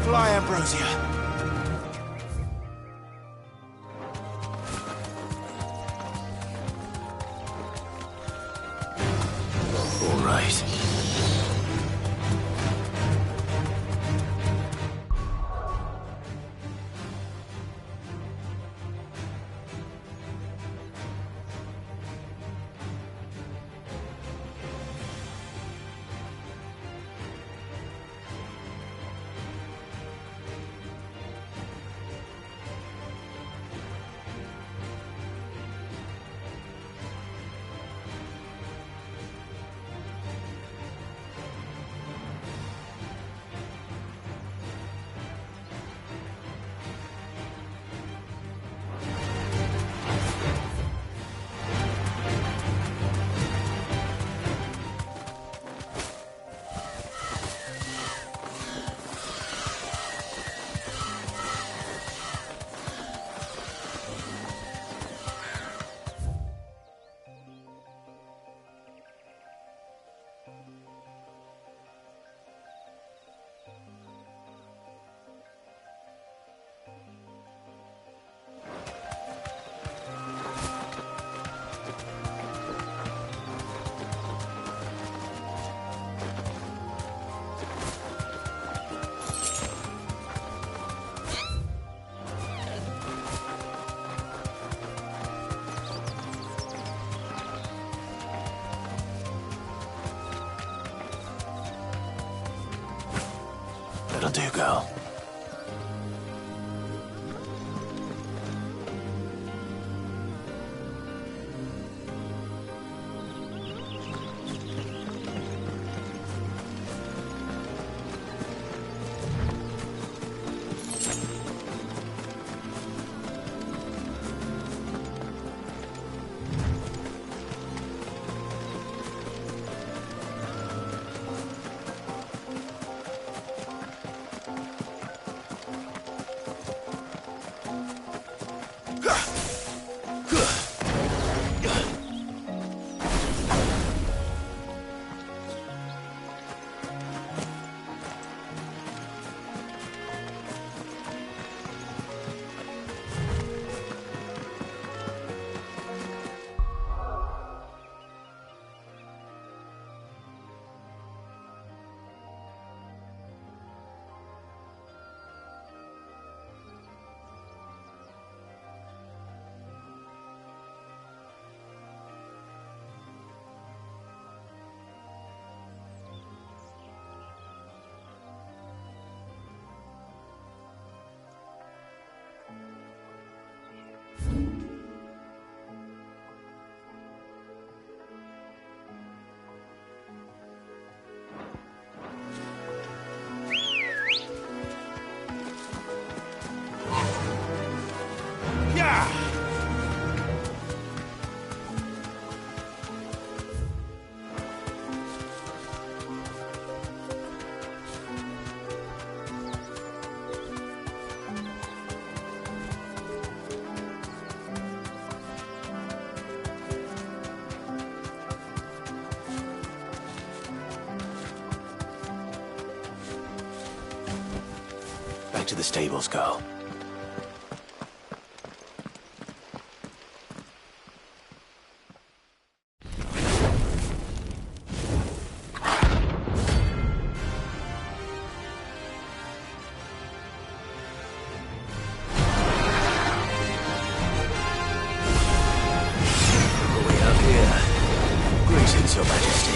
Fly, Ambrosia. right. That'll do, girl. Back to the stables, girl. Your Majesty.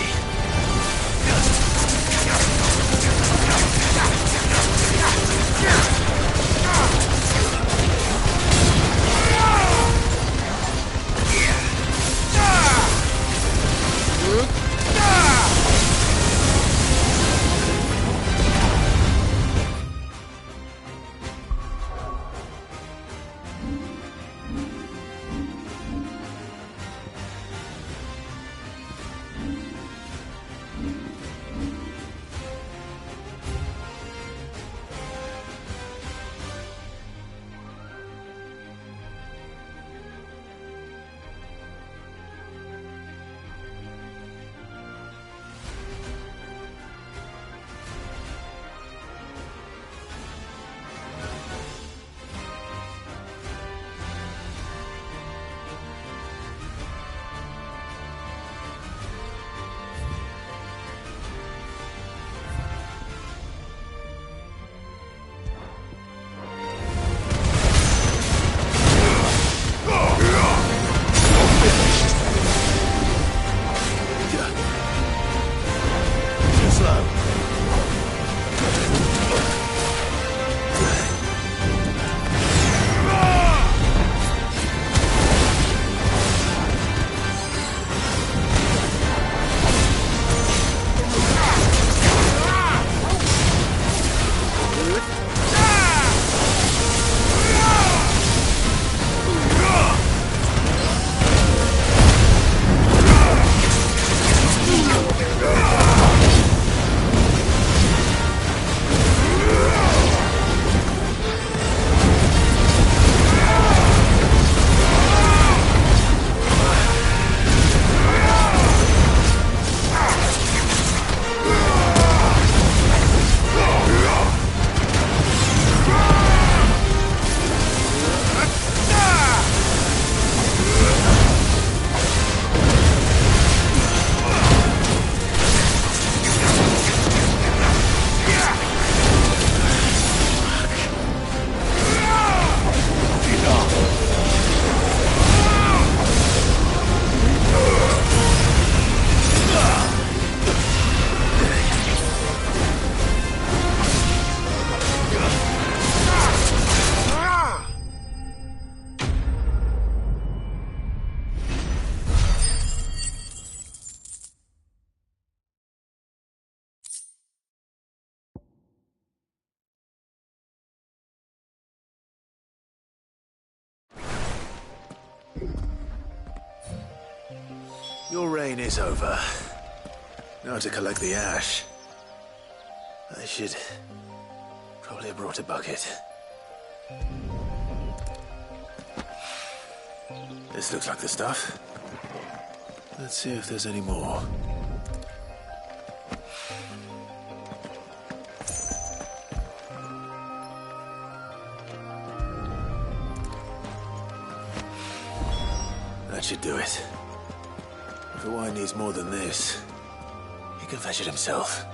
Your reign is over. Now to collect the ash. I should probably have brought a bucket. This looks like the stuff. Let's see if there's any more. That should do it. If the wine needs more than this, he can fetch it himself.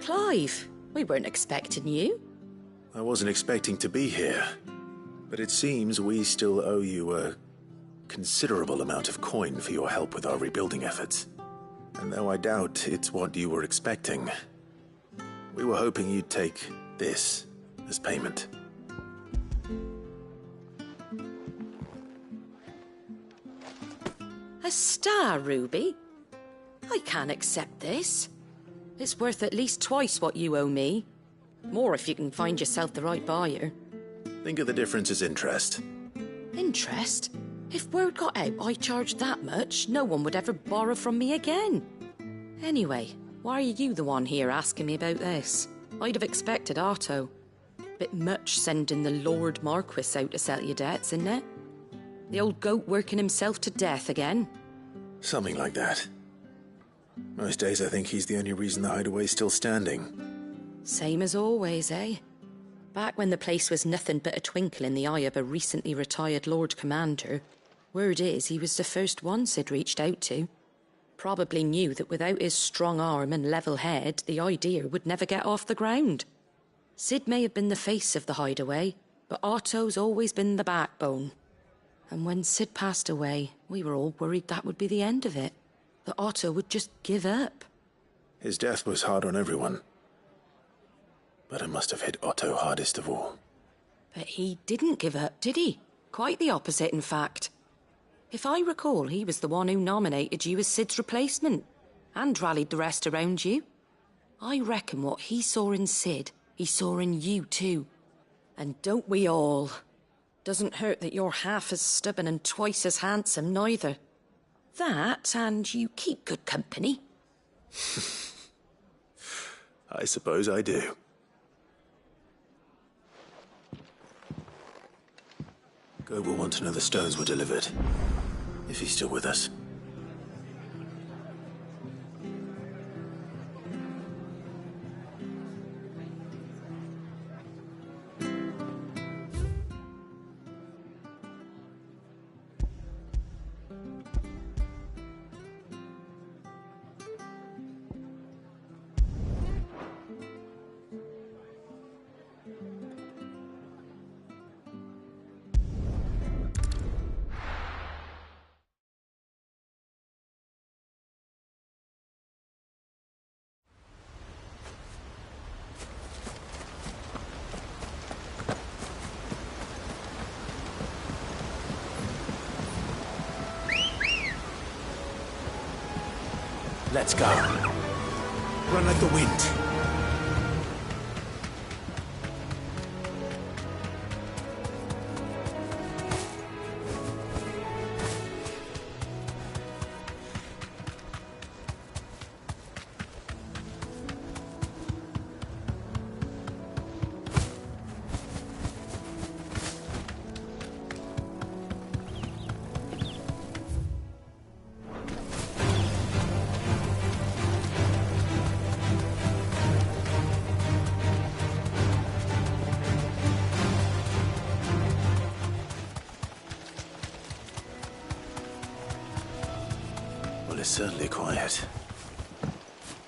Clive, we weren't expecting you. I wasn't expecting to be here, but it seems we still owe you a considerable amount of coin for your help with our rebuilding efforts. And though I doubt it's what you were expecting, we were hoping you'd take this as payment. A star ruby? I can't accept this. It's worth at least twice what you owe me. More if you can find yourself the right buyer. Think of the difference as interest. Interest? If word got out I charged that much, no one would ever borrow from me again. Anyway, why are you the one here asking me about this? I'd have expected Otto. Bit much sending the Lord Marquis out to settle your debts, isn't it? The old goat working himself to death again. Something like that. Most days I think he's the only reason the hideaway's still standing. Same as always, eh? Back when the place was nothing but a twinkle in the eye of a recently retired Lord Commander, word is he was the first one Sid reached out to. Probably knew that without his strong arm and level head, the idea would never get off the ground. Sid may have been the face of the hideaway, but Otto's always been the backbone. And when Sid passed away, we were all worried that would be the end of it. That Otto would just give up. His death was hard on everyone. But it must have hit Otto hardest of all. But he didn't give up, did he? Quite the opposite, in fact. If I recall, he was the one who nominated you as Sid's replacement, and rallied the rest around you. I reckon what he saw in Sid, he saw in you too. And don't we all? Doesn't hurt that you're half as stubborn and twice as handsome, neither. That, and you keep good company. I suppose I do. Goat will want to know the stones were delivered, if he's still with us. Let's go. Run like the wind. Well, it's certainly quiet.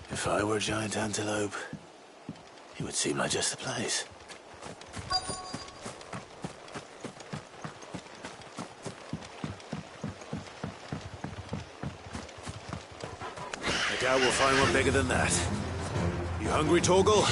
If I were a giant antelope, it would seem like just the place. I doubt we'll find one bigger than that. You hungry, Torgal?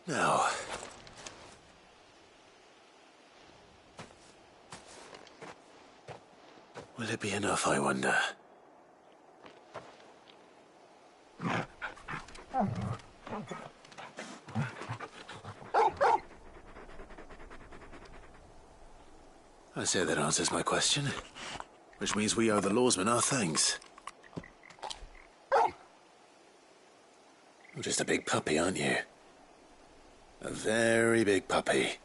Now, will it be enough, I wonder? I say that answers my question, which means we owe the lawsmen our thanks. You're just a big puppy, aren't you? A very big puppy.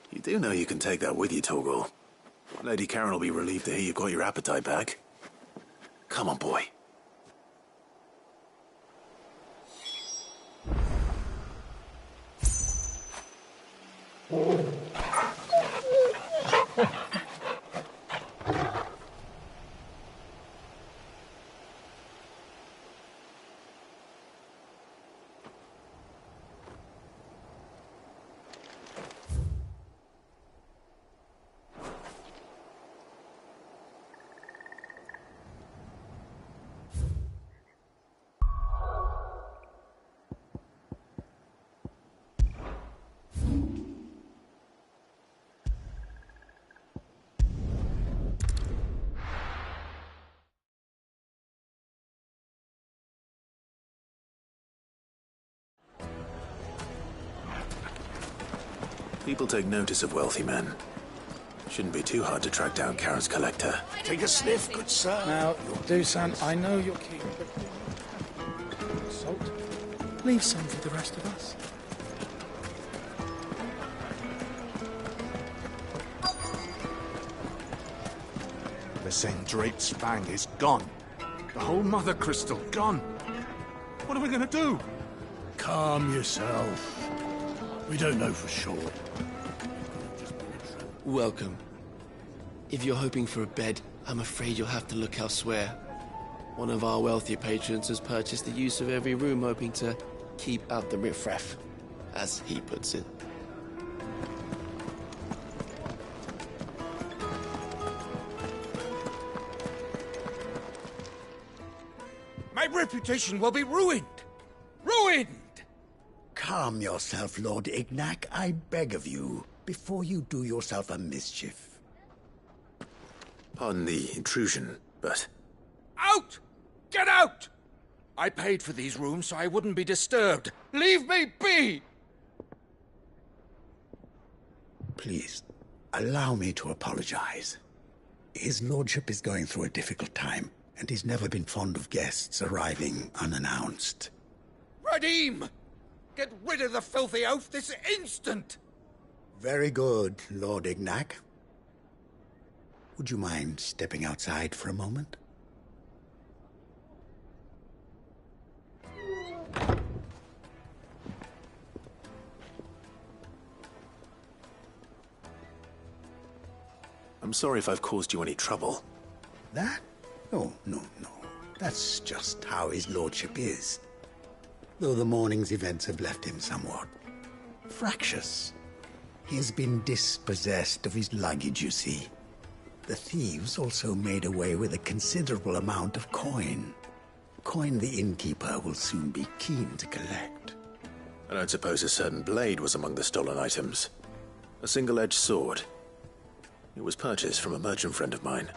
You do know you can take that with you, Torgal. Lady Karen will be relieved to hear you've got your appetite back. Come on, boy. People take notice of wealthy men. Shouldn't be too hard to track down Karen's collector. Take a sniff, good sir. Now, Dusan, I know you're keen, but salt. Leave some for the rest of us. The Zendrate's fang is gone. The whole mother crystal gone. What are we gonna do? Calm yourself. We don't know for sure. Welcome. If you're hoping for a bed, I'm afraid you'll have to look elsewhere. One of our wealthier patrons has purchased the use of every room, hoping to keep out the riffraff, as he puts it. My reputation will be ruined! Ruined! Calm yourself, Lord Ignac, I beg of you, before you do yourself a mischief. Pardon the intrusion, but... Out! Get out! I paid for these rooms so I wouldn't be disturbed. Leave me be! Please, allow me to apologize. His lordship is going through a difficult time, and he's never been fond of guests arriving unannounced. Radim! Get rid of the filthy oaf this instant! Very good, Lord Ignac. Would you mind stepping outside for a moment? I'm sorry if I've caused you any trouble. That? Oh, no. That's just how his lordship is. Though the morning's events have left him somewhat fractious. He has been dispossessed of his luggage, you see. The thieves also made away with a considerable amount of coin. Coin the innkeeper will soon be keen to collect. I don't suppose a certain blade was among the stolen items. A single-edged sword. It was purchased from a merchant friend of mine.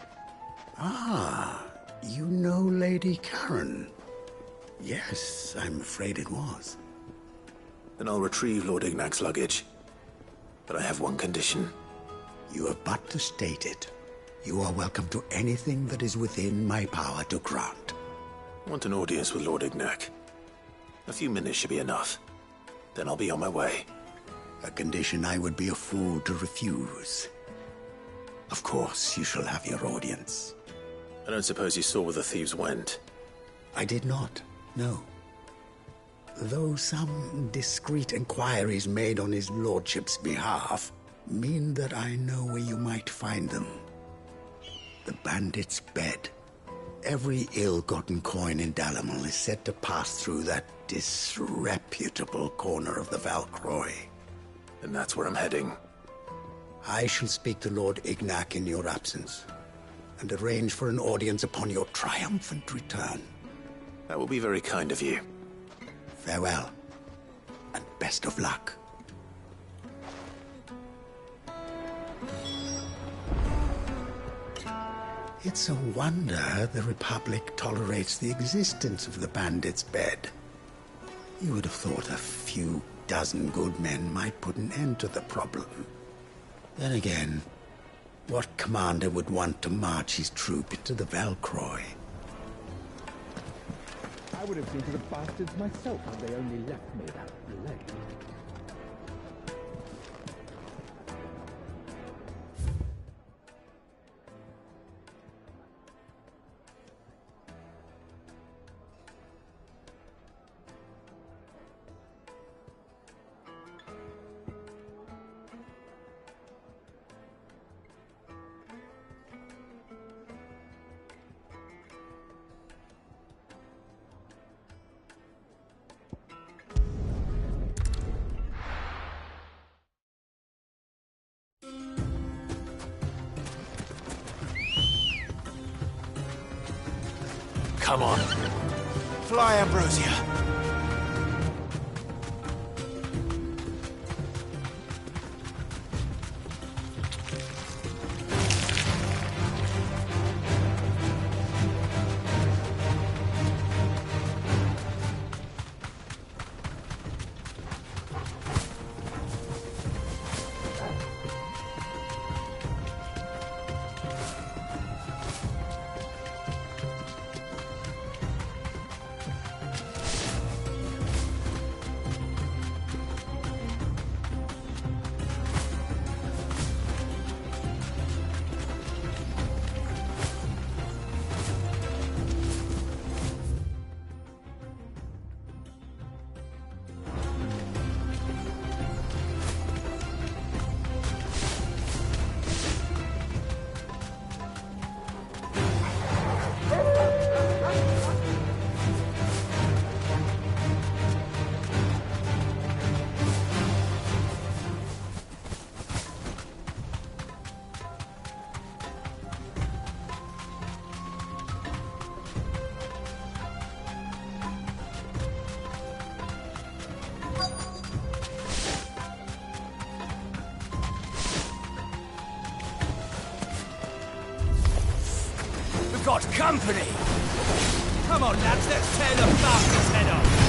Ah, you know Lady Karen. Yes, I'm afraid it was. Then I'll retrieve Lord Ignac's luggage. But I have one condition. You have but to state it. You are welcome to anything that is within my power to grant. I want an audience with Lord Ignac. A few minutes should be enough. Then I'll be on my way. A condition I would be a fool to refuse. Of course, you shall have your audience. I don't suppose you saw where the thieves went? I did not, no. Though some discreet inquiries made on his lordship's behalf mean that I know where you might find them. The bandit's bed. Every ill-gotten coin in Dalamel is said to pass through that disreputable corner of the Valcroy. And that's where I'm heading. I shall speak to Lord Ignac in your absence, and arrange for an audience upon your triumphant return. That will be very kind of you. Farewell, and best of luck. It's a wonder the Republic tolerates the existence of the bandit's bed. You would have thought a few dozen good men might put an end to the problem. Then again, what commander would want to march his troop into the Valcroy? I would have seen to the bastards myself if they only left me that blade. Come on. Fly, Ambrosia. Got company! Come on, lads, let's tear the bastard's head off!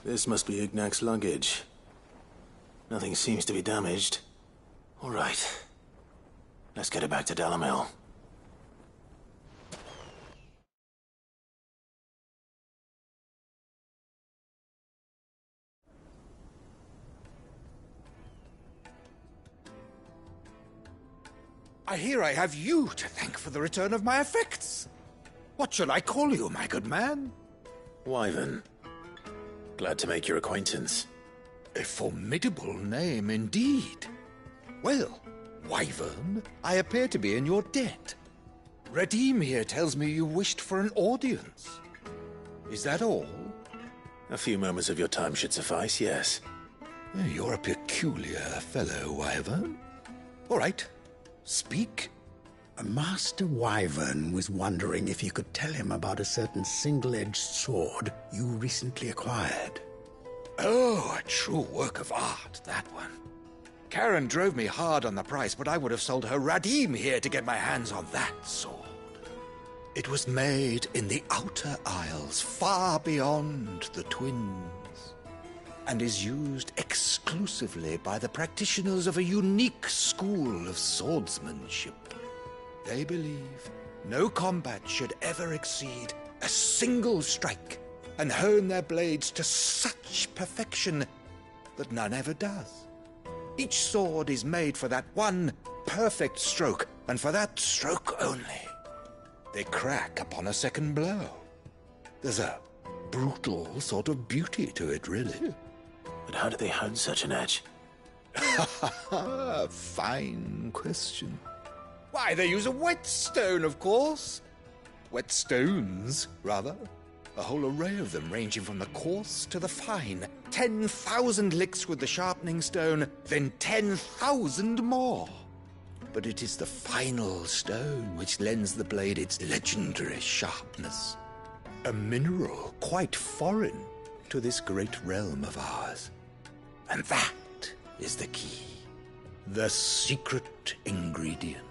This must be Ignac's luggage. Nothing seems to be damaged. All right. Let's get it back to Dalamil. I hear I have you to thank for the return of my effects. What shall I call you, my good man? Wyvern. Glad to make your acquaintance. A formidable name indeed. Well, Wyvern, I appear to be in your debt. Redeem here tells me you wished for an audience. Is that all? A few moments of your time should suffice, yes. You're a peculiar fellow, Wyvern. All right, speak. Master Wyvern was wondering if you could tell him about a certain single-edged sword you recently acquired. Oh, a true work of art, that one. Karen drove me hard on the price, but I would have sold her Radim here to get my hands on that sword. It was made in the Outer Isles, far beyond the Twins, and is used exclusively by the practitioners of a unique school of swordsmanship. They believe no combat should ever exceed a single strike, and hone their blades to such perfection that none ever does. Each sword is made for that one perfect stroke, and for that stroke only. They crack upon a second blow. There's a brutal sort of beauty to it, really. But how do they hone such an edge? Fine question. Why, they use a whetstone, of course. Whetstones, rather. A whole array of them, ranging from the coarse to the fine. 10,000 licks with the sharpening stone, then 10,000 more. But it is the final stone which lends the blade its legendary sharpness. A mineral quite foreign to this great realm of ours. And that is the key. The secret ingredient.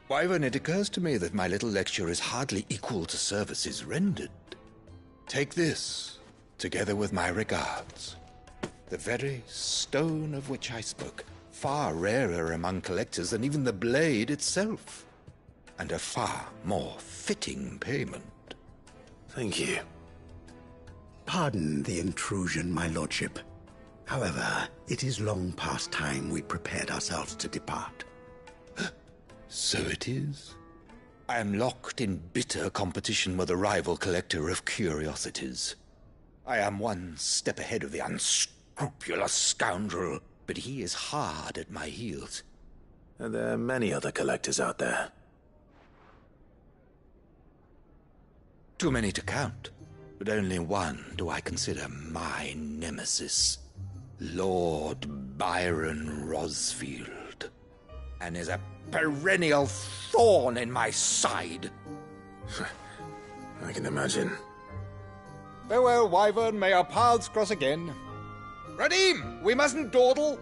Wyvern, it occurs to me that my little lecture is hardly equal to services rendered. Take this, together with my regards. The very stone of which I spoke, far rarer among collectors than even the blade itself, and a far more fitting payment. Thank you. Pardon the intrusion, my lordship. However, it is long past time we prepared ourselves to depart. So it is. I am locked in bitter competition with a rival collector of curiosities. I am one step ahead of the unscrupulous scoundrel but he is hard at my heels. And there are many other collectors out there. Too many to count, but only one do I consider my nemesis. Lord Byron Rosfield, and is a perennial thorn in my side. I can imagine. Farewell, Wyvern, may our paths cross again. Radim, we mustn't dawdle.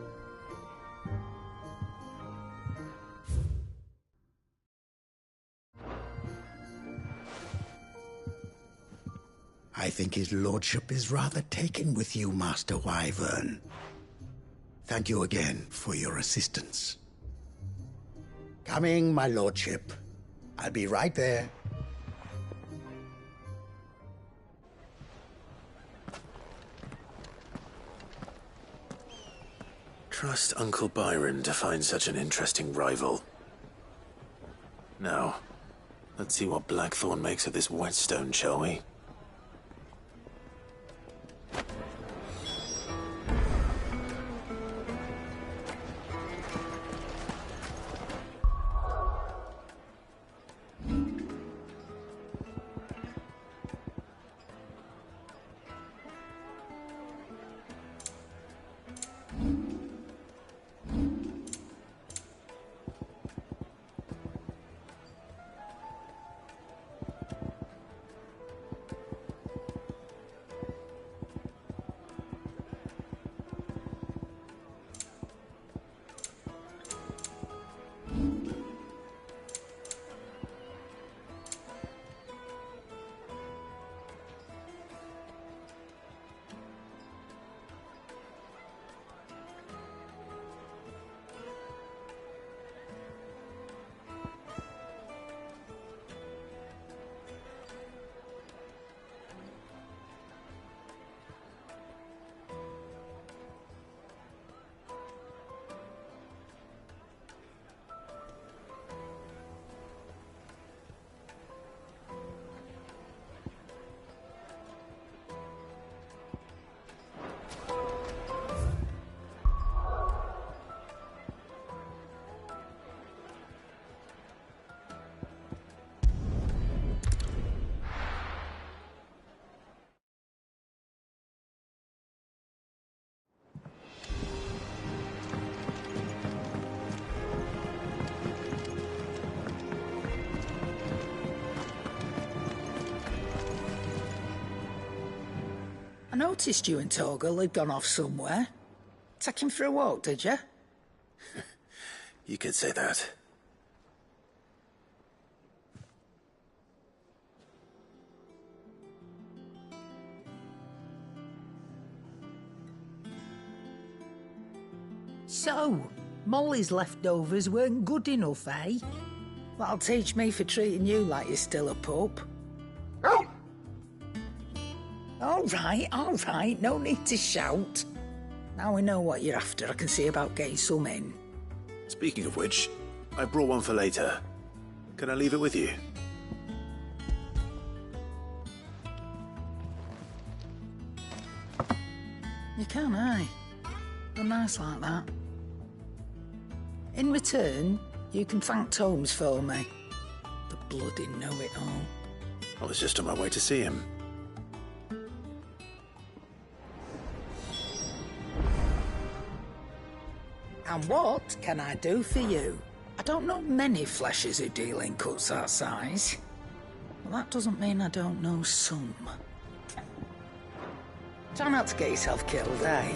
I think his lordship is rather taken with you, Master Wyvern. Thank you again for your assistance. Coming, my lordship. I'll be right there. Trust Uncle Byron to find such an interesting rival. Now, let's see what Blackthorn makes of this whetstone, shall we? I noticed you and Torgal had gone off somewhere. Take him for a walk, did you? You could say that. So, Molly's leftovers weren't good enough, eh? That'll teach me for treating you like you're still a pup. All right, no need to shout. Now we know what you're after, I can see about getting some in. Speaking of which, I brought one for later. Can I leave it with you? You can, aye. You're nice like that. In return, you can thank Tomes for me. The bloody know-it-all. I was just on my way to see him. And what can I do for you? I don't know many fleshers who deal in cuts that size. Well, that doesn't mean I don't know some. Try not to get yourself killed, eh?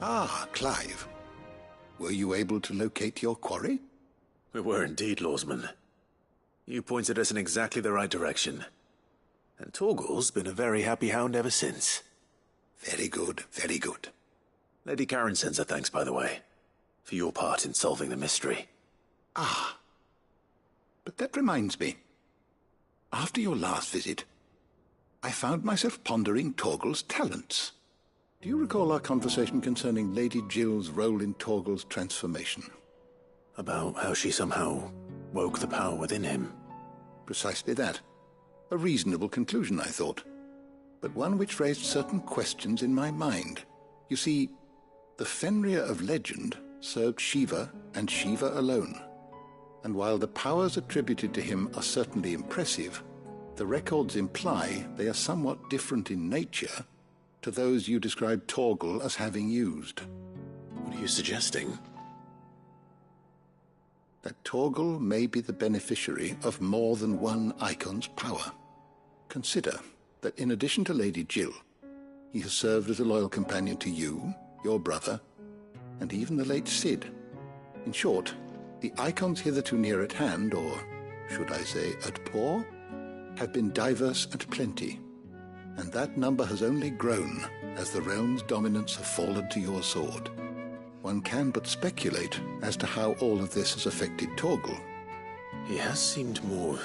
Ah, Clive. Were you able to locate your quarry? We were indeed, Lawsman. You pointed us in exactly the right direction. And Torgal's been a very happy hound ever since. Very good, very good. Lady Karen sends her thanks, by the way, for your part in solving the mystery. Ah. But that reminds me. After your last visit, I found myself pondering Torgal's talents. Do you recall our conversation concerning Lady Jill's role in Torgal's transformation? About how she somehow woke the power within him? Precisely that. A reasonable conclusion, I thought, but one which raised certain questions in my mind. You see, the Fenrir of legend served Shiva and Shiva alone, and while the powers attributed to him are certainly impressive, the records imply they are somewhat different in nature to those you described Torgal as having used. What are you suggesting? That Torgal may be the beneficiary of more than one icon's power. Consider that in addition to Lady Jill, he has served as a loyal companion to you, your brother, and even the late Cid. In short, the icons hitherto near at hand, or should I say at paw, have been diverse and plenty, and that number has only grown as the realm's dominance have fallen to your sword. One can but speculate as to how all of this has affected Torgal. He has seemed more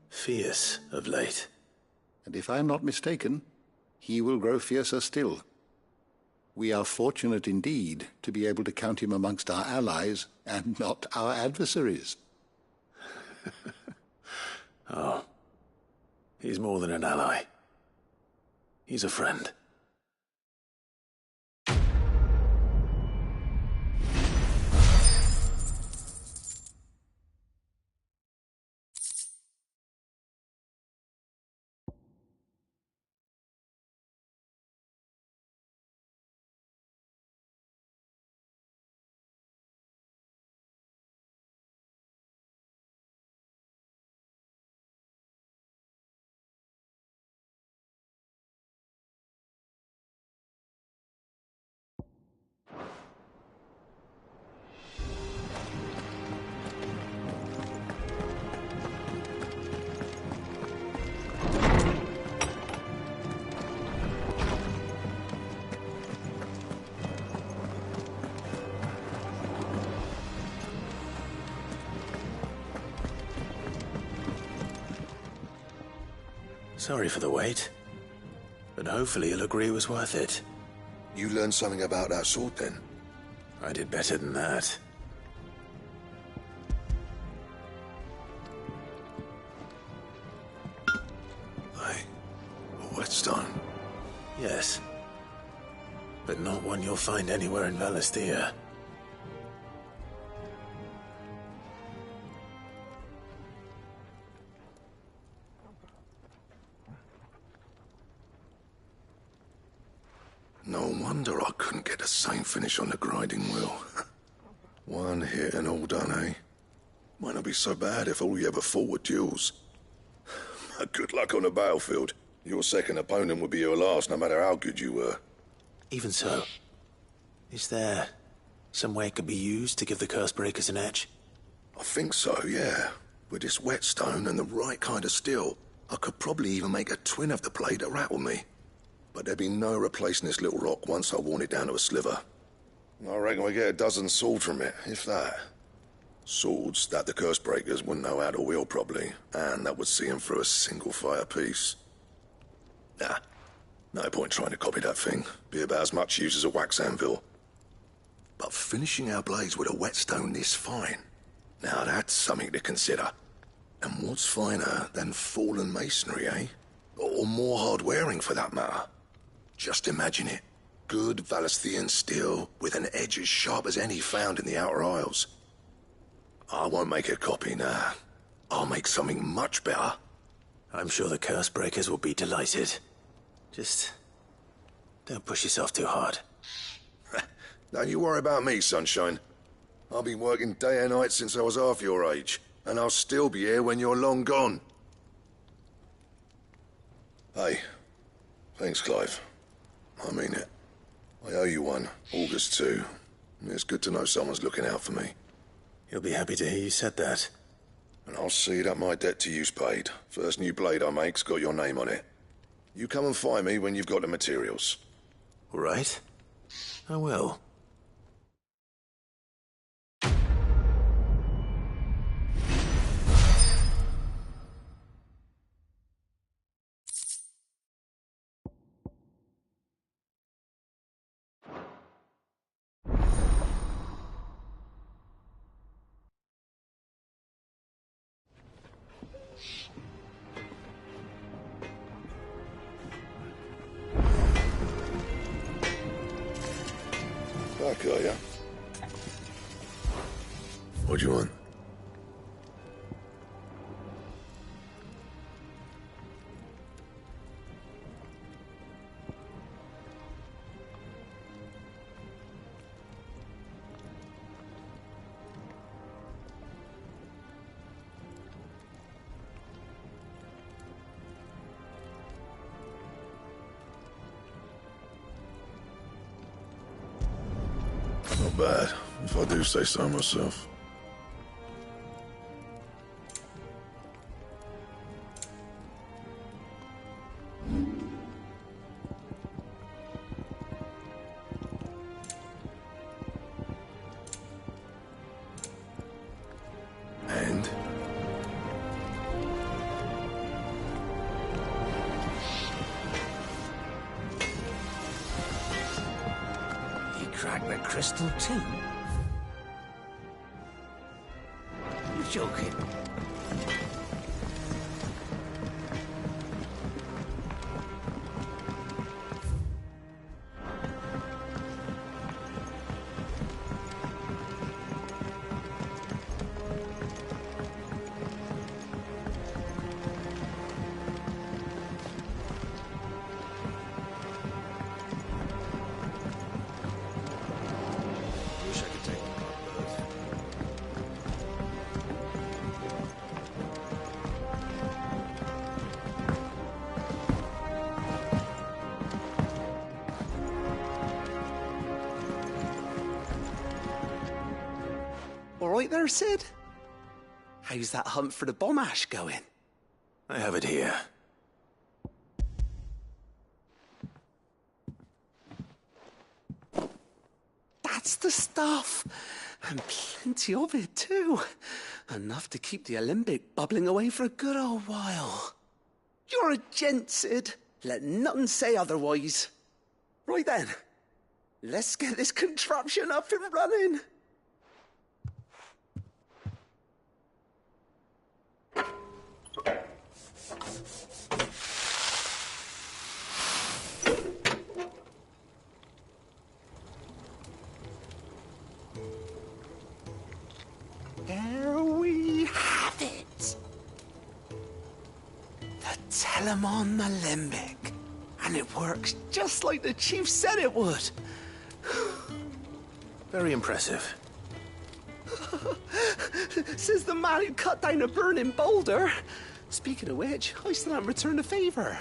fierce of late. And if I am not mistaken, he will grow fiercer still. We are fortunate indeed to be able to count him amongst our allies and not our adversaries. Oh, he's more than an ally. He's a friend. Sorry for the wait, but hopefully you'll agree it was worth it. You learned something about that sword, then? I did better than that. A whetstone? Yes, but not one you'll find anywhere in Valisthea. No wonder I couldn't get the same finish on the grinding wheel. One hit and all done, eh? Might not be so bad if all you ever fought were duels. Good luck on the battlefield. Your second opponent would be your last, no matter how good you were. Even so, is there some way it could be used to give the curse breakers an edge? I think so, yeah. With this whetstone and the right kind of steel, I could probably even make a twin of the blade that rattled me. But there'd be no replacing this little rock once I worn it down to a sliver. I reckon we get a dozen swords from it, if that. Swords that the curse breakers wouldn't know how to wield properly, and that would see them through a single fire piece. Nah, no point trying to copy that thing. Be about as much use as a wax anvil. But finishing our blades with a whetstone this fine, now that's something to consider. And what's finer than fallen masonry, eh? Or more hard-wearing, for that matter. Just imagine it. Good Valisthean steel with an edge as sharp as any found in the Outer Isles. I won't make a copy, nah. I'll make something much better. I'm sure the curse breakers will be delighted. Just don't push yourself too hard. Don't you worry about me, sunshine. I've been working day and night since I was half your age, and I'll still be here when you're long gone. Hey, thanks, Clive. I mean it. I owe you one, August too. It's good to know someone's looking out for me. He'll be happy to hear you said that. And I'll see that my debt to you's paid. First new blade I make's got your name on it. You come and find me when you've got the materials. All right. I will. Back, are ya? What do you want? Not bad, if I do say so myself. And? You cracked the crystal too? You're joking. Wish I could take the bird. All right there, Sid? How's that hunt for the bomb ash going? I have it here. That's the stuff. And plenty of it, too. Enough to keep the Alembic bubbling away for a good old while. You're a gent, Sid. Let nothing say otherwise. Right then. Let's get this contraption up and running. There we have it. The Telemon Alembic. And it works just like the chief said it would. Very impressive. Says the man who cut down a burning boulder. Speaking of which, I still haven't returned the favor.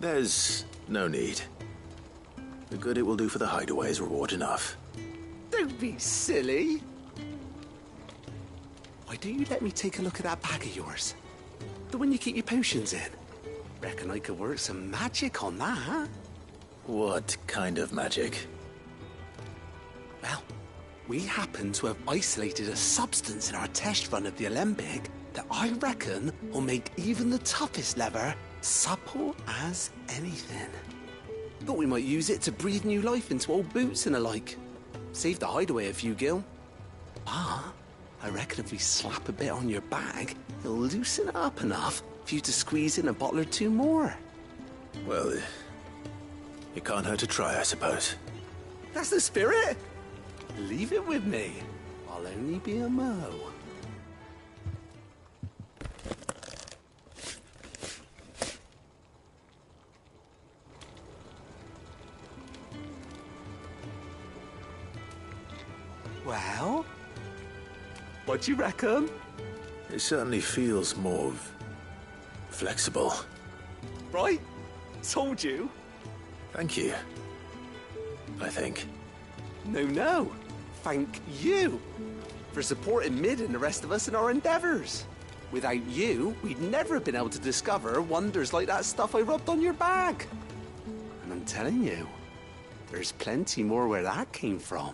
There's no need. The good it will do for the hideaway is reward enough. Don't be silly. Why don't you let me take a look at that bag of yours? The one you keep your potions in. Reckon I could work some magic on that. What kind of magic? Well, we happen to have isolated a substance in our test run of the Alembic that I reckon will make even the toughest leather supple as anything. Thought we might use it to breathe new life into old boots and the like. Save the hideaway a few gil. Ah, I reckon if we slap a bit on your bag, it'll loosen it up enough for you to squeeze in a bottle or two more. Well, it can't hurt to try, I suppose. That's the spirit. Leave it with me. I'll only be a mo. Well, what do you reckon? It certainly feels more flexible. Right? Told you. Thank you. I think. No. Thank you for supporting Mid and the rest of us in our endeavors. Without you, we'd never have been able to discover wonders like that stuff I rubbed on your bag. And I'm telling you, there's plenty more where that came from.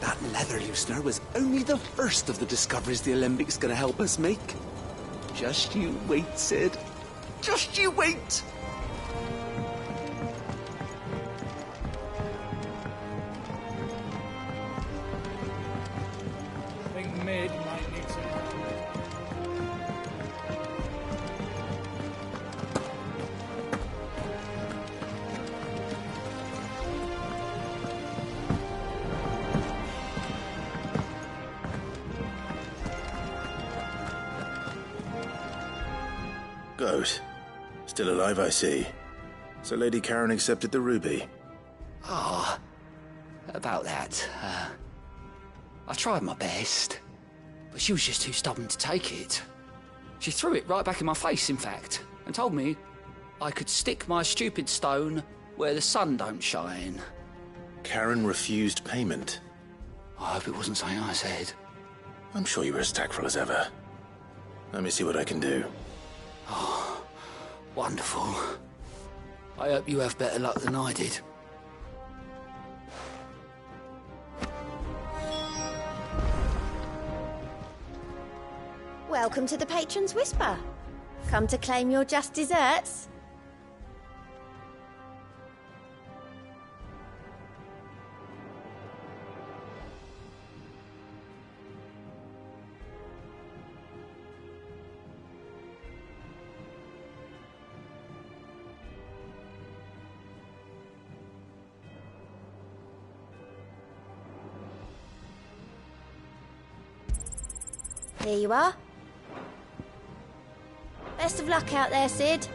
That leather loosener was only the first of the discoveries the Alembics gonna help us make. Just you wait, Sid. Just you wait! I think mid might need some. Goat. Still alive, I see. So Lady Karen accepted the ruby. Ah, about that. I tried my best, but she was just too stubborn to take it. She threw it right back in my face, in fact, and told me I could stick my stupid stone where the sun don't shine. Karen refused payment. I hope it wasn't something I said. I'm sure you were as tactful as ever. Let me see what I can do. Oh, wonderful. I hope you have better luck than I did. Welcome to the Patron's Whisper. Come to claim your just desserts? Here you are. Best of luck out there, Sid.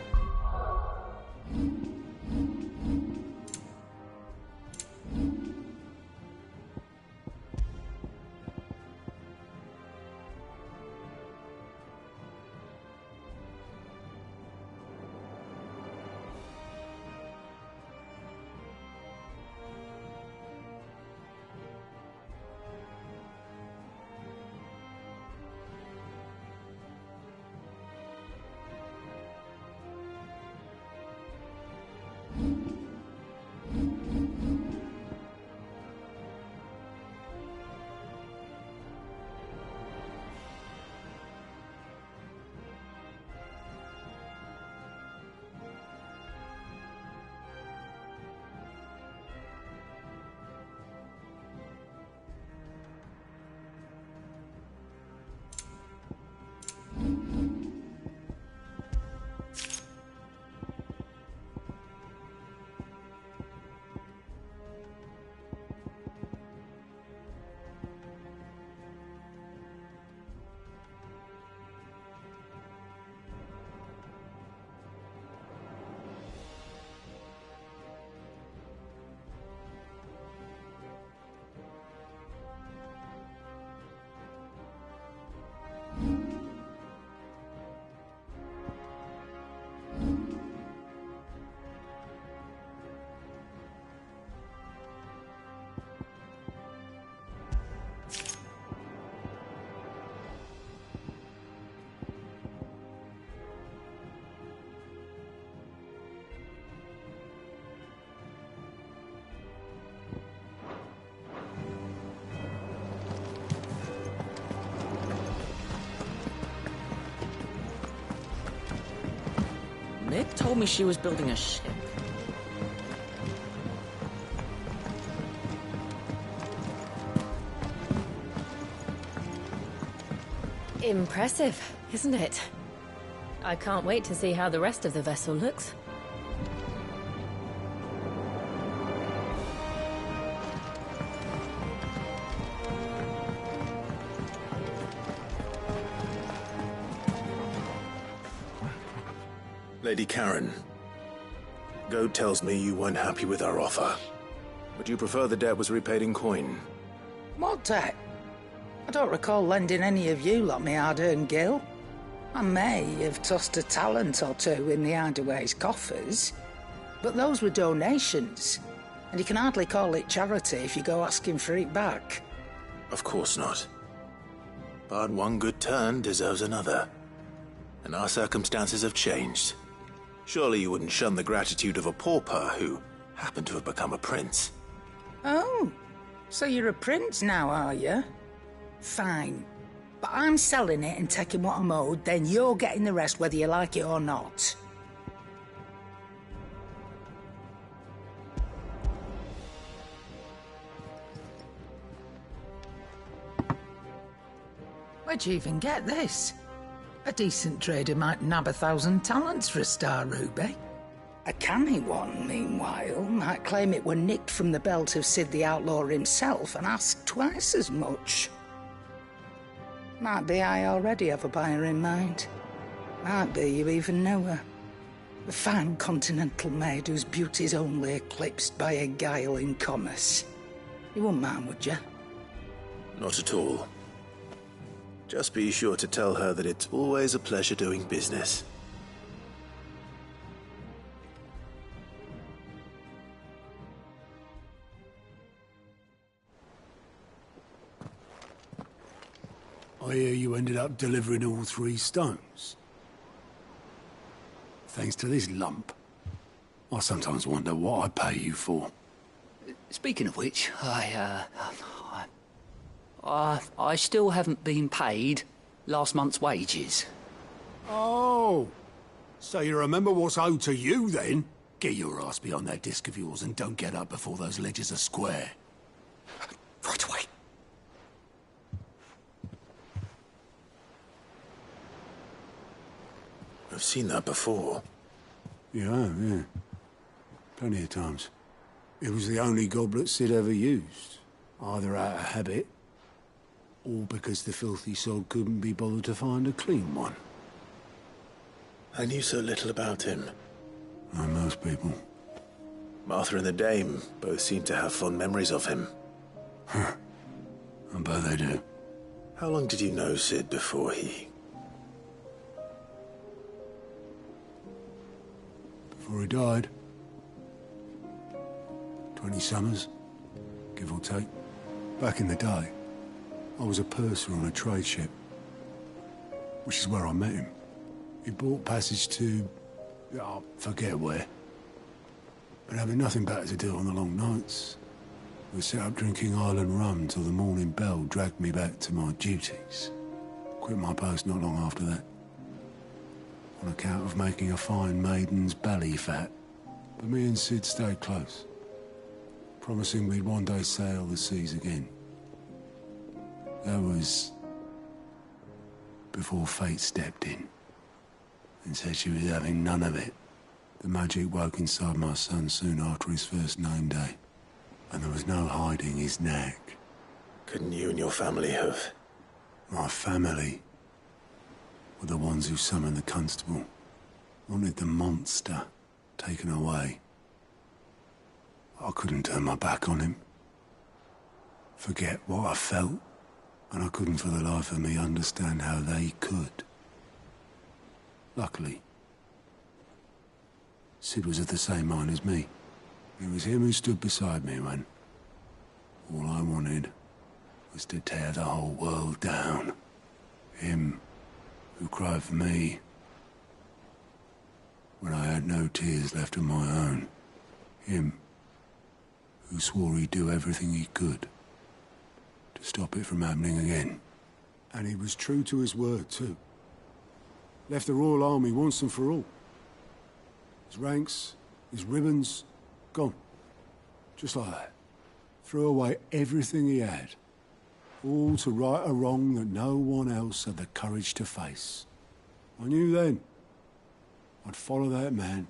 Nick told me she was building a ship. Impressive, isn't it? I can't wait to see how the rest of the vessel looks. Lady Karen, Goat tells me you weren't happy with our offer. Would you prefer the debt was repaid in coin? What debt? I don't recall lending any of you like me hard-earned gil. I may have tossed a talent or two in the Hideaway's coffers, but those were donations, and you can hardly call it charity if you go asking for it back. Of course not. But one good turn deserves another. And our circumstances have changed. Surely you wouldn't shun the gratitude of a pauper who happened to have become a prince. Oh, So you're a prince now, are you? Fine. But I'm selling it and taking what I'm owed, then you're getting the rest whether you like it or not. Where'd you even get this? A decent trader might nab 1,000 talents for a star ruby. A canny one, meanwhile, might claim it were nicked from the belt of Sid the Outlaw himself and ask twice as much. Might be I already have a buyer in mind. Might be you even know her. A fine continental maid whose beauty's only eclipsed by a guile in commerce. You wouldn't mind, would you? Not at all. Just be sure to tell her that it's always a pleasure doing business. I hear you ended up delivering all 3 stones. Thanks to this lump. I sometimes wonder what I pay you for. Speaking of which, I still haven't been paid last month's wages. Oh, so you remember what's owed to you then? Get your ass behind that disc of yours and don't get up before those ledgers are square. Right away. I've seen that before. Yeah. Plenty of times. It was the only goblet Sid ever used. Either out of habit, or because the filthy sod couldn't be bothered to find a clean one. I knew so little about him. Like most people. Martha and the Dame both seem to have fond memories of him. I bet they do. How long did you know Sid before he... Before he died? 20 summers, give or take. Back in the day, I was a purser on a trade ship, which is where I met him. He bought passage to... I forget where. But having nothing better to do on the long nights, we set up drinking island rum till the morning bell dragged me back to my duties. Quit my post not long after that, on account of making a fine maiden's belly fat. But me and Sid stayed close, promising we'd one day sail the seas again. That was before fate stepped in and said she was having none of it. The magic woke inside my son soon after his first name day, and there was no hiding his knack. Couldn't you and your family have... My family were the ones who summoned the constable, wanted the monster taken away. I couldn't turn my back on him, forget what I felt, and I couldn't for the life of me understand how they could. Luckily, Sid was of the same mind as me. It was him who stood beside me when all I wanted was to tear the whole world down. Him who cried for me when I had no tears left of my own. Him who swore he'd do everything he could to stop it from happening again. And he was true to his word, too. Left the Royal Army once and for all. His ranks, his ribbons, gone. Just like that. Threw away everything he had. All to right a wrong that no one else had the courage to face. I knew then I'd follow that man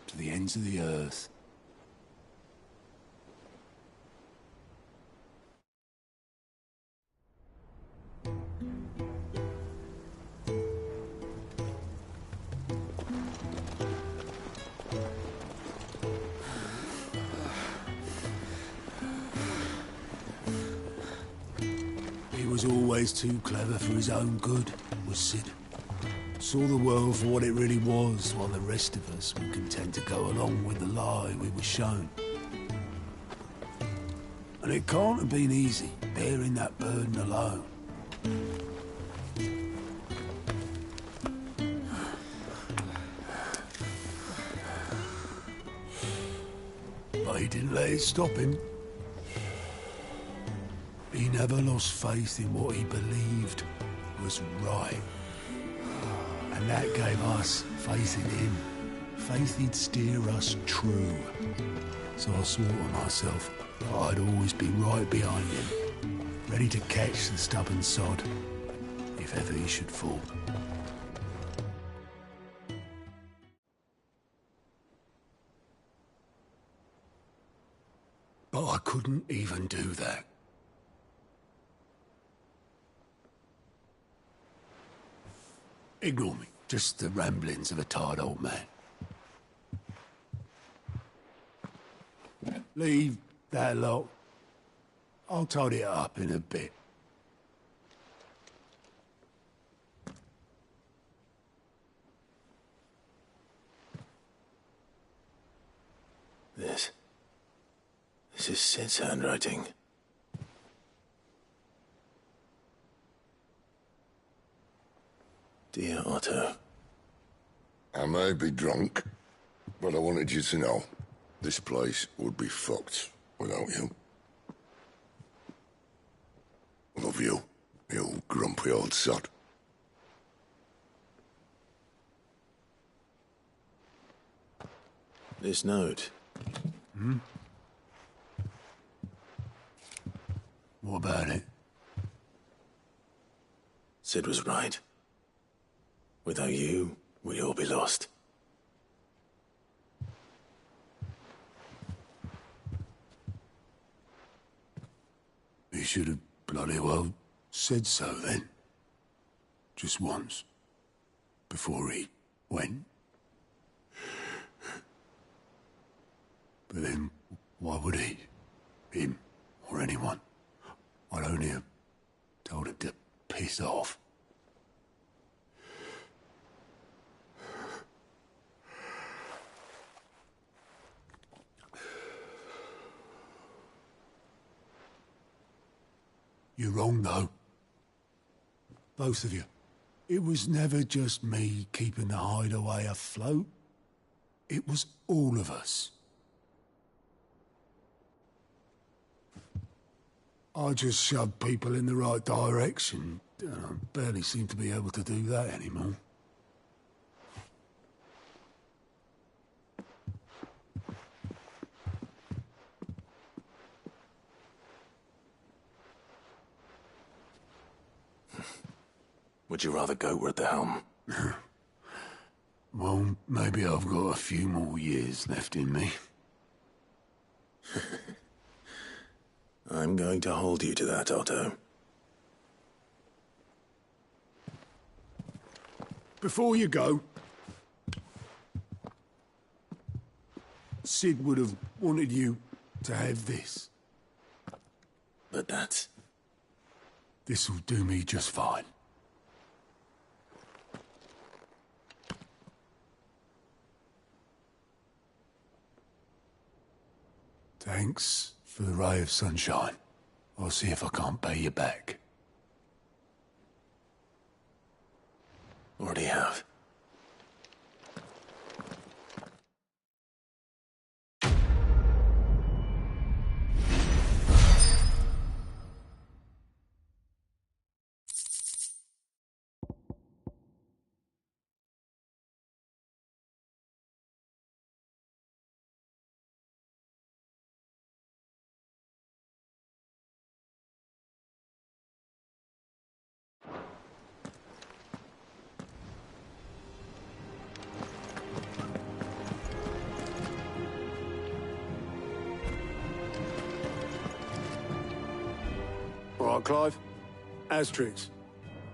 to the ends of the earth. He was always too clever for his own good, was Sid. Saw the world for what it really was, while the rest of us were content to go along with the lie we were shown. And it can't have been easy, bearing that burden alone. But he didn't let it stop him. he never lost faith in what he believed was right. And that gave us faith in him. Faith he'd steer us true. So I swore to myself that I'd always be right behind him, ready to catch the stubborn sod, if ever he should fall. But I couldn't even do that. Ignore me. Just the ramblings of a tired old man. Leave that lot. I'll tidy it up in a bit. This is Sid's handwriting. Dear Otto. I may be drunk, but I wanted you to know this place would be fucked without you. Love you, you grumpy old sod. This note. Hmm? What about it? Sid was right. Without you, we'd all be lost. He should have bloody well said so then. Just once. Before he went. But then, why would he? Him, or anyone? I'd only have told him to piss off. You're wrong, though. Both of you. It was never just me keeping the hideaway afloat. It was all of us. I just shoved people in the right direction. I barely seem to be able to do that anymore. Would you rather goat were at the helm? Well, maybe I've got a few more years left in me. I'm going to hold you to that, Otto. Before you go, Sid would have wanted you to have this. But that's... This'll do me just fine. Thanks for the ray of sunshine. I'll see if I can't pay you back. Already have. All right, Clive. Asterix.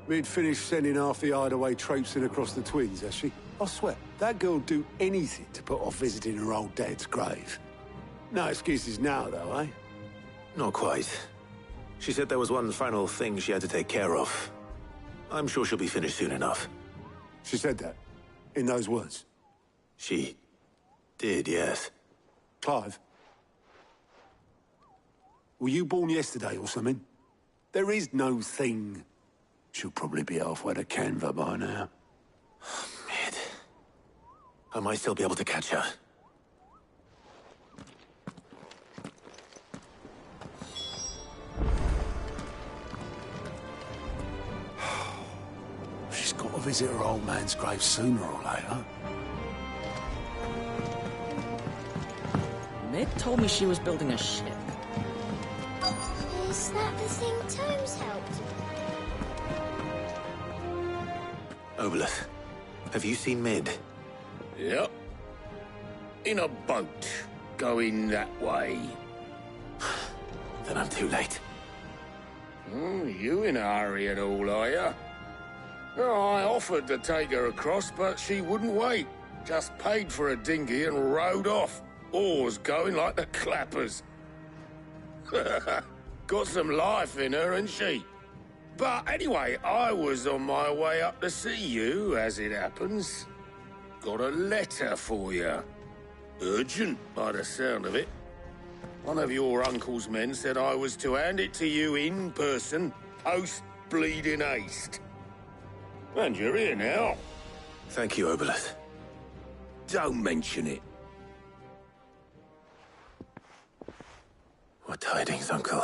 We'd finished sending half the hideaway traipsing across the Twins, has she? I swear, that girl'd do anything to put off visiting her old dad's grave. No excuses now, though, eh? Not quite. She said there was one final thing she had to take care of. I'm sure she'll be finished soon enough. She said that? In those words? She did, yes. Clive? Were you born yesterday or something? There is no thing. She'll probably be halfway to Canva by now. Mid. I might still be able to catch her. visit her old man's grave sooner or later. Mid told me she was building a ship. Is that the thing Tomes helped? Obeleth, have you seen Mid? Yep. In a boat, going that way. Then I'm too late. Oh, you in a hurry at all, are you? Oh, I offered to take her across, but she wouldn't wait. Just paid for a dinghy and rowed off. Oars going like the clappers. Got some life in her, ain't she? But anyway, I was on my way up to see you, as it happens. Got a letter for you. Urgent, by the sound of it. One of your uncle's men said I was to hand it to you in person, post-bleeding haste. And you're here now. Thank you, Obeleth. Don't mention it. What tidings, Uncle?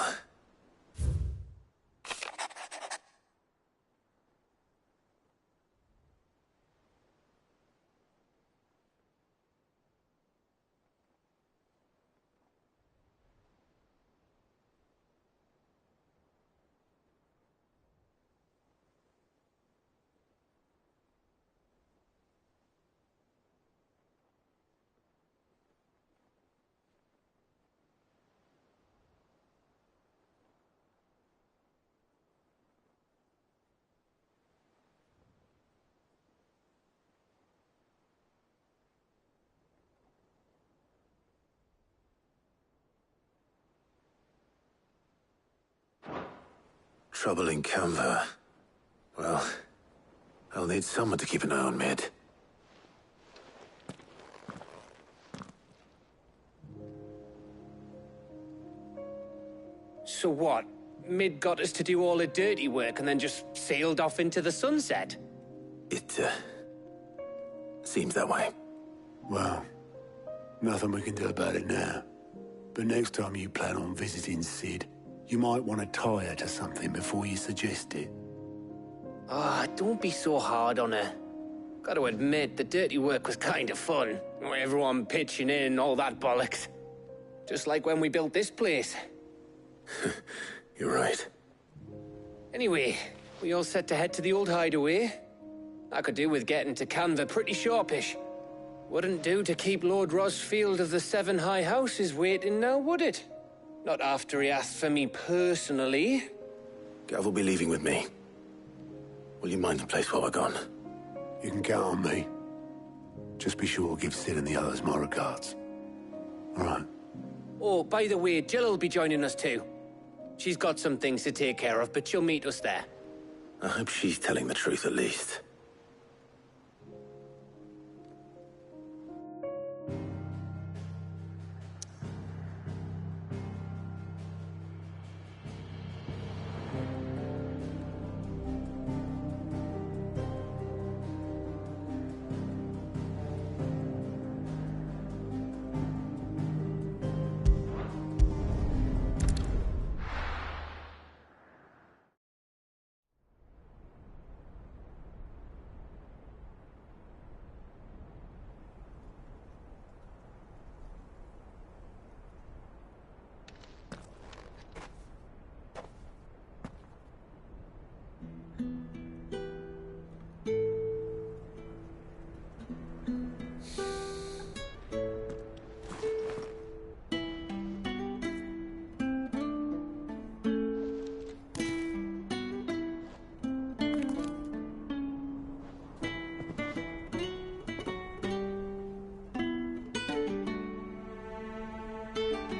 Trouble in Canva. Well, I'll need someone to keep an eye on Mid. So what? Mid got us to do all the dirty work and then just sailed off into the sunset? It, seems that way. Well, nothing we can do about it now. But next time you plan on visiting Sid, you might want to tie her to something before you suggest it. Ah, don't be so hard on her. Gotta admit, the dirty work was kind of fun. Everyone pitching in, all that bollocks. Just like when we built this place. You're right. Anyway, we all set to head to the old hideaway. I could do with getting to Canva pretty sharpish. Wouldn't do to keep Lord Rosfield of the Seven High Houses waiting now, would it? Not after he asked for me personally. Gav will be leaving with me. Will you mind the place while we're gone? You can count on me. Just be sure to give Sid and the others my regards. All right. Oh, by the way, Jill will be joining us too. She's got some things to take care of, but she'll meet us there. I hope she's telling the truth at least.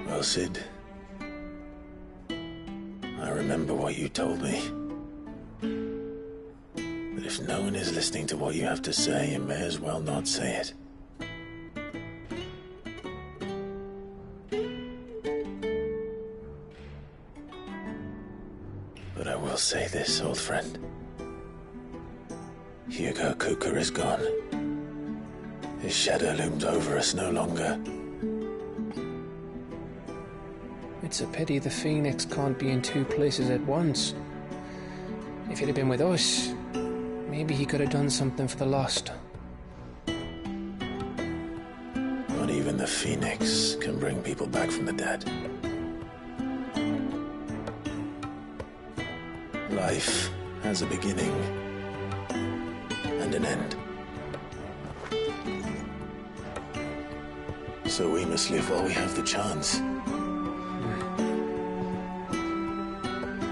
Well, Sid, I remember what you told me. But if no one is listening to what you have to say, you may as well not say it. But I will say this, old friend. Hugo Kuka is gone. His shadow looms over us no longer. It's a pity the Phoenix can't be in two places at once. If he'd have been with us, Maybe he could have done something for the lost. Not even the Phoenix can bring people back from the dead. Life has a beginning and an end. So we must live while we have the chance.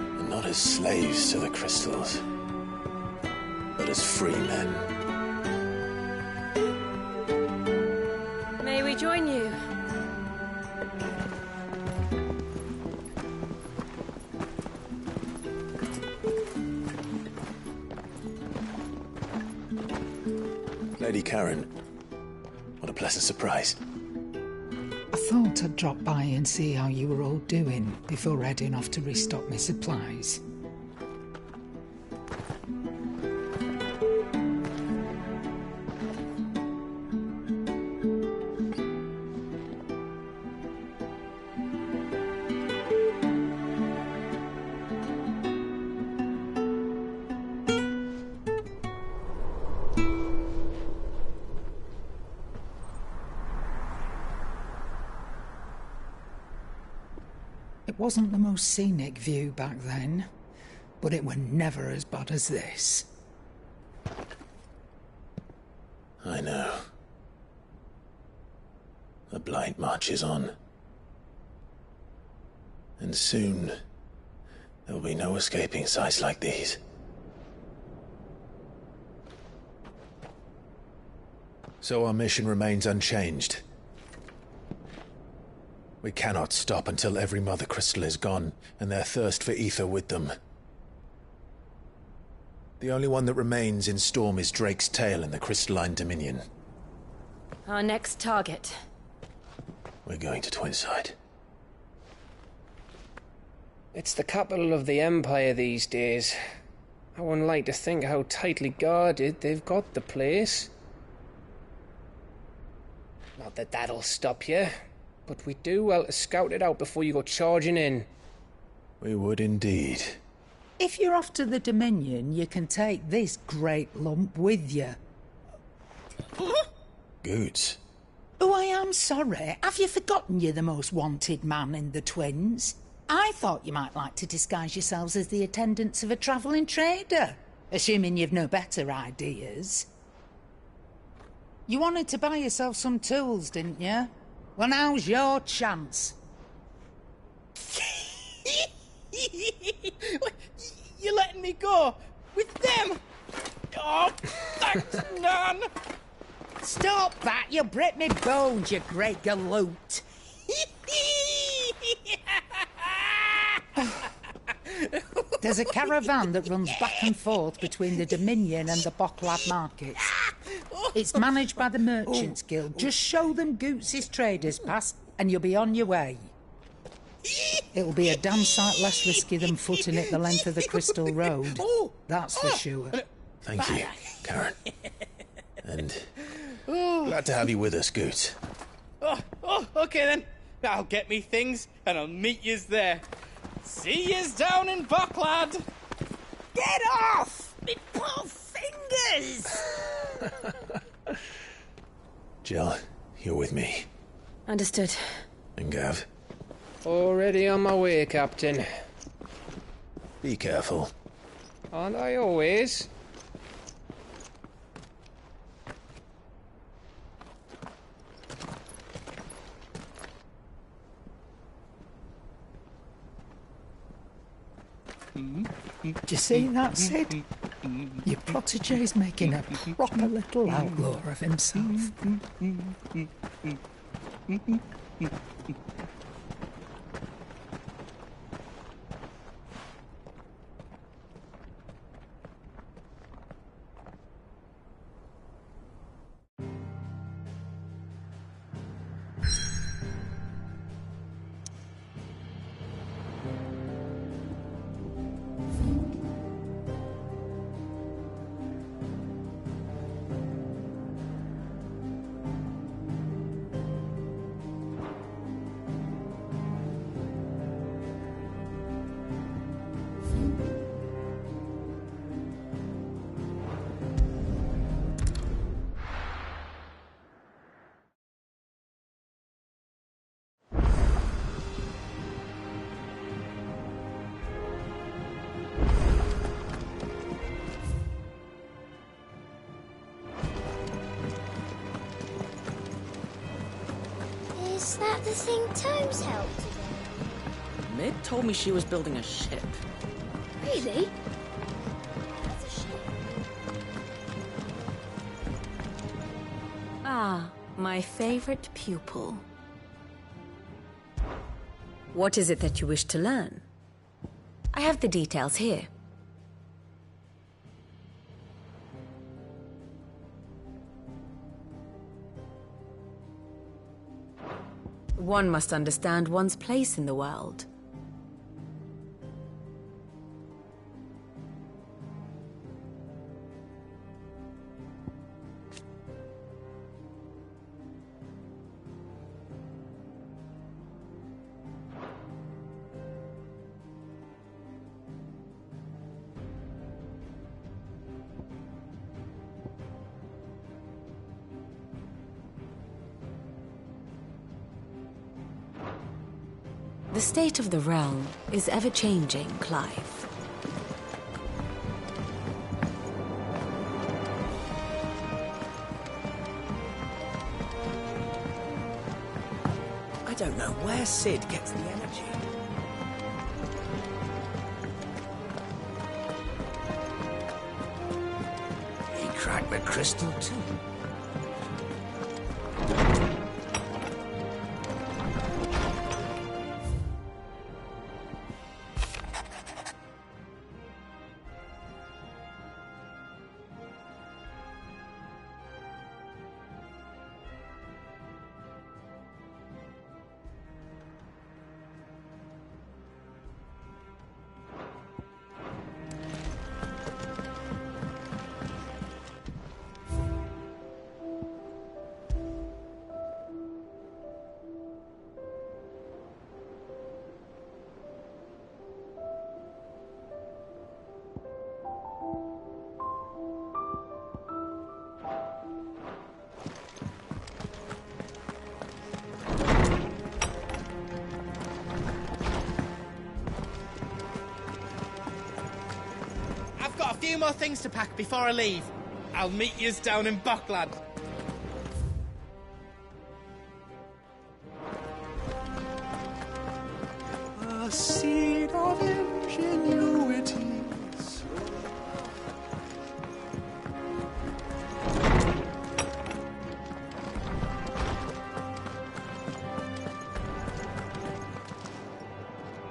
And not as slaves to the crystals, but as free men. May we join you? Lady Karen, what a pleasant surprise. I thought I'd drop by and see how you were all doing before heading off to restock my supplies. It wasn't the most scenic view back then, but it were never as bad as this. I know. The blight marches on. And soon, there'll be no escaping sights like these. So our mission remains unchanged. We cannot stop until every Mother Crystal is gone, and their thirst for ether with them. The only one that remains in Storm is Drake's tail in the Crystalline Dominion. Our next target. We're going to Twinside. It's the capital of the Empire these days. I wouldn't like to think how tightly guarded they've got the place. Not that that'll stop you, but we do well to scout it out before you go charging in. We would indeed. If you're off to the Dominion, you can take this great lump with you. Goods. Oh, I am sorry. Have you forgotten you're the most wanted man in the Twins? I thought you might like to disguise yourselves as the attendants of a travelling trader, assuming you've no better ideas. You wanted to buy yourself some tools, didn't you? Well, now's your chance. You're letting me go with them? Oh, thanks, Nan. Stop that! You'll break me bones, you great galoot. There's a caravan that runs back and forth between the Dominion and the Bocklab markets. It's managed by the Merchants Guild. Just show them Goots' traders pass and you'll be on your way. It'll be a damn sight less risky than footing it the length of the Crystal Road. That's for sure. Thank you, Karen. And glad to have you with us, Goots. Okay then. I'll get me things and I'll meet yous there. See yous down in Bocklad. Get off! Me poor fingers! Jill, you're with me. Understood. And Gav? Already on my way, Captain. Be careful. Aren't I always? Do you see that, Sid? Your protege's making a proper little outlaw of himself. Is that the thing Tomes helped with? Mid told me she was building a ship. Really? Ah, my favorite pupil. What is it that you wish to learn? I have the details here. One must understand one's place in the world. The state of the realm is ever-changing, Clive. I don't know where Sid gets the energy. He cracked the crystal too. Got a few more things to pack before I leave. I'll meet yous down in Buckland. A seed of ingenuity.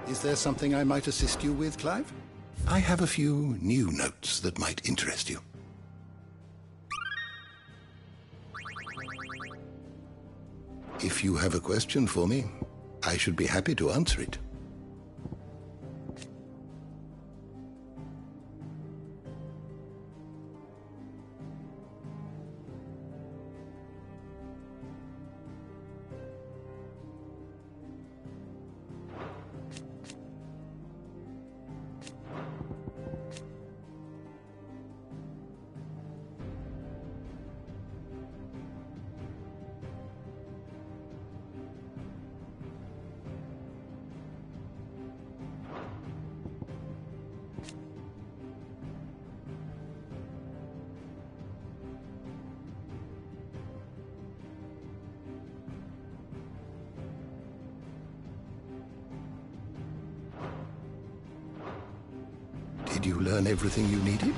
Is there something I might assist you with, Clive? I have a few new notes that might interest you. If you have a question for me, I should be happy to answer it. Did you learn everything you needed?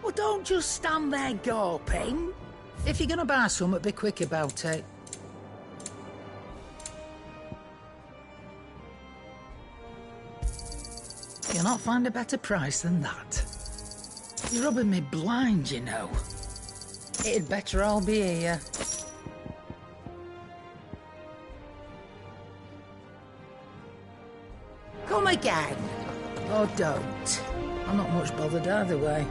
Well, don't just stand there gawping. If you're gonna buy something, be quick about it. You'll not find a better price than that. You're rubbing me blind, you know. It'd better all be here. Come again. Or don't. I'm not much bothered either way.